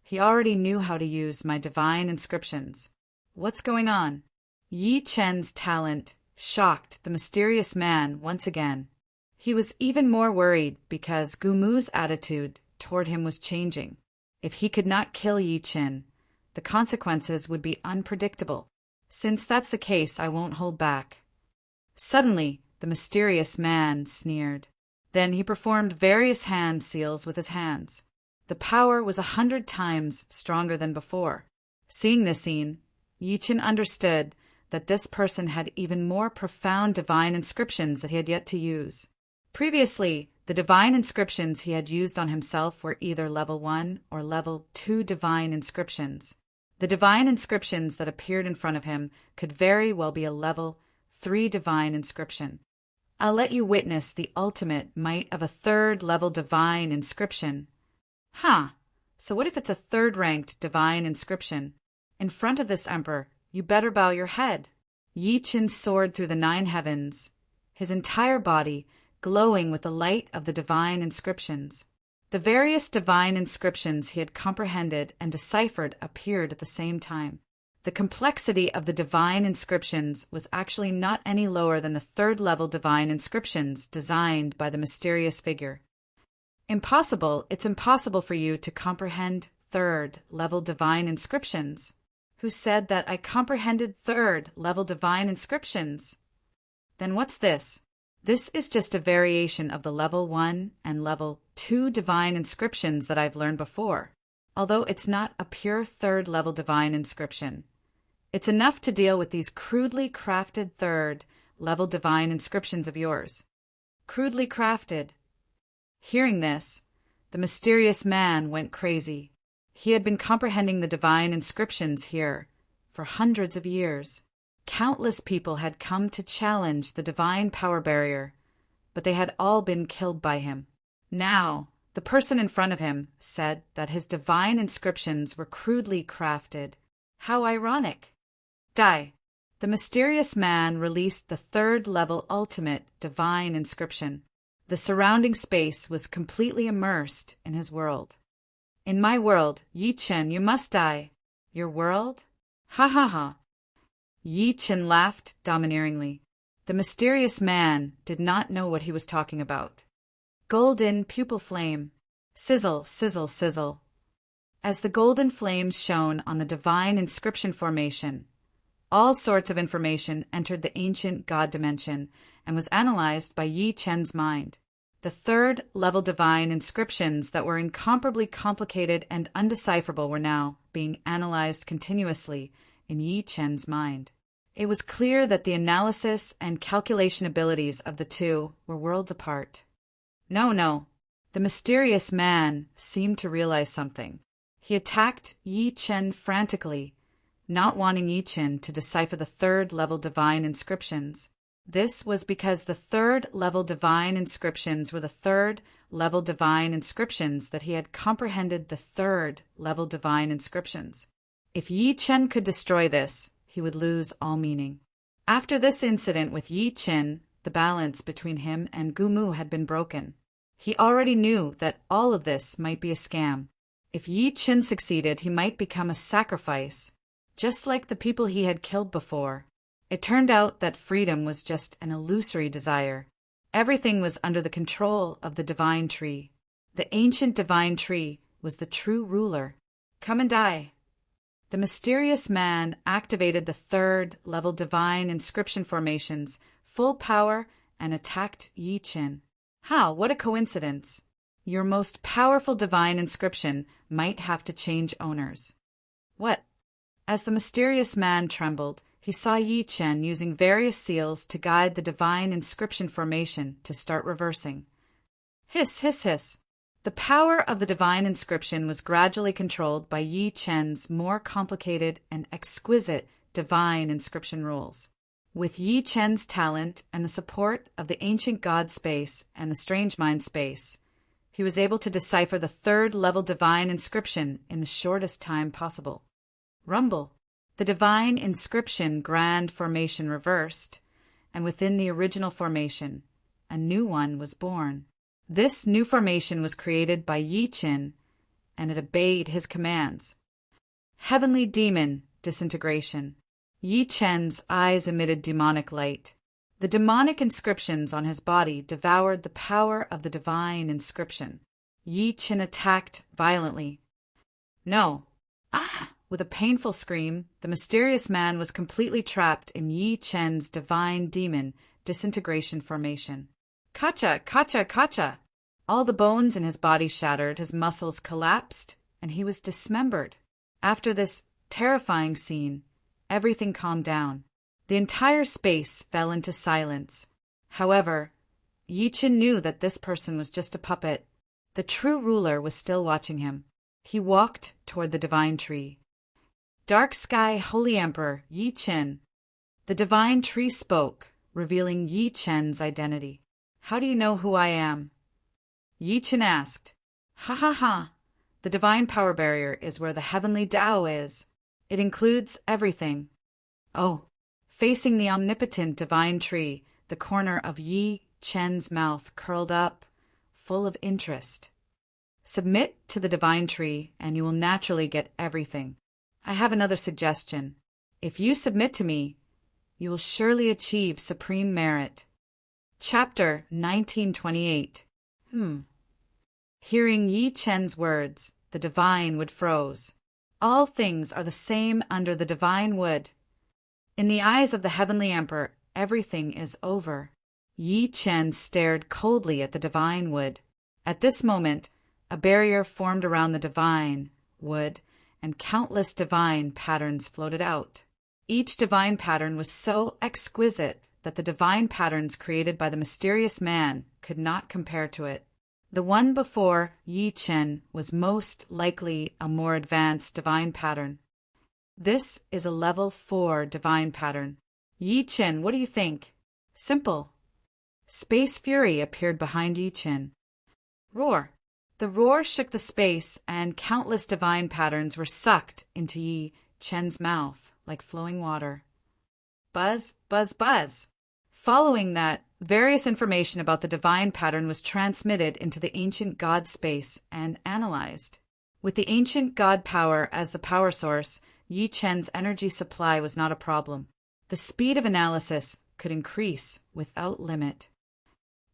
he already knew how to use my divine inscriptions. What's going on? Yi Chen's talent shocked the mysterious man once again. He was even more worried because Gumu's attitude toward him was changing. If he could not kill Yi Chen, the consequences would be unpredictable. Since that's the case, I won't hold back. Suddenly, the mysterious man sneered. Then he performed various hand seals with his hands. The power was 100 times stronger than before. Seeing this scene, Yi Chen understood that this person had even more profound divine inscriptions that he had yet to use. Previously, the divine inscriptions he had used on himself were either level 1 or level 2 divine inscriptions. The divine inscriptions that appeared in front of him could very well be a level 3 divine inscription. I'll let you witness the ultimate might of a 3rd-level divine inscription. So what if it's a 3rd-ranked divine inscription? In front of this emperor, you better bow your head. Yi Chen soared through the 9 heavens, his entire body glowing with the light of the divine inscriptions. The various divine inscriptions he had comprehended and deciphered appeared at the same time. The complexity of the divine inscriptions was actually not any lower than the 3rd-level divine inscriptions designed by the mysterious figure. Impossible, it's impossible for you to comprehend 3rd-level divine inscriptions. Who said that I comprehended 3rd-level divine inscriptions? Then what's this? This is just a variation of the level 1 and level 2 divine inscriptions that I've learned before, although it's not a pure 3rd-level divine inscription. It's enough to deal with these crudely crafted 3rd-level divine inscriptions of yours. Crudely crafted. Hearing this, the mysterious man went crazy. He had been comprehending the divine inscriptions here for hundreds of years. Countless people had come to challenge the divine power barrier, but they had all been killed by him. Now, the person in front of him said that his divine inscriptions were crudely crafted. How ironic! Die! The mysterious man released the 3rd-level ultimate divine inscription. The surrounding space was completely immersed in his world. In my world, Yi Chen, you must die. Your world? Ha ha ha. Yi Chen laughed domineeringly. The mysterious man did not know what he was talking about. Golden pupil flame. Sizzle, sizzle, sizzle. As the golden flames shone on the divine inscription formation, All sorts of information entered the ancient God dimension and was analyzed by Yi Chen's mind. The third-level divine inscriptions that were incomparably complicated and undecipherable were now being analyzed continuously in Yi Chen's mind. It was clear that the analysis and calculation abilities of the two were worlds apart. No. The mysterious man seemed to realize something. He attacked Yi Chen frantically, not wanting Yi Chen to decipher the third-level divine inscriptions. This was because the third-level divine inscriptions were the third-level divine inscriptions that he had comprehended the third-level divine inscriptions. If Yi Chen could destroy this, he would lose all meaning. After this incident with Yi Chen, the balance between him and Gumu had been broken. He already knew that all of this might be a scam. If Yi Chen succeeded, he might become a sacrifice, just like the people he had killed before. It turned out that freedom was just an illusory desire. Everything was under the control of the divine tree. The ancient divine tree was the true ruler. Come and die. The mysterious man activated the third-level divine inscription formations, full power, and attacked Yi Chen. How? What a coincidence. Your most powerful divine inscription might have to change owners. What? As the mysterious man trembled, he saw Yi Chen using various seals to guide the divine inscription formation to start reversing. Hiss, hiss, hiss. The power of the divine inscription was gradually controlled by Yi Chen's more complicated and exquisite divine inscription rules. With Yi Chen's talent and the support of the ancient God space and the strange mind space, he was able to decipher the third-level divine inscription in the shortest time possible. Rumble. The divine inscription grand formation reversed, and within the original formation, a new one was born. This new formation was created by Yi Chen, and it obeyed his commands. Heavenly demon disintegration. Yi Chen's eyes emitted demonic light. The demonic inscriptions on his body devoured the power of the divine inscription. Yi Chen attacked violently. No. Ah! With a painful scream, the mysterious man was completely trapped in Yi Chen's divine demon disintegration formation. Kacha! Kacha! Kacha! All the bones in his body shattered, his muscles collapsed, and he was dismembered. After this terrifying scene, everything calmed down. The entire space fell into silence. However, Yi Chen knew that this person was just a puppet. The true ruler was still watching him. He walked toward the divine tree. Dark Sky Holy Emperor Yi Chen. The divine tree spoke, revealing Yi Chen's identity. How do you know who I am? Yi Chen asked. Ha ha ha. The divine power barrier is where the heavenly Tao is. It includes everything. Oh. Facing the omnipotent divine tree, the corner of Yi Chen's mouth curled up, full of interest. Submit to the divine tree, and you will naturally get everything. I have another suggestion. If you submit to me, you will surely achieve supreme merit. Chapter 1928. Hearing Yi Chen's words, the divine wood froze. All things are the same under the divine wood. In the eyes of the heavenly emperor, everything is over. Yi Chen stared coldly at the divine wood. At this moment, a barrier formed around the divine wood, and countless divine patterns floated out. Each divine pattern was so exquisite that the divine patterns created by the mysterious man could not compare to it. The one before Yi Chen was most likely a more advanced divine pattern. This is a level 4 divine pattern. Yi Chen, what do you think? Simple. Space Fury appeared behind Yi Chen. Roar. The roar shook the space, and countless divine patterns were sucked into Yi Chen's mouth like flowing water. Buzz, buzz, buzz. Following that, various information about the divine pattern was transmitted into the ancient God space and analyzed. With the ancient God power as the power source, Yi Chen's energy supply was not a problem. The speed of analysis could increase without limit.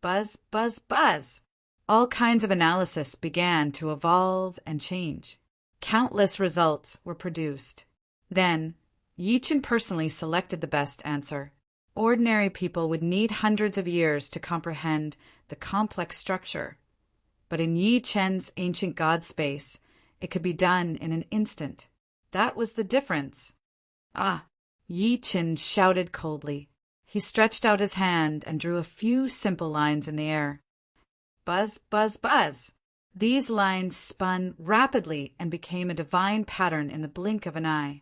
Buzz, buzz, buzz. All kinds of analysis began to evolve and change. Countless results were produced. Then, Yi Chen personally selected the best answer. Ordinary people would need hundreds of years to comprehend the complex structure. But in Yi Chen's ancient god space, it could be done in an instant. That was the difference. Ah! Yi Chen shouted coldly. He stretched out his hand and drew a few simple lines in the air. Buzz, buzz, buzz! These lines spun rapidly and became a divine pattern in the blink of an eye.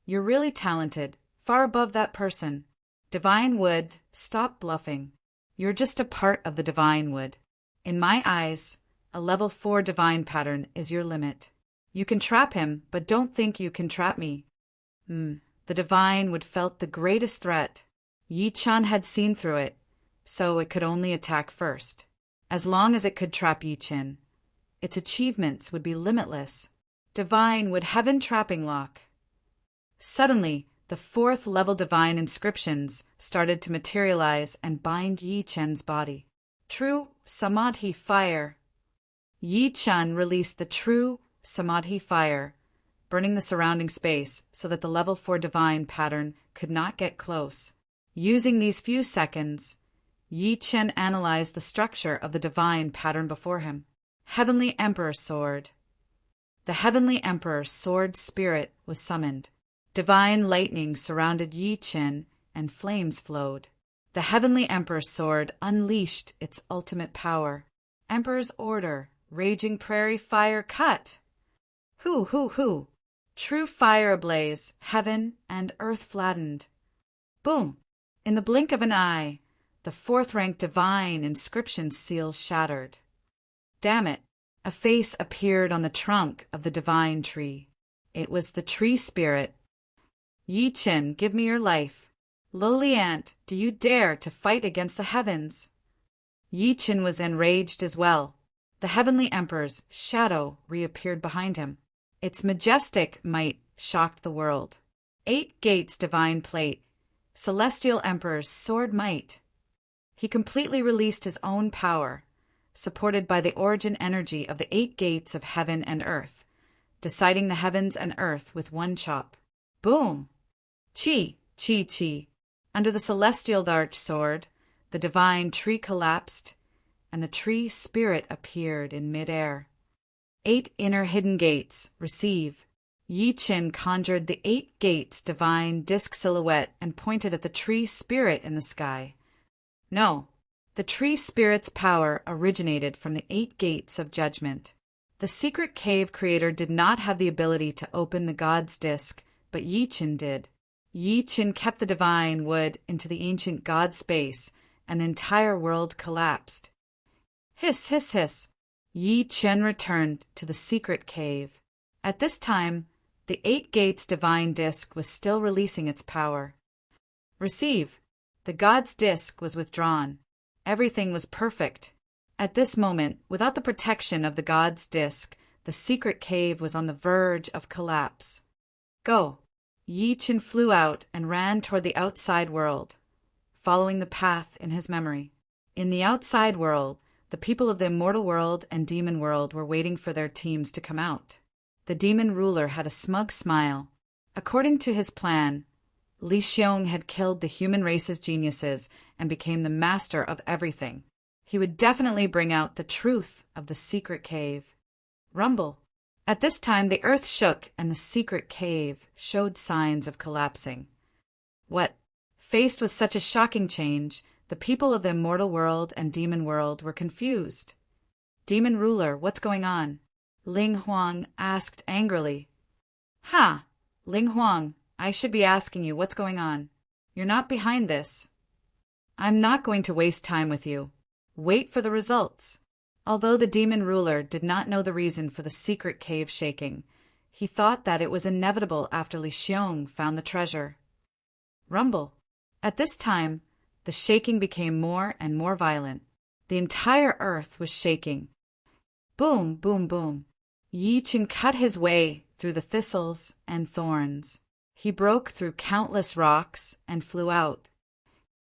You're really talented, far above that person. Divine Wood, stop bluffing. You're just a part of the Divine Wood. In my eyes, a level 4 divine pattern is your limit. You can trap him, but don't think you can trap me. The Divine Wood felt the greatest threat. Yi Chen had seen through it, so it could only attack first. As long as it could trap Yi Chen, its achievements would be limitless. Divine Wood Heaven Trapping Lock. Suddenly, the 4th level divine inscriptions started to materialize and bind Yi Chen's body. True Samadhi Fire. Yi Chen released the true Samadhi Fire, burning the surrounding space so that the level 4 divine pattern could not get close. Using these few seconds, Yi Chen analyzed the structure of the divine pattern before him. Heavenly Emperor Sword. The Heavenly Emperor Sword Spirit was summoned. Divine lightning surrounded Yi Chen, and flames flowed. The Heavenly Emperor Sword unleashed its ultimate power. Emperor's Order, Raging Prairie Fire Cut! Hoo! True fire ablaze, heaven and earth flattened. Boom! In the blink of an eye, the 4th rank divine inscription seal shattered. Damn it! A face appeared on the trunk of the divine tree. It was the tree spirit. Yi Chen, give me your life. Lowly ant, do you dare to fight against the heavens? Yi Chen was enraged as well. The Heavenly Emperor's shadow reappeared behind him. Its majestic might shocked the world. 8 gates divine plate, Celestial Emperor's sword might. He completely released his own power, supported by the origin energy of the 8 gates of heaven and earth, deciding the heavens and earth with one chop. Boom! Chi! Under the celestial arch sword, the divine tree collapsed, and the tree spirit appeared in midair. 8 inner hidden gates, receive. Yi Chen conjured the 8 gates divine disc silhouette and pointed at the tree spirit in the sky. No, the tree spirit's power originated from the 8 gates of judgment. The secret cave creator did not have the ability to open the god's disc, but Yi Chen did. Yi Chen kept the divine wood into the ancient god space, and the entire world collapsed. Hiss! Yi Chen returned to the secret cave. At this time, the 8 gates divine disc was still releasing its power. Receive. The god's disc was withdrawn. Everything was perfect. At this moment, without the protection of the god's disc, the secret cave was on the verge of collapse. Go. Yi Chen flew out and ran toward the outside world, following the path in his memory. In the outside world, the people of the immortal world and demon world were waiting for their teams to come out. The demon ruler had a smug smile. According to his plan, Li Xiong had killed the human race's geniuses and became the master of everything. He would definitely bring out the truth of the secret cave. Rumble. At this time, the earth shook and the secret cave showed signs of collapsing. What? Faced with such a shocking change, the people of the immortal world and demon world were confused. Demon ruler, what's going on? Ling Huang asked angrily. Ha! Ling Huang, I should be asking you what's going on. You're not behind this. I'm not going to waste time with you. Wait for the results. Although the demon ruler did not know the reason for the secret cave shaking, he thought that it was inevitable after Li Xiong found the treasure. Rumble. At this time, the shaking became more and more violent. The entire earth was shaking. Boom, boom, boom. Yi Chen cut his way through the thistles and thorns. He broke through countless rocks and flew out.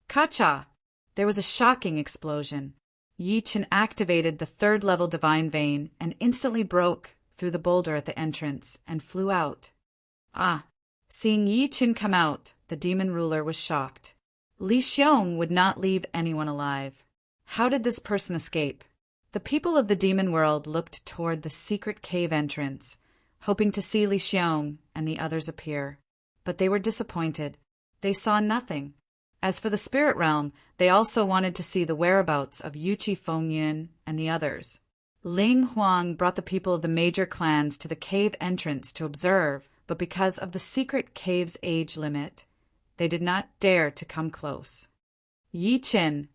Kacha! There was a shocking explosion. Yi Chen activated the 3rd level divine vein and instantly broke through the boulder at the entrance and flew out. Ah! Seeing Yi Qin come out, the demon ruler was shocked. Li Xiong would not leave anyone alive. How did this person escape? The people of the demon world looked toward the secret cave entrance, hoping to see Li Xiong and the others appear. But they were disappointed. They saw nothing. As for the spirit realm, they also wanted to see the whereabouts of Yuqi Fengyin and the others. Ling Huang brought the people of the major clans to the cave entrance to observe, but because of the secret cave's age limit, they did not dare to come close. Yi Qin,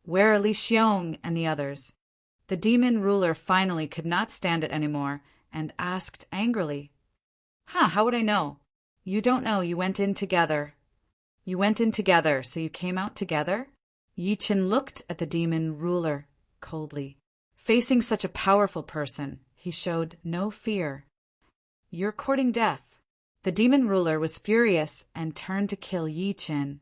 where are Li Xiong and the others? The demon ruler finally could not stand it anymore and asked angrily, How would I know? You don't know you went in together. You went in together, so you came out together? Yi Qin looked at the demon ruler coldly. Facing such a powerful person, he showed no fear. You're courting death. The demon ruler was furious and turned to kill Yi Qin.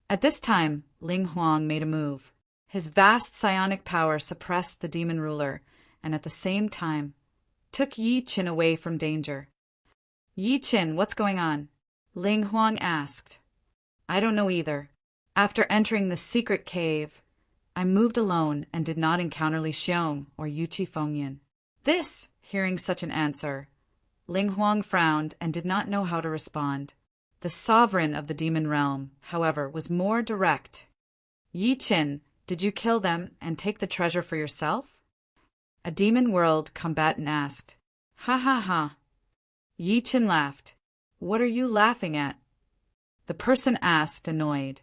At this time, Ling Huang made a move. His vast psionic power suppressed the demon ruler and at the same time took Yi Qin away from danger. Yi Qin, what's going on? Ling Huang asked. I don't know either. After entering the secret cave, I moved alone and did not encounter Li Xiong or Yuqi Fengyin. Hearing such an answer, Ling Huang frowned and did not know how to respond. The sovereign of the demon realm, however, was more direct. Yi Qin, did you kill them and take the treasure for yourself? A demon world combatant asked. Ha ha ha. Yi Qin laughed. What are you laughing at? The person asked, annoyed.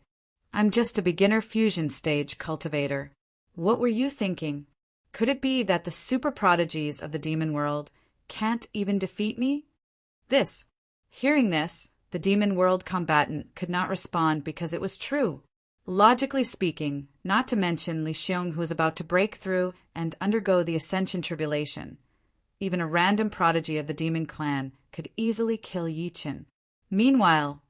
I'm just a beginner fusion stage cultivator. What were you thinking? Could it be that the super prodigies of the demon world can't even defeat me? Hearing this, the demon world combatant could not respond because it was true. Logically speaking, not to mention Li Xiong, who was about to break through and undergo the Ascension Tribulation, even a random prodigy of the demon clan could easily kill Yi Qin. Meanwhile,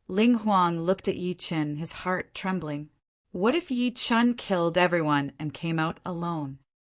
Ling Huang looked at Yi Qin, his heart trembling. What if Yi Qin killed everyone and came out alone?